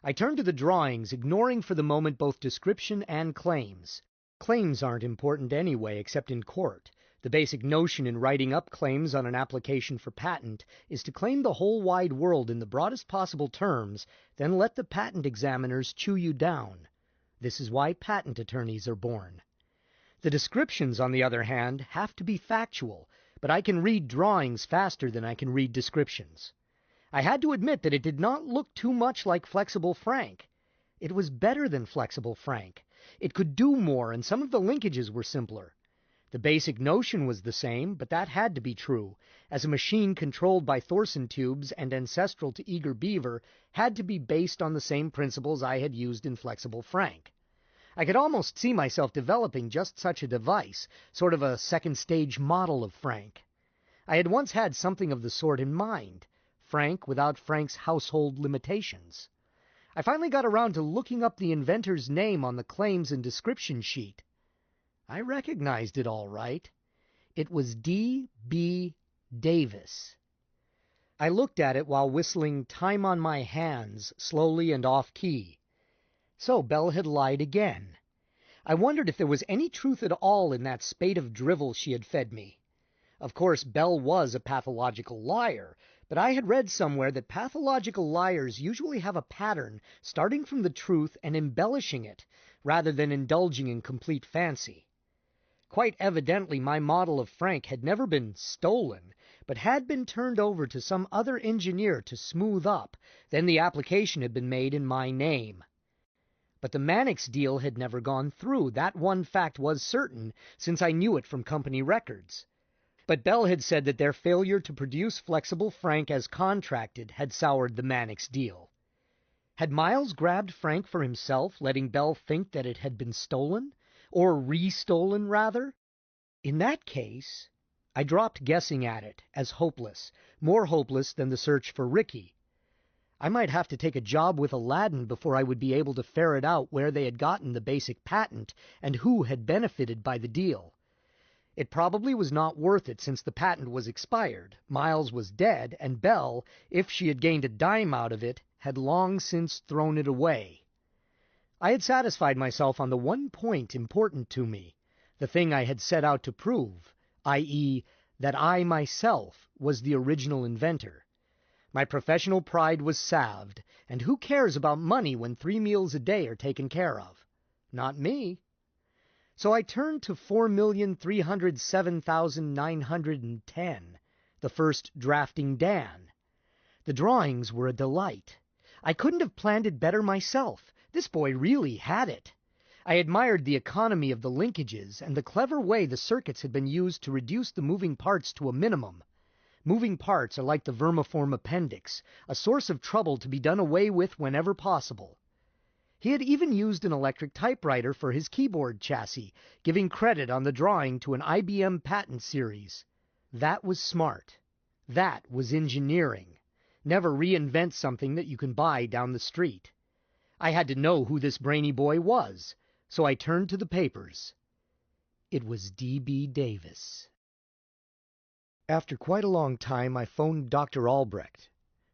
I turned to the drawings, ignoring for the moment both description and claims. Claims aren't important anyway, except in court. The basic notion in writing up claims on an application for patent is to claim the whole wide world in the broadest possible terms, then let the patent examiners chew you down. This is why patent attorneys are born. The descriptions, on the other hand, have to be factual, but I can read drawings faster than I can read descriptions. I had to admit that it did not look too much like Flexible Frank. It was better than Flexible Frank. It could do more, and some of the linkages were simpler. The basic notion was the same, but that had to be true, as a machine controlled by Thorson tubes and ancestral to Eager Beaver had to be based on the same principles I had used in Flexible Frank. I could almost see myself developing just such a device, sort of a second-stage model of Frank. I had once had something of the sort in mind. Frank without Frank's household limitations. I finally got around to looking up the inventor's name on the claims and description sheet. I recognized it all right. It was D.B. Davis. I looked at it while whistling Time on My Hands, slowly and off-key. So Belle had lied again. I wondered if there was any truth at all in that spate of drivel she had fed me. Of course, Belle was a pathological liar, but I had read somewhere that pathological liars usually have a pattern starting from the truth and embellishing it, rather than indulging in complete fancy. Quite evidently, my model of Frank had never been stolen, but had been turned over to some other engineer to smooth up, then the application had been made in my name. But the Mannix deal had never gone through. That one fact was certain, since I knew it from company records. But Belle had said that their failure to produce Flexible Frank as contracted had soured the Mannix deal. Had Miles grabbed Frank for himself, letting Belle think that it had been stolen? Or re-stolen, rather? In that case, I dropped guessing at it as hopeless, more hopeless than the search for Ricky. I might have to take a job with Aladdin before I would be able to ferret out where they had gotten the basic patent and who had benefited by the deal. It probably was not worth it since the patent was expired, Miles was dead, and Belle, if she had gained a dime out of it, had long since thrown it away. I had satisfied myself on the one point important to me, the thing I had set out to prove, i.e., that I myself was the original inventor. My professional pride was salved, and who cares about money when 3 meals a day are taken care of? Not me. So I turned to 4,307,910, the first drafting Dan. The drawings were a delight. I couldn't have planned it better myself. This boy really had it. I admired the economy of the linkages and the clever way the circuits had been used to reduce the moving parts to a minimum. Moving parts are like the vermiform appendix, a source of trouble to be done away with whenever possible. He had even used an electric typewriter for his keyboard chassis, giving credit on the drawing to an IBM patent series. That was smart. That was engineering. Never reinvent something that you can buy down the street. I had to know who this brainy boy was, so I turned to the papers. It was D.B. Davis. After quite a long time, I phoned Dr. Albrecht.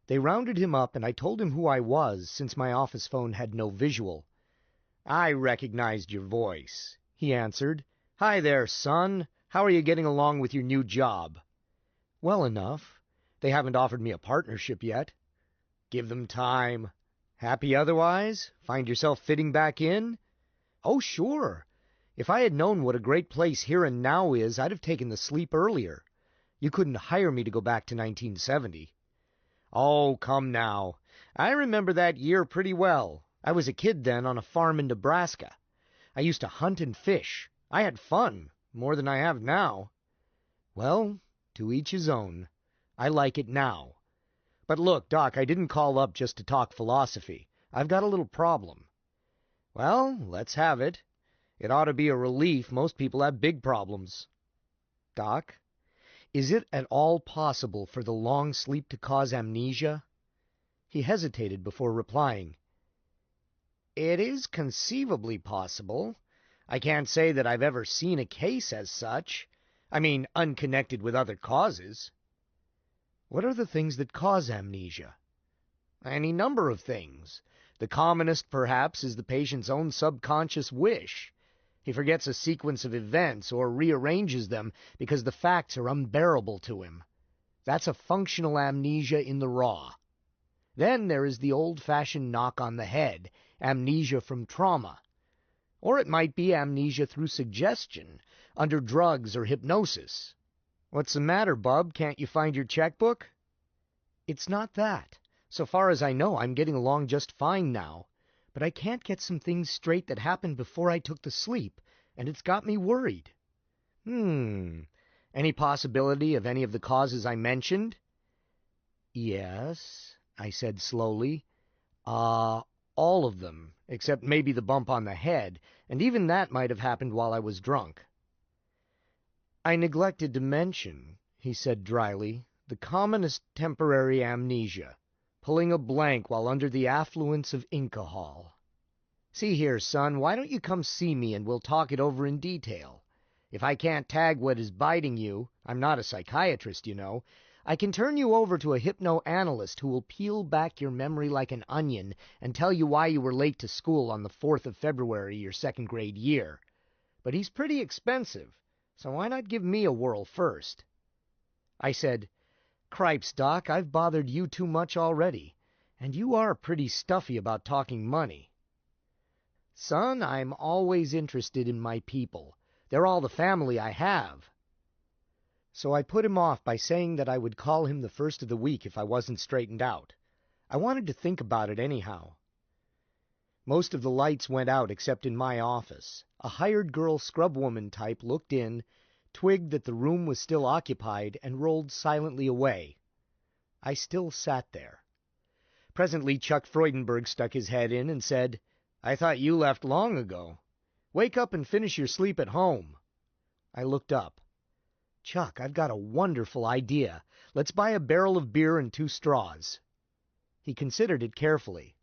They rounded him up, and I told him who I was, since my office phone had no visual. "I recognized your voice," he answered. "Hi there, son. How are you getting along with your new job?" "Well enough. They haven't offered me a partnership yet." "Give them time. Happy otherwise? Find yourself fitting back in?" "Oh, sure. If I had known what a great place Here and Now is, I'd have taken the sleep earlier. You couldn't hire me to go back to 1970. "Oh, come now. I remember that year pretty well. I was a kid then on a farm in Nebraska. I used to hunt and fish. I had fun, more than I have now." "Well, to each his own. I like it now. But look, Doc, I didn't call up just to talk philosophy. I've got a little problem." "Well, let's have it. It ought to be a relief. Most people have big problems." "Doc, is it at all possible for the long sleep to cause amnesia?" He hesitated before replying. "It is conceivably possible. I can't say that I've ever seen a case as such. I mean, unconnected with other causes." "What are the things that cause amnesia?" "Any number of things. The commonest, perhaps, is the patient's own subconscious wish. He forgets a sequence of events or rearranges them because the facts are unbearable to him. That's a functional amnesia in the raw. Then there is the old-fashioned knock on the head, amnesia from trauma. Or it might be amnesia through suggestion, under drugs or hypnosis. What's the matter, bub? Can't you find your checkbook?" "It's not that. So far as I know, I'm getting along just fine now. But I can't get some things straight that happened before I took the sleep, and it's got me worried." Any possibility of any of the causes I mentioned?" "Yes," I said slowly. All of them, except maybe the bump on the head, and even that might have happened while I was drunk." "I neglected to mention," he said dryly, "the commonest temporary amnesia. Pulling a blank while under the affluence of alcohol. See here, son, why don't you come see me and we'll talk it over in detail? If I can't tag what is biting you, I'm not a psychiatrist, you know, I can turn you over to a hypnoanalyst who will peel back your memory like an onion and tell you why you were late to school on the 4th of February your second grade year. But he's pretty expensive, so why not give me a whirl first?" I said, "Cripes, Doc, I've bothered you too much already, and you are pretty stuffy about talking money." "Son, I'm always interested in my people. They're all the family I have." So I put him off by saying that I would call him the first of the week if I wasn't straightened out. I wanted to think about it anyhow. Most of the lights went out except in my office. A hired girl scrubwoman type looked in, twigged that the room was still occupied, and rolled silently away. I still sat there. Presently Chuck Freudenberg stuck his head in and said, "I thought you left long ago. Wake up and finish your sleep at home." I looked up. Chuck, I've got a wonderful idea. Let's buy a barrel of beer and 2 straws. He considered it carefully.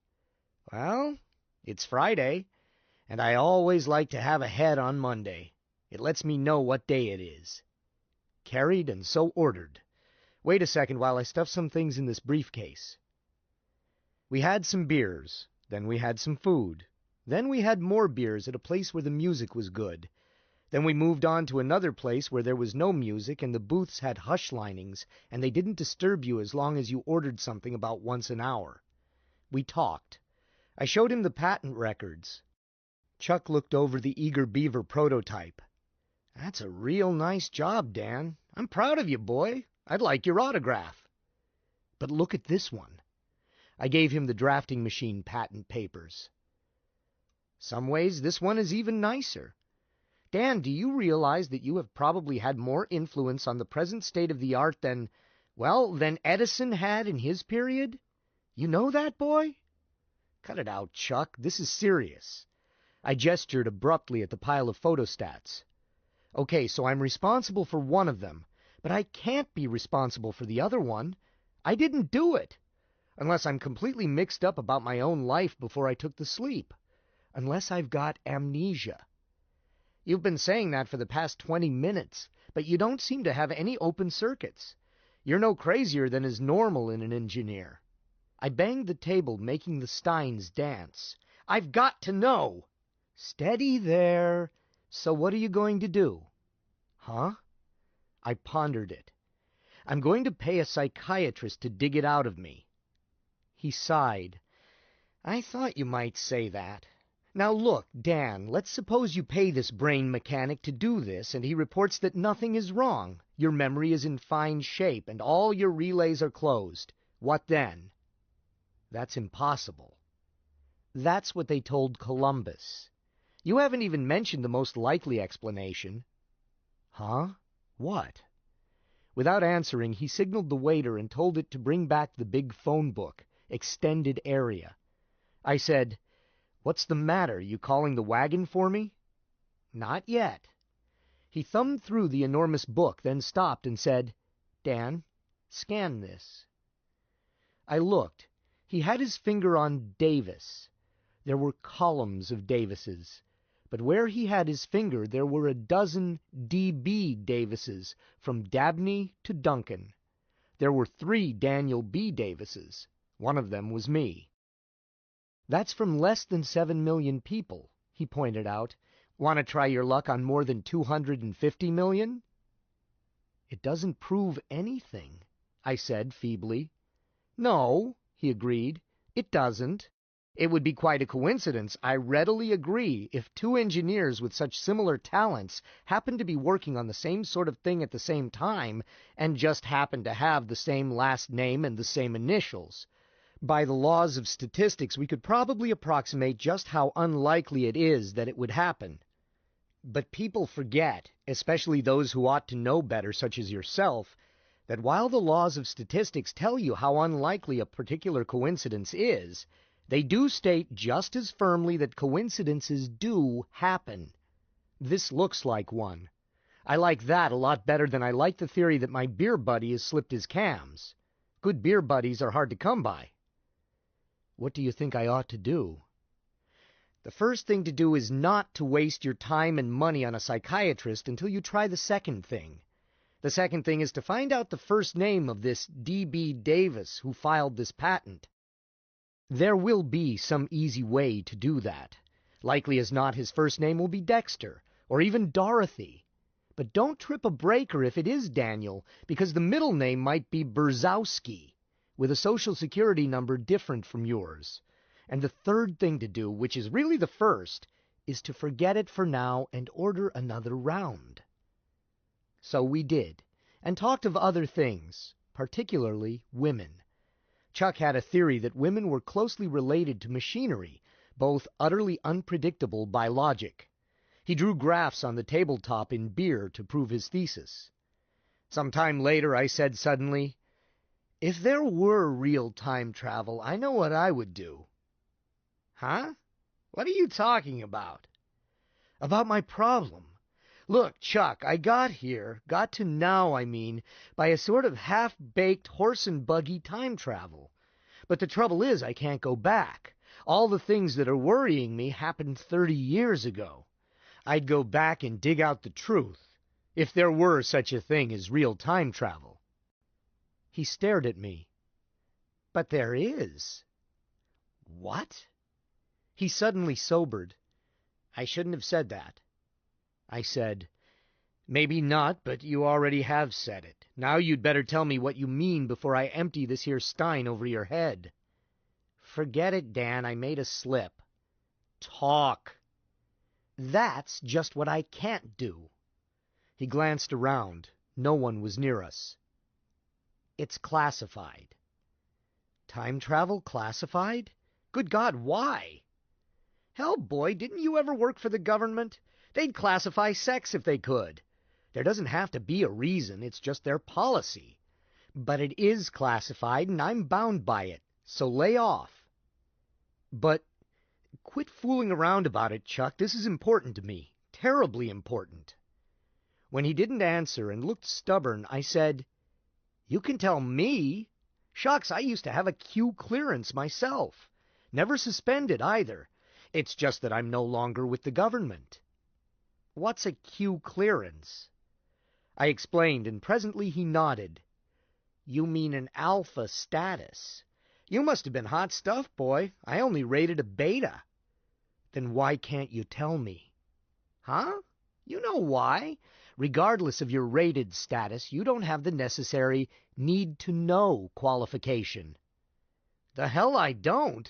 Well, it's Friday, and I always like to have a head on Monday. It lets me know what day it is. Carried and so ordered. Wait a second while I stuff some things in this briefcase. We had some beers. Then we had some food. Then we had more beers at a place where the music was good. Then we moved on to another place where there was no music and the booths had hush linings and they didn't disturb you as long as you ordered something about once an hour. We talked. I showed him the patent records. Chuck looked over the Eager Beaver prototype. That's a real nice job, Dan. I'm proud of you, boy. I'd like your autograph. But look at this one. I gave him the drafting machine patent papers. Some ways this one is even nicer. Dan, do you realize that you have probably had more influence on the present state of the art than Edison had in his period? You know that, boy? Cut it out, Chuck. This is serious. I gestured abruptly at the pile of photostats. Okay, so I'm responsible for one of them, but I can't be responsible for the other one. I didn't do it. Unless I'm completely mixed up about my own life before I took the sleep. Unless I've got amnesia. You've been saying that for the past 20 minutes, but you don't seem to have any open circuits. You're no crazier than is normal in an engineer. I banged the table, making the steins dance. I've got to know! Steady there. So what are you going to do? Huh? I pondered it. I'm going to pay a psychiatrist to dig it out of me. He sighed. I thought you might say that. Now look, Dan, let's suppose you pay this brain mechanic to do this, and he reports that nothing is wrong. Your memory is in fine shape, and all your relays are closed. What then? That's impossible. That's what they told Columbus. You haven't even mentioned the most likely explanation. Huh? What? Without answering, he signaled the waiter and told it to bring back the big phone book, extended area. I said, What's the matter? You calling the wagon for me? Not yet. He thumbed through the enormous book, then stopped and said, Dan, scan this. I looked. He had his finger on Davis. There were columns of Davises. But where he had his finger, there were a dozen D.B. Davises, from Dabney to Duncan. There were 3 Daniel B. Davises. One of them was me. That's from less than 7 million people, he pointed out. Want to try your luck on more than 250 million? It doesn't prove anything, I said feebly. No, he agreed. It doesn't. It would be quite a coincidence, I readily agree, if 2 engineers with such similar talents happened to be working on the same sort of thing at the same time and just happened to have the same last name and the same initials. By the laws of statistics, we could probably approximate just how unlikely it is that it would happen. But people forget, especially those who ought to know better, such as yourself, that while the laws of statistics tell you how unlikely a particular coincidence is, they do state just as firmly that coincidences do happen. This looks like one. I like that a lot better than I like the theory that my beer buddy has slipped his cams. Good beer buddies are hard to come by. What do you think I ought to do? The first thing to do is not to waste your time and money on a psychiatrist until you try the second thing. The second thing is to find out the first name of this D.B. Davis who filed this patent. There will be some easy way to do that. Likely as not, his first name will be Dexter, or even Dorothy. But don't trip a breaker if it is Daniel, because the middle name might be Berzowski, with a social security number different from yours. And the third thing to do, which is really the first, is to forget it for now and order another round. So we did, and talked of other things, particularly women. Chuck had a theory that women were closely related to machinery, both utterly unpredictable by logic. He drew graphs on the tabletop in beer to prove his thesis. Some time later I said suddenly, If there were real time travel, I know what I would do. Huh? What are you talking about? About my problem. Look, Chuck, I got to now, by a sort of half-baked horse and buggy time travel. But the trouble is I can't go back. All the things that are worrying me happened 30 years ago. I'd go back and dig out the truth, if there were such a thing as real time travel. He stared at me. But there is. What? He suddenly sobered. I shouldn't have said that. I said, maybe not, but you already have said it. Now you'd better tell me what you mean before I empty this here stein over your head. Forget it, Dan. I made a slip. Talk. That's just what I can't do. He glanced around. No one was near us. It's classified. Time travel classified? Good God, why? Hell, boy, didn't you ever work for the government? They'd classify sex if they could. There doesn't have to be a reason, it's just their policy. But it is classified, and I'm bound by it, so lay off. But quit fooling around about it, Chuck. This is important to me. Terribly important. When he didn't answer and looked stubborn, I said, You can tell me. Shucks, I used to have a Q clearance myself. Never suspended either. It's just that I'm no longer with the government. What's a Q clearance? I explained, and presently he nodded. You mean an alpha status. You must have been hot stuff, boy. I only rated a beta. Then why can't you tell me? Huh? You know why. Regardless of your rated status, you don't have the necessary need-to-know qualification. The hell I don't.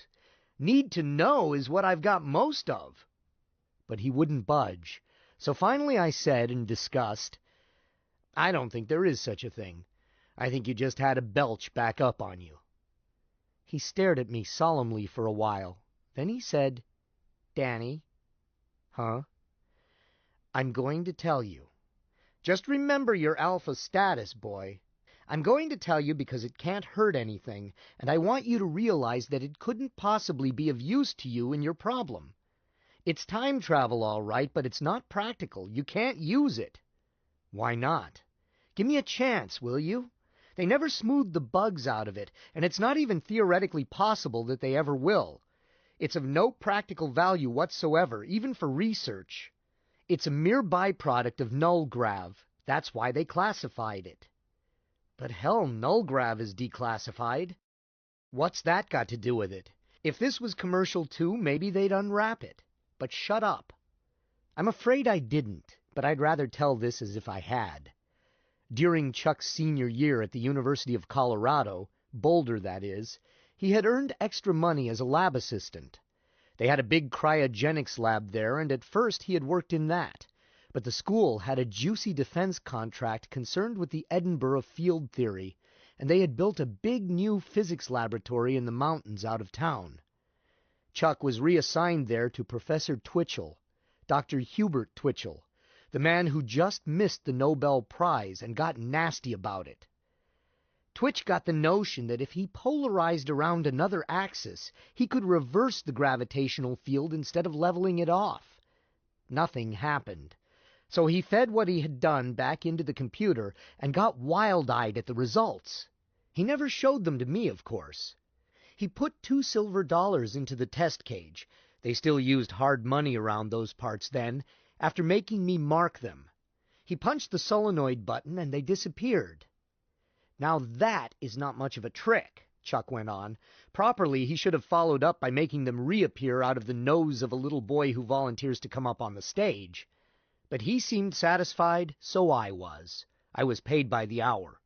Need to know is what I've got most of. But he wouldn't budge. So finally I said in disgust, I don't think there is such a thing. I think you just had a belch back up on you. He stared at me solemnly for a while. Then he said, Danny. Huh? I'm going to tell you. Just remember your alpha status, boy. I'm going to tell you because it can't hurt anything, and I want you to realize that it couldn't possibly be of use to you in your problem. It's time travel, all right, but it's not practical. You can't use it. Why not? Give me a chance, will you? They never smoothed the bugs out of it, and it's not even theoretically possible that they ever will. It's of no practical value whatsoever, even for research. It's a mere byproduct of nullgrav. That's why they classified it. But hell, nullgrav is declassified. What's that got to do with it? If this was commercial too, maybe they'd unwrap it. But shut up. I'm afraid I didn't, but I'd rather tell this as if I had. During Chuck's senior year at the University of Colorado, Boulder that is, he had earned extra money as a lab assistant. They had a big cryogenics lab there, and at first he had worked in that. But the school had a juicy defense contract concerned with the Edinburgh field theory, and they had built a big new physics laboratory in the mountains out of town. Chuck was reassigned there to Professor Twitchell, Dr. Hubert Twitchell, the man who just missed the Nobel Prize and got nasty about it. Twitch got the notion that if he polarized around another axis, he could reverse the gravitational field instead of leveling it off. Nothing happened. So he fed what he had done back into the computer and got wild-eyed at the results. He never showed them to me, of course. He put $2 silver into the test cage. They still used hard money around those parts then, after making me mark them. He punched the solenoid button and they disappeared. Now that is not much of a trick, Chuck went on. Properly, he should have followed up by making them reappear out of the nose of a little boy who volunteers to come up on the stage. But he seemed satisfied, so I was. I was paid by the hour.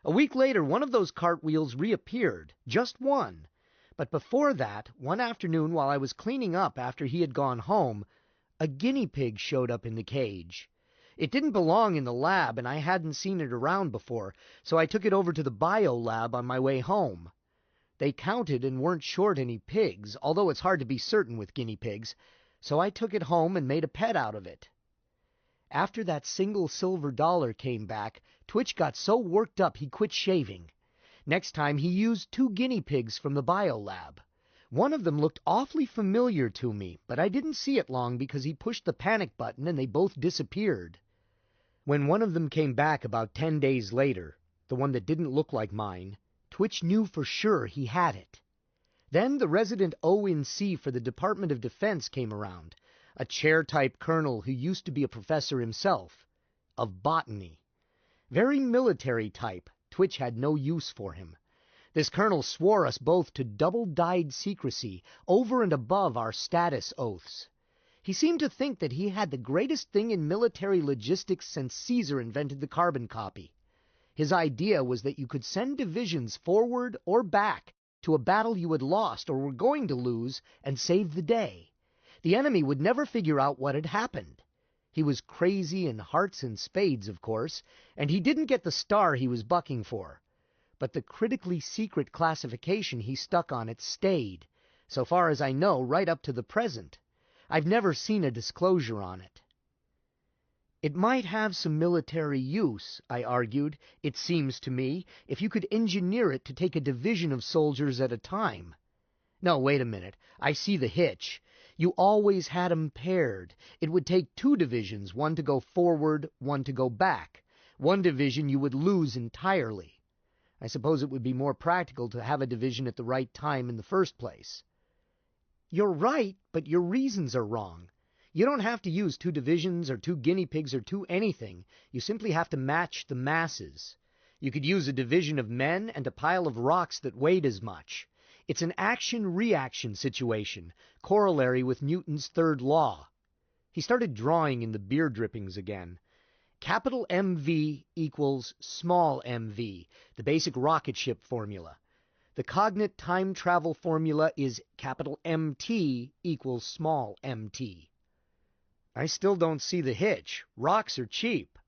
A week later, one of those cartwheels reappeared, just one. But before that, one afternoon while I was cleaning up after he had gone home, a guinea pig showed up in the cage. It didn't belong in the lab, and I hadn't seen it around before, so I took it over to the bio lab on my way home. They counted and weren't short any pigs, although it's hard to be certain with guinea pigs, so I took it home and made a pet out of it. After that single silver dollar came back, Twitch got so worked up he quit shaving. Next time he used 2 guinea pigs from the bio lab. One of them looked awfully familiar to me, but I didn't see it long because he pushed the panic button and they both disappeared. When one of them came back about 10 days later, the one that didn't look like mine, Twitch knew for sure he had it. Then the resident O&C for the Department of Defense came around, a chair-type colonel who used to be a professor himself, of botany. Very military type. Twitch had no use for him. This colonel swore us both to double-dyed secrecy over and above our status oaths. He seemed to think that he had the greatest thing in military logistics since Caesar invented the carbon copy. His idea was that you could send divisions forward or back to a battle you had lost or were going to lose and save the day. The enemy would never figure out what had happened. He was crazy in hearts and spades, of course, and he didn't get the star he was bucking for. But the critically secret classification he stuck on it stayed, so far as I know, right up to the present. I've never seen a disclosure on it. It might have some military use, I argued, it seems to me, if you could engineer it to take a division of soldiers at a time. No, wait a minute. I see the hitch. You always had 'em paired. It would take 2 divisions, one to go forward, one to go back. One division you would lose entirely. I suppose it would be more practical to have a division at the right time in the first place. You're right, but your reasons are wrong. You don't have to use 2 divisions or 2 guinea pigs or 2 anything. You simply have to match the masses. You could use a division of men and a pile of rocks that weighed as much. It's an action-reaction situation, corollary with Newton's third law. He started drawing in the beer drippings again. Capital MV equals small mv, the basic rocket ship formula. The cognate time travel formula is capital MT equals small mt. I still don't see the hitch. Rocks are cheap.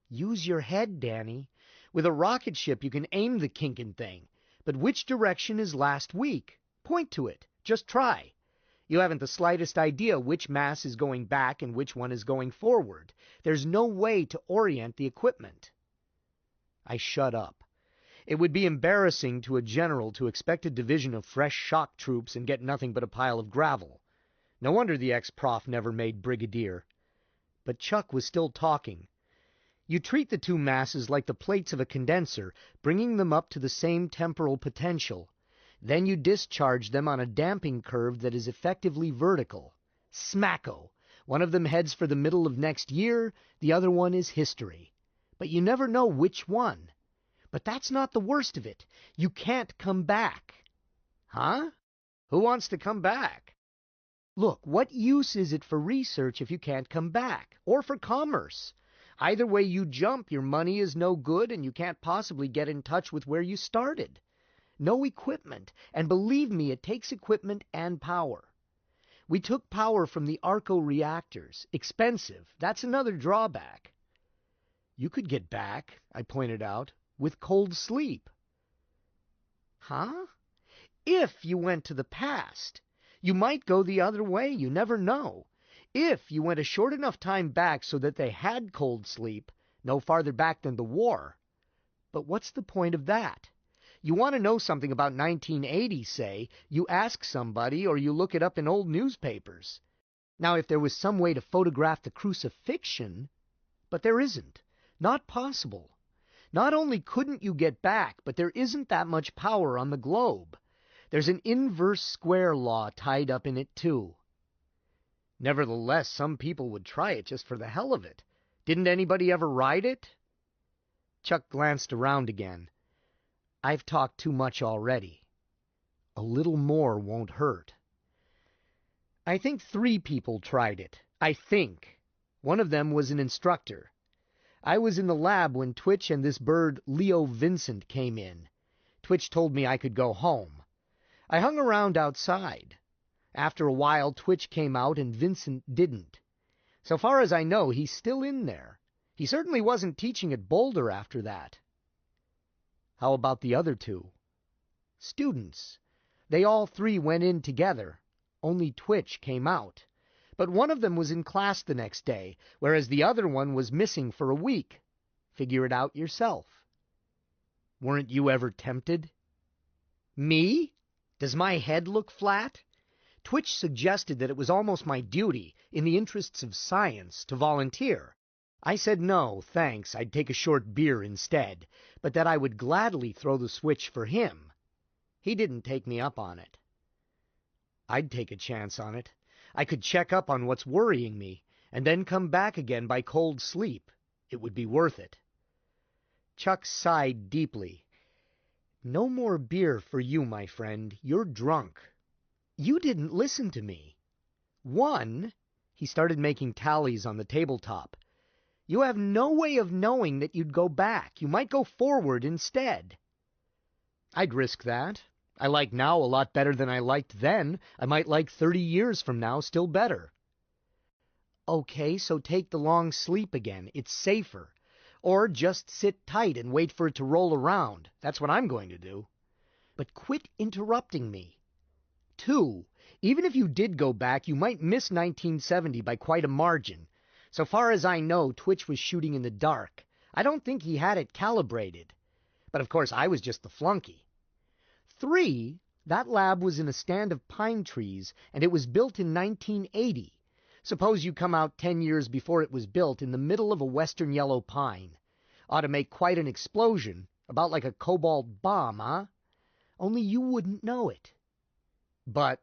Use your head, Danny. With a rocket ship you can aim the kinkin' thing. But which direction is last week? Point to it. Just try. You haven't the slightest idea which mass is going back and which one is going forward. There's no way to orient the equipment. I shut up. It would be embarrassing to a general to expect a division of fresh shock troops and get nothing but a pile of gravel. No wonder the ex-prof never made brigadier. But Chuck was still talking. You treat the 2 masses like the plates of a condenser, bringing them up to the same temporal potential. Then you discharge them on a damping curve that is effectively vertical. Smacko! One of them heads for the middle of next year, the other one is history. But you never know which one. But that's not the worst of it. You can't come back. Huh? Who wants to come back? Look, what use is it for research if you can't come back? Or for commerce? Either way you jump, your money is no good and you can't possibly get in touch with where you started. No equipment, and believe me, it takes equipment and power. We took power from the Arco reactors. Expensive. That's another drawback. You could get back, I pointed out, with cold sleep. Huh? If you went to the past. You might go the other way, you never know. If you went a short enough time back so that they had cold sleep, no farther back than the war. But what's the point of that? You want to know something about 1980, say, you ask somebody or you look it up in old newspapers. Now, if there was some way to photograph the crucifixion, but there isn't. Not possible. Not only couldn't you get back, but there isn't that much power on the globe. There's an inverse square law tied up in it, too. Nevertheless, some people would try it just for the hell of it. Didn't anybody ever ride it? Chuck glanced around again. I've talked too much already. A little more won't hurt. I think 3 people tried it. I think. One of them was an instructor. I was in the lab when Twitch and this bird Leo Vincent came in. Twitch told me I could go home. I hung around outside. After a while, Twitch came out and Vincent didn't. So far as I know, he's still in there. He certainly wasn't teaching at Boulder after that. How about the other 2? Students. They all 3 went in together. Only Twitch came out. But one of them was in class the next day, whereas the other one was missing for a week. Figure it out yourself. Weren't you ever tempted? Me? Does my head look flat? Twitch suggested that it was almost my duty, in the interests of science, to volunteer. I said no, thanks, I'd take a short beer instead, but that I would gladly throw the switch for him. He didn't take me up on it. I'd take a chance on it. I could check up on what's worrying me, and then come back again by cold sleep. It would be worth it. Chuck sighed deeply. No more beer for you, my friend. You're drunk. You didn't listen to me. 1, he started making tallies on the tabletop. You have no way of knowing that you'd go back. You might go forward instead. I'd risk that. I like now a lot better than I liked then. I might like 30 years from now still better. Okay, so take the long sleep again. It's safer. Or just sit tight and wait for it to roll around. That's what I'm going to do. But quit interrupting me. 2, even if you did go back, you might miss 1970 by quite a margin. So far as I know, Twitch was shooting in the dark. I don't think he had it calibrated. But of course, I was just the flunky. 3, that lab was in a stand of pine trees, and it was built in 1980. Suppose you come out 10 years before it was built in the middle of a western yellow pine. Ought to make quite an explosion, about like a cobalt bomb, huh? Only you wouldn't know it. But,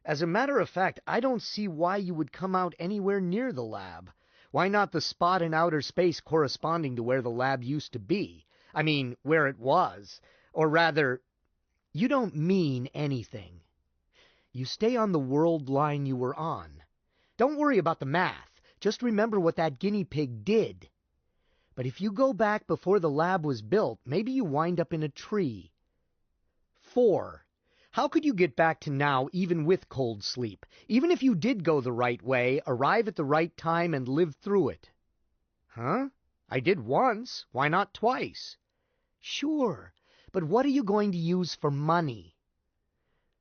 as a matter of fact, I don't see why you would come out anywhere near the lab. Why not the spot in outer space corresponding to where the lab used to be? I mean, where it was. Or rather, you don't mean anything. You stay on the world line you were on. Don't worry about the math. Just remember what that guinea pig did. But if you go back before the lab was built, maybe you wind up in a tree. 4. How could you get back to now even with cold sleep? Even if you did go the right way, arrive at the right time, and live through it? Huh? I did once. Why not twice? Sure, but what are you going to use for money?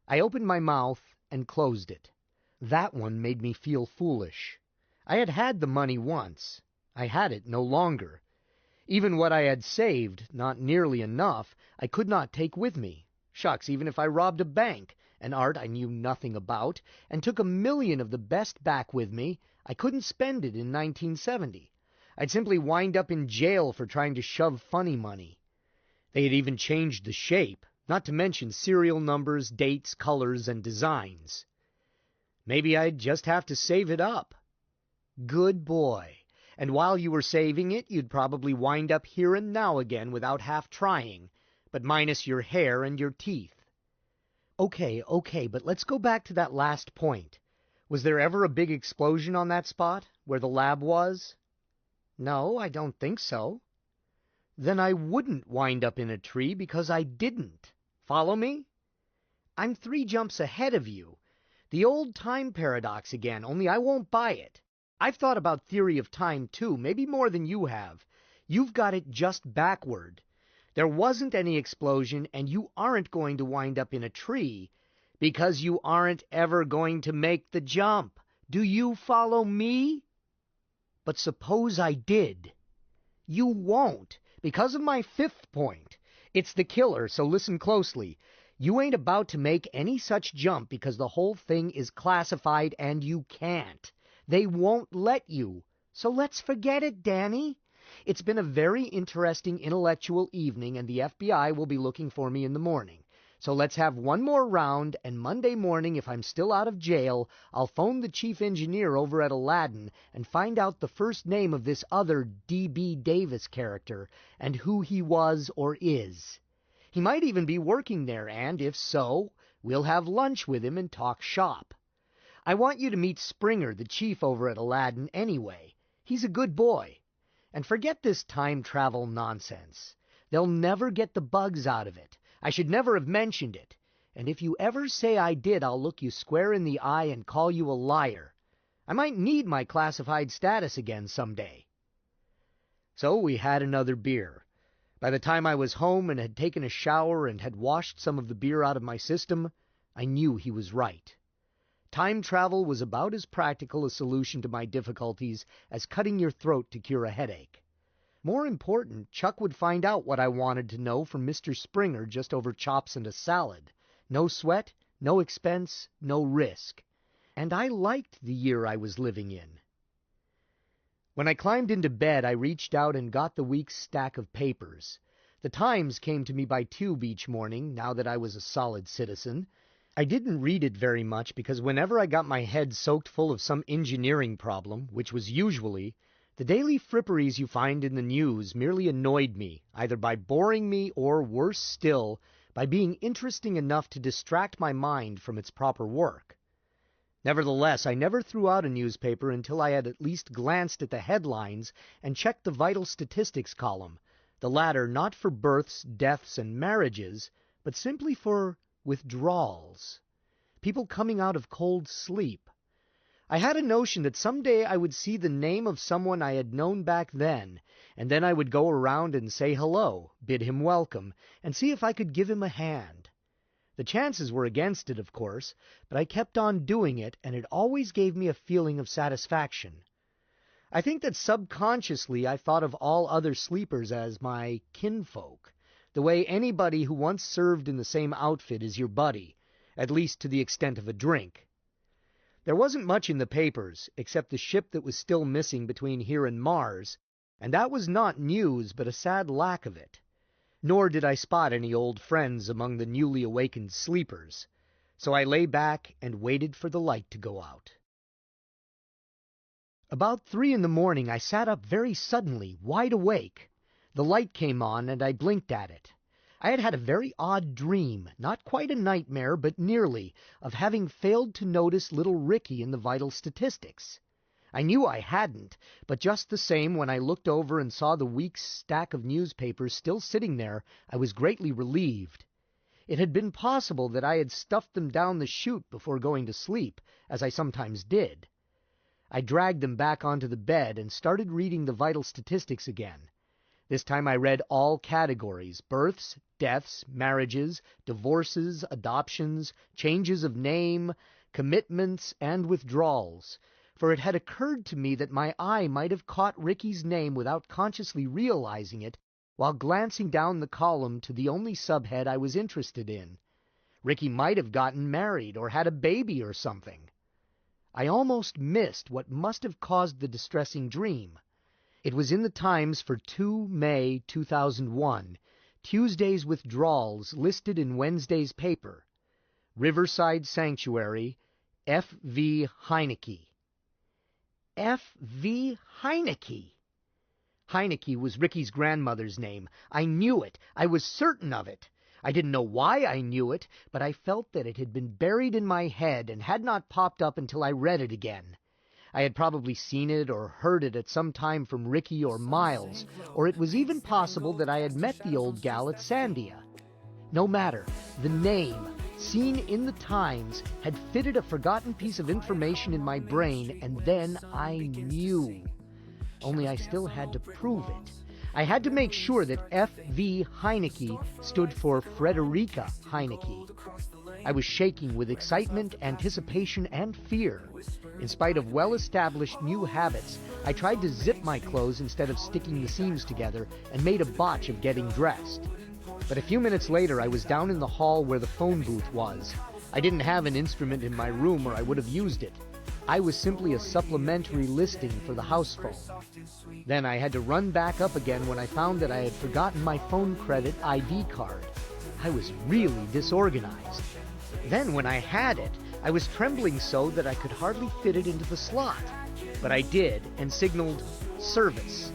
I opened my mouth and closed it. That one made me feel foolish. I had had the money once. I had it no longer. Even what I had saved, not nearly enough, I could not take with me. Shucks, even if I robbed a bank, an art I knew nothing about, and took $1 million of the best back with me, I couldn't spend it in 1970. I'd simply wind up in jail for trying to shove funny money. They had even changed the shape, not to mention serial numbers, dates, colors, and designs. Maybe I'd just have to save it up. Good boy. And while you were saving it, you'd probably wind up here and now again without half trying, but minus your hair and your teeth. Okay, but let's go back to that last point. Was there ever a big explosion on that spot, where the lab was? No, I don't think so. Then I wouldn't wind up in a tree because I didn't. Follow me? I'm 3 jumps ahead of you. The old time paradox again, only I won't buy it. I've thought about theory of time too, maybe more than you have. You've got it just backward. There wasn't any explosion, and you aren't going to wind up in a tree because you aren't ever going to make the jump. Do you follow me? But suppose I did. You won't, because of my 5th point. It's the killer, so listen closely. You ain't about to make any such jump because the whole thing is classified and you can't. They won't let you. So let's forget it, Danny. It's been a very interesting intellectual evening, and the FBI will be looking for me in the morning. So let's have one more round, and Monday morning, if I'm still out of jail, I'll phone the chief engineer over at Aladdin and find out the first name of this other D.B. Davis character, and who he was or is. He might even be working there, and if so, we'll have lunch with him and talk shop. I want you to meet Springer, the chief over at Aladdin, anyway. He's a good boy. And forget this time travel nonsense. They'll never get the bugs out of it. I should never have mentioned it. And if you ever say I did, I'll look you square in the eye and call you a liar. I might need my classified status again someday. So we had another beer. By the time I was home and had taken a shower and had washed some of the beer out of my system, I knew he was right. Time travel was about as practical a solution to my difficulties as cutting your throat to cure a headache. More important, Chuck would find out what I wanted to know from Mr. Springer just over chops and a salad. No sweat, no expense, no risk. And I liked the year I was living in. When I climbed into bed, I reached out and got the week's stack of papers. The Times came to me by tube each morning, now that I was a solid citizen. I didn't read it very much because whenever I got my head soaked full of some engineering problem, which was usually, the daily fripperies you find in the news merely annoyed me, either by boring me or, worse still, by being interesting enough to distract my mind from its proper work. Nevertheless, I never threw out a newspaper until I had at least glanced at the headlines and checked the vital statistics column, the latter not for births, deaths, and marriages, but simply for withdrawals. People coming out of cold sleep. I had a notion that someday I would see the name of someone I had known back then, and then I would go around and say hello, bid him welcome, and see if I could give him a hand. The chances were against it, of course, but I kept on doing it, and it always gave me a feeling of satisfaction. I think that subconsciously I thought of all other sleepers as my kinfolk, the way anybody who once served in the same outfit is your buddy, at least to the extent of a drink. There wasn't much in the papers, except the ship that was still missing between here and Mars, and that was not news, but a sad lack of it. Nor did I spot any old friends among the newly awakened sleepers, so I lay back and waited for the light to go out. About 3 a.m, I sat up very suddenly, wide awake. The light came on, and I blinked at it. I had had a very odd dream, not quite a nightmare, but nearly, of having failed to notice little Ricky in the vital statistics. I knew I hadn't, but just the same, when I looked over and saw the week's stack of newspapers still sitting there, I was greatly relieved. It had been possible that I had stuffed them down the chute before going to sleep, as I sometimes did. I dragged them back onto the bed and started reading the vital statistics again. This time I read all categories: births, deaths, marriages, divorces, adoptions, changes of name, commitments, and withdrawals. For it had occurred to me that my eye might have caught Ricky's name without consciously realizing it while glancing down the column to the only subhead I was interested in. Ricky might have gotten married or had a baby or something. I almost missed what must have caused the distressing dream. It was in the Times for 2 May 2001, Tuesday's withdrawals listed in Wednesday's paper. Riverside Sanctuary, F.V. Heineke. F.V. Heineke. Heineke was Ricky's grandmother's name. I knew it. I was certain of it. I didn't know why I knew it, but I felt that it had been buried in my head and had not popped up until I read it again. I had probably seen it or heard it at some time from Ricky or Miles, or it was even possible that I had met the old gal at Sandia. No matter, the name, seen in the Times, had fitted a forgotten piece of information in my brain, and then I knew. Only I still had to prove it. I had to make sure that F.V. Heineke stood for Frederica Heineke. I was shaking with excitement, anticipation, and fear. In spite of well-established new habits, I tried to zip my clothes instead of sticking the seams together and made a botch of getting dressed. But a few minutes later, I was down in the hall where the phone booth was. I didn't have an instrument in my room or I would have used it. I was simply a supplementary listing for the house phone. Then I had to run back up again when I found that I had forgotten my phone credit ID card. I was really disorganized. Then when I had it, I was trembling so that I could hardly fit it into the slot. But I did, and signaled service.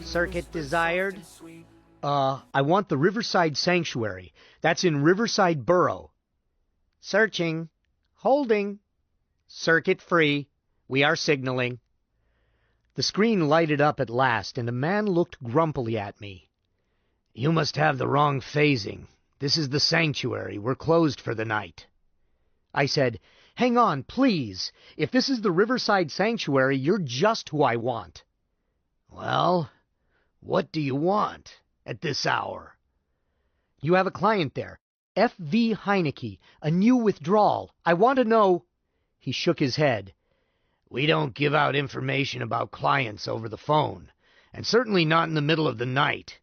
Circuit desired? I want the Riverside Sanctuary. That's in Riverside Borough. Searching. Holding. Circuit free. We are signaling. The screen lighted up at last, and a man looked grumpily at me. You must have the wrong phasing. This is the sanctuary. We're closed for the night. I said, hang on, please. If this is the Riverside Sanctuary, you're just who I want. Well, what do you want at this hour? You have a client there. F.V. Heineke, a new withdrawal. I want to know... He shook his head. We don't give out information about clients over the phone, and certainly not in the middle of the night.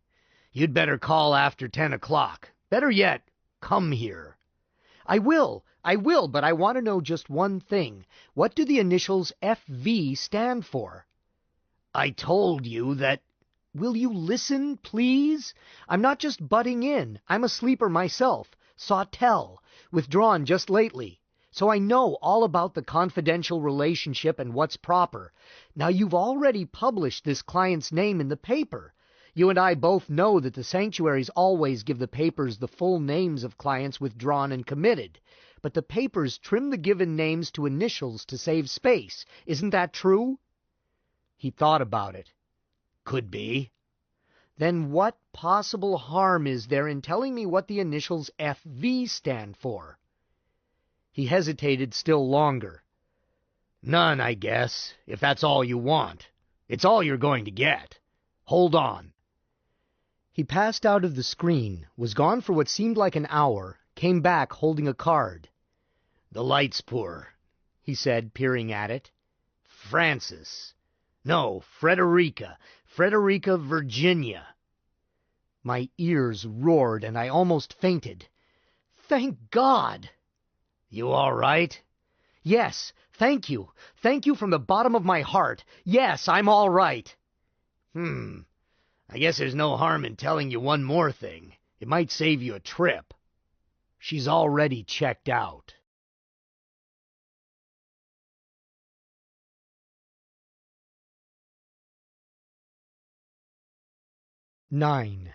You'd better call after 10 o'clock. Better yet, come here. I will, but I want to know just one thing. What do the initials FV stand for? I told you that... Will you listen, please? I'm not just butting in. I'm a sleeper myself. Sawtell. Withdrawn just lately. So I know all about the confidential relationship and what's proper. Now you've already published this client's name in the paper. You and I both know that the sanctuaries always give the papers the full names of clients withdrawn and committed. But the papers trim the given names to initials to save space. Isn't that true? He thought about it. Could be. Then what possible harm is there in telling me what the initials FV stand for? He hesitated still longer. None, I guess, if that's all you want. It's all you're going to get. Hold on. He passed out of the screen, was gone for what seemed like an hour, came back holding a card. The light's poor, he said, peering at it. Francis. No, Frederica, Virginia. My ears roared, and I almost fainted. Thank God! You all right? Yes, thank you. Thank you from the bottom of my heart. Yes, I'm all right. I guess there's no harm in telling you one more thing. It might save you a trip. She's already checked out. Nine.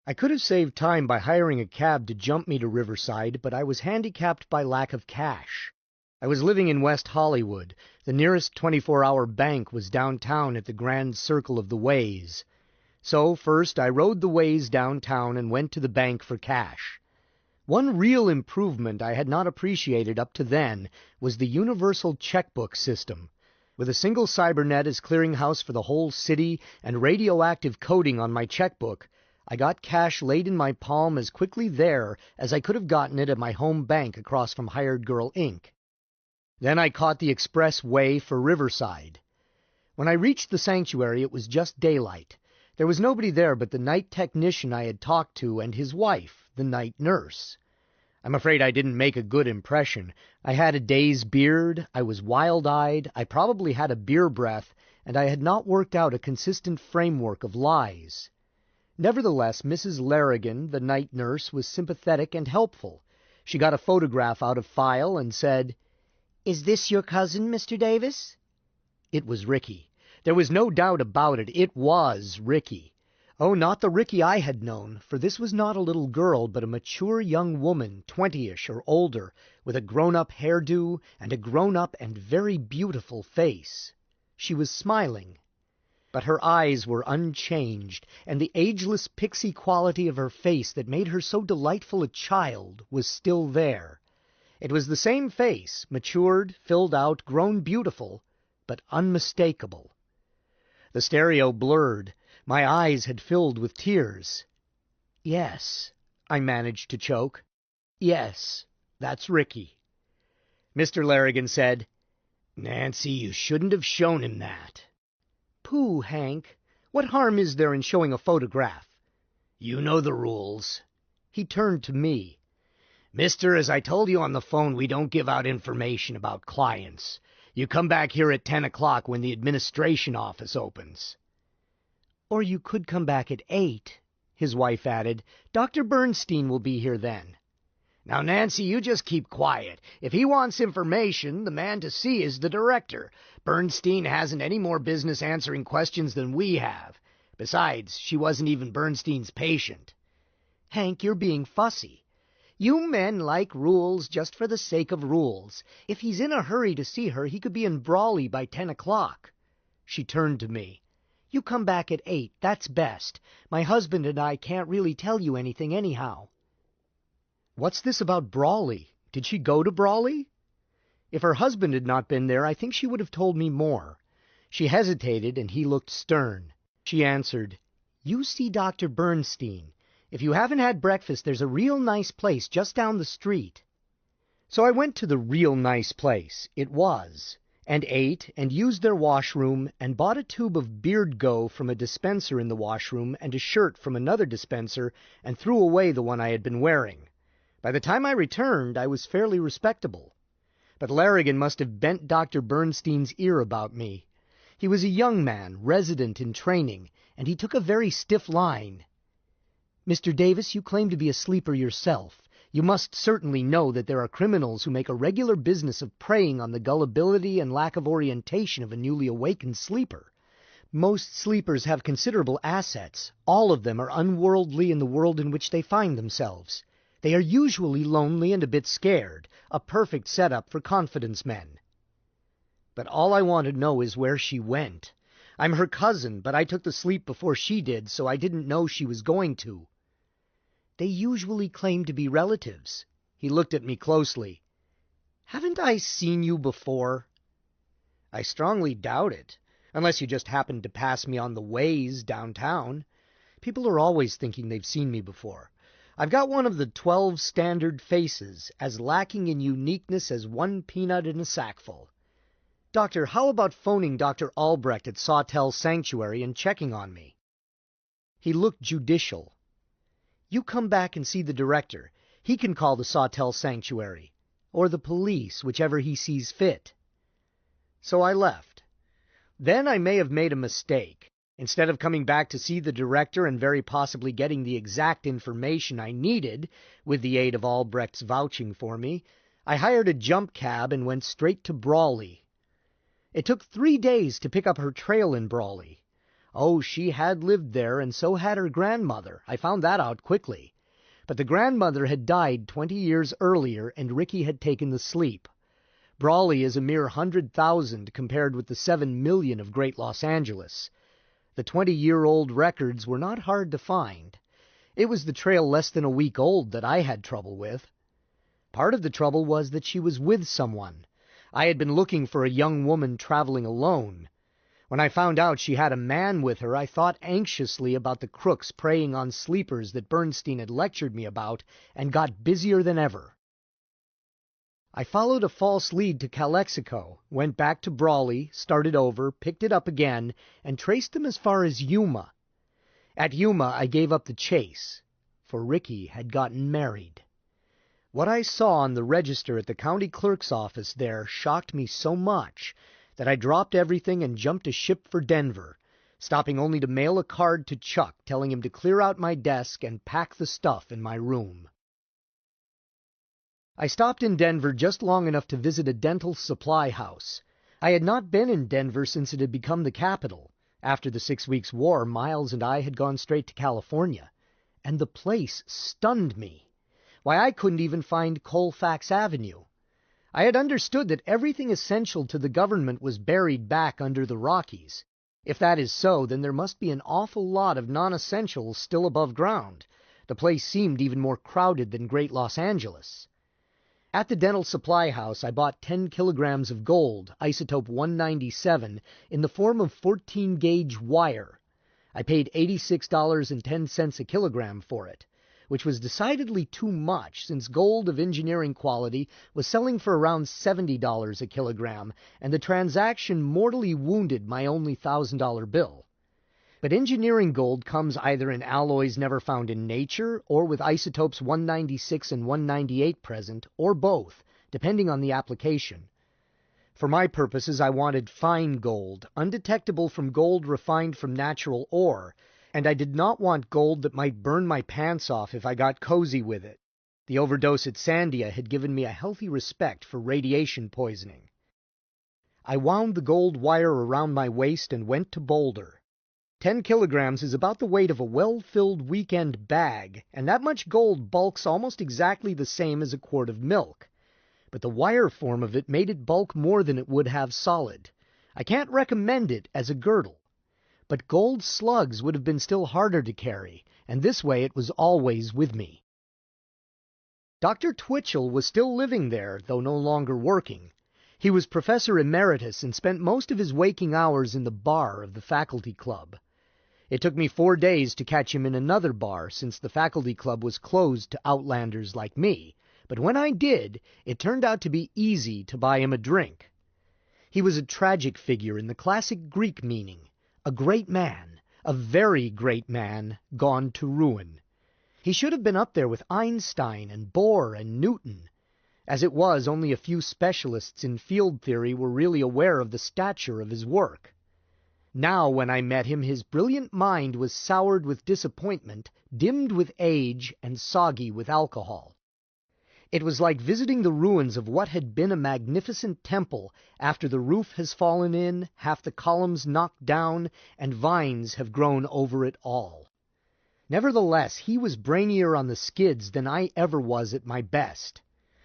I could have saved time by hiring a cab to jump me to Riverside, but I was handicapped by lack of cash. I was living in West Hollywood. The nearest 24-hour bank was downtown at the Grand Circle of the Ways. So first I rode the Ways downtown and went to the bank for cash. One real improvement I had not appreciated up to then was the universal checkbook system. With a single cybernet as clearinghouse for the whole city and radioactive coding on my checkbook, I got cash laid in my palm as quickly there as I could have gotten it at my home bank across from Hired Girl, Inc. Then I caught the express way for Riverside. When I reached the sanctuary, it was just daylight. There was nobody there but the night technician I had talked to and his wife, the night nurse. I'm afraid I didn't make a good impression. I had a day's beard, I was wild-eyed, I probably had a beer breath, and I had not worked out a consistent framework of lies. Nevertheless, Mrs. Larrigan, the night nurse, was sympathetic and helpful. She got a photograph out of file and said, "Is this your cousin, Mr. Davis?" It was Ricky. There was no doubt about it. It was Ricky. Oh, not the Ricky I had known, for this was not a little girl, but a mature young woman, 20-ish or older, with a grown-up hairdo and a grown-up and very beautiful face. She was smiling. But her eyes were unchanged, and the ageless pixie quality of her face that made her so delightful a child was still there. It was the same face, matured, filled out, grown beautiful, but unmistakable. The stereo blurred. My eyes had filled with tears. "Yes," I managed to choke. "Yes, that's Ricky." Mr. Larrigan said, "Nancy, you shouldn't have shown him that." "Pooh, Hank. What harm is there in showing a photograph?" "You know the rules." He turned to me. "Mister, as I told you on the phone, we don't give out information about clients. You come back here at 10 o'clock when the administration office opens." "Or you could come back at 8, his wife added. "Dr. Bernstein will be here then." "Now, Nancy, you just keep quiet. If he wants information, the man to see is the director. Bernstein hasn't any more business answering questions than we have. Besides, she wasn't even Bernstein's patient." "Hank, you're being fussy. You men like rules just for the sake of rules. If he's in a hurry to see her, he could be in Brawley by 10 o'clock. She turned to me. "You come back at 8, that's best. My husband and I can't really tell you anything anyhow." What's this about Brawley? Did she go to Brawley? If her husband had not been there, I think she would have told me more. She hesitated, and he looked stern. She answered, "You see Dr. Bernstein. If you haven't had breakfast, there's a real nice place just down the street." So I went to the real nice place. It was. And ate, and used their washroom, and bought a tube of Beard Go from a dispenser in the washroom, and a shirt from another dispenser, and threw away the one I had been wearing. By the time I returned, I was fairly respectable. But Larrigan must have bent Dr. Bernstein's ear about me. He was a young man, resident in training, and he took a very stiff line. "Mr. Davis, you claim to be a sleeper yourself. You must certainly know that there are criminals who make a regular business of preying on the gullibility and lack of orientation of a newly awakened sleeper. Most sleepers have considerable assets. All of them are unworldly in the world in which they find themselves. They are usually lonely and a bit scared, a perfect setup for confidence men." But all I want to know is where she went. I'm her cousin, but I took the sleep before she did, so I didn't know she was going to. "They usually claim to be relatives." He looked at me closely. "Haven't I seen you before?" "I strongly doubt it, unless you just happened to pass me on the ways downtown. People are always thinking they've seen me before. I've got one of the 12 standard faces, as lacking in uniqueness as one peanut in a sackful. Doctor, how about phoning Dr. Albrecht at Sawtell Sanctuary and checking on me?" He looked judicial. "You come back and see the director. He can call the Sawtell Sanctuary, or the police, whichever he sees fit." So I left. Then I may have made a mistake. Instead of coming back to see the director and very possibly getting the exact information I needed, with the aid of Albrecht's vouching for me, I hired a jump cab and went straight to Brawley. It took 3 days to pick up her trail in Brawley. Oh, she had lived there, and so had her grandmother. I found that out quickly. But the grandmother had died 20 years earlier, and Ricky had taken the sleep. Brawley is a mere 100,000 compared with the 7 million of Great Los Angeles. The 20-year-old records were not hard to find. It was the trail less than a week old that I had trouble with. Part of the trouble was that she was with someone. I had been looking for a young woman traveling alone. When I found out she had a man with her, I thought anxiously about the crooks preying on sleepers that Bernstein had lectured me about, and got busier than ever. I followed a false lead to Calexico, went back to Brawley, started over, picked it up again, and traced them as far as Yuma. At Yuma, I gave up the chase, for Ricky had gotten married. What I saw on the register at the county clerk's office there shocked me so much that I dropped everything and jumped a ship for Denver, stopping only to mail a card to Chuck telling him to clear out my desk and pack the stuff in my room. I stopped in Denver just long enough to visit a dental supply house. I had not been in Denver since it had become the capital. After the 6 weeks' war, Miles and I had gone straight to California, and the place stunned me. Why, I couldn't even find Colfax Avenue. I had understood that everything essential to the government was buried back under the Rockies. If that is so, then there must be an awful lot of non-essentials still above ground. The place seemed even more crowded than Great Los Angeles. At the dental supply house, I bought 10 kilograms of gold, isotope 197, in the form of 14-gauge wire. I paid $86.10 a kilogram for it, which was decidedly too much, since gold of engineering quality was selling for around $70 a kilogram, and the transaction mortally wounded my only $1,000 bill. But engineering gold comes either in alloys never found in nature, or with isotopes 196 and 198 present, or both, depending on the application. For my purposes, I wanted fine gold, undetectable from gold refined from natural ore, and I did not want gold that might burn my pants off if I got cozy with it. The overdose at Sandia had given me a healthy respect for radiation poisoning. I wound the gold wire around my waist and went to Boulder. 10 kilograms is about the weight of a well-filled weekend bag, and that much gold bulks almost exactly the same as a quart of milk. But the wire form of it made it bulk more than it would have solid. I can't recommend it as a girdle. But gold slugs would have been still harder to carry, and this way it was always with me. Dr. Twitchell was still living there, though no longer working. He was professor emeritus and spent most of his waking hours in the bar of the faculty club. It took me 4 days to catch him in another bar, since the faculty club was closed to outlanders like me, but when I did, it turned out to be easy to buy him a drink. He was a tragic figure in the classic Greek meaning, a great man, a very great man, gone to ruin. He should have been up there with Einstein and Bohr and Newton. As it was, only a few specialists in field theory were really aware of the stature of his work. Now, when I met him, his brilliant mind was soured with disappointment, dimmed with age, and soggy with alcohol. It was like visiting the ruins of what had been a magnificent temple after the roof has fallen in, half the columns knocked down, and vines have grown over it all. Nevertheless, he was brainier on the skids than I ever was at my best.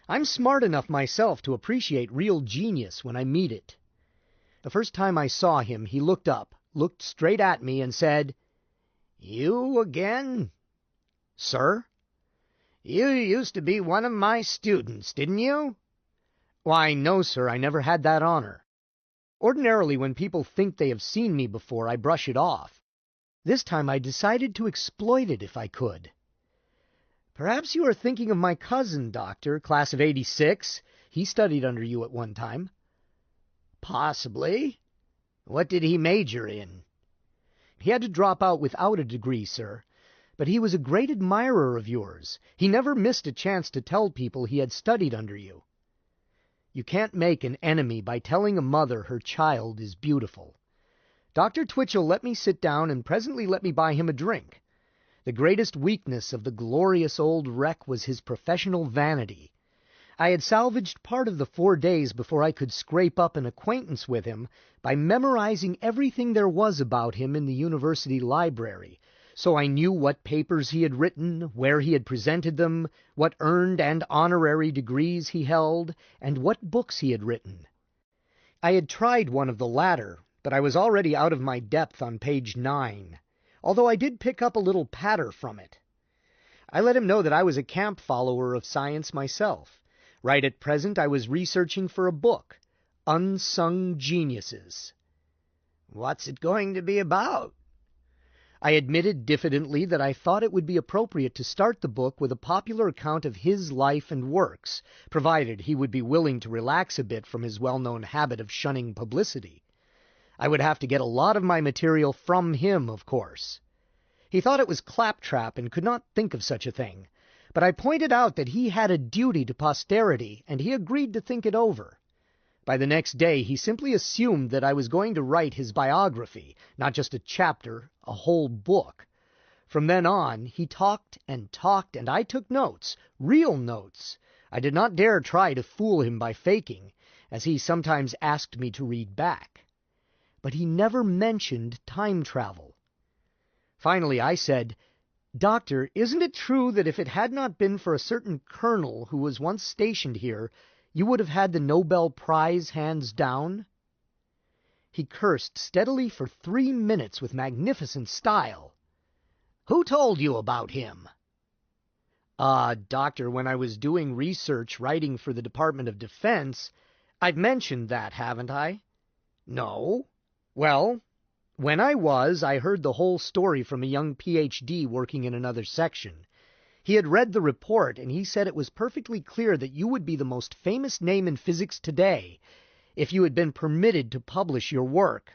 I'm smart enough myself to appreciate real genius when I meet it. The first time I saw him, he looked up, looked straight at me, and said, "You again?" "Sir?" "You used to be one of my students, didn't you?" "Why, no, sir, I never had that honor. Ordinarily, when people think they have seen me before, I brush it off. This time I decided to exploit it if I could." "Perhaps you are thinking of my cousin, Doctor, class of '86. He studied under you at one time." "Possibly. What did he major in?" "He had to drop out without a degree, sir. But he was a great admirer of yours. He never missed a chance to tell people he had studied under you. You can't make an enemy by telling a mother her child is beautiful. Dr. Twitchell let me sit down and presently let me buy him a drink. The greatest weakness of the glorious old wreck was his professional vanity. I had salvaged part of the 4 days before I could scrape up an acquaintance with him by memorizing everything there was about him in the university library, so I knew what papers he had written, where he had presented them, what earned and honorary degrees he held, and what books he had written. I had tried one of the latter, but I was already out of my depth on page 9, although I did pick up a little patter from it. I let him know that I was a camp follower of science myself. Right at present I was researching for a book, Unsung Geniuses. "What's it going to be about?" I admitted diffidently that I thought it would be appropriate to start the book with a popular account of his life and works, provided he would be willing to relax a bit from his well-known habit of shunning publicity. I would have to get a lot of my material from him, of course. He thought it was claptrap and could not think of such a thing, but I pointed out that he had a duty to posterity, and he agreed to think it over. By the next day he simply assumed that I was going to write his biography, not just a chapter, a whole book. From then on, he talked, and I took notes, real notes. I did not dare try to fool him by faking, as he sometimes asked me to read back. But he never mentioned time travel. Finally I said, "Doctor, isn't it true that if it had not been for a certain colonel who was once stationed here, you would have had the Nobel Prize hands down?" He cursed steadily for 3 minutes with magnificent style. "Who told you about him?" Doctor, when I was doing research writing for the Department of Defense, I've mentioned that, haven't I?" "No." "Well, when I heard the whole story from a young Ph.D. working in another section. He had read the report, and he said it was perfectly clear that you would be the most famous name in physics today if you had been permitted to publish your work."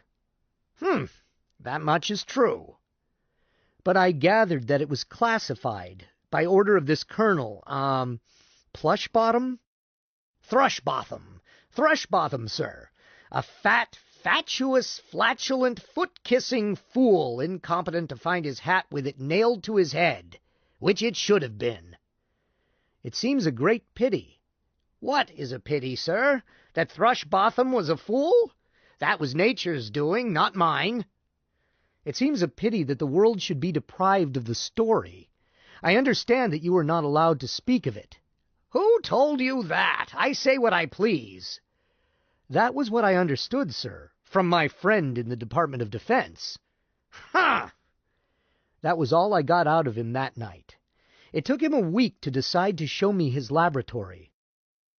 That much is true." "But I gathered that it was classified by order of this colonel, Plushbottom?" Thrushbottom, sir. A fat, fatuous, flatulent, foot-kissing fool, incompetent to find his hat with it nailed to his head, which it should have been." "It seems a great pity." "What is a pity, sir? That Thrushbottom was a fool? That was nature's doing, not mine." "It seems a pity that the world should be deprived of the story. I understand that you are not allowed to speak of it." "Who told you that? I say what I please." "That was what I understood, sir, from my friend in the Department of Defense." "Ha!" That was all I got out of him that night. It took him a week to decide to show me his laboratory.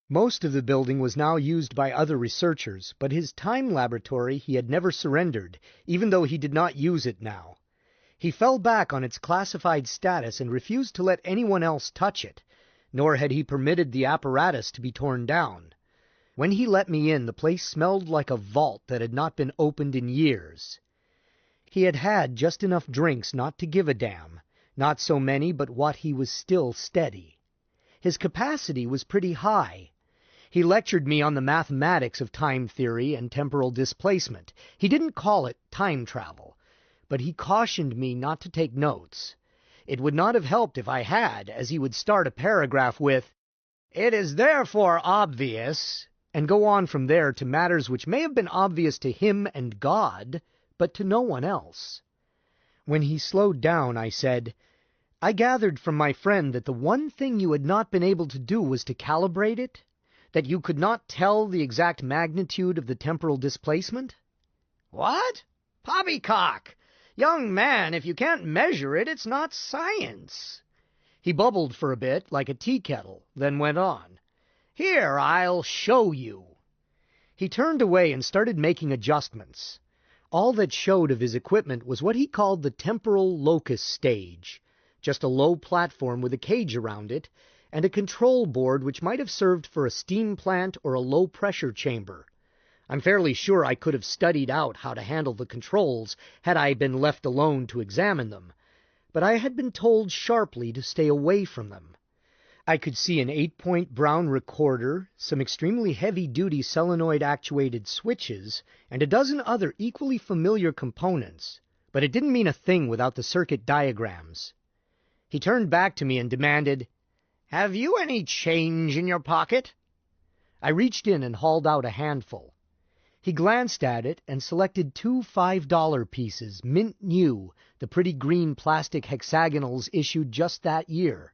Most of the building was now used by other researchers, but his time laboratory he had never surrendered, even though he did not use it now. He fell back on its classified status and refused to let anyone else touch it, nor had he permitted the apparatus to be torn down. When he let me in, the place smelled like a vault that had not been opened in years. He had had just enough drinks not to give a damn, Not so many, but what he was still steady. His capacity was pretty high. He lectured me on the mathematics of time theory and temporal displacement. He didn't call it time travel, but he cautioned me not to take notes. It would not have helped if I had, as he would start a paragraph with, "It is therefore obvious," and go on from there to matters which may have been obvious to him and God, but to no one else. When he slowed down, I said, "I gathered from my friend that the one thing you had not been able to do was to calibrate it? That you could not tell the exact magnitude of the temporal displacement?" "What? Poppycock! Young man, if you can't measure it, it's not science." He bubbled for a bit, like a tea kettle, then went on. "Here, I'll show you." He turned away and started making adjustments. All that showed of his equipment was what he called the temporal locus stage, just a low platform with a cage around it, and a control board which might have served for a steam plant or a low-pressure chamber. I'm fairly sure I could have studied out how to handle the controls had I been left alone to examine them, but I had been told sharply to stay away from them. I could see an 8-point brown recorder, some extremely heavy-duty solenoid-actuated switches, and a dozen other equally familiar components, but it didn't mean a thing without the circuit diagrams. He turned back to me and demanded, "Have you any change in your pocket?" I reached in and hauled out a handful. He glanced at it and selected 2 $5 pieces, mint new, the pretty green plastic hexagonals issued just that year.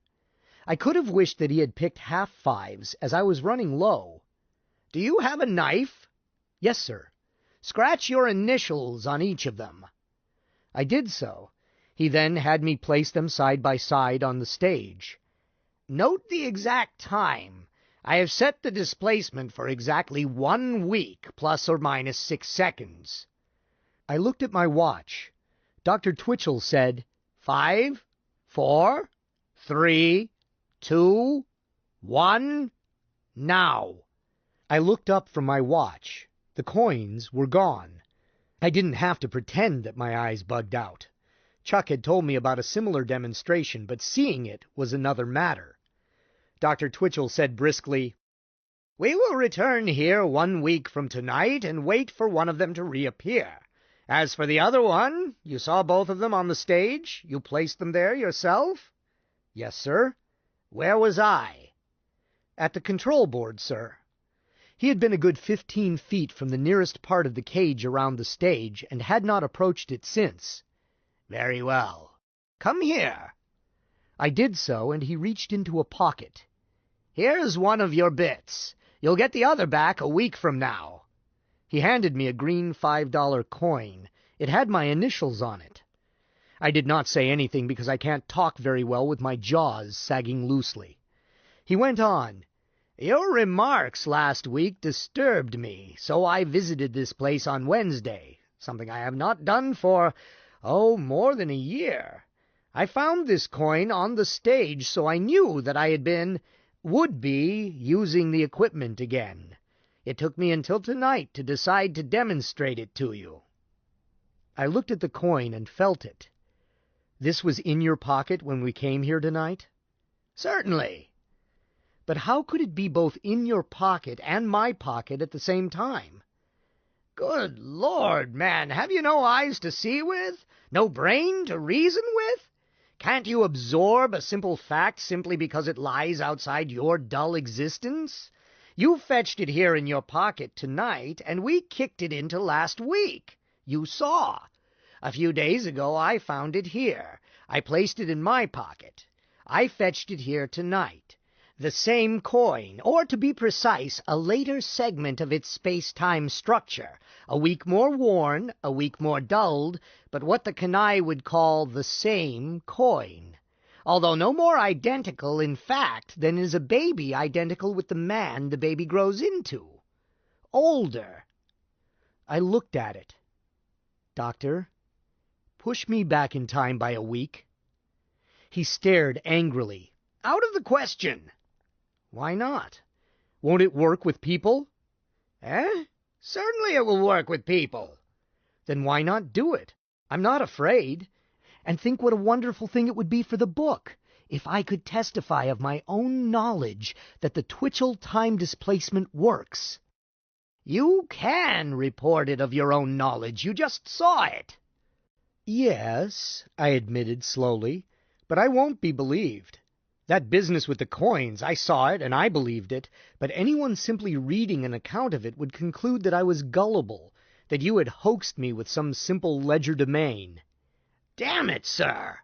I could have wished that he had picked half fives, as I was running low. "Do you have a knife?" "Yes, sir." "Scratch your initials on each of them." I did so. He then had me place them side by side on the stage. "Note the exact time. I have set the displacement for exactly 1 week, plus or minus 6 seconds. I looked at my watch. Dr. Twitchell said, 5, 4, 3, 2, 1, now." I looked up from my watch. The coins were gone. I didn't have to pretend that my eyes bugged out. Chuck had told me about a similar demonstration, but seeing it was another matter. Dr. Twitchell said briskly, "We will return here 1 week from tonight and wait for one of them to reappear. As for the other one, you saw both of them on the stage? You placed them there yourself?" "Yes, sir." "Where was I?" "At the control board, sir." He had been a good 15 feet from the nearest part of the cage around the stage, and had not approached it since. "Very well. Come here." I did so, and he reached into a pocket. "Here's one of your bits. You'll get the other back a week from now." He handed me a green $5 coin. It had my initials on it. I did not say anything because I can't talk very well with my jaws sagging loosely. He went on, "Your remarks last week disturbed me, so I visited this place on Wednesday, something I have not done for, more than a year. I found this coin on the stage, so I knew that I would be using the equipment again. It took me until tonight to decide to demonstrate it to you." I looked at the coin and felt it. "This was in your pocket when we came here tonight?" "Certainly." "But how could it be both in your pocket and my pocket at the same time?" "Good Lord, man, have you no eyes to see with? No brain to reason with? Can't you absorb a simple fact simply because it lies outside your dull existence? You fetched it here in your pocket tonight, and we kicked it into last week. You saw. A few days ago I found it here. I placed it in my pocket. I fetched it here tonight. The same coin, or to be precise, a later segment of its space-time structure, a week more worn, a week more dulled, but what the canaille would call the same coin, although no more identical in fact than is a baby identical with the man the baby grows into. Older." I looked at it. "Doctor, push me back in time by a week." He stared angrily. "Out of the question." "Why not? Won't it work with people?" "Certainly it will work with people." "Then why not do it? I'm not afraid." And think what a wonderful thing it would be for the book if I could testify of my own knowledge that the Twitchell time displacement works. You can report it of your own knowledge. You just saw it. Yes, I admitted slowly, but I won't be believed. That business with the coins, I saw it and I believed it, but anyone simply reading an account of it would conclude that I was gullible, that you had hoaxed me with some simple legerdemain. Damn it, sir!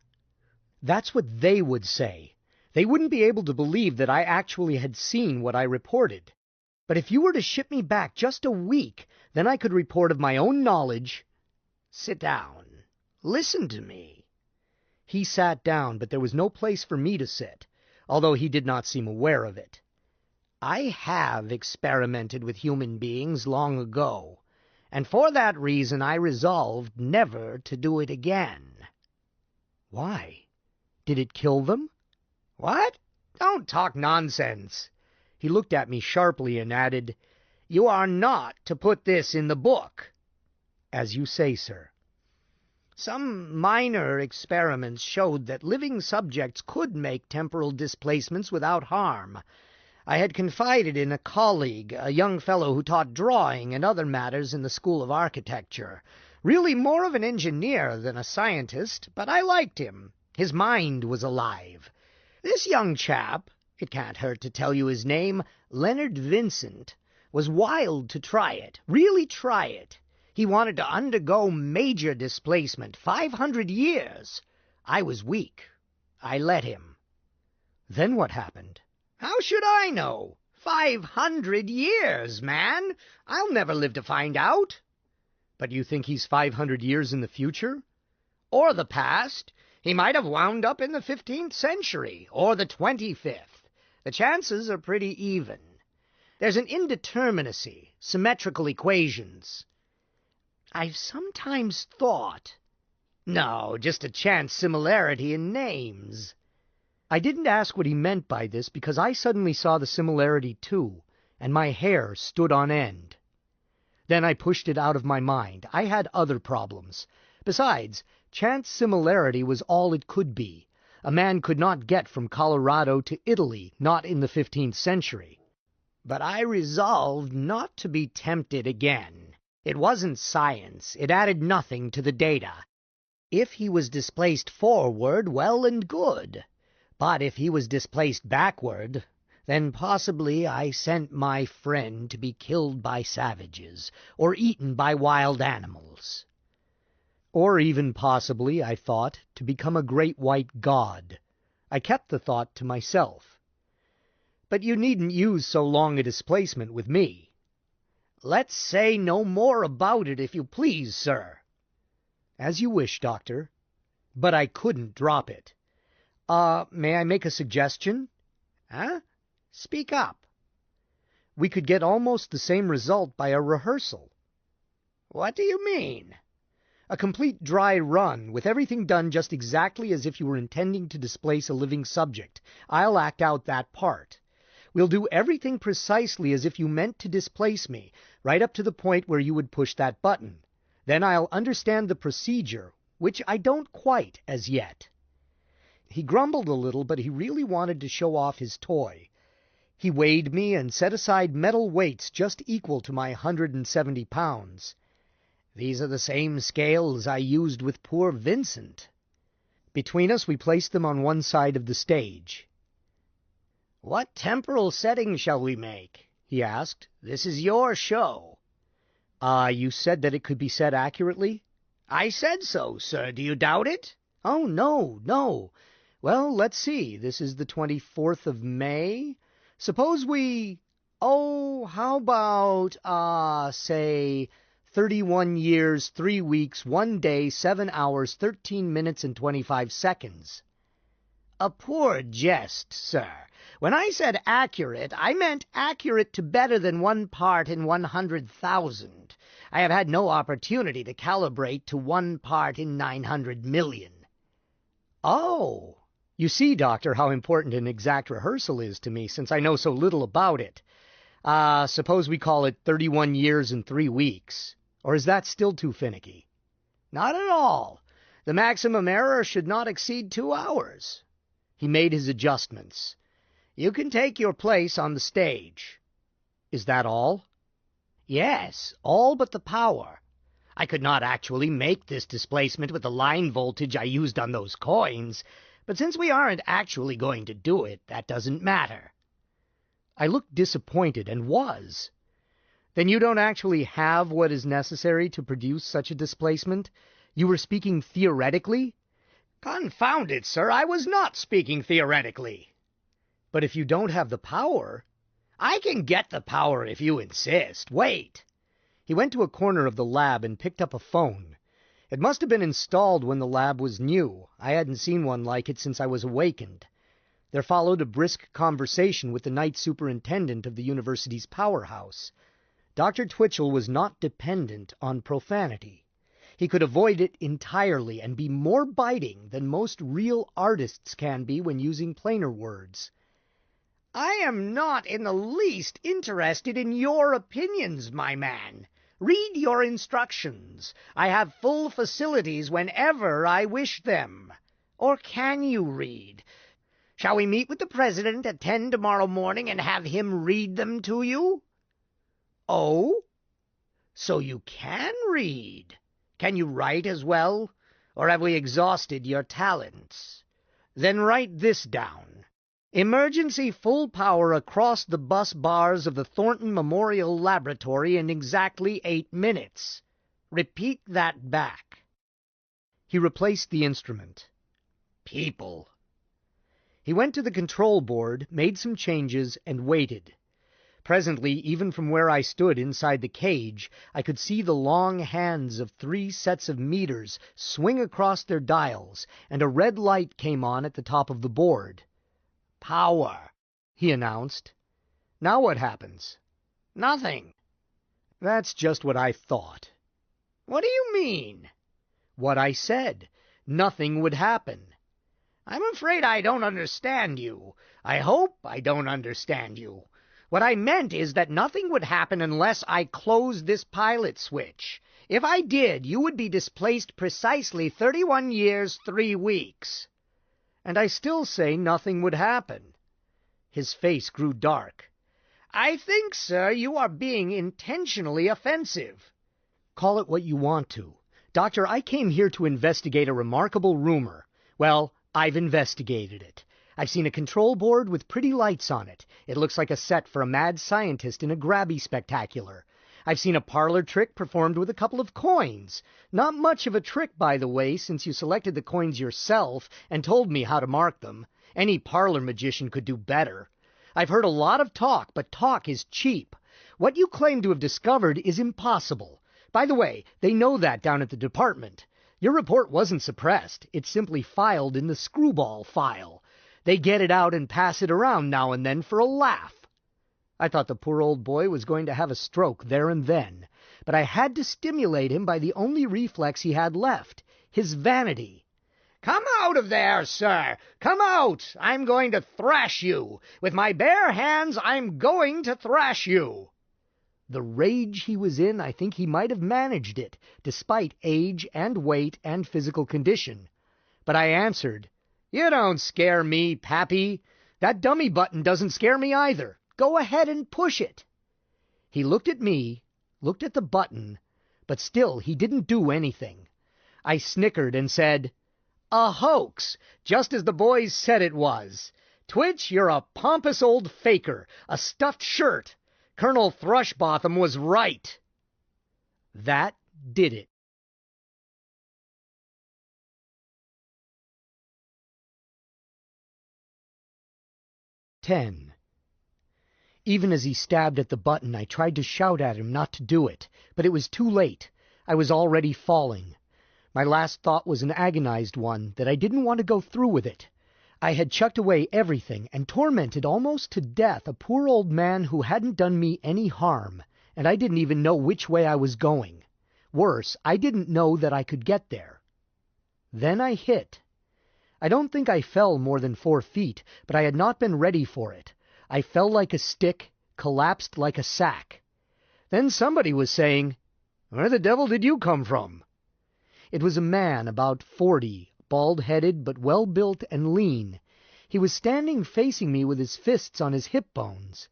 That's what they would say. They wouldn't be able to believe that I actually had seen what I reported. But if you were to ship me back just a week, then I could report of my own knowledge. Sit down. Listen to me. He sat down, but there was no place for me to sit, although he did not seem aware of it. I have experimented with human beings long ago, and for that reason I resolved never to do it again. Why? Did it kill them? What? Don't talk nonsense. He looked at me sharply and added, You are not to put this in the book. As you say, sir. Some minor experiments showed that living subjects could make temporal displacements without harm. I had confided in a colleague, a young fellow who taught drawing and other matters in the School of Architecture. Really more of an engineer than a scientist, but I liked him. His mind was alive. This young chap, it can't hurt to tell you his name, Leonard Vincent, was wild to try it, really try it. He wanted to undergo major displacement, 500 years. I was weak. I let him. Then what happened? How should I know? 500 years, man! I'll never live to find out. But you think he's 500 years in the future? Or the past. He might have wound up in the 15th century, or the 25th. The chances are pretty even. There's an indeterminacy, symmetrical equations. I've sometimes thought... No, just a chance similarity in names. I didn't ask what he meant by this because I suddenly saw the similarity too, and my hair stood on end. Then I pushed it out of my mind. I had other problems. Besides, chance similarity was all it could be. A man could not get from Colorado to Italy, not in the 15th century. But I resolved not to be tempted again. It wasn't science. It added nothing to the data. If he was displaced forward, well and good. But if he was displaced backward, then possibly I sent my friend to be killed by savages, or eaten by wild animals. Or even possibly, I thought, to become a great white god. I kept the thought to myself. But you needn't use so long a displacement with me. Let's say no more about it, if you please, sir. As you wish, Doctor. But I couldn't drop it. May I make a suggestion? Huh? Speak up. We could get almost the same result by a rehearsal. What do you mean? A complete dry run, with everything done just exactly as if you were intending to displace a living subject. I'll act out that part. We'll do everything precisely as if you meant to displace me, right up to the point where you would push that button. Then I'll understand the procedure, which I don't quite as yet. He grumbled a little, but he really wanted to show off his toy. He weighed me and set aside metal weights just equal to my 170 pounds. These are the same scales I used with poor Vincent. Between us, we placed them on one side of the stage. What temporal setting shall we make? He asked. This is your show. You said that it could be set accurately? I said so, sir. Do you doubt it? Oh, no. Well, let's see. This is the 24th of May. Suppose we... how about, say, 31 years, 3 weeks, 1 day, 7 hours, 13 minutes, and 25 seconds. A poor jest, sir. When I said accurate, I meant accurate to better than 1 part in 100,000. I have had no opportunity to calibrate to 1 part in 900 million. Oh, you see, Doctor, how important an exact rehearsal is to me, since I know so little about it. Suppose we call it 31 years and 3 weeks. Or is that still too finicky? Not at all. The maximum error should not exceed 2 hours. He made his adjustments. You can take your place on the stage. Is that all? Yes, all but the power. I could not actually make this displacement with the line voltage I used on those coins, but since we aren't actually going to do it, that doesn't matter. I looked disappointed and was. Then you don't actually have what is necessary to produce such a displacement? You were speaking theoretically? Confound it, sir, I was not speaking theoretically. But if you don't have the power... I can get the power if you insist. Wait. He went to a corner of the lab and picked up a phone. It must have been installed when the lab was new. I hadn't seen one like it since I was awakened. There followed a brisk conversation with the night superintendent of the university's powerhouse. Dr. Twitchell was not dependent on profanity. He could avoid it entirely and be more biting than most real artists can be when using plainer words. I am not in the least interested in your opinions, my man. Read your instructions. I have full facilities whenever I wish them. Or can you read? Shall we meet with the president at 10 tomorrow morning and have him read them to you? Oh? So you can read. Can you write as well? Or have we exhausted your talents? Then write this down. Emergency full power across the bus bars of the Thornton Memorial Laboratory in exactly 8 minutes. Repeat that back. He replaced the instrument. People. He went to the control board, made some changes, and waited. Presently, even from where I stood inside the cage, I could see the long hands of 3 sets of meters swing across their dials, and a red light came on at the top of the board. Power, he announced. Now what happens? Nothing. That's just what I thought. What do you mean? What I said. Nothing would happen. I'm afraid I don't understand you. I hope I don't understand you. What I meant is that nothing would happen unless I closed this pilot switch. If I did, you would be displaced precisely 31 years, 3 weeks. And I still say nothing would happen. His face grew dark. I think, sir, you are being intentionally offensive. Call it what you want to. Doctor, I came here to investigate a remarkable rumor. Well, I've investigated it. I've seen a control board with pretty lights on it. It looks like a set for a mad scientist in a grabby spectacular. I've seen a parlor trick performed with a couple of coins. Not much of a trick, by the way, since you selected the coins yourself and told me how to mark them. Any parlor magician could do better. I've heard a lot of talk, but talk is cheap. What you claim to have discovered is impossible. By the way, they know that down at the department. Your report wasn't suppressed. It's simply filed in the screwball file. They get it out and pass it around now and then for a laugh. I thought the poor old boy was going to have a stroke there and then, but I had to stimulate him by the only reflex he had left, his vanity. Come out of there, sir! Come out! I'm going to thrash you! With my bare hands, I'm going to thrash you! The rage he was in, I think he might have managed it, despite age and weight and physical condition. But I answered, "You don't scare me, Pappy. That dummy button doesn't scare me either. Go ahead and push it." He looked at me, looked at the button, but still he didn't do anything. I snickered and said, "A hoax, just as the boys said it was. Twitch, you're a pompous old faker, a stuffed shirt. Colonel Thrushbotham was right." That did it. Even as he stabbed at the button, I tried to shout at him not to do it, but it was too late. I was already falling. My last thought was an agonized one, that I didn't want to go through with it. I had chucked away everything and tormented almost to death a poor old man who hadn't done me any harm, and I didn't even know which way I was going. Worse, I didn't know that I could get there. Then I hit. I don't think I fell more than 4 feet, but I had not been ready for it. I fell like a stick, collapsed like a sack. Then somebody was saying, "Where the devil did you come from?" It was a man about 40, bald-headed but well-built and lean. He was standing facing me with his fists on his hip bones.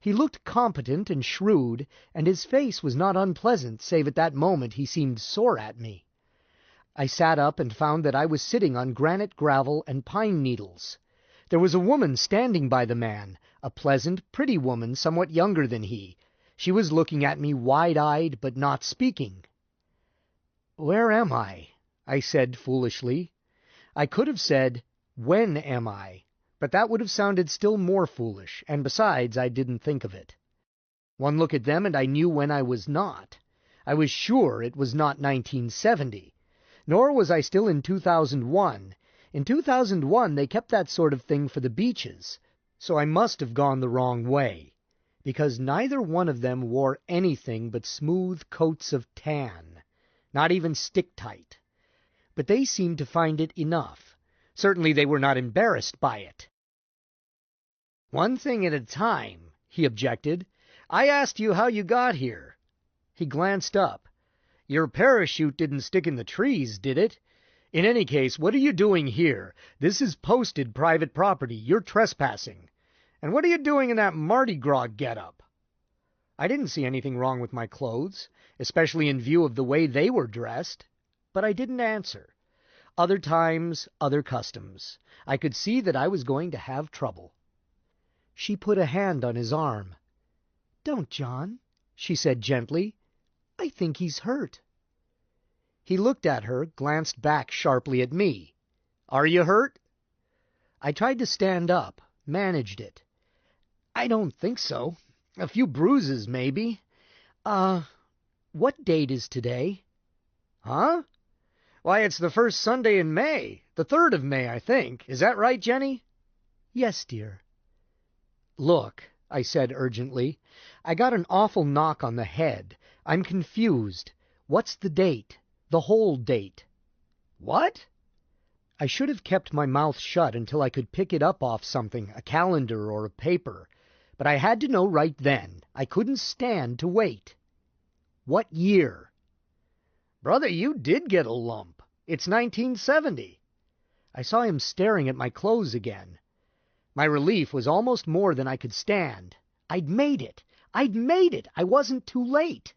He looked competent and shrewd, and his face was not unpleasant, save at that moment he seemed sore at me. I sat up and found that I was sitting on granite gravel and pine needles. There was a woman standing by the man, a pleasant, pretty woman somewhat younger than he. She was looking at me wide-eyed but not speaking. "Where am I?" I said foolishly. I could have said, "When am I?" but that would have sounded still more foolish, and besides, I didn't think of it. One look at them and I knew when I was not. I was sure it was not 1970. Nor was I still in 2001. In 2001 they kept that sort of thing for the beaches, so I must have gone the wrong way, because neither one of them wore anything but smooth coats of tan, not even stick-tight. But they seemed to find it enough. Certainly they were not embarrassed by it. "One thing at a time," he objected. "I asked you how you got here." He glanced up. "Your parachute didn't stick in the trees, did it? In any case, what are you doing here? This is posted private property. You're trespassing. And what are you doing in that Mardi Gras get-up?" I didn't see anything wrong with my clothes, especially in view of the way they were dressed, but I didn't answer. Other times, other customs. I could see that I was going to have trouble. She put a hand on his arm. "Don't, John," she said gently. "I think he's hurt." He looked at her, glanced back sharply at me. "Are you hurt?" I tried to stand up, managed it. "I don't think so. A few bruises, maybe. What date is today?" "Huh? Why, it's the first Sunday in May. The 3rd of May, I think. Is that right, Jenny?" "Yes, dear." "Look," I said urgently, "I got an awful knock on the head. I'm confused. What's the date? The whole date." "What?" I should have kept my mouth shut until I could pick it up off something, a calendar or a paper. But I had to know right then. I couldn't stand to wait. "What year?" "Brother, you did get a lump. It's 1970. I saw him staring at my clothes again. My relief was almost more than I could stand. I'd made it. I wasn't too late.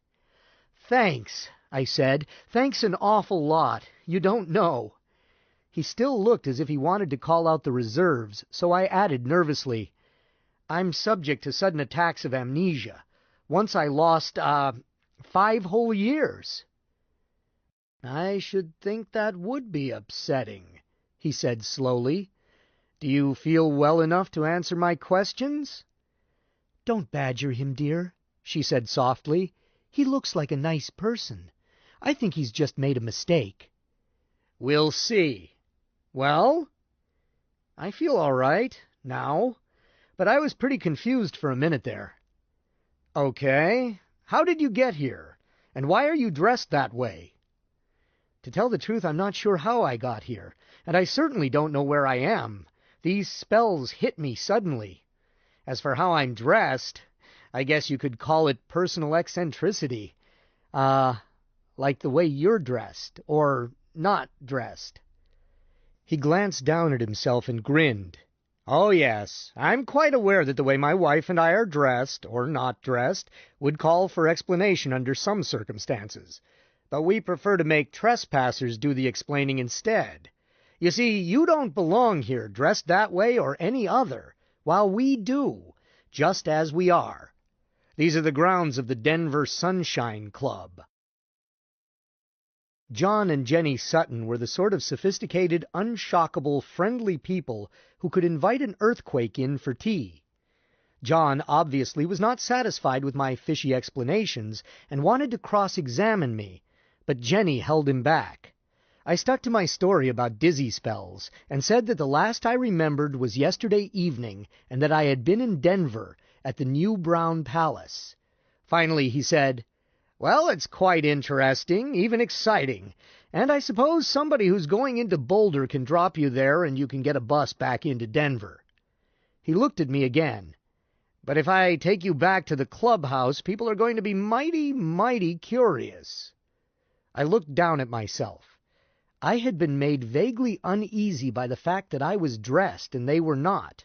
"Thanks," I said. "Thanks an awful lot. You don't know." He still looked as if he wanted to call out the reserves, so I added nervously, "I'm subject to sudden attacks of amnesia. Once I lost, 5 whole years." "I should think that would be upsetting," he said slowly. "Do you feel well enough to answer my questions?" "Don't badger him, dear," she said softly. "He looks like a nice person. I think he's just made a mistake." "We'll see. Well?" "I feel all right, now. But I was pretty confused for a minute there." "Okay. How did you get here? And why are you dressed that way?" "To tell the truth, I'm not sure how I got here, and I certainly don't know where I am. These spells hit me suddenly. As for how I'm dressed, I guess you could call it personal eccentricity. Like the way you're dressed, or not dressed." He glanced down at himself and grinned. "Oh, yes, I'm quite aware that the way my wife and I are dressed, or not dressed, would call for explanation under some circumstances. But we prefer to make trespassers do the explaining instead. You see, you don't belong here dressed that way or any other, while we do, just as we are. These are the grounds of the Denver Sunshine Club." John and Jenny Sutton were the sort of sophisticated, unshockable, friendly people who could invite an earthquake in for tea. John obviously was not satisfied with my fishy explanations and wanted to cross-examine me, but Jenny held him back. I stuck to my story about dizzy spells and said that the last I remembered was yesterday evening and that I had been in Denver at the New Brown Palace. Finally he said, "Well, it's quite interesting, even exciting, and I suppose somebody who's going into Boulder can drop you there and you can get a bus back into Denver." He looked at me again. "But if I take you back to the clubhouse, people are going to be mighty, mighty curious." I looked down at myself. I had been made vaguely uneasy by the fact that I was dressed and they were not.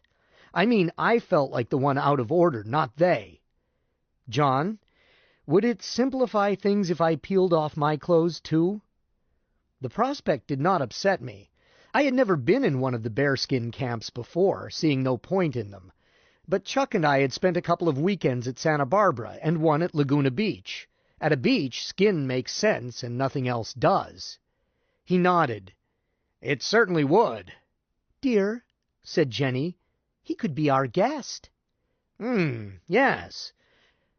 I mean, I felt like the one out of order, not they. John, would it simplify things if I peeled off my clothes too? The prospect did not upset me. I had never been in one of the bearskin camps before, seeing no point in them. But Chuck and I had spent a couple of weekends at Santa Barbara and one at Laguna Beach. At a beach, skin makes sense and nothing else does. He nodded. It certainly would. Dear, said Jenny, he could be our guest. Yes.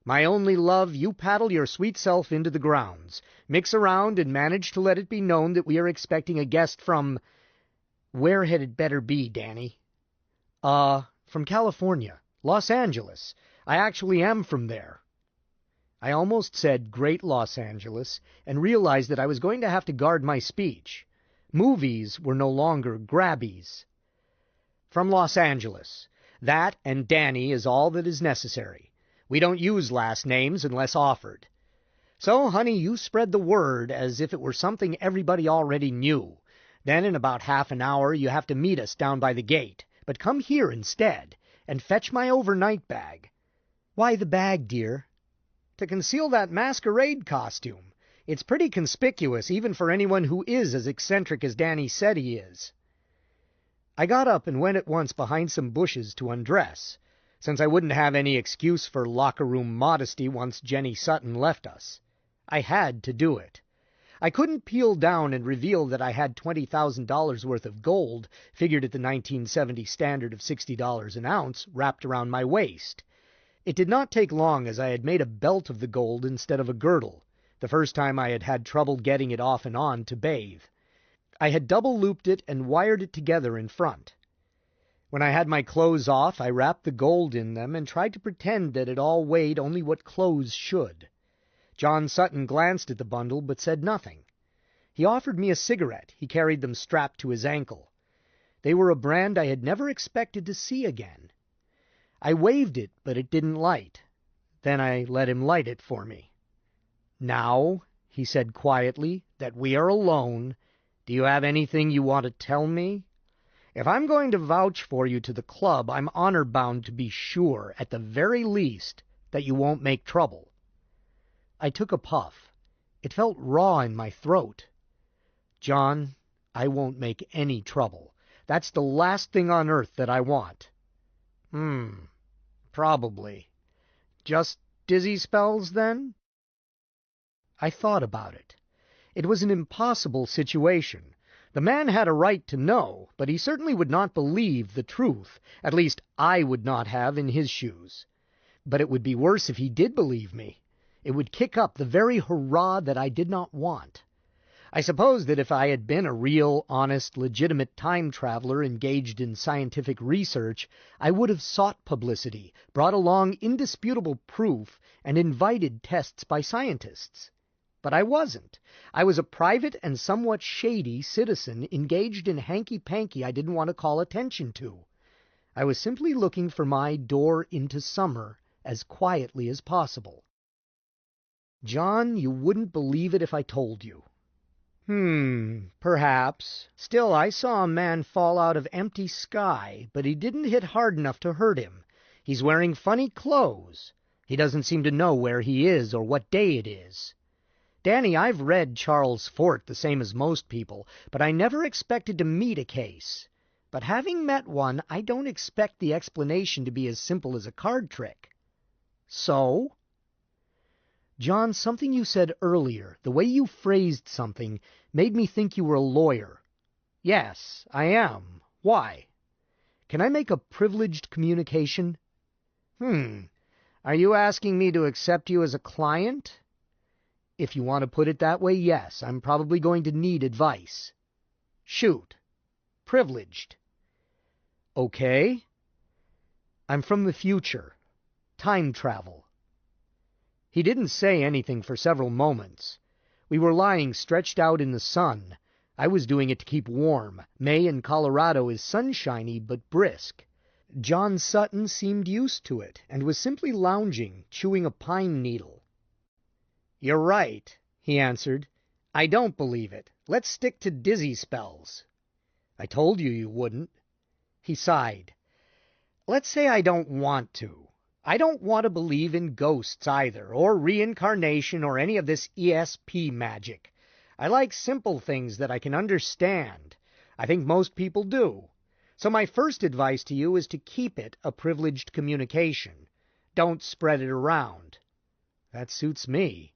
My only love, you paddle your sweet self into the grounds, mix around and manage to let it be known that we are expecting a guest from... Where had it better be, Danny? From California, Los Angeles. I actually am from there. I almost said Great Los Angeles and realized that I was going to have to guard my speech. Movies were no longer grabbies. From Los Angeles. That and Danny is all that is necessary. We don't use last names unless offered. So, honey, you spread the word as if it were something everybody already knew. Then in about half an hour you have to meet us down by the gate. But come here instead, and fetch my overnight bag. Why the bag, dear? To conceal that masquerade costume. It's pretty conspicuous, even for anyone who is as eccentric as Danny said he is. I got up and went at once behind some bushes to undress, since I wouldn't have any excuse for locker-room modesty once Jenny Sutton left us. I had to do it. I couldn't peel down and reveal that I had $20,000 worth of gold, figured at the 1970 standard of $60 an ounce, wrapped around my waist. It did not take long, as I had made a belt of the gold instead of a girdle, the first time I had had trouble getting it off and on to bathe. I had double-looped it and wired it together in front. When I had my clothes off, I wrapped the gold in them and tried to pretend that it all weighed only what clothes should. John Sutton glanced at the bundle, but said nothing. He offered me a cigarette. He carried them strapped to his ankle. They were a brand I had never expected to see again. I waved it, but it didn't light. Then I let him light it for me. Now, he said quietly, that we are alone, do you have anything you want to tell me? If I'm going to vouch for you to the club, I'm honor-bound to be sure, at the very least, that you won't make trouble. I took a puff. It felt raw in my throat. John, I won't make any trouble. That's the last thing on earth that I want. Probably. Just dizzy spells, then? I thought about it. It was an impossible situation. The man had a right to know, but he certainly would not believe the truth. At least, I would not have in his shoes. But it would be worse if he did believe me. It would kick up the very hurrah that I did not want. I suppose that if I had been a real, honest, legitimate time traveler engaged in scientific research, I would have sought publicity, brought along indisputable proof, and invited tests by scientists. But I wasn't. I was a private and somewhat shady citizen engaged in hanky-panky I didn't want to call attention to. I was simply looking for my door into summer as quietly as possible. John, you wouldn't believe it if I told you. Perhaps. Still, I saw a man fall out of empty sky, but he didn't hit hard enough to hurt him. He's wearing funny clothes. He doesn't seem to know where he is or what day it is. Danny, I've read Charles Fort the same as most people, but I never expected to meet a case. But having met one, I don't expect the explanation to be as simple as a card trick. So? John, something you said earlier, the way you phrased something, made me think you were a lawyer. Yes, I am. Why? Can I make a privileged communication? Are you asking me to accept you as a client? If you want to put it that way, yes. I'm probably going to need advice. Shoot. Privileged. Okay. I'm from the future. Time travel. He didn't say anything for several moments. We were lying stretched out in the sun. I was doing it to keep warm. May in Colorado is sunshiny but brisk. John Sutton seemed used to it, and was simply lounging, chewing a pine needle. You're right, he answered. I don't believe it. Let's stick to dizzy spells. I told you you wouldn't. He sighed. Let's say I don't want to. I don't want to believe in ghosts either, or reincarnation, or any of this ESP magic. I like simple things that I can understand. I think most people do. So my first advice to you is to keep it a privileged communication. Don't spread it around. That suits me.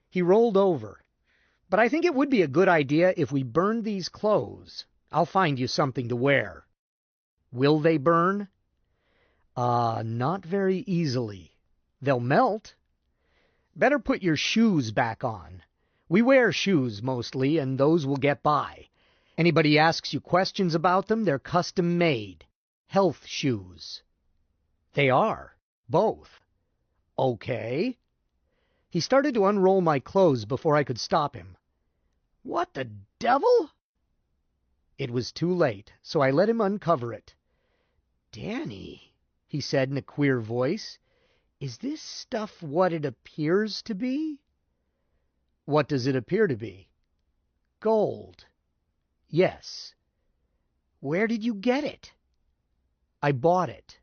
He rolled over. But I think it would be a good idea if we burned these clothes. I'll find you something to wear. Will they burn? Not very easily. They'll melt. Better put your shoes back on. We wear shoes mostly, and those will get by. Anybody asks you questions about them, they're custom-made. Health shoes. They are. Both. Okay. He started to unroll my clothes before I could stop him. What the devil? It was too late, so I let him uncover it. Danny, he said in a queer voice, is this stuff what it appears to be? What does it appear to be? Gold. Yes. Where did you get it? I bought it.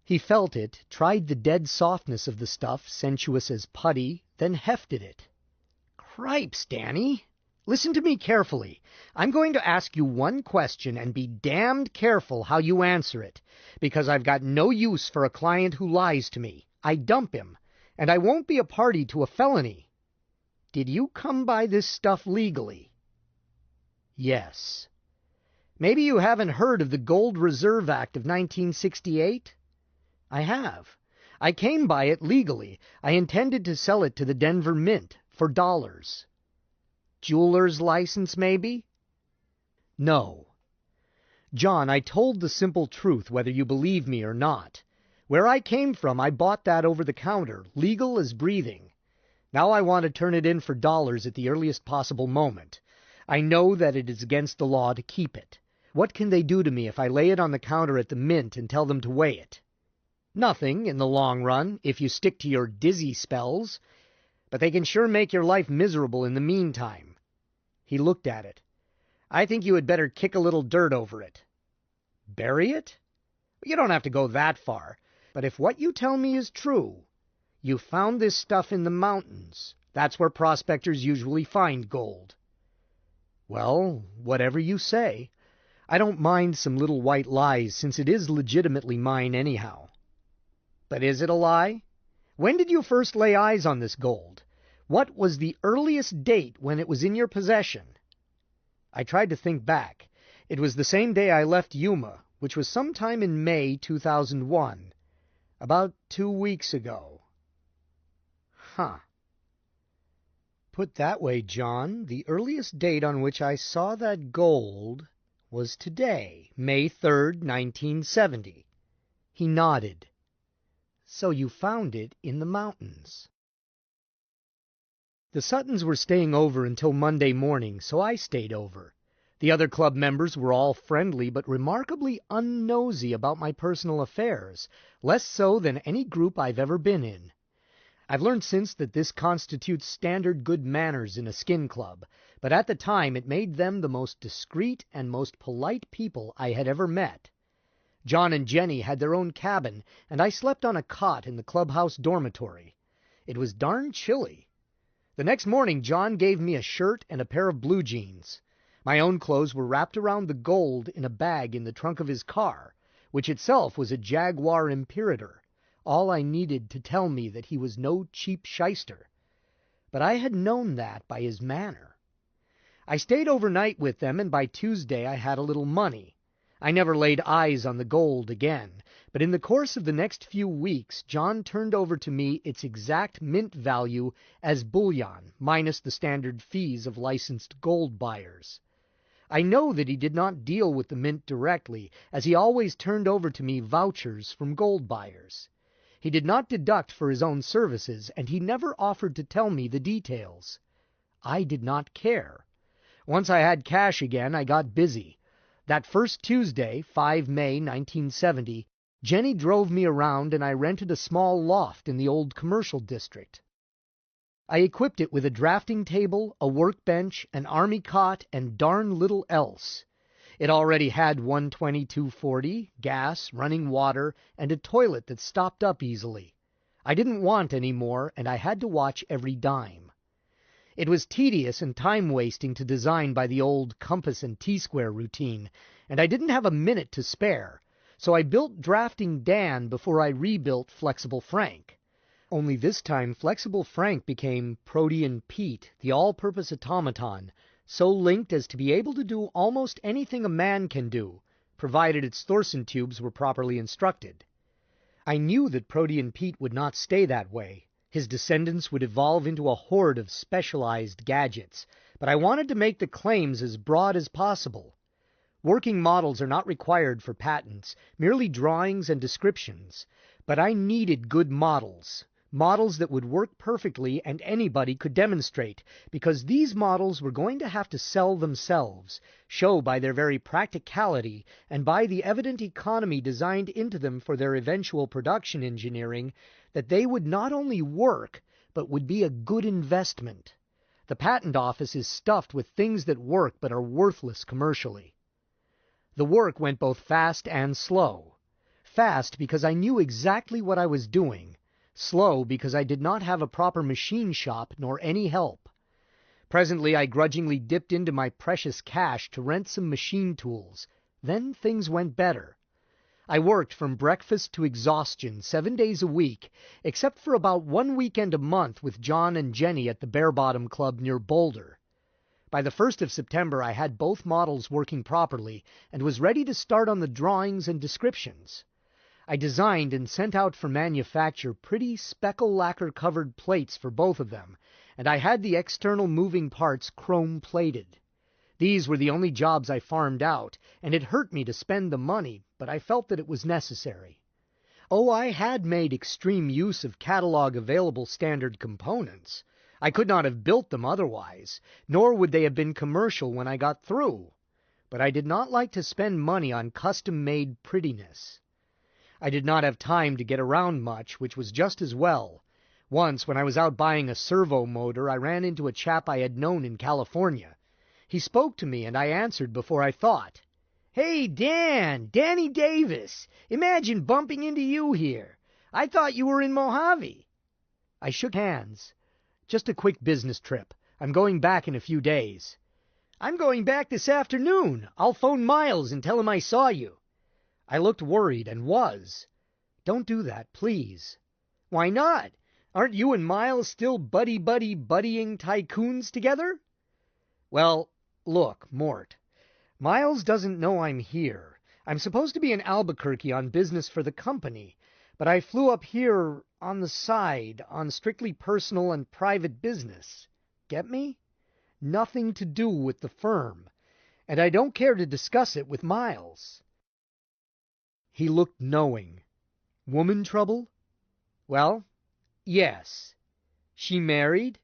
He felt it, tried the dead softness of the stuff, sensuous as putty, then hefted it. Cripes, Danny! Listen to me carefully. I'm going to ask you one question, and be damned careful how you answer it, because I've got no use for a client who lies to me. I dump him, and I won't be a party to a felony. Did you come by this stuff legally? Yes. Maybe you haven't heard of the Gold Reserve Act of 1968? I have. I came by it legally. I intended to sell it to the Denver Mint for dollars. Jeweler's license, maybe? No. John, I told the simple truth, whether you believe me or not. Where I came from, I bought that over the counter, legal as breathing. Now I want to turn it in for dollars at the earliest possible moment. I know that it is against the law to keep it. What can they do to me if I lay it on the counter at the Mint and tell them to weigh it? Nothing, in the long run, if you stick to your dizzy spells. But they can sure make your life miserable in the meantime. He looked at it. I think you had better kick a little dirt over it. Bury it? You don't have to go that far. But if what you tell me is true, you found this stuff in the mountains. That's where prospectors usually find gold. Well, whatever you say. I don't mind some little white lies, since it is legitimately mine anyhow. But is it a lie? When did you first lay eyes on this gold? What was the earliest date when it was in your possession? I tried to think back. It was the same day I left Yuma, which was sometime in May 2001. About 2 weeks ago. Huh. Put that way, John, the earliest date on which I saw that gold was today, May 3rd, 1970. He nodded. So you found it in the mountains. The Suttons were staying over until Monday morning, so I stayed over. The other club members were all friendly, but remarkably unnosy about my personal affairs, less so than any group I've ever been in. I've learned since that this constitutes standard good manners in a skin club, but at the time it made them the most discreet and most polite people I had ever met. John and Jenny had their own cabin, and I slept on a cot in the clubhouse dormitory. It was darn chilly. The next morning John gave me a shirt and a pair of blue jeans. My own clothes were wrapped around the gold in a bag in the trunk of his car, which itself was a Jaguar Imperator, all I needed to tell me that he was no cheap shyster. But I had known that by his manner. I stayed overnight with them, and by Tuesday I had a little money. I never laid eyes on the gold again, but in the course of the next few weeks John turned over to me its exact mint value as bullion, minus the standard fees of licensed gold buyers. I know that he did not deal with the mint directly, as he always turned over to me vouchers from gold buyers. He did not deduct for his own services, and he never offered to tell me the details. I did not care. Once I had cash again, I got busy. That first Tuesday, 5 May 1970, Jenny drove me around and I rented a small loft in the old commercial district. I equipped it with a drafting table, a workbench, an army cot, and darn little else. It already had 122/40, gas, running water, and a toilet that stopped up easily. I didn't want any more, and I had to watch every dime. It was tedious and time-wasting to design by the old compass and T-square routine, and I didn't have a minute to spare, so I built Drafting Dan before I rebuilt Flexible Frank. Only this time Flexible Frank became Protean Pete, the all-purpose automaton, so linked as to be able to do almost anything a man can do, provided its Thorson tubes were properly instructed. I knew that Protean Pete would not stay that way. His descendants would evolve into a horde of specialized gadgets, but I wanted to make the claims as broad as possible. Working models are not required for patents, merely drawings and descriptions, but I needed good models. Models that would work perfectly and anybody could demonstrate, because these models were going to have to sell themselves, show by their very practicality and by the evident economy designed into them for their eventual production engineering, that they would not only work, but would be a good investment. The patent office is stuffed with things that work but are worthless commercially. The work went both fast and slow. Fast because I knew exactly what I was doing. Slow because I did not have a proper machine shop nor any help. Presently I grudgingly dipped into my precious cash to rent some machine tools. Then things went better. I worked from breakfast to exhaustion 7 days a week, except for about 1 weekend a month with John and Jenny at the Bear Bottom Club near Boulder. By the 1st of September I had both models working properly and was ready to start on the drawings and descriptions. I designed and sent out for manufacture pretty speckle lacquer covered plates for both of them, and I had the external moving parts chrome plated. These were the only jobs I farmed out, and it hurt me to spend the money, but I felt that it was necessary. Oh, I had made extreme use of catalog available standard components. I could not have built them otherwise, nor would they have been commercial when I got through. But I did not like to spend money on custom-made prettiness. I did not have time to get around much, which was just as well. Once, when I was out buying a servo motor, I ran into a chap I had known in California. He spoke to me, and I answered before I thought. "Hey, Dan! Danny Davis! Imagine bumping into you here. I thought you were in Mojave." I shook hands. "Just a quick business trip. I'm going back in a few days." "I'm going back this afternoon. I'll phone Miles and tell him I saw you." I looked worried, and was. "Don't do that, please." "Why not? Aren't you and Miles still buddying tycoons together?" "Well, look, Mort. Miles doesn't know I'm here. I'm supposed to be in Albuquerque on business for the company, but I flew up here on the side, on strictly personal and private business. Get me? Nothing to do with the firm, and I don't care to discuss it with Miles." He looked knowing. "Woman trouble?" "Well, yes." "She married?"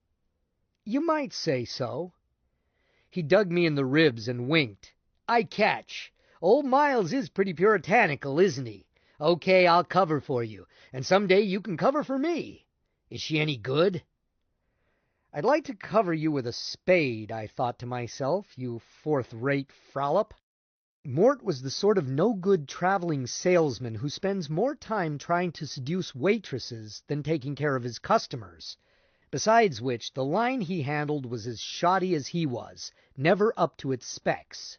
"You might say so." He dug me in the ribs and winked. "I catch. Old Miles is pretty puritanical, isn't he? Okay, I'll cover for you, and someday you can cover for me. Is she any good?" "I'd like to cover you with a spade," I thought to myself, "you fourth-rate frollo." Mort was the sort of no-good traveling salesman who spends more time trying to seduce waitresses than taking care of his customers. Besides which, the line he handled was as shoddy as he was, never up to its specs.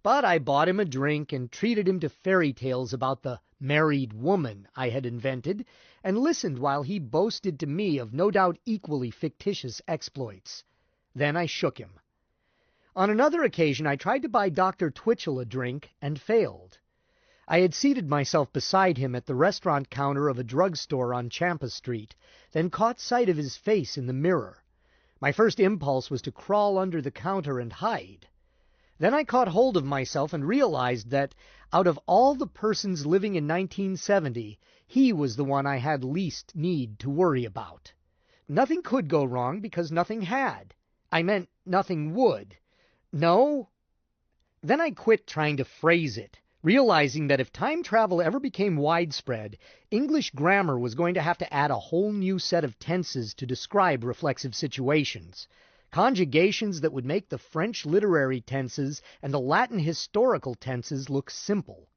But I bought him a drink and treated him to fairy tales about the married woman I had invented, and listened while he boasted to me of no doubt equally fictitious exploits. Then I shook him. On another occasion I tried to buy Dr. Twitchell a drink, and failed. I had seated myself beside him at the restaurant counter of a drugstore on Champa Street, then caught sight of his face in the mirror. My first impulse was to crawl under the counter and hide. Then I caught hold of myself and realized that, out of all the persons living in 1970, he was the one I had least need to worry about. Nothing could go wrong because nothing had. I meant nothing would. No? Then I quit trying to phrase it, realizing that if time travel ever became widespread, English grammar was going to have to add a whole new set of tenses to describe reflexive situations, conjugations that would make the French literary tenses and the Latin historical tenses look simple.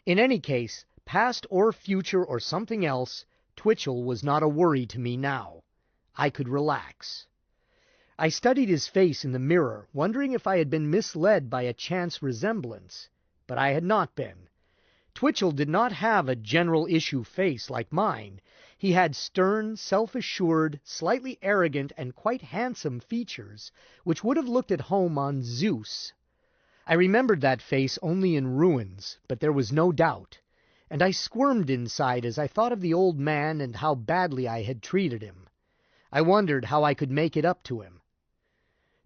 In any case, past or future or something else, Twitchell was not a worry to me now. I could relax. I studied his face in the mirror, wondering if I had been misled by a chance resemblance, but I had not been. Twitchell did not have a general issue face like mine. He had stern, self-assured, slightly arrogant, and quite handsome features, which would have looked at home on Zeus. I remembered that face only in ruins, but there was no doubt, and I squirmed inside as I thought of the old man and how badly I had treated him. I wondered how I could make it up to him.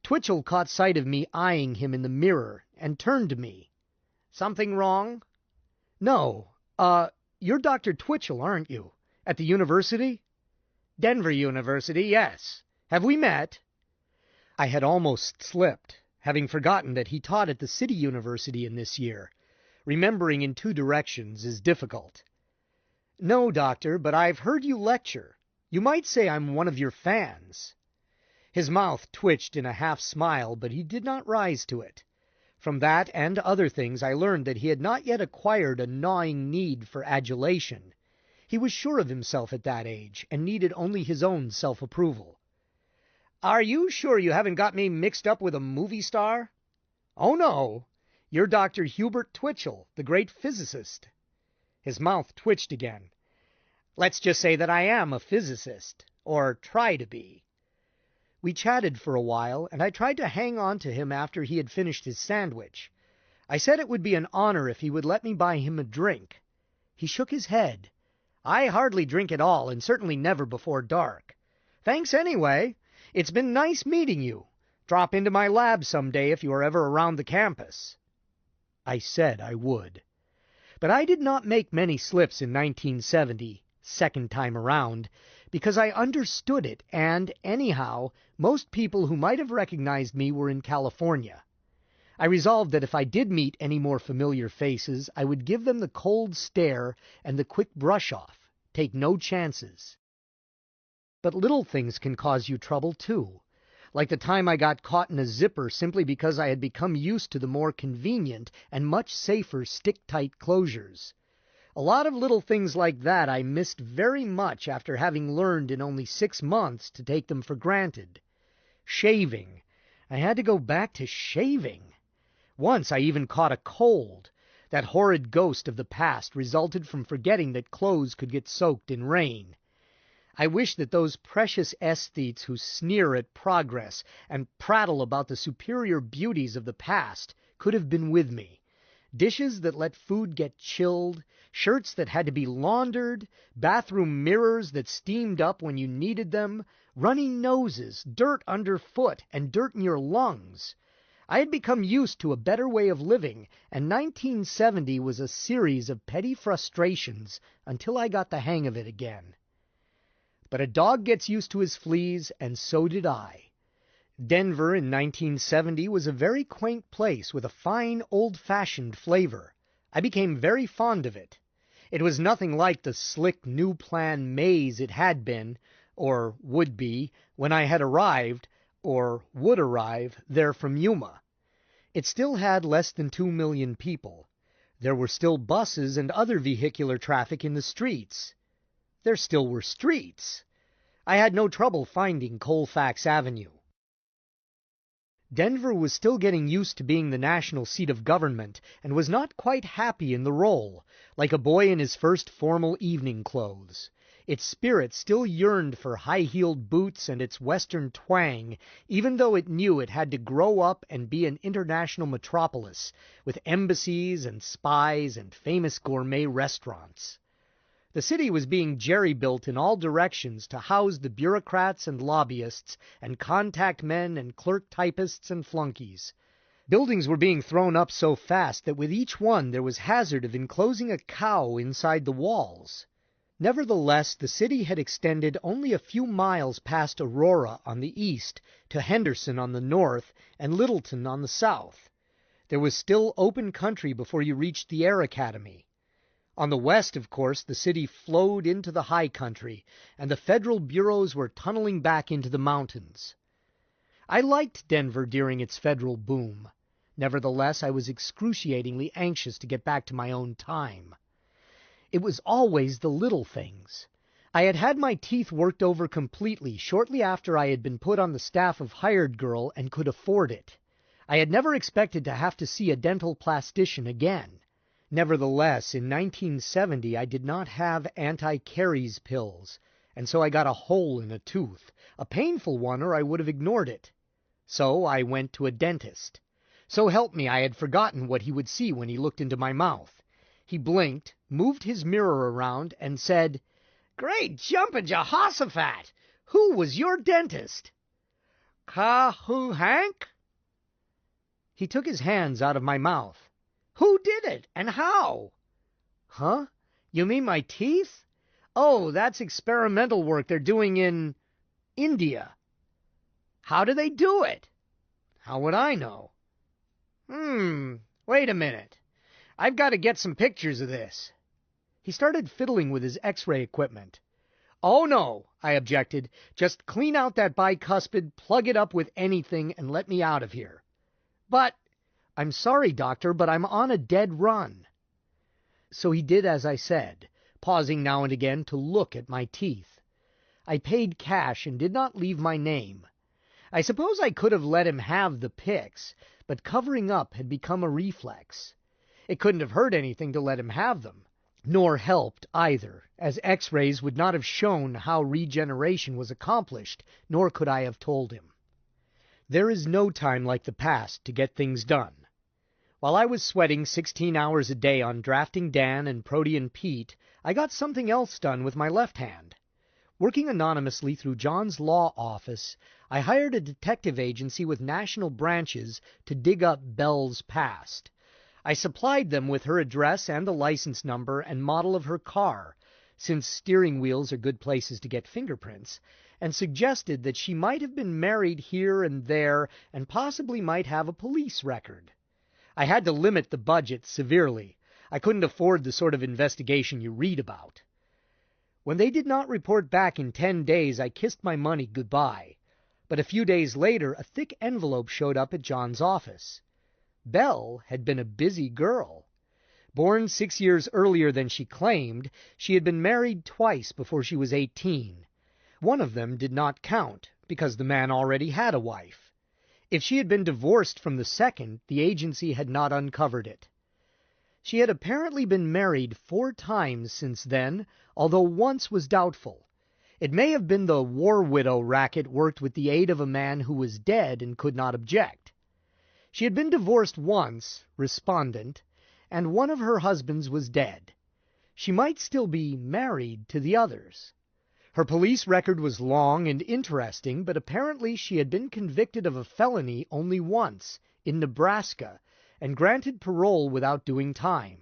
Twitchell caught sight of me eyeing him in the mirror and turned to me. "Something wrong?" "No. You're Dr. Twitchell, aren't you? At the university?" "Denver University, yes. Have we met?" I had almost slipped, having forgotten that he taught at the city university in this year. Remembering in two directions is difficult. "No, doctor, but I've heard you lecture. You might say I'm one of your fans." His mouth twitched in a half-smile, but he did not rise to it. From that and other things I learned that he had not yet acquired a gnawing need for adulation. He was sure of himself at that age, and needed only his own self-approval. "Are you sure you haven't got me mixed up with a movie star?" "Oh, no. You're Dr. Hubert Twitchell, the great physicist." His mouth twitched again. "Let's just say that I am a physicist, or try to be." We chatted for a while, and I tried to hang on to him after he had finished his sandwich. I said it would be an honor if he would let me buy him a drink. He shook his head. "I hardly drink at all, and certainly never before dark. Thanks anyway. It's been nice meeting you. Drop into my lab some day if you are ever around the campus." I said I would. But I did not make many slips in 1970, second time around, because I understood it, and, anyhow, most people who might have recognized me were in California. I resolved that if I did meet any more familiar faces, I would give them the cold stare and the quick brush-off, take no chances. But little things can cause you trouble, too, like the time I got caught in a zipper simply because I had become used to the more convenient and much safer stick-tight closures. A lot of little things like that I missed very much after having learned in only 6 months to take them for granted. Shaving. I had to go back to shaving. Once I even caught a cold. That horrid ghost of the past resulted from forgetting that clothes could get soaked in rain. I wish that those precious aesthetes who sneer at progress and prattle about the superior beauties of the past could have been with me. Dishes that let food get chilled, shirts that had to be laundered, bathroom mirrors that steamed up when you needed them, runny noses, dirt underfoot, and dirt in your lungs. I had become used to a better way of living, and 1970 was a series of petty frustrations until I got the hang of it again. But a dog gets used to his fleas, and so did I. Denver in 1970 was a very quaint place with a fine old-fashioned flavor. I became very fond of it. It was nothing like the slick new-plan maze it had been, or would be, when I had arrived, or would arrive, there from Yuma. It still had less than 2 million people. There were still buses and other vehicular traffic in the streets. There still were streets. I had no trouble finding Colfax Avenue. Denver was still getting used to being the national seat of government, and was not quite happy in the role, like a boy in his first formal evening clothes. Its spirit still yearned for high-heeled boots and its western twang, even though it knew it had to grow up and be an international metropolis, with embassies and spies and famous gourmet restaurants. The city was being jerry-built in all directions to house the bureaucrats and lobbyists and contact men and clerk typists and flunkies. Buildings were being thrown up so fast that with each one there was hazard of enclosing a cow inside the walls. Nevertheless, the city had extended only a few miles past Aurora on the east to Henderson on the north and Littleton on the south. There was still open country before you reached the Air Academy. On the west, of course, the city flowed into the high country, and the federal bureaus were tunneling back into the mountains. I liked Denver during its federal boom. Nevertheless, I was excruciatingly anxious to get back to my own time. It was always the little things. I had had my teeth worked over completely shortly after I had been put on the staff of Hired Girl and could afford it. I had never expected to have to see a dental plastician again. Nevertheless, in 1970 I did not have anti-caries pills, and so I got a hole in a tooth, a painful one or I would have ignored it. So I went to a dentist. So help me, I had forgotten what he would see when he looked into my mouth. He blinked, moved his mirror around, and said, "Great jumpin' Jehoshaphat! Who was your dentist?" "Who, Hank?" He took his hands out of my mouth. "Who did it, and how?" "Huh? You mean my teeth? Oh, that's experimental work they're doing in India." "How do they do it?" "How would I know?" Wait a minute. I've got to get some pictures of this." He started fiddling with his X-ray equipment. "Oh, no," I objected. "Just clean out that bicuspid, plug it up with anything, and let me out of here." "But—" "I'm sorry, doctor, but I'm on a dead run." So he did as I said, pausing now and again to look at my teeth. I paid cash and did not leave my name. I suppose I could have let him have the pics, but covering up had become a reflex. It couldn't have hurt anything to let him have them, nor helped either, as X-rays would not have shown how regeneration was accomplished, nor could I have told him. There is no time like the past to get things done. While I was sweating 16 hours a day on drafting Dan and Protean Pete, I got something else done with my left hand. Working anonymously through John's law office, I hired a detective agency with national branches to dig up Belle's past. I supplied them with her address and the license number and model of her car, since steering wheels are good places to get fingerprints, and suggested that she might have been married here and there and possibly might have a police record. I had to limit the budget severely. I couldn't afford the sort of investigation you read about. When they did not report back in 10 days, I kissed my money goodbye. But a few days later, a thick envelope showed up at John's office. Belle had been a busy girl. Born 6 years earlier than she claimed, she had been married twice before she was 18. One of them did not count, because the man already had a wife. If she had been divorced from the second, the agency had not uncovered it. She had apparently been married 4 times since then, although once was doubtful. It may have been the war widow racket worked with the aid of a man who was dead and could not object. She had been divorced once, respondent, and one of her husbands was dead. She might still be married to the others. Her police record was long and interesting, but apparently she had been convicted of a felony only once, in Nebraska, and granted parole without doing time.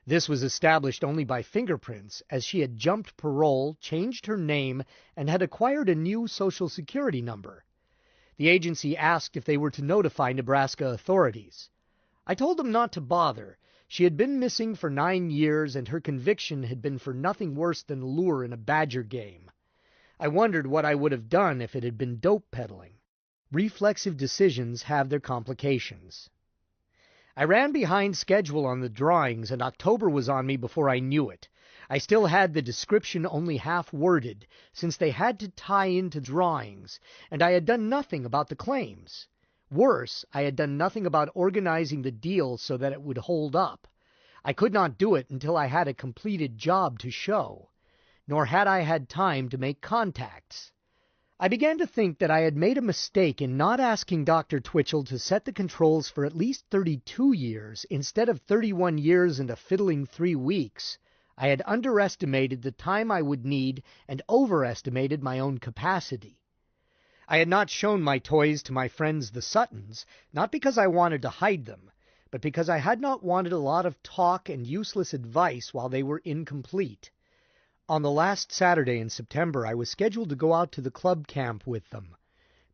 This was established only by fingerprints, as she had jumped parole, changed her name, and had acquired a new Social Security number. The agency asked if they were to notify Nebraska authorities. I told them not to bother. She had been missing for 9 years, and her conviction had been for nothing worse than lure in a badger game. I wondered what I would have done if it had been dope peddling. Reflexive decisions have their complications. I ran behind schedule on the drawings, and October was on me before I knew it. I still had the description only half-worded, since they had to tie into drawings, and I had done nothing about the claims. Worse, I had done nothing about organizing the deal so that it would hold up. I could not do it until I had a completed job to show, nor had I had time to make contacts. I began to think that I had made a mistake in not asking Dr. Twitchell to set the controls for at least 32 years instead of 31 years and a fiddling 3 weeks. I had underestimated the time I would need and overestimated my own capacity. I had not shown my toys to my friends the Suttons, not because I wanted to hide them, but because I had not wanted a lot of talk and useless advice while they were incomplete. On the last Saturday in September, I was scheduled to go out to the club camp with them.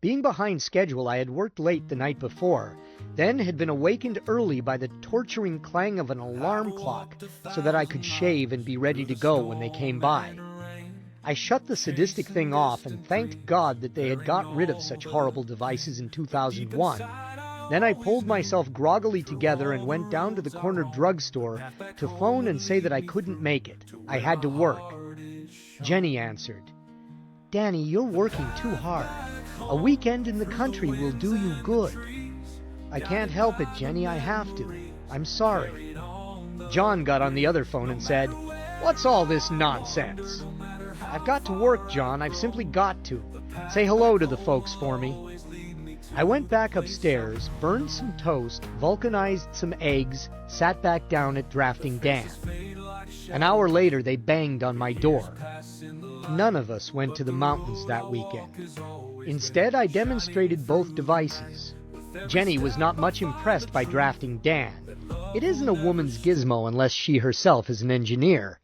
Being behind schedule, I had worked late the night before, then had been awakened early by the torturing clang of an alarm clock so that I could shave and be ready to go when they came by. I shut the sadistic thing off and thanked God that they had got rid of such horrible devices in 2001. Then I pulled myself groggily together and went down to the corner drugstore to phone and say that I couldn't make it. I had to work. Jenny answered. "Danny, you're working too hard. A weekend in the country will do you good." "I can't help it, Jenny. I have to. I'm sorry." John got on the other phone and said, "What's all this nonsense?" "I've got to work, John. I've simply got to. Say hello to the folks for me." I went back upstairs, burned some toast, vulcanized some eggs, sat back down at Drafting Dan. An hour later, they banged on my door. None of us went to the mountains that weekend. Instead, I demonstrated both devices. Jenny was not much impressed by Drafting Dan. It isn't a woman's gizmo unless she herself is an engineer.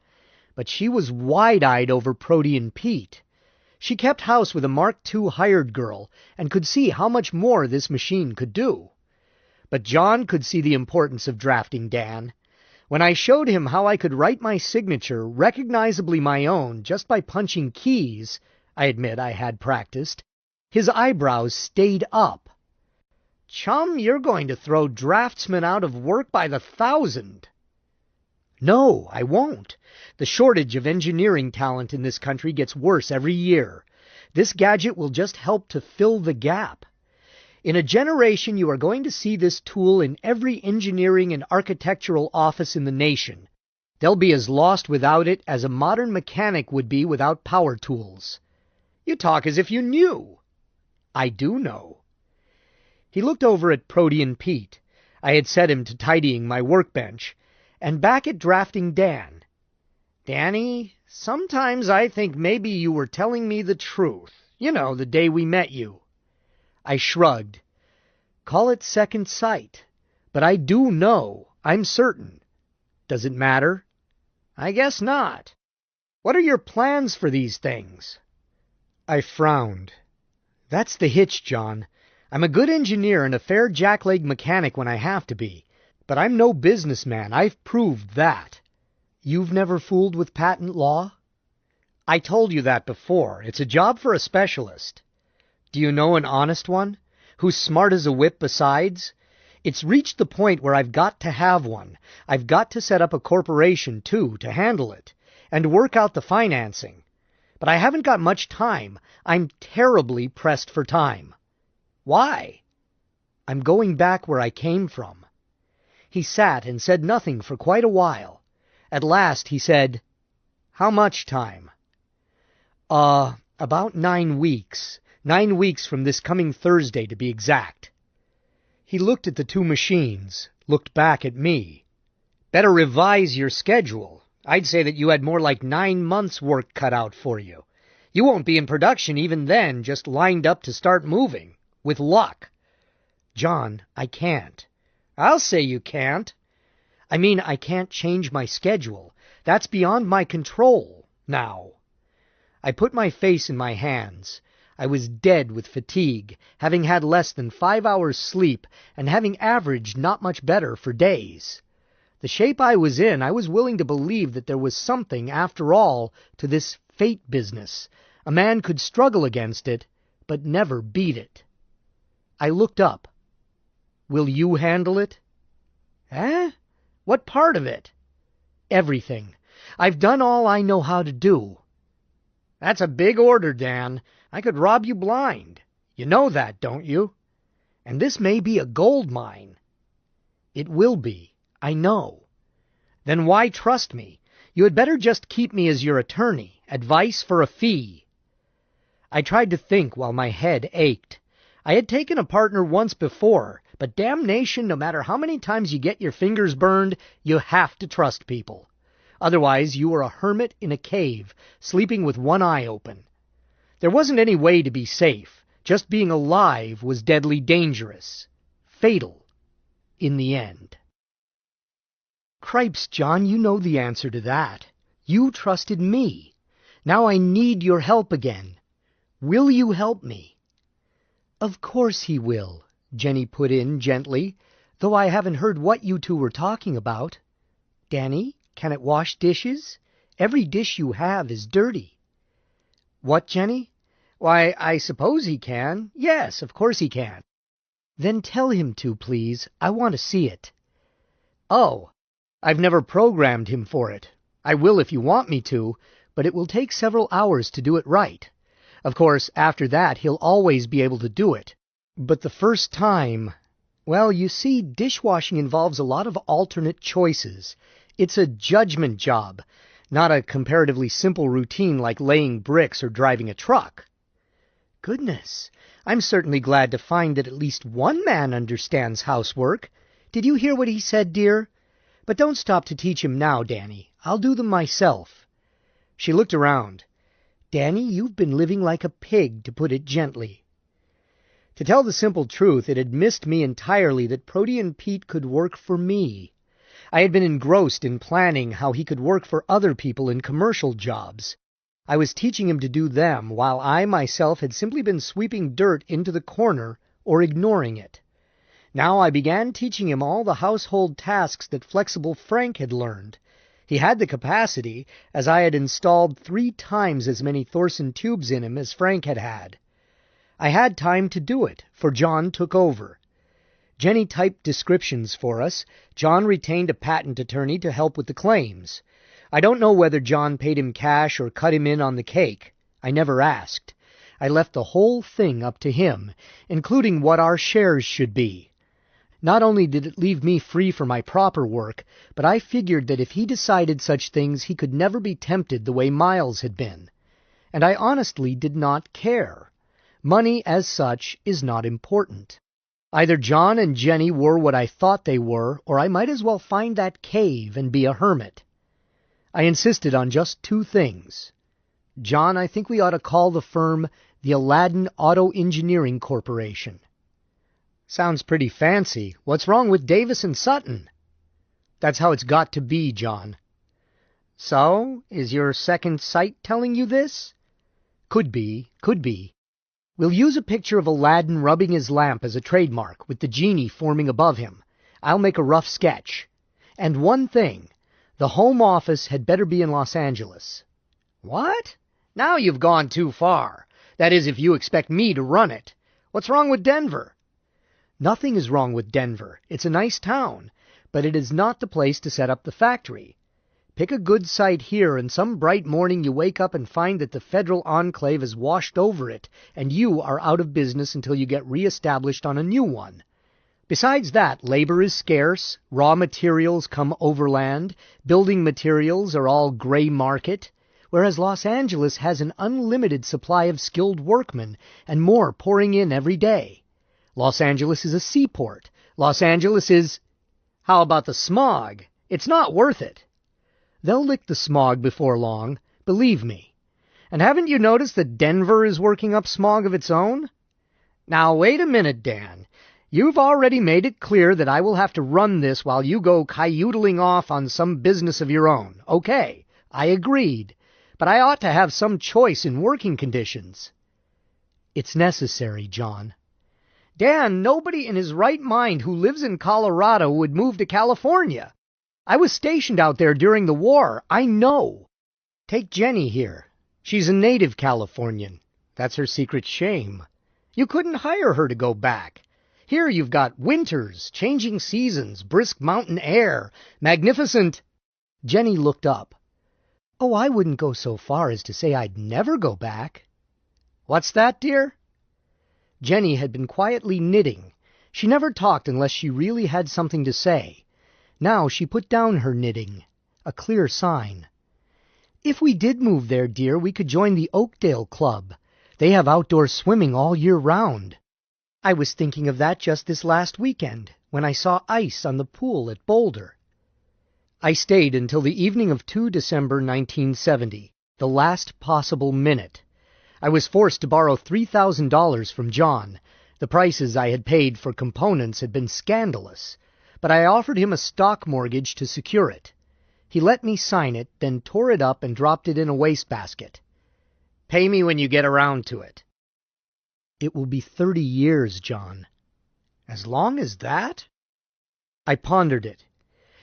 But she was wide-eyed over Protean Pete. She kept house with a Mark II hired girl and could see how much more this machine could do. But John could see the importance of Drafting Dan. When I showed him how I could write my signature, recognizably my own, just by punching keys, I admit I had practiced, his eyebrows stayed up. "Chum, you're going to throw draftsmen out of work by the thousand." "No, I won't. The shortage of engineering talent in this country gets worse every year. This gadget will just help to fill the gap. In a generation, you are going to see this tool in every engineering and architectural office in the nation. They'll be as lost without it as a modern mechanic would be without power tools." "You talk as if you knew." "I do know." He looked over at Protean Pete. I had set him to tidying my workbench, and back at Drafting Dan. "Danny, sometimes I think maybe you were telling me the truth. You know, the day we met you." I shrugged. "Call it second sight. But I do know. I'm certain." "Does it matter?" "I guess not. What are your plans for these things?" I frowned. "That's the hitch, John. I'm a good engineer and a fair jackleg mechanic when I have to be. But I'm no businessman. I've proved that." "You've never fooled with patent law?" "I told you that before. It's a job for a specialist." "Do you know an honest one? Who's smart as a whip besides? It's reached the point where I've got to have one. I've got to set up a corporation, too, to handle it, and work out the financing. But I haven't got much time. I'm terribly pressed for time." "Why?" "I'm going back where I came from." He sat and said nothing for quite a while. At last he said, "How much time?" About 9 weeks. 9 weeks from this coming Thursday, to be exact." He looked at the two machines, looked back at me. "Better revise your schedule. I'd say that you had more like 9 months' work cut out for you. You won't be in production even then, just lined up to start moving. With luck." "John, I can't." "I'll say you can't." "I mean, I can't change my schedule. That's beyond my control, now." I put my face in my hands. I was dead with fatigue, having had less than 5 hours' sleep, and having averaged not much better for days. The shape I was in, I was willing to believe that there was something, after all, to this fate business. A man could struggle against it, but never beat it. I looked up. "Will you handle it?" "Eh? What part of it?" "Everything. I've done all I know how to do." "That's a big order, Dan. I could rob you blind. You know that, don't you? And this may be a gold mine." "It will be. I know." "Then why trust me? You had better just keep me as your attorney. Advice for a fee." I tried to think while my head ached. I had taken a partner once before, but damnation, no matter how many times you get your fingers burned, you have to trust people. Otherwise, you are a hermit in a cave, sleeping with one eye open. There wasn't any way to be safe. Just being alive was deadly dangerous. Fatal. In the end. Cripes, John, you know the answer to that. You trusted me. Now I need your help again. Will you help me? Of course he will, Jenny put in gently, though I haven't heard what you two were talking about. Danny, can it wash dishes? Every dish you have is dirty. What, Jenny? Why, I suppose he can. Yes, of course he can. Then tell him to, please. I want to see it. Oh, I've never programmed him for it. I will if you want me to, but it will take several hours to do it right. Of course, after that, he'll always be able to do it. But the first time... Well, you see, dishwashing involves a lot of alternate choices. It's a judgment job, not a comparatively simple routine like laying bricks or driving a truck. Goodness, I'm certainly glad to find that at least one man understands housework. Did you hear what he said, dear? But don't stop to teach him now, Danny. I'll do them myself. She looked around. Danny, you've been living like a pig, to put it gently. To tell the simple truth, it had missed me entirely that Protean Pete could work for me. I had been engrossed in planning how he could work for other people in commercial jobs. I was teaching him to do them, while I myself had simply been sweeping dirt into the corner or ignoring it. Now I began teaching him all the household tasks that Flexible Frank had learned. He had the capacity, as I had installed 3 times as many Thorson tubes in him as Frank had had. I had time to do it, for John took over. Jenny typed descriptions for us. John retained a patent attorney to help with the claims. I don't know whether John paid him cash or cut him in on the cake. I never asked. I left the whole thing up to him, including what our shares should be. Not only did it leave me free for my proper work, but I figured that if he decided such things, he could never be tempted the way Miles had been. And I honestly did not care. Money, as such, is not important. Either John and Jenny were what I thought they were, or I might as well find that cave and be a hermit. I insisted on just 2 things. John, I think we ought to call the firm the Aladdin Auto Engineering Corporation. Sounds pretty fancy. What's wrong with Davis and Sutton? That's how it's got to be, John. So, is your second sight telling you this? Could be, could be. We'll use a picture of Aladdin rubbing his lamp as a trademark, with the genie forming above him. I'll make a rough sketch. And one thing, the home office had better be in Los Angeles. What? Now you've gone too far. That is, if you expect me to run it. What's wrong with Denver? Nothing is wrong with Denver. It's a nice town, but it is not the place to set up the factory. Pick a good site here, and some bright morning you wake up and find that the federal enclave has washed over it, and you are out of business until you get re-established on a new one. Besides that, labor is scarce, raw materials come overland, building materials are all gray market, whereas Los Angeles has an unlimited supply of skilled workmen, and more pouring in every day. Los Angeles is a seaport. Los Angeles is... How about the smog? It's not worth it. They'll lick the smog before long, believe me. And haven't you noticed that Denver is working up smog of its own? Now, wait a minute, Dan. You've already made it clear that I will have to run this while you go cayuteling off on some business of your own. Okay, I agreed. But I ought to have some choice in working conditions. It's necessary, John. Dan, nobody in his right mind who lives in Colorado would move to California. I was stationed out there during the war. I know. Take Jenny here. She's a native Californian. That's her secret shame. You couldn't hire her to go back. Here you've got winters, changing seasons, brisk mountain air, magnificent... Jenny looked up. Oh, I wouldn't go so far as to say I'd never go back. What's that, dear? Jenny had been quietly knitting. She never talked unless she really had something to say. Now she put down her knitting, a clear sign. If we did move there, dear, we could join the Oakdale Club. They have outdoor swimming all year round. I was thinking of that just this last weekend, when I saw ice on the pool at Boulder. I stayed until the evening of 2 December 1970, the last possible minute. I was forced to borrow $3,000 from John. The prices I had paid for components had been scandalous, but I offered him a stock mortgage to secure it. He let me sign it, then tore it up and dropped it in a wastebasket. Pay me when you get around to it. It will be 30 years, John. As long as that? I pondered it.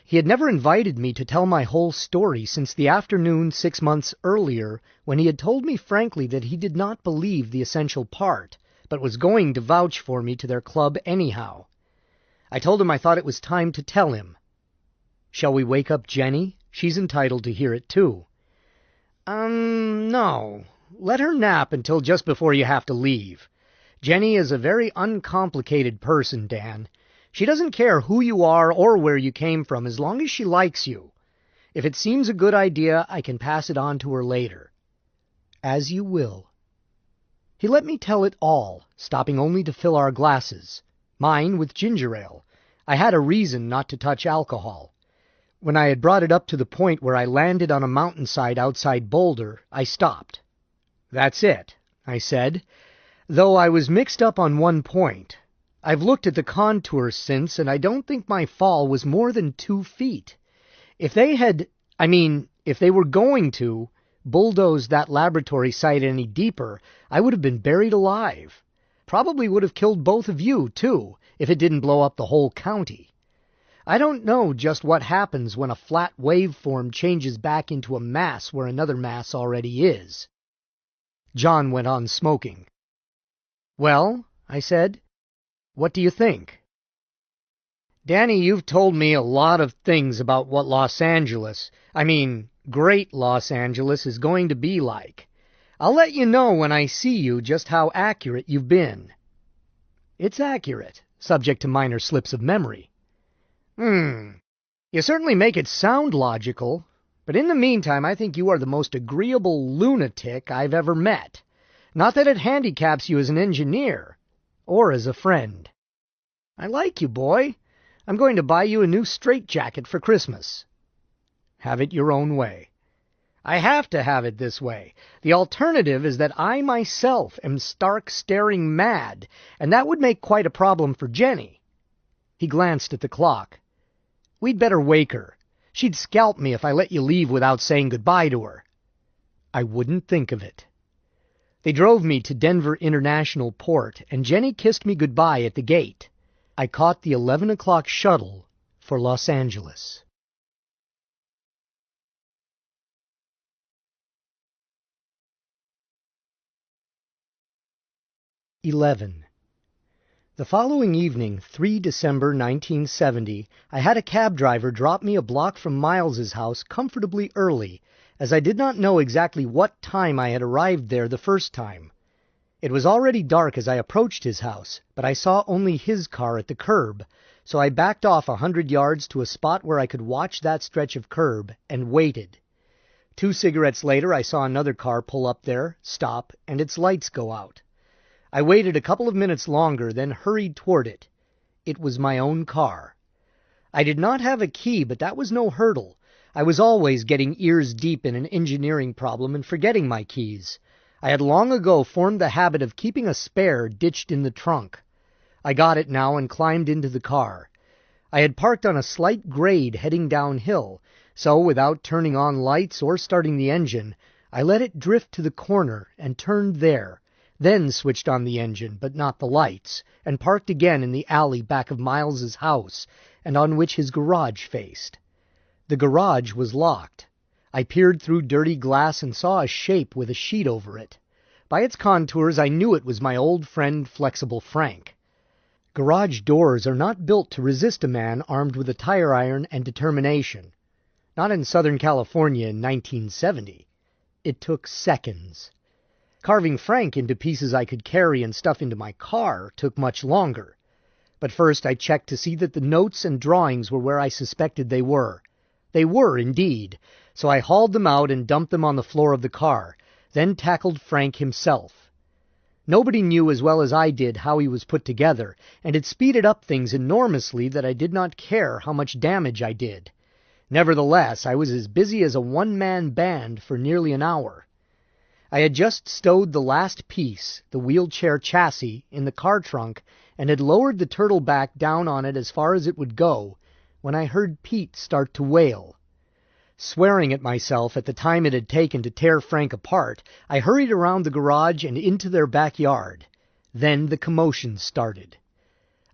He had never invited me to tell my whole story since the afternoon 6 months earlier, when he had told me frankly that he did not believe the essential part, but was going to vouch for me to their club anyhow. I told him I thought it was time to tell him. Shall we wake up Jenny? She's entitled to hear it too. No. Let her nap until just before you have to leave. Jenny is a very uncomplicated person, Dan. She doesn't care who you are or where you came from as long as she likes you. If it seems a good idea, I can pass it on to her later. As you will. He let me tell it all, stopping only to fill our glasses. Mine with ginger ale. I had a reason not to touch alcohol. When I had brought it up to the point where I landed on a mountainside outside Boulder, I stopped. "That's it," I said, though I was mixed up on one point. I've looked at the contours since, and I don't think my fall was more than 2 feet. If they were going to bulldoze that laboratory site any deeper, I would have been buried alive. Probably would have killed both of you, too, if it didn't blow up the whole county. I don't know just what happens when a flat waveform changes back into a mass where another mass already is. John went on smoking. "Well," I said, "what do you think?" "Danny, you've told me a lot of things about what great Los Angeles is going to be like. I'll let you know when I see you just how accurate you've been." "It's accurate, subject to minor slips of memory." You certainly make it sound logical, but in the meantime I think you are the most agreeable lunatic I've ever met. Not that it handicaps you as an engineer, or as a friend. I like you, boy. I'm going to buy you a new straitjacket for Christmas." "Have it your own way." "I have to have it this way. The alternative is that I myself am stark staring mad, and that would make quite a problem for Jenny." He glanced at the clock. "We'd better wake her. She'd scalp me if I let you leave without saying goodbye to her." "I wouldn't think of it." They drove me to Denver International Port, and Jenny kissed me goodbye at the gate. I caught the 11 o'clock shuttle for Los Angeles. The following evening, 3 December 1970, I had a cab driver drop me a block from Miles's house comfortably early, as I did not know exactly what time I had arrived there the first time. It was already dark as I approached his house, but I saw only his car at the curb, so I backed off 100 yards to a spot where I could watch that stretch of curb, and waited. 2 cigarettes later I saw another car pull up there, stop, and its lights go out. I waited a couple of minutes longer, then hurried toward it. It was my own car. I did not have a key, but that was no hurdle. I was always getting ears deep in an engineering problem and forgetting my keys. I had long ago formed the habit of keeping a spare ditched in the trunk. I got it now and climbed into the car. I had parked on a slight grade heading downhill, so without turning on lights or starting the engine, I let it drift to the corner and turned there, then switched on the engine, but not the lights, and parked again in the alley back of Miles's house, and on which his garage faced. The garage was locked. I peered through dirty glass and saw a shape with a sheet over it. By its contours I knew it was my old friend Flexible Frank. Garage doors are not built to resist a man armed with a tire iron and determination. Not in Southern California in 1970. It took seconds. Carving Frank into pieces I could carry and stuff into my car took much longer. But first I checked to see that the notes and drawings were where I suspected they were. They were, indeed, so I hauled them out and dumped them on the floor of the car, then tackled Frank himself. Nobody knew as well as I did how he was put together, and it speeded up things enormously that I did not care how much damage I did. Nevertheless, I was as busy as a one-man band for nearly an hour. I had just stowed the last piece, the wheelchair chassis, in the car trunk, and had lowered the turtle back down on it as far as it would go, when I heard Pete start to wail. Swearing at myself at the time it had taken to tear Frank apart, I hurried around the garage and into their backyard. Then the commotion started.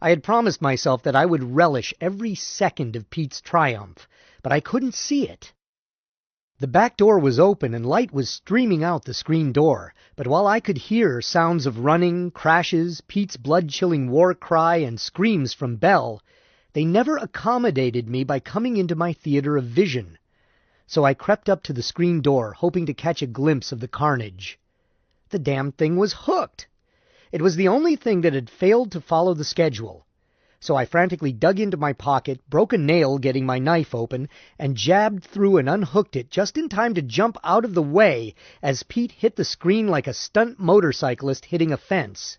I had promised myself that I would relish every second of Pete's triumph, but I couldn't see it. The back door was open and light was streaming out the screen door, but while I could hear sounds of running, crashes, Pete's blood-chilling war cry, and screams from Belle, they never accommodated me by coming into my theater of vision. So I crept up to the screen door, hoping to catch a glimpse of the carnage. The damn thing was hooked! It was the only thing that had failed to follow the schedule. So I frantically dug into my pocket, broke a nail getting my knife open, and jabbed through and unhooked it just in time to jump out of the way as Pete hit the screen like a stunt motorcyclist hitting a fence.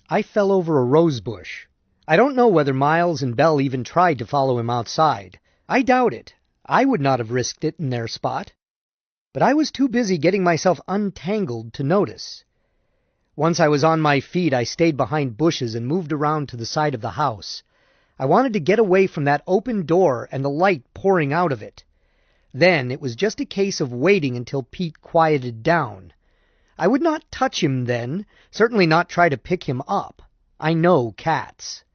I fell over a rose bush. I don't know whether Miles and Belle even tried to follow him outside. I doubt it. I would not have risked it in their spot. But I was too busy getting myself untangled to notice. Once I was on my feet, I stayed behind bushes and moved around to the side of the house. I wanted to get away from that open door and the light pouring out of it. Then it was just a case of waiting until Pete quieted down. I would not touch him then, certainly not try to pick him up. I know cats.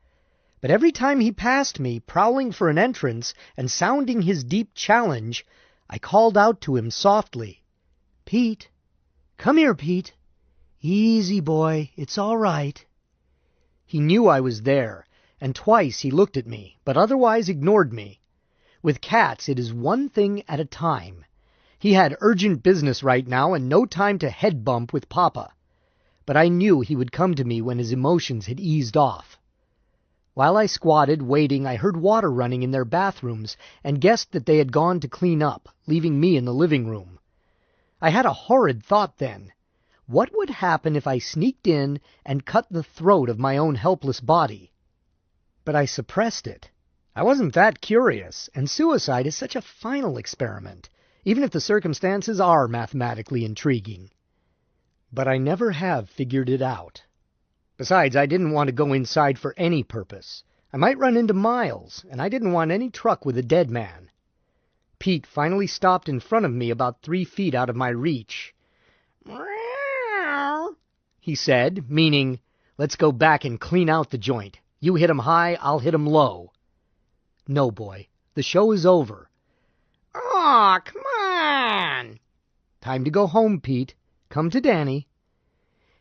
But every time he passed me, prowling for an entrance and sounding his deep challenge, I called out to him softly, "Pete! Come here, Pete! Easy, boy, it's all right." He knew I was there, and twice he looked at me, but otherwise ignored me. With cats, it is one thing at a time. He had urgent business right now and no time to head bump with Papa. But I knew he would come to me when his emotions had eased off. While I squatted, waiting, I heard water running in their bathrooms and guessed that they had gone to clean up, leaving me in the living room. I had a horrid thought then. What would happen if I sneaked in and cut the throat of my own helpless body? But I suppressed it. I wasn't that curious, and suicide is such a final experiment, even if the circumstances are mathematically intriguing. But I never have figured it out. Besides, I didn't want to go inside for any purpose. I might run into Miles, and I didn't want any truck with a dead man. Pete finally stopped in front of me about 3 feet out of my reach. He said, meaning, "Let's go back and clean out the joint. You hit 'em high, I'll hit 'em low." "No, boy. The show is over." "Aw, come on." "Time to go home, Pete. Come to Danny."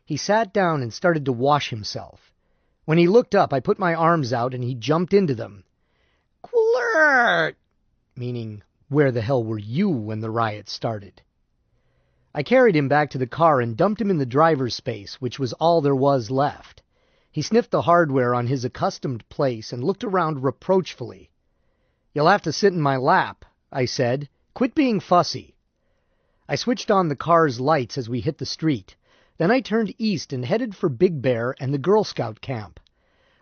He sat down and started to wash himself. When he looked up, I put my arms out and he jumped into them. "Quirt!" Meaning, where the hell were you when the riot started? I carried him back to the car and dumped him in the driver's space, which was all there was left. He sniffed the hardware on his accustomed place and looked around reproachfully. "You'll have to sit in my lap," I said. "Quit being fussy." I switched on the car's lights as we hit the street. Then I turned east and headed for Big Bear and the Girl Scout camp.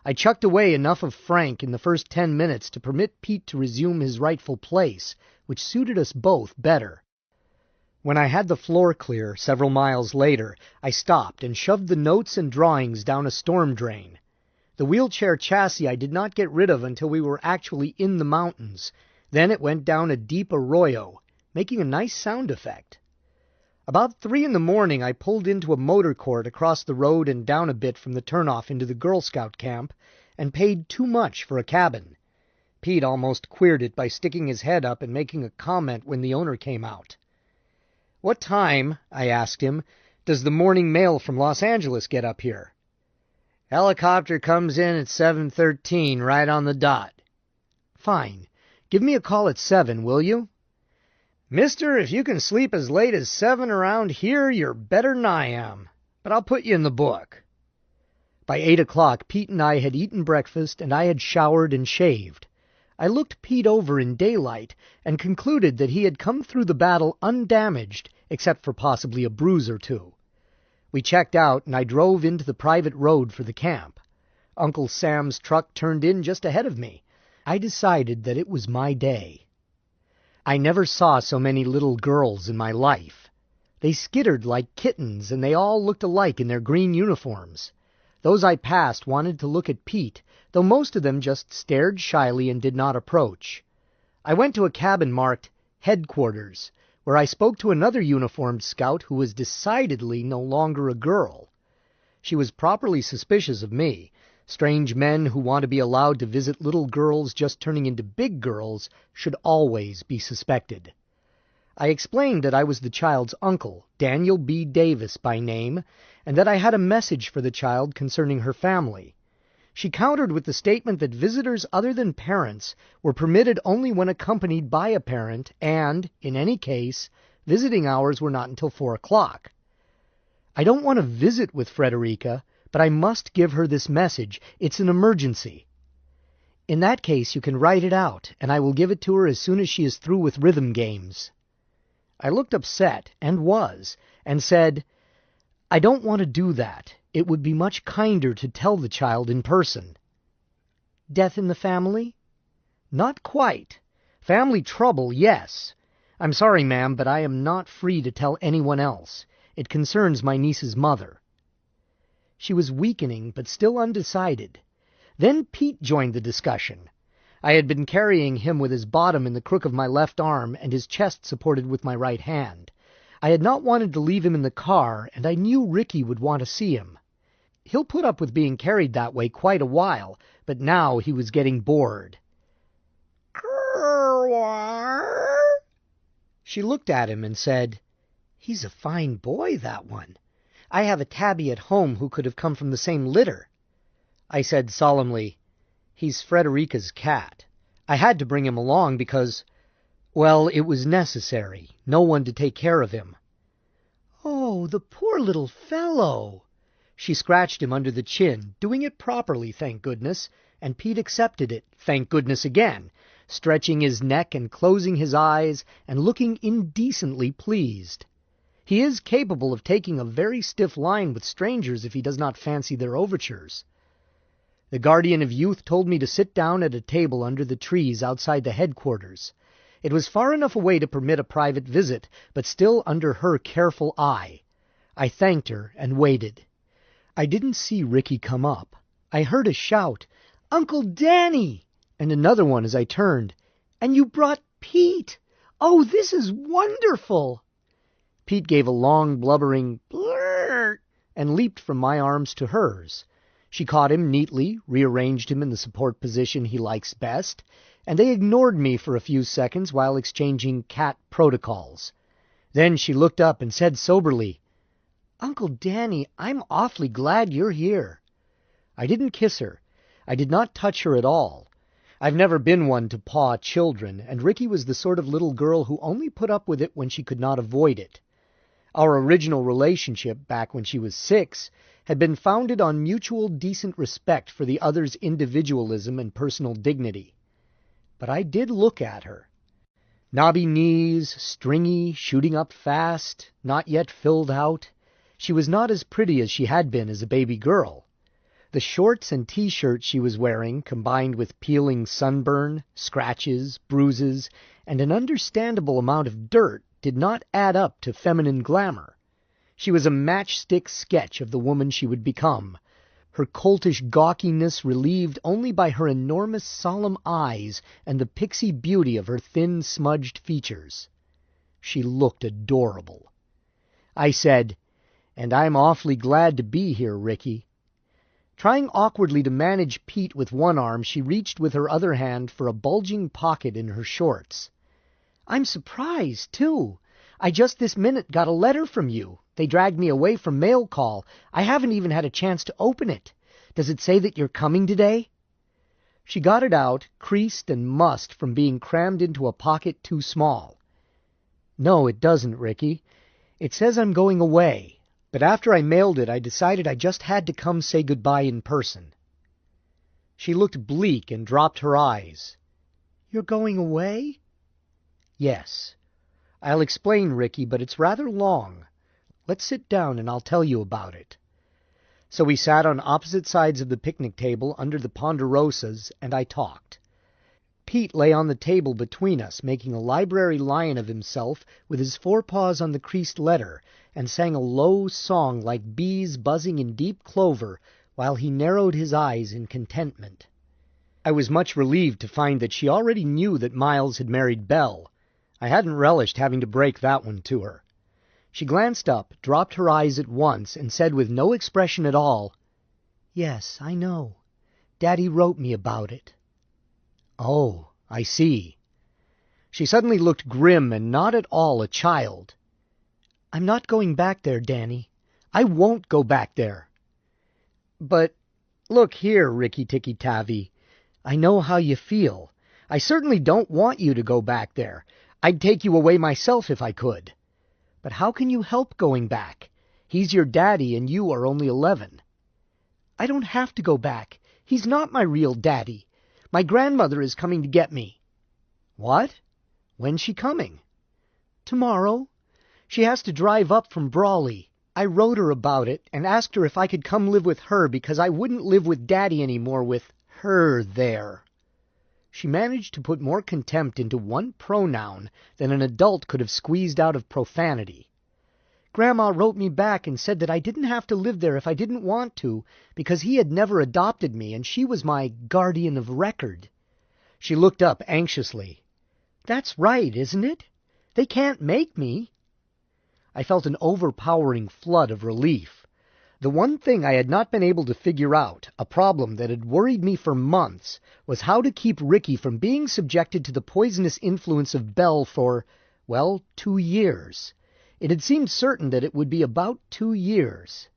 I chucked away enough of Frank in the first 10 minutes to permit Pete to resume his rightful place, which suited us both better. When I had the floor clear, several miles later, I stopped and shoved the notes and drawings down a storm drain. The wheelchair chassis I did not get rid of until we were actually in the mountains. Then it went down a deep arroyo, making a nice sound effect. About 3 in the morning, I pulled into a motor court across the road and down a bit from the turnoff into the Girl Scout camp, and paid too much for a cabin. Pete almost queered it by sticking his head up and making a comment when the owner came out. "What time," I asked him, "does the morning mail from Los Angeles get up here?" "Helicopter comes in at 7:13, right on the dot." "Fine. Give me a call at 7, will you?" "Mister, if you can sleep as late as 7 around here, you're better'n I am. But I'll put you in the book." By 8 o'clock, Pete and I had eaten breakfast, and I had showered and shaved. I looked Pete over in daylight and concluded that he had come through the battle undamaged, except for possibly a bruise or two. We checked out, and I drove into the private road for the camp. Uncle Sam's truck turned in just ahead of me. I decided that it was my day. I never saw so many little girls in my life. They skittered like kittens, and they all looked alike in their green uniforms. Those I passed wanted to look at Pete, though most of them just stared shyly and did not approach. I went to a cabin marked Headquarters, where I spoke to another uniformed scout who was decidedly no longer a girl. She was properly suspicious of me. Strange men who want to be allowed to visit little girls just turning into big girls should always be suspected. I explained that I was the child's uncle, Daniel B. Davis by name, and that I had a message for the child concerning her family. She countered with the statement that visitors other than parents were permitted only when accompanied by a parent, and, in any case, visiting hours were not until 4 o'clock. I don't want to visit with Frederica, but I must give her this message. It's an emergency. In that case, you can write it out, and I will give it to her as soon as she is through with rhythm games. I looked upset, and said, I don't want to do that. It would be much kinder to tell the child in person. Death in the family? Not quite. Family trouble, yes. I'm sorry, ma'am, but I am not free to tell anyone else. It concerns my niece's mother. She was weakening, but still undecided. Then Pete joined the discussion. I had been carrying him with his bottom in the crook of my left arm and his chest supported with my right hand. I had not wanted to leave him in the car, and I knew Ricky would want to see him. He'll put up with being carried that way quite a while, but now he was getting bored. She looked at him and said, He's a fine boy, that one. I have a tabby at home who could have come from the same litter. I said solemnly, He's Frederica's cat. I had to bring him along because, well, it was necessary. No one to take care of him. Oh, the poor little fellow! She scratched him under the chin, doing it properly, thank goodness, and Pete accepted it, thank goodness again, stretching his neck and closing his eyes and looking indecently pleased. He is capable of taking a very stiff line with strangers if he does not fancy their overtures. The guardian of youth told me to sit down at a table under the trees outside the headquarters. It was far enough away to permit a private visit, but still under her careful eye. I thanked her and waited. I didn't see Ricky come up. I heard a shout, Uncle Danny! And another one as I turned. And you brought Pete! Oh, this is wonderful! Pete gave a long, blubbering blurr and leaped from my arms to hers. She caught him neatly, rearranged him in the support position he likes best, and they ignored me for a few seconds while exchanging cat protocols. Then she looked up and said soberly, Uncle Danny, I'm awfully glad you're here. I didn't kiss her. I did not touch her at all. I've never been one to paw children, and Ricky was the sort of little girl who only put up with it when she could not avoid it. Our original relationship, back when she was 6, had been founded on mutual decent respect for the other's individualism and personal dignity. But I did look at her. Knobby knees, stringy, shooting up fast, not yet filled out. She was not as pretty as she had been as a baby girl. The shorts and t-shirt she was wearing, combined with peeling sunburn, scratches, bruises, and an understandable amount of dirt, did not add up to feminine glamour. She was a matchstick sketch of the woman she would become, her coltish gawkiness relieved only by her enormous solemn eyes and the pixie beauty of her thin, smudged features. She looked adorable. I said, And I'm awfully glad to be here, Ricky. Trying awkwardly to manage Pete with one arm, she reached with her other hand for a bulging pocket in her shorts. I'm surprised, too. I just this minute got a letter from you. They dragged me away from mail call. I haven't even had a chance to open it. Does it say that you're coming today? She got it out, creased and mussed from being crammed into a pocket too small. No, it doesn't, Ricky. It says I'm going away. But after I mailed it, I decided I just had to come say goodbye in person. She looked bleak and dropped her eyes. You're going away? Yes. I'll explain, Ricky, but it's rather long. Let's sit down and I'll tell you about it. So we sat on opposite sides of the picnic table under the ponderosas, and I talked. Pete lay on the table between us, making a library lion of himself with his forepaws on the creased letter, and sang a low song like bees buzzing in deep clover while he narrowed his eyes in contentment. I was much relieved to find that she already knew that Miles had married Belle. I hadn't relished having to break that one to her. She glanced up, dropped her eyes at once, and said with no expression at all, "Yes, I know. Daddy wrote me about it." "Oh, I see." She suddenly looked grim and not at all a child. "I'm not going back there, Danny. I won't go back there." "But look here, Rikki-Tikki-Tavi. I know how you feel. I certainly don't want you to go back there. I'd take you away myself if I could. But how can you help going back? He's your daddy and you are only 11. "I don't have to go back. He's not my real daddy. My grandmother is coming to get me." "What? When's she coming?" "Tomorrow. She has to drive up from Brawley. I wrote her about it and asked her if I could come live with her because I wouldn't live with Daddy anymore with her there." She managed to put more contempt into one pronoun than an adult could have squeezed out of profanity. "Grandma wrote me back and said that I didn't have to live there if I didn't want to, because he had never adopted me and she was my guardian of record." She looked up anxiously. "That's right, isn't it? They can't make me." I felt an overpowering flood of relief. The one thing I had not been able to figure out, a problem that had worried me for months, was how to keep Ricky from being subjected to the poisonous influence of Belle for, 2 years. It had seemed certain that it would be about 2 years.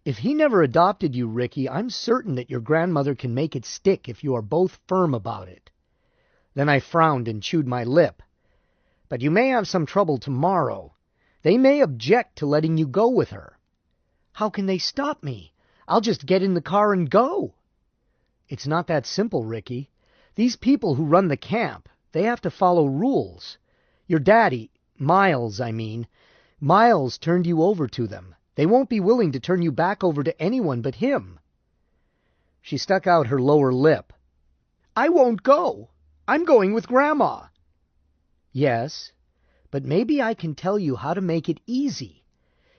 "If he never adopted you, Ricky, I'm certain that your grandmother can make it stick if you are both firm about it." Then I frowned and chewed my lip. "But you may have some trouble tomorrow. They may object to letting you go with her." "How can they stop me? I'll just get in the car and go." "It's not that simple, Ricky. These people who run the camp, they have to follow rules. Your daddy, Miles, Miles turned you over to them. They won't be willing to turn you back over to anyone but him." She stuck out her lower lip. "I won't go. I'm going with Grandma." "Yes, but maybe I can tell you how to make it easy.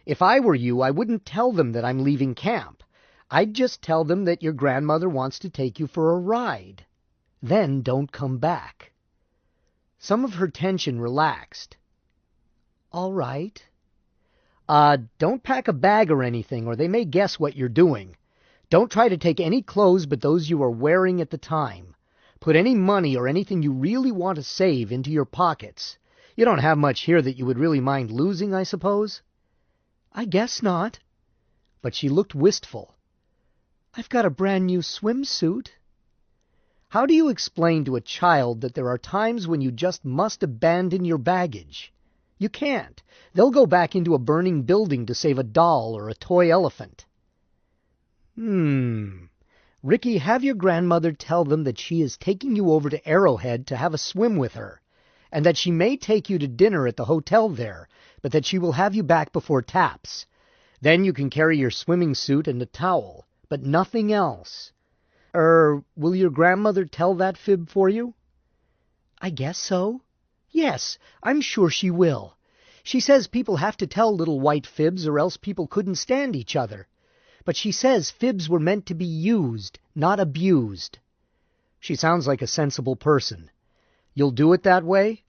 If I were you, I wouldn't tell them that I'm leaving camp. I'd just tell them that your grandmother wants to take you for a ride. Then don't come back." Some of her tension relaxed. "All right." Don't pack a bag or anything, or they may guess what you're doing. Don't try to take any clothes but those you are wearing at the time. Put any money or anything you really want to save into your pockets. You don't have much here that you would really mind losing, I suppose?" "I guess not." But she looked wistful. "I've got a brand new swimsuit." How do you explain to a child that there are times when you just must abandon your baggage? You can't. They'll go back into a burning building to save a doll or a toy elephant. Ricky, have your grandmother tell them that she is taking you over to Arrowhead to have a swim with her, and that she may take you to dinner at the hotel there, but that she will have you back before taps. Then you can carry your swimming suit and a towel, but nothing else. Will your grandmother tell that fib for you?" "I guess so. Yes, I'm sure she will. She says people have to tell little white fibs or else people couldn't stand each other. But she says fibs were meant to be used, not abused." She sounds like a sensible person. "You'll do it that way?"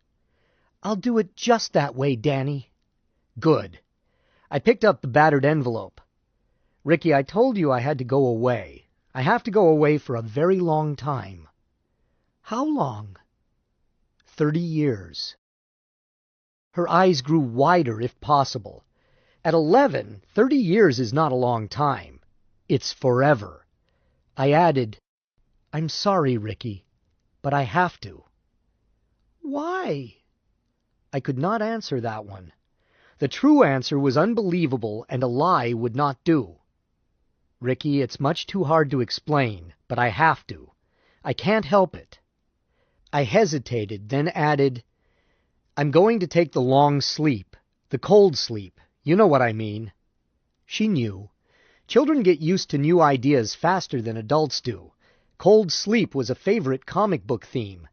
"I'll do it just that way, Danny." "Good." I picked up the battered envelope. "Ricky, I told you I had to go away. I have to go away for a very long time." "How long?" 30 years. Her eyes grew wider, if possible. At 11, 30 years is not a long time. It's forever. I added, "I'm sorry, Ricky, but I have to." "Why?" I could not answer that one. The true answer was unbelievable, and a lie would not do. "Ricky, it's much too hard to explain, but I have to. I can't help it." I hesitated, then added, "I'm going to take the long sleep, the cold sleep. You know what I mean." She knew. Children get used to new ideas faster than adults do. Cold sleep was a favorite comic book theme.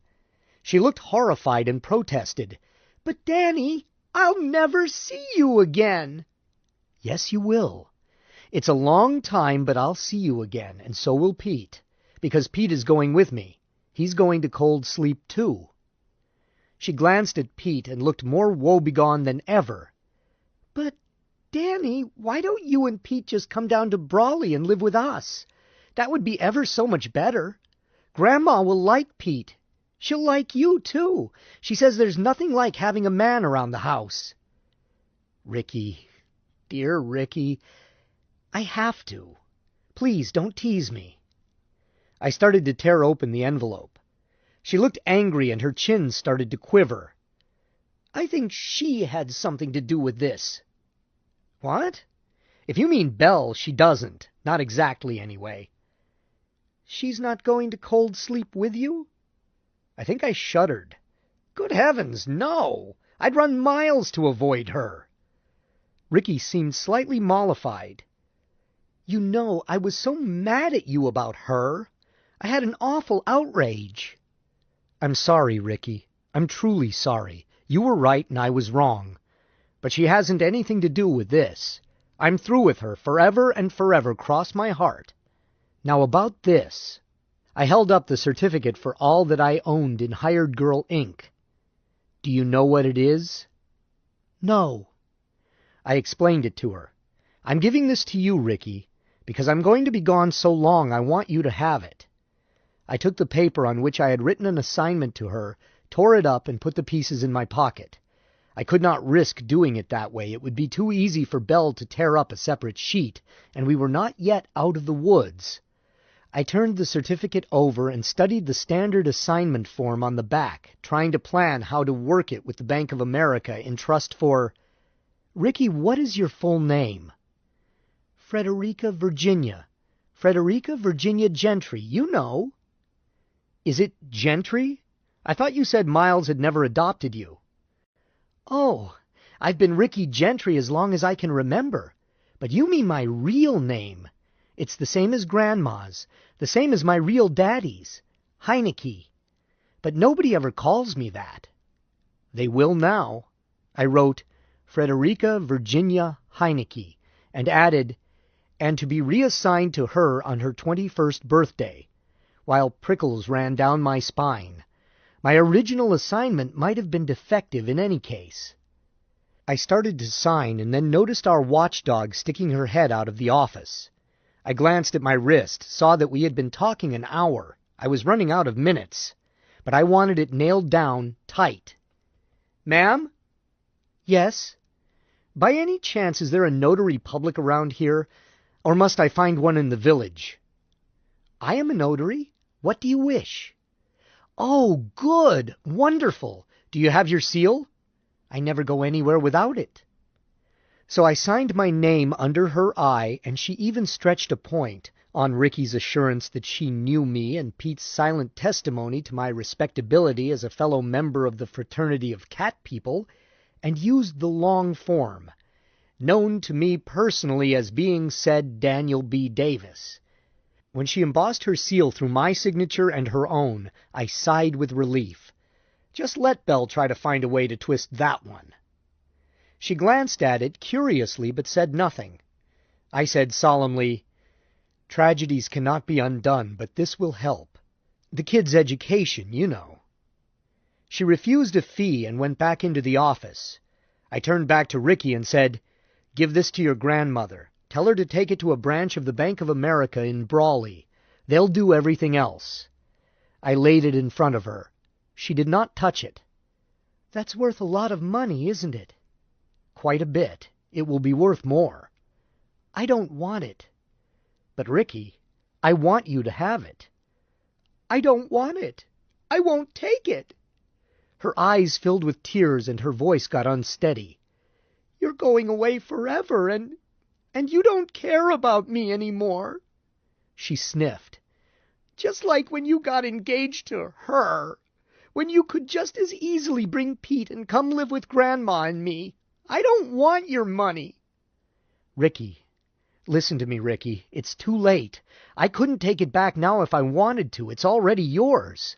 She looked horrified and protested. "But, Danny, I'll never see you again." "Yes, you will. It's a long time, but I'll see you again, and so will Pete, because Pete is going with me. He's going to cold sleep, too." She glanced at Pete and looked more woebegone than ever. But, Danny, why don't you and Pete just come down to Brawley and live with us? That would be ever so much better. Grandma will like Pete. She'll like you, too. She says there's nothing like having a man around the house. Ricky, dear Ricky, I have to. Please, don't tease me. I started to tear open the envelope. She looked angry and her chin started to quiver. I think she had something to do with this. What? If you mean Belle, she doesn't. Not exactly, anyway. She's not going to Cold Sleep with you? I think I shuddered. Good heavens, no! I'd run miles to avoid her. Ricky seemed slightly mollified. You know, I was so mad at you about her. I had an awful outrage. I'm sorry, Ricky. I'm truly sorry. You were right and I was wrong. But she hasn't anything to do with this. I'm through with her, forever and forever, cross my heart. Now about this. I held up the certificate for all that I owned in Hired Girl, Inc. Do you know what it is? No. I explained it to her. I'm giving this to you, Ricky, because I'm going to be gone so long I want you to have it. I took the paper on which I had written an assignment to her, tore it up, and put the pieces in my pocket. I could not risk doing it that way. It would be too easy for Belle to tear up a separate sheet, and we were not yet out of the woods. I turned the certificate over and studied the standard assignment form on the back, trying to plan how to work it with the Bank of America in trust for... Ricky, what is your full name? Frederica Virginia. Frederica Virginia Gentry, you know. Is it Gentry? I thought you said Miles had never adopted you. Oh, I've been Ricky Gentry as long as I can remember. But you mean my real name. It's the same as Grandma's, the same as my real daddy's, Heineke. But nobody ever calls me that. They will now. I wrote, Frederica Virginia Heineke, and added, and to be reassigned to her on her 21st birthday, while prickles ran down my spine. My original assignment might have been defective in any case. I started to sign and then noticed our watchdog sticking her head out of the office. I glanced at my wrist, saw that we had been talking an hour. I was running out of minutes, but I wanted it nailed down tight. Ma'am? Yes? By any chance is there a notary public around here, or must I find one in the village? I am a notary. What do you wish? Oh, good! Wonderful! Do you have your seal? I never go anywhere without it. So I signed my name under her eye, and she even stretched a point, on Ricky's assurance that she knew me and Pete's silent testimony to my respectability as a fellow member of the fraternity of cat people, and used the long form, known to me personally as being said Daniel B. Davis. When she embossed her seal through my signature and her own, I sighed with relief. Just let Belle try to find a way to twist that one. She glanced at it curiously, but said nothing. I said solemnly, Tragedies cannot be undone, but this will help. The kid's education, you know. She refused a fee and went back into the office. I turned back to Ricky and said, Give this to your grandmother. Tell her to take it to a branch of the Bank of America in Brawley. They'll do everything else. I laid it in front of her. She did not touch it. That's worth a lot of money, isn't it? Quite a bit. It will be worth more. I don't want it. But, Ricky, I want you to have it. I don't want it. I won't take it. Her eyes filled with tears and her voice got unsteady. You're going away forever, and you don't care about me anymore. She sniffed. Just like when you got engaged to her, when you could just as easily bring Pete and come live with Grandma and me. I don't want your money. Ricky, listen to me, Ricky. It's too late. I couldn't take it back now if I wanted to. It's already yours.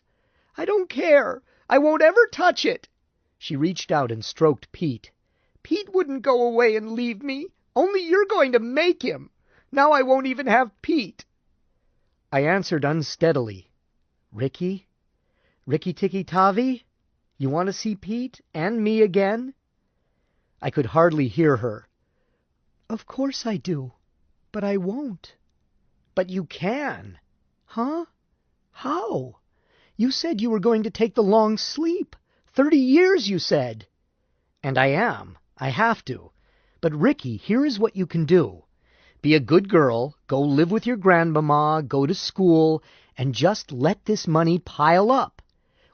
I don't care. I won't ever touch it. She reached out and stroked Pete. Pete wouldn't go away and leave me. Only you're going to make him. Now I won't even have Pete. I answered unsteadily. Ricky? Ricky Tikki Tavi? You want to see Pete and me again? I could hardly hear her. Of course I do, but I won't. But you can. Huh? How? You said you were going to take the long sleep. 30 years, you said. And I am. I have to. But Ricky, here is what you can do. Be a good girl, go live with your grandmama, go to school, and just let this money pile up.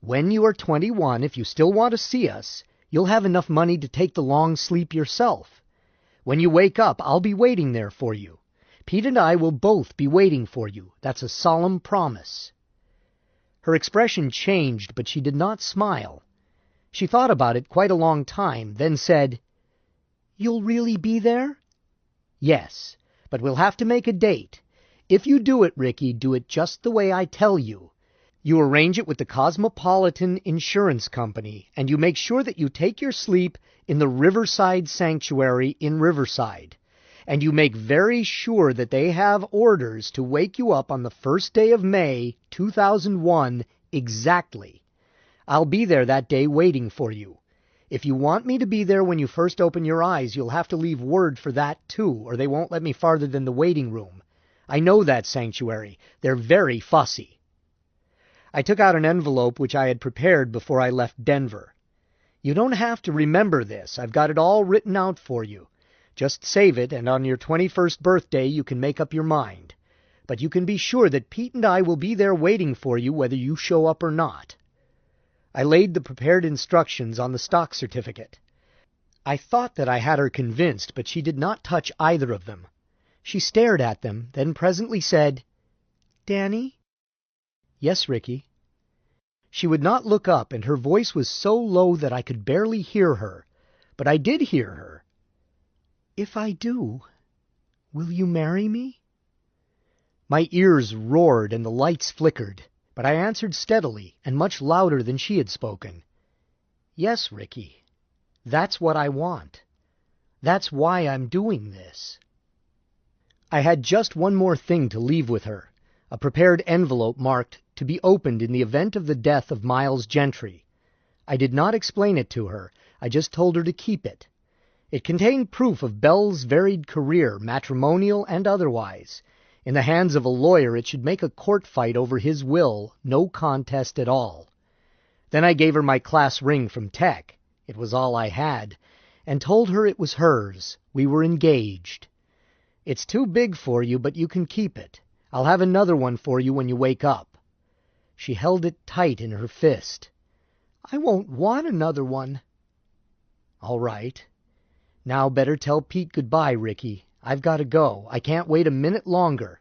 When you are 21, if you still want to see us, you'll have enough money to take the long sleep yourself. When you wake up, I'll be waiting there for you. Pete and I will both be waiting for you. That's a solemn promise. Her expression changed, but she did not smile. She thought about it quite a long time, then said, "You'll really be there?" "Yes, but we'll have to make a date. If you do it, Ricky, do it just the way I tell you. You arrange it with the Cosmopolitan Insurance Company, and you make sure that you take your sleep in the Riverside Sanctuary in Riverside. And you make very sure that they have orders to wake you up on the first day of May, 2001, exactly. I'll be there that day waiting for you. If you want me to be there when you first open your eyes, you'll have to leave word for that too, or they won't let me farther than the waiting room. I know that sanctuary. They're very fussy." I took out an envelope which I had prepared before I left Denver. "You don't have to remember this. I've got it all written out for you. Just save it, and on your 21st birthday you can make up your mind. But you can be sure that Pete and I will be there waiting for you whether you show up or not." I laid the prepared instructions on the stock certificate. I thought that I had her convinced, but she did not touch either of them. She stared at them, then presently said, "Danny?" "Yes, Ricky?" She would not look up, and her voice was so low that I could barely hear her. But I did hear her. "If I do, will you marry me?" My ears roared and the lights flickered, but I answered steadily and much louder than she had spoken. "Yes, Ricky. That's what I want. That's why I'm doing this." I had just one more thing to leave with her, a prepared envelope marked "to be opened in the event of the death of Miles Gentry." I did not explain it to her. I just told her to keep it. It contained proof of Belle's varied career, matrimonial and otherwise. In the hands of a lawyer, it should make a court fight over his will no contest at all. Then I gave her my class ring from Tech. It was all I had, and told her it was hers. We were engaged. "It's too big for you, but you can keep it. I'll have another one for you when you wake up." She held it tight in her fist. "I won't want another one." "All right. Now better tell Pete goodbye, Ricky. I've got to go. I can't wait a minute longer."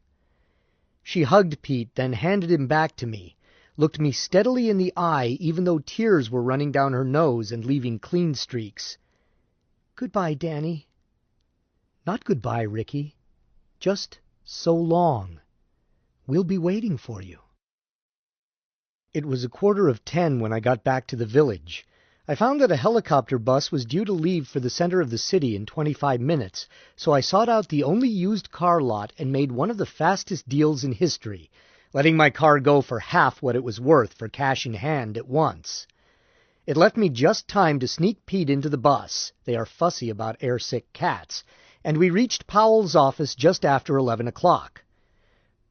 She hugged Pete, then handed him back to me, looked me steadily in the eye even though tears were running down her nose and leaving clean streaks. "Goodbye, Danny." "Not goodbye, Ricky. Just so long. We'll be waiting for you." It was 10:15 when I got back to the village. I found that a helicopter bus was due to leave for the center of the city in 25 minutes, so I sought out the only used car lot and made one of the fastest deals in history, letting my car go for half what it was worth for cash in hand at once. It left me just time to sneak Pete into the bus. They are fussy about airsick cats. And we reached Powell's office just after 11 o'clock.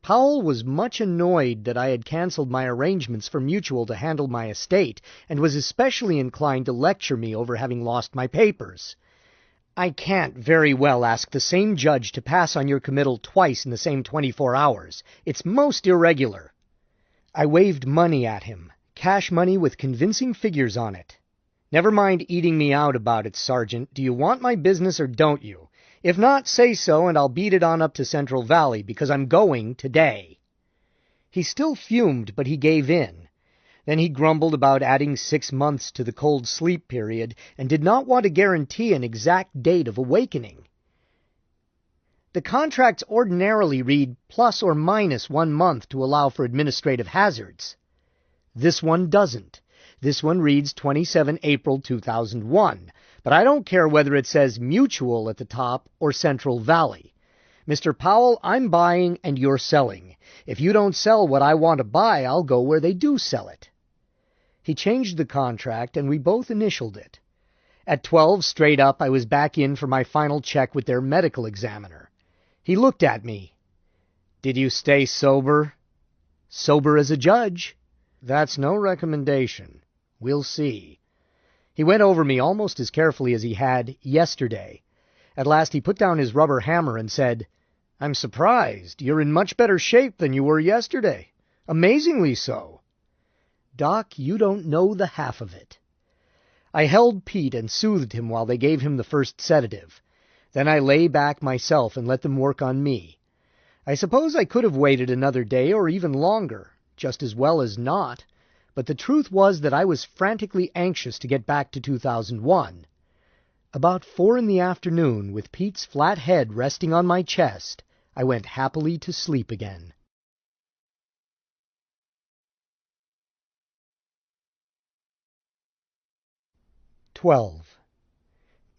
Powell was much annoyed that I had canceled my arrangements for Mutual to handle my estate, and was especially inclined to lecture me over having lost my papers. "I can't very well ask the same judge to pass on your committal twice in the same 24 hours. It's most irregular." I waved money at him, cash money with convincing figures on it. "Never mind eating me out about it, Sergeant. Do you want my business or don't you? If not, say so, and I'll beat it on up to Central Valley, because I'm going today." He still fumed, but he gave in. Then he grumbled about adding 6 months to the cold sleep period, and did not want to guarantee an exact date of awakening. "The contracts ordinarily read plus or minus 1 month to allow for administrative hazards. This one doesn't. This one reads 27 April 2001. But I don't care whether it says Mutual at the top or Central Valley. Mr. Powell, I'm buying and you're selling. If you don't sell what I want to buy, I'll go where they do sell it." He changed the contract, and we both initialed it. At 12, straight up, I was back in for my final check with their medical examiner. He looked at me. "Did you stay sober?" "Sober as a judge." "That's no recommendation. We'll see." He went over me almost as carefully as he had yesterday. At last he put down his rubber hammer and said, "I'm surprised. You're in much better shape than you were yesterday. Amazingly so." "Doc, you don't know the half of it." I held Pete and soothed him while they gave him the first sedative. Then I lay back myself and let them work on me. I suppose I could have waited another day or even longer, just as well as not, but the truth was that I was frantically anxious to get back to 2001. About 4 in the afternoon, with Pete's flat head resting on my chest, I went happily to sleep again.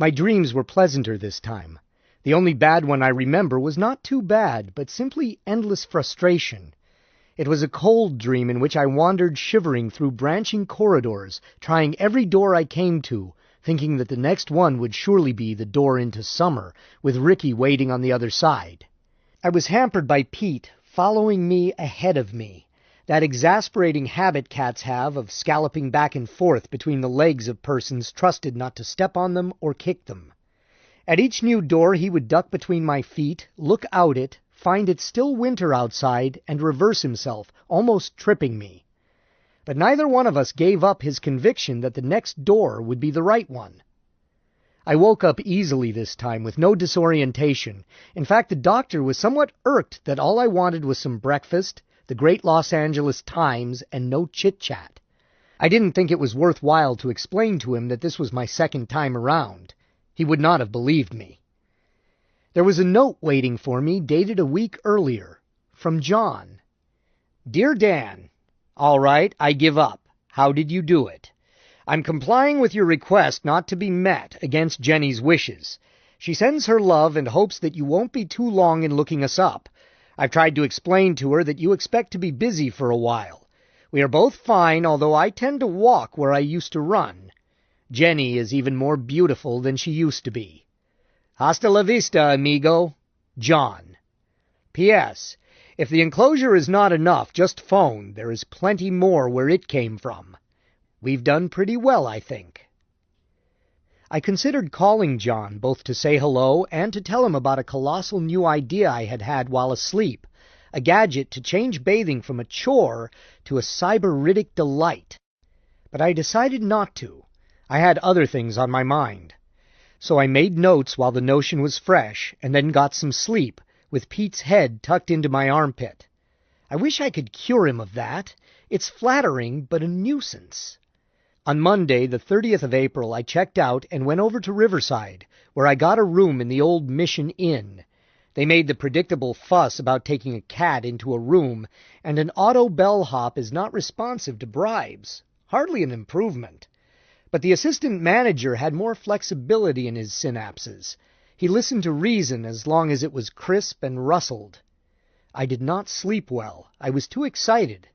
My dreams were pleasanter this time. The only bad one I remember was not too bad, but simply endless frustration. It was a cold dream in which I wandered shivering through branching corridors, trying every door I came to, thinking that the next one would surely be the door into summer, with Ricky waiting on the other side. I was hampered by Pete, following me ahead of me, that exasperating habit cats have of scalloping back and forth between the legs of persons trusted not to step on them or kick them. At each new door he would duck between my feet, look out it, find it still winter outside, and reverse himself, almost tripping me. But neither one of us gave up his conviction that the next door would be the right one. I woke up easily this time, with no disorientation. In fact, the doctor was somewhat irked that all I wanted was some breakfast, the great Los Angeles Times, and no chit-chat. I didn't think it was worthwhile to explain to him that this was my second time around. He would not have believed me. There was a note waiting for me, dated a week earlier, from John. "Dear Dan, all right, I give up. How did you do it? I'm complying with your request not to be met against Jenny's wishes. She sends her love and hopes that you won't be too long in looking us up. I've tried to explain to her that you expect to be busy for a while. We are both fine, although I tend to walk where I used to run. Jenny is even more beautiful than she used to be. Hasta la vista, amigo. John. P.S. If the enclosure is not enough, just phone. There is plenty more where it came from. We've done pretty well, I think." I considered calling John, both to say hello and to tell him about a colossal new idea I had had while asleep, a gadget to change bathing from a chore to a cyberitic delight. But I decided not to. I had other things on my mind. So I made notes while the notion was fresh, and then got some sleep, with Pete's head tucked into my armpit. I wish I could cure him of that. It's flattering, but a nuisance. On Monday, the 30th of April, I checked out and went over to Riverside, where I got a room in the old Mission Inn. They made the predictable fuss about taking a cat into a room, and an auto bellhop is not responsive to bribes. Hardly an improvement. But the assistant manager had more flexibility in his synapses. He listened to reason as long as it was crisp and rustled. I did not sleep well. I was too excited.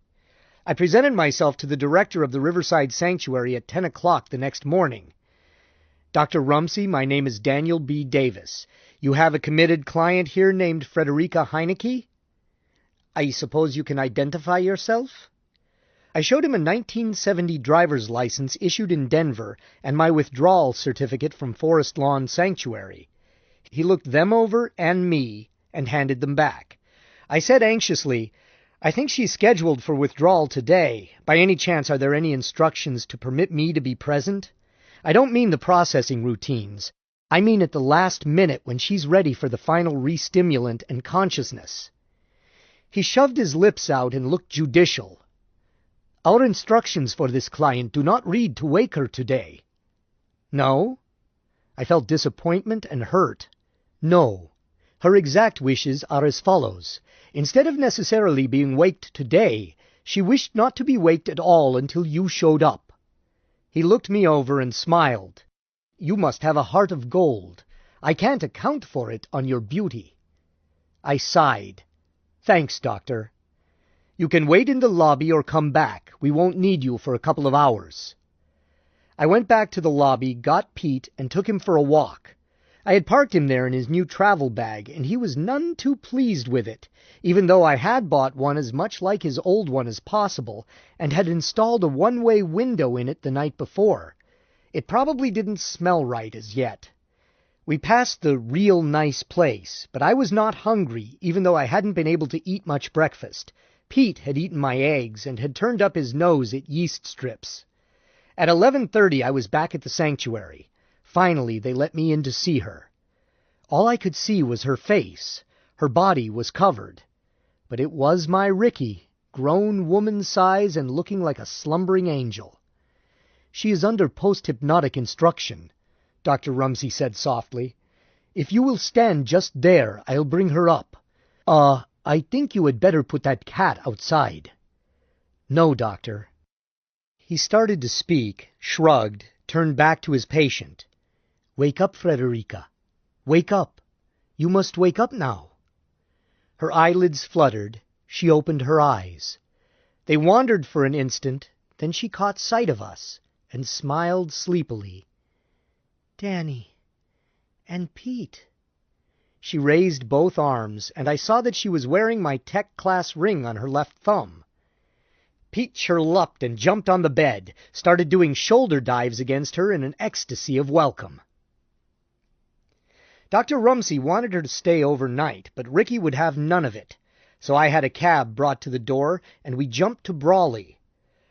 I presented myself to the director of the Riverside Sanctuary at 10 o'clock the next morning. "Dr. Rumsey, my name is Daniel B. Davis. You have a committed client here named Frederica Heineke? I suppose you can identify yourself?" I showed him a 1970 driver's license issued in Denver and my withdrawal certificate from Forest Lawn Sanctuary. He looked them over and me and handed them back. I said anxiously, "I think she's scheduled for withdrawal today. By any chance, are there any instructions to permit me to be present? I don't mean the processing routines. I mean at the last minute when she's ready for the final re-stimulant and consciousness." He shoved his lips out and looked judicial. "Our instructions for this client do not read to wake her today." "No?" I felt disappointment and hurt. "No. Her exact wishes are as follows. Instead of necessarily being waked today, she wished not to be waked at all until you showed up." He looked me over and smiled. "You must have a heart of gold. I can't account for it on your beauty." I sighed. "Thanks, Doctor. You can wait in the lobby or come back. We won't need you for a couple of hours." I went back to the lobby, got Pete, and took him for a walk. I had parked him there in his new travel bag, and he was none too pleased with it, even though I had bought one as much like his old one as possible, and had installed a one-way window in it the night before. It probably didn't smell right as yet. We passed the real nice place, but I was not hungry, even though I hadn't been able to eat much breakfast. Pete had eaten my eggs and had turned up his nose at yeast strips. At 11:30 I was back at the sanctuary. Finally they let me in to see her. All I could see was her face. Her body was covered. But it was my Ricky, grown woman's size and looking like a slumbering angel. "She is under post-hypnotic instruction," Dr. Rumsey said softly. "If you will stand just there, I'll bring her up. I think you had better put that cat outside." "No, doctor." He started to speak, shrugged, turned back to his patient. "Wake up, Frederica. Wake up. You must wake up now." Her eyelids fluttered. She opened her eyes. They wandered for an instant, then she caught sight of us and smiled sleepily. "Danny. And Pete." She raised both arms, and I saw that she was wearing my tech class ring on her left thumb. Pete chirruped and jumped on the bed, started doing shoulder dives against her in an ecstasy of welcome. Dr. Rumsey wanted her to stay overnight, but Ricky would have none of it. So I had a cab brought to the door, and we jumped to Brawley.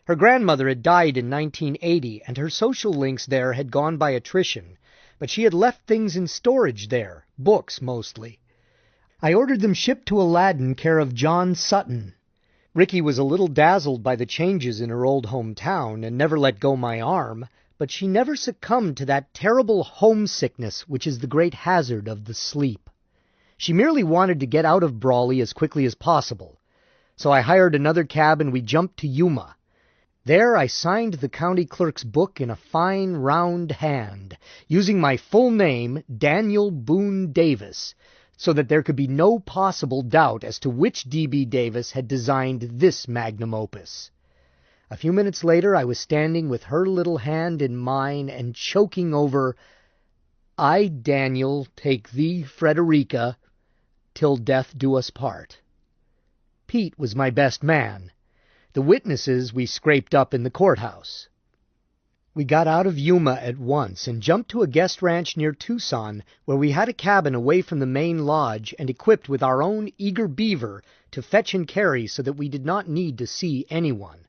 Her grandmother had died in 1980, and her social links there had gone by attrition, but she had left things in storage there, books mostly. I ordered them shipped to Aladdin, care of John Sutton. Ricky was a little dazzled by the changes in her old hometown and never let go my arm, but she never succumbed to that terrible homesickness which is the great hazard of the sleep. She merely wanted to get out of Brawley as quickly as possible. So I hired another cab and we jumped to Yuma. There I signed the county clerk's book in a fine round hand, using my full name, Daniel Boone Davis, so that there could be no possible doubt as to which D.B. Davis had designed this magnum opus. A few minutes later I was standing with her little hand in mine and choking over, "I, Daniel, take thee, Frederica, till death do us part." Pete was my best man. The witnesses we scraped up in the courthouse. We got out of Yuma at once and jumped to a guest ranch near Tucson, where we had a cabin away from the main lodge and equipped with our own eager beaver to fetch and carry so that we did not need to see anyone.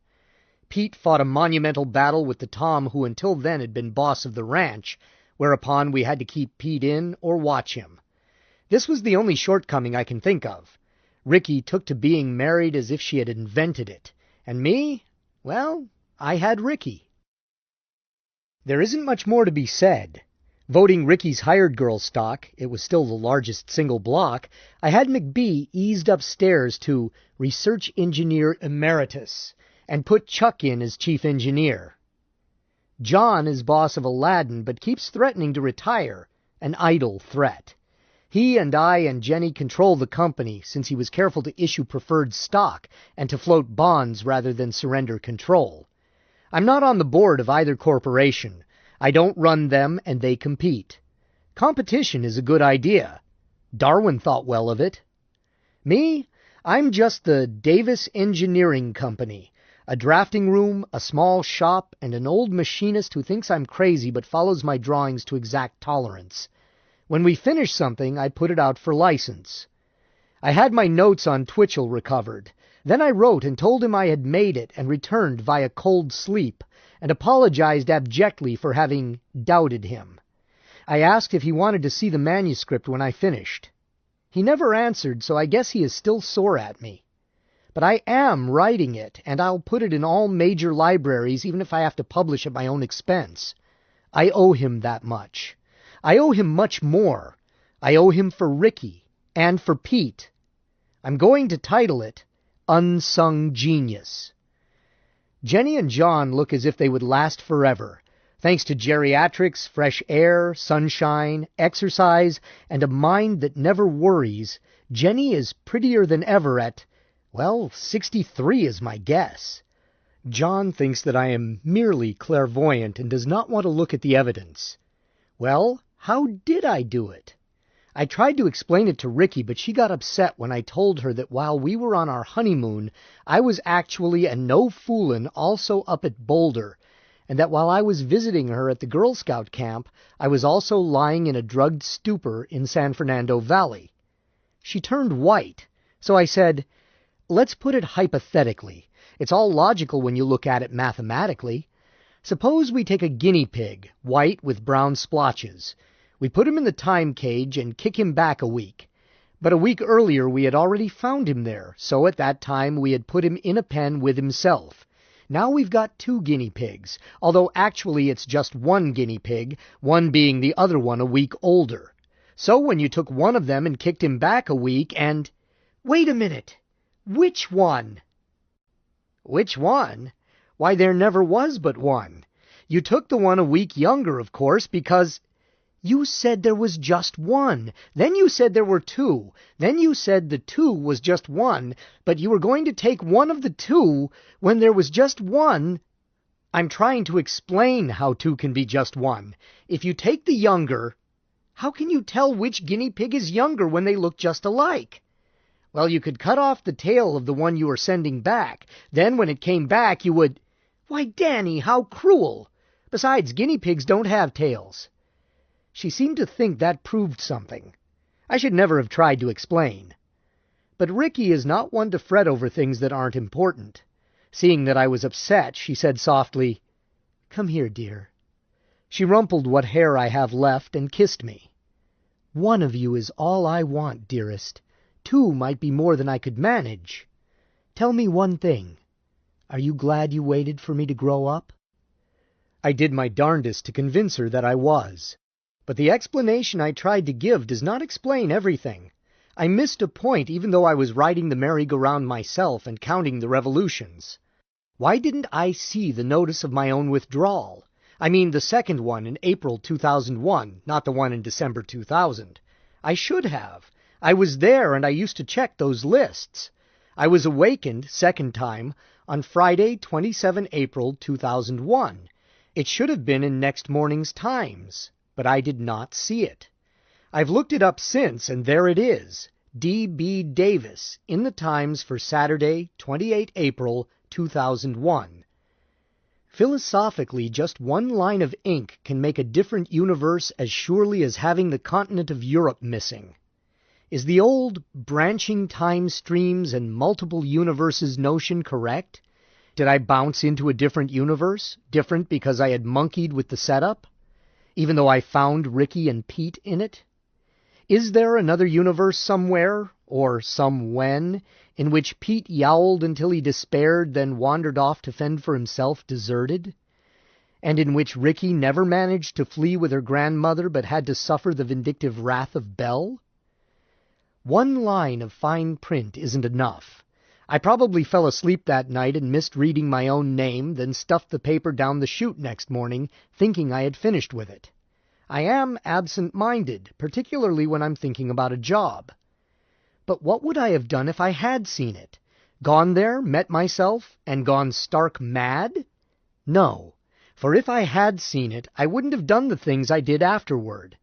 Pete fought a monumental battle with the Tom who until then had been boss of the ranch, whereupon we had to keep Pete in or watch him. This was the only shortcoming I can think of. Ricky took to being married as if she had invented it, and me, well, I had Ricky. There isn't much more to be said. Voting Ricky's hired girl stock, it was still the largest single block, I had McBee eased upstairs to Research Engineer Emeritus, and put Chuck in as Chief Engineer. John is boss of Aladdin, but keeps threatening to retire, an idle threat. He and I and Jenny control the company, since he was careful to issue preferred stock and to float bonds rather than surrender control. I'm not on the board of either corporation. I don't run them, and they compete. Competition is a good idea. Darwin thought well of it. Me? I'm just the Davis Engineering Company, a drafting room, a small shop, and an old machinist who thinks I'm crazy but follows my drawings to exact tolerance. When we finish something, I put it out for license. I had my notes on Twitchell recovered. Then I wrote and told him I had made it and returned via cold sleep, and apologized abjectly for having doubted him. I asked if he wanted to see the manuscript when I finished. He never answered, so I guess he is still sore at me. But I am writing it, and I'll put it in all major libraries even if I have to publish at my own expense. I owe him that much. I owe him much more. I owe him for Ricky, and for Pete. I'm going to title it Unsung Genius. Jenny and John look as if they would last forever, thanks to geriatrics, fresh air, sunshine, exercise, and a mind that never worries. Jenny is prettier than ever at, well, 63 is my guess. John thinks that I am merely clairvoyant and does not want to look at the evidence. Well, how did I do it? I tried to explain it to Ricky, but she got upset when I told her that while we were on our honeymoon, I was actually, and no foolin', also up at Boulder, and that while I was visiting her at the Girl Scout camp, I was also lying in a drugged stupor in San Fernando Valley. She turned white, so I said, "Let's put it hypothetically. It's all logical when you look at it mathematically. Suppose we take a guinea pig, white with brown splotches. We put him in the time cage and kick him back a week. But a week earlier we had already found him there, so at that time we had put him in a pen with himself. Now we've got 2 guinea pigs, although actually it's just 1 guinea pig, one being the other one a week older. So when you took one of them and kicked him back a week and—" "Wait a minute. Which one?" "Which one? Why, there never was but one. You took the one a week younger, of course, because—" "You said there was just one. Then you said there were 2. Then you said the 2 was just one, but you were going to take one of the 2 when there was just one." "I'm trying to explain how 2 can be just one. If you take the younger—" "How can you tell which guinea pig is younger when they look just alike?" "Well, you could cut off the tail of the one you were sending back. Then when it came back, you would—" "Why, Danny, how cruel! Besides, guinea pigs don't have tails." She seemed to think that proved something. I should never have tried to explain. But Ricky is not one to fret over things that aren't important. Seeing that I was upset, she said softly, "Come here, dear." She rumpled what hair I have left and kissed me. "One of you is all I want, dearest. 2 might be more than I could manage. Tell me one thing. Are you glad you waited for me to grow up?" I did my darndest to convince her that I was. But the explanation I tried to give does not explain everything. I missed a point even though I was riding the merry-go-round myself and counting the revolutions. Why didn't I see the notice of my own withdrawal? I mean the second one in April 2001, not the one in December 2000. I should have. I was there and I used to check those lists. I was awakened, second time, on Friday, 27 April 2001. It should have been in next morning's Times, but I did not see it. I've looked it up since, and there it is, D.B. Davis, in the Times for Saturday, 28 April 2001. Philosophically, just one line of ink can make a different universe as surely as having the continent of Europe missing. Is the old branching time streams and multiple universes notion correct? Did I bounce into a different universe, different because I had monkeyed with the setup, even though I found Ricky and Pete in it? Is there another universe somewhere, or somewhen, in which Pete yowled until he despaired, then wandered off to fend for himself deserted? And in which Ricky never managed to flee with her grandmother but had to suffer the vindictive wrath of Belle? One line of fine print isn't enough. I probably fell asleep that night and missed reading my own name, then stuffed the paper down the chute next morning, thinking I had finished with it. I am absent-minded, particularly when I'm thinking about a job. But what would I have done if I had seen it? Gone there, met myself, and gone stark mad? No, for if I had seen it, I wouldn't have done the things I did afterward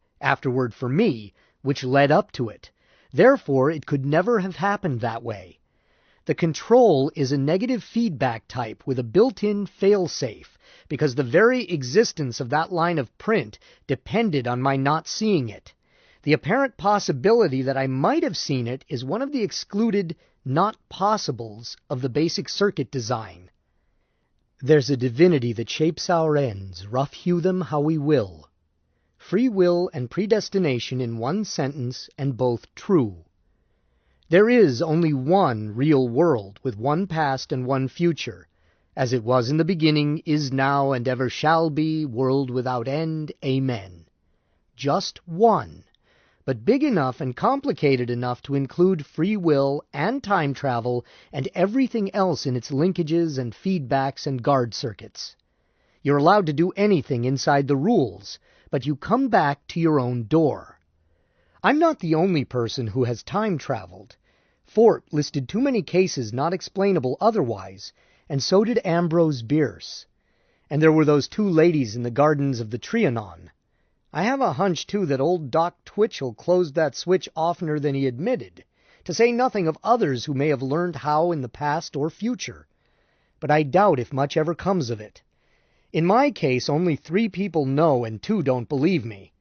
for me, which led up to it. Therefore, it could never have happened that way. The control is a negative feedback type with a built-in fail-safe, because the very existence of that line of print depended on my not seeing it. The apparent possibility that I might have seen it is one of the excluded not possibles of the basic circuit design. There's a divinity that shapes our ends, rough hew them how we will. Free will and predestination in one sentence, and both true. There is only one real world, with one past and one future, as it was in the beginning, is now, and ever shall be, world without end. Amen. Just one, but big enough and complicated enough to include free will and time travel and everything else in its linkages and feedbacks and guard circuits. You're allowed to do anything inside the rules, but you come back to your own door. I'm not the only person who has time traveled. Fort listed too many cases not explainable otherwise, and so did Ambrose Bierce. And there were those two ladies in the gardens of the Trianon. I have a hunch, too, that old Doc Twitchell closed that switch oftener than he admitted, to say nothing of others who may have learned how in the past or future. But I doubt if much ever comes of it. In my case, only 3 people know and 2 don't believe me.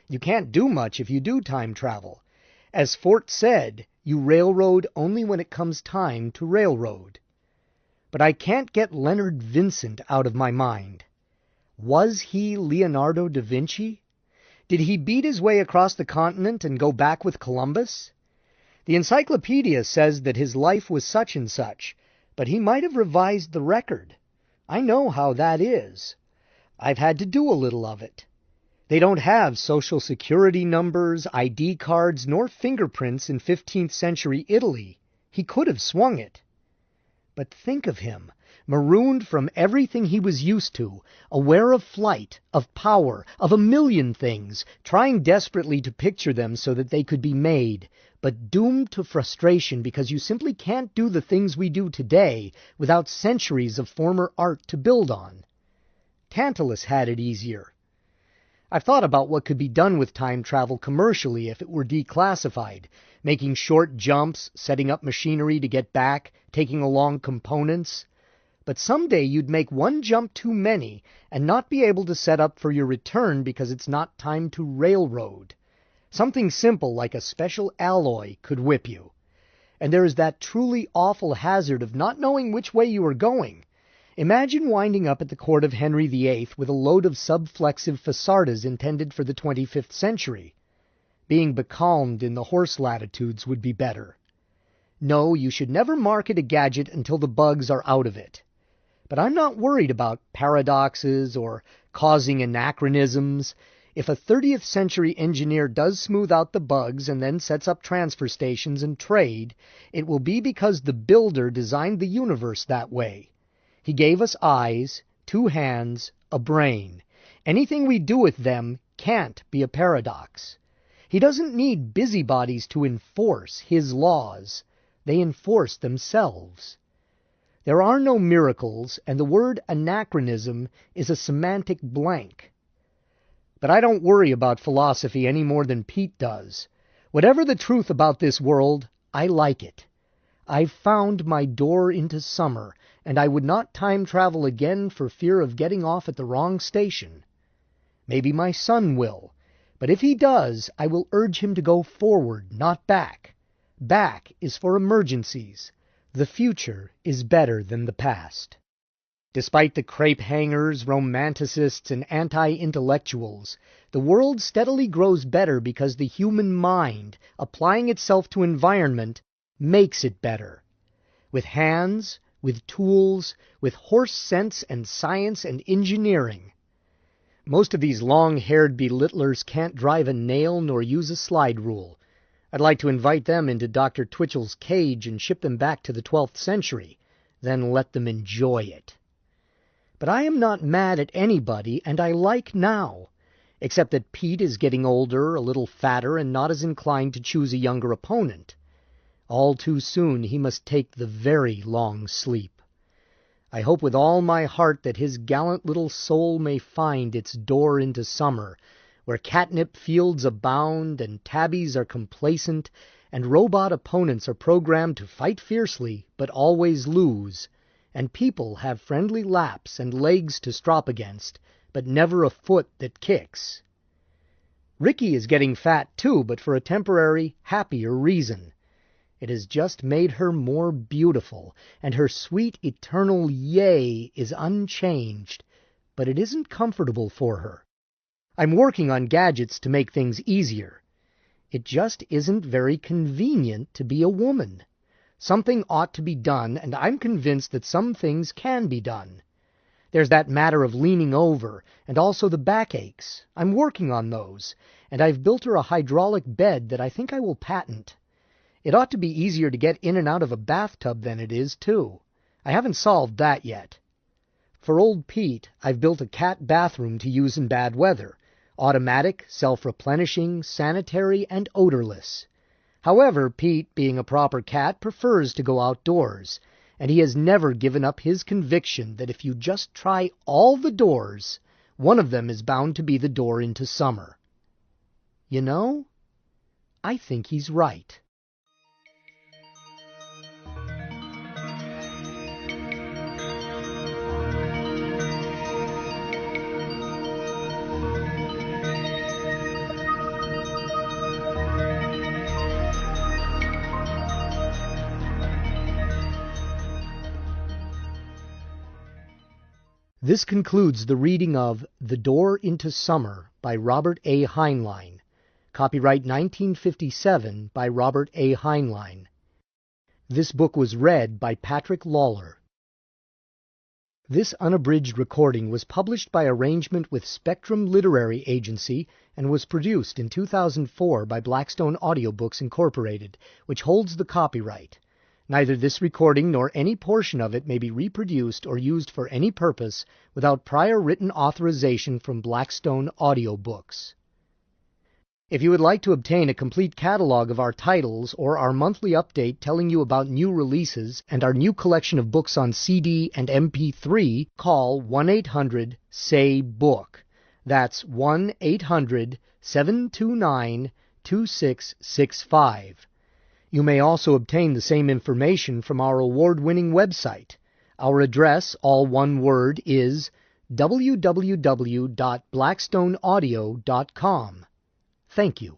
You can't do much if you do time travel. As Fort said, you railroad only when it comes time to railroad. But I can't get Leonard Vincent out of my mind. Was he Leonardo da Vinci? Did he beat his way across the continent and go back with Columbus? The encyclopedia says that his life was such and such, but he might have revised the record. I know how that is. I've had to do a little of it. They don't have social security numbers, ID cards, nor fingerprints in 15th century Italy. He could have swung it. But think of him, marooned from everything he was used to, aware of flight, of power, of a million things, trying desperately to picture them so that they could be made, but doomed to frustration because you simply can't do the things we do today without centuries of former art to build on. Tantalus had it easier. I've thought about what could be done with time travel commercially if it were declassified, making short jumps, setting up machinery to get back, taking along components. But someday you'd make one jump too many and not be able to set up for your return because it's not time to railroad. Something simple like a special alloy could whip you. And there is that truly awful hazard of not knowing which way you are going. Imagine winding up at the court of Henry VIII with a load of subflexive phasardas intended for the 25th century. Being becalmed in the horse latitudes would be better. No, you should never market a gadget until the bugs are out of it. But I'm not worried about paradoxes or causing anachronisms. If a 30th century engineer does smooth out the bugs and then sets up transfer stations and trade, it will be because the builder designed the universe that way. He gave us eyes, 2 hands, a brain. Anything we do with them can't be a paradox. He doesn't need busybodies to enforce his laws. They enforce themselves. There are no miracles, and the word anachronism is a semantic blank. But I don't worry about philosophy any more than Pete does. Whatever the truth about this world, I like it. I've found my door into summer, and I would not time travel again for fear of getting off at the wrong station. Maybe my son will, but if he does, I will urge him to go forward, not back. Back is for emergencies. The future is better than the past. Despite the crepe hangers, romanticists, and anti-intellectuals, the world steadily grows better because the human mind, applying itself to environment, makes it better. With hands, with tools, with horse sense and science and engineering. Most of these long-haired belittlers can't drive a nail nor use a slide rule. I'd like to invite them into Dr. Twitchell's cage and ship them back to the 12th century, then let them enjoy it. But I am not mad at anybody, and I like now, except that Pete is getting older, a little fatter, and not as inclined to choose a younger opponent. All too soon he must take the very long sleep. I hope with all my heart that his gallant little soul may find its door into summer, where catnip fields abound, and tabbies are complacent, and robot opponents are programmed to fight fiercely, but always lose, and people have friendly laps and legs to strop against, but never a foot that kicks. Ricky is getting fat too, but for a temporary, happier reason. It has just made her more beautiful, and her sweet eternal yay is unchanged, but it isn't comfortable for her. I'm working on gadgets to make things easier. It just isn't very convenient to be a woman. Something ought to be done, and I'm convinced that some things can be done. There's that matter of leaning over, and also the backaches. I'm working on those, and I've built her a hydraulic bed that I think I will patent. It ought to be easier to get in and out of a bathtub than it is, too. I haven't solved that yet. For old Pete, I've built a cat bathroom to use in bad weather. Automatic, self-replenishing, sanitary, and odorless. However, Pete, being a proper cat, prefers to go outdoors, and he has never given up his conviction that if you just try all the doors, one of them is bound to be the door into summer. You know, I think he's right. This concludes the reading of The Door into Summer by Robert A. Heinlein. Copyright 1957 by Robert A. Heinlein. This book was read by Patrick Lawler. This unabridged recording was published by arrangement with Spectrum Literary Agency and was produced in 2004 by Blackstone Audiobooks Incorporated, which holds the copyright. Neither this recording nor any portion of it may be reproduced or used for any purpose without prior written authorization from Blackstone Audiobooks. If you would like to obtain a complete catalog of our titles or our monthly update telling you about new releases and our new collection of books on CD and MP3, call 1-800-SAY-BOOK. That's 1-800-729-2665. You may also obtain the same information from our award-winning website. Our address, all one word, is www.blackstoneaudio.com. Thank you.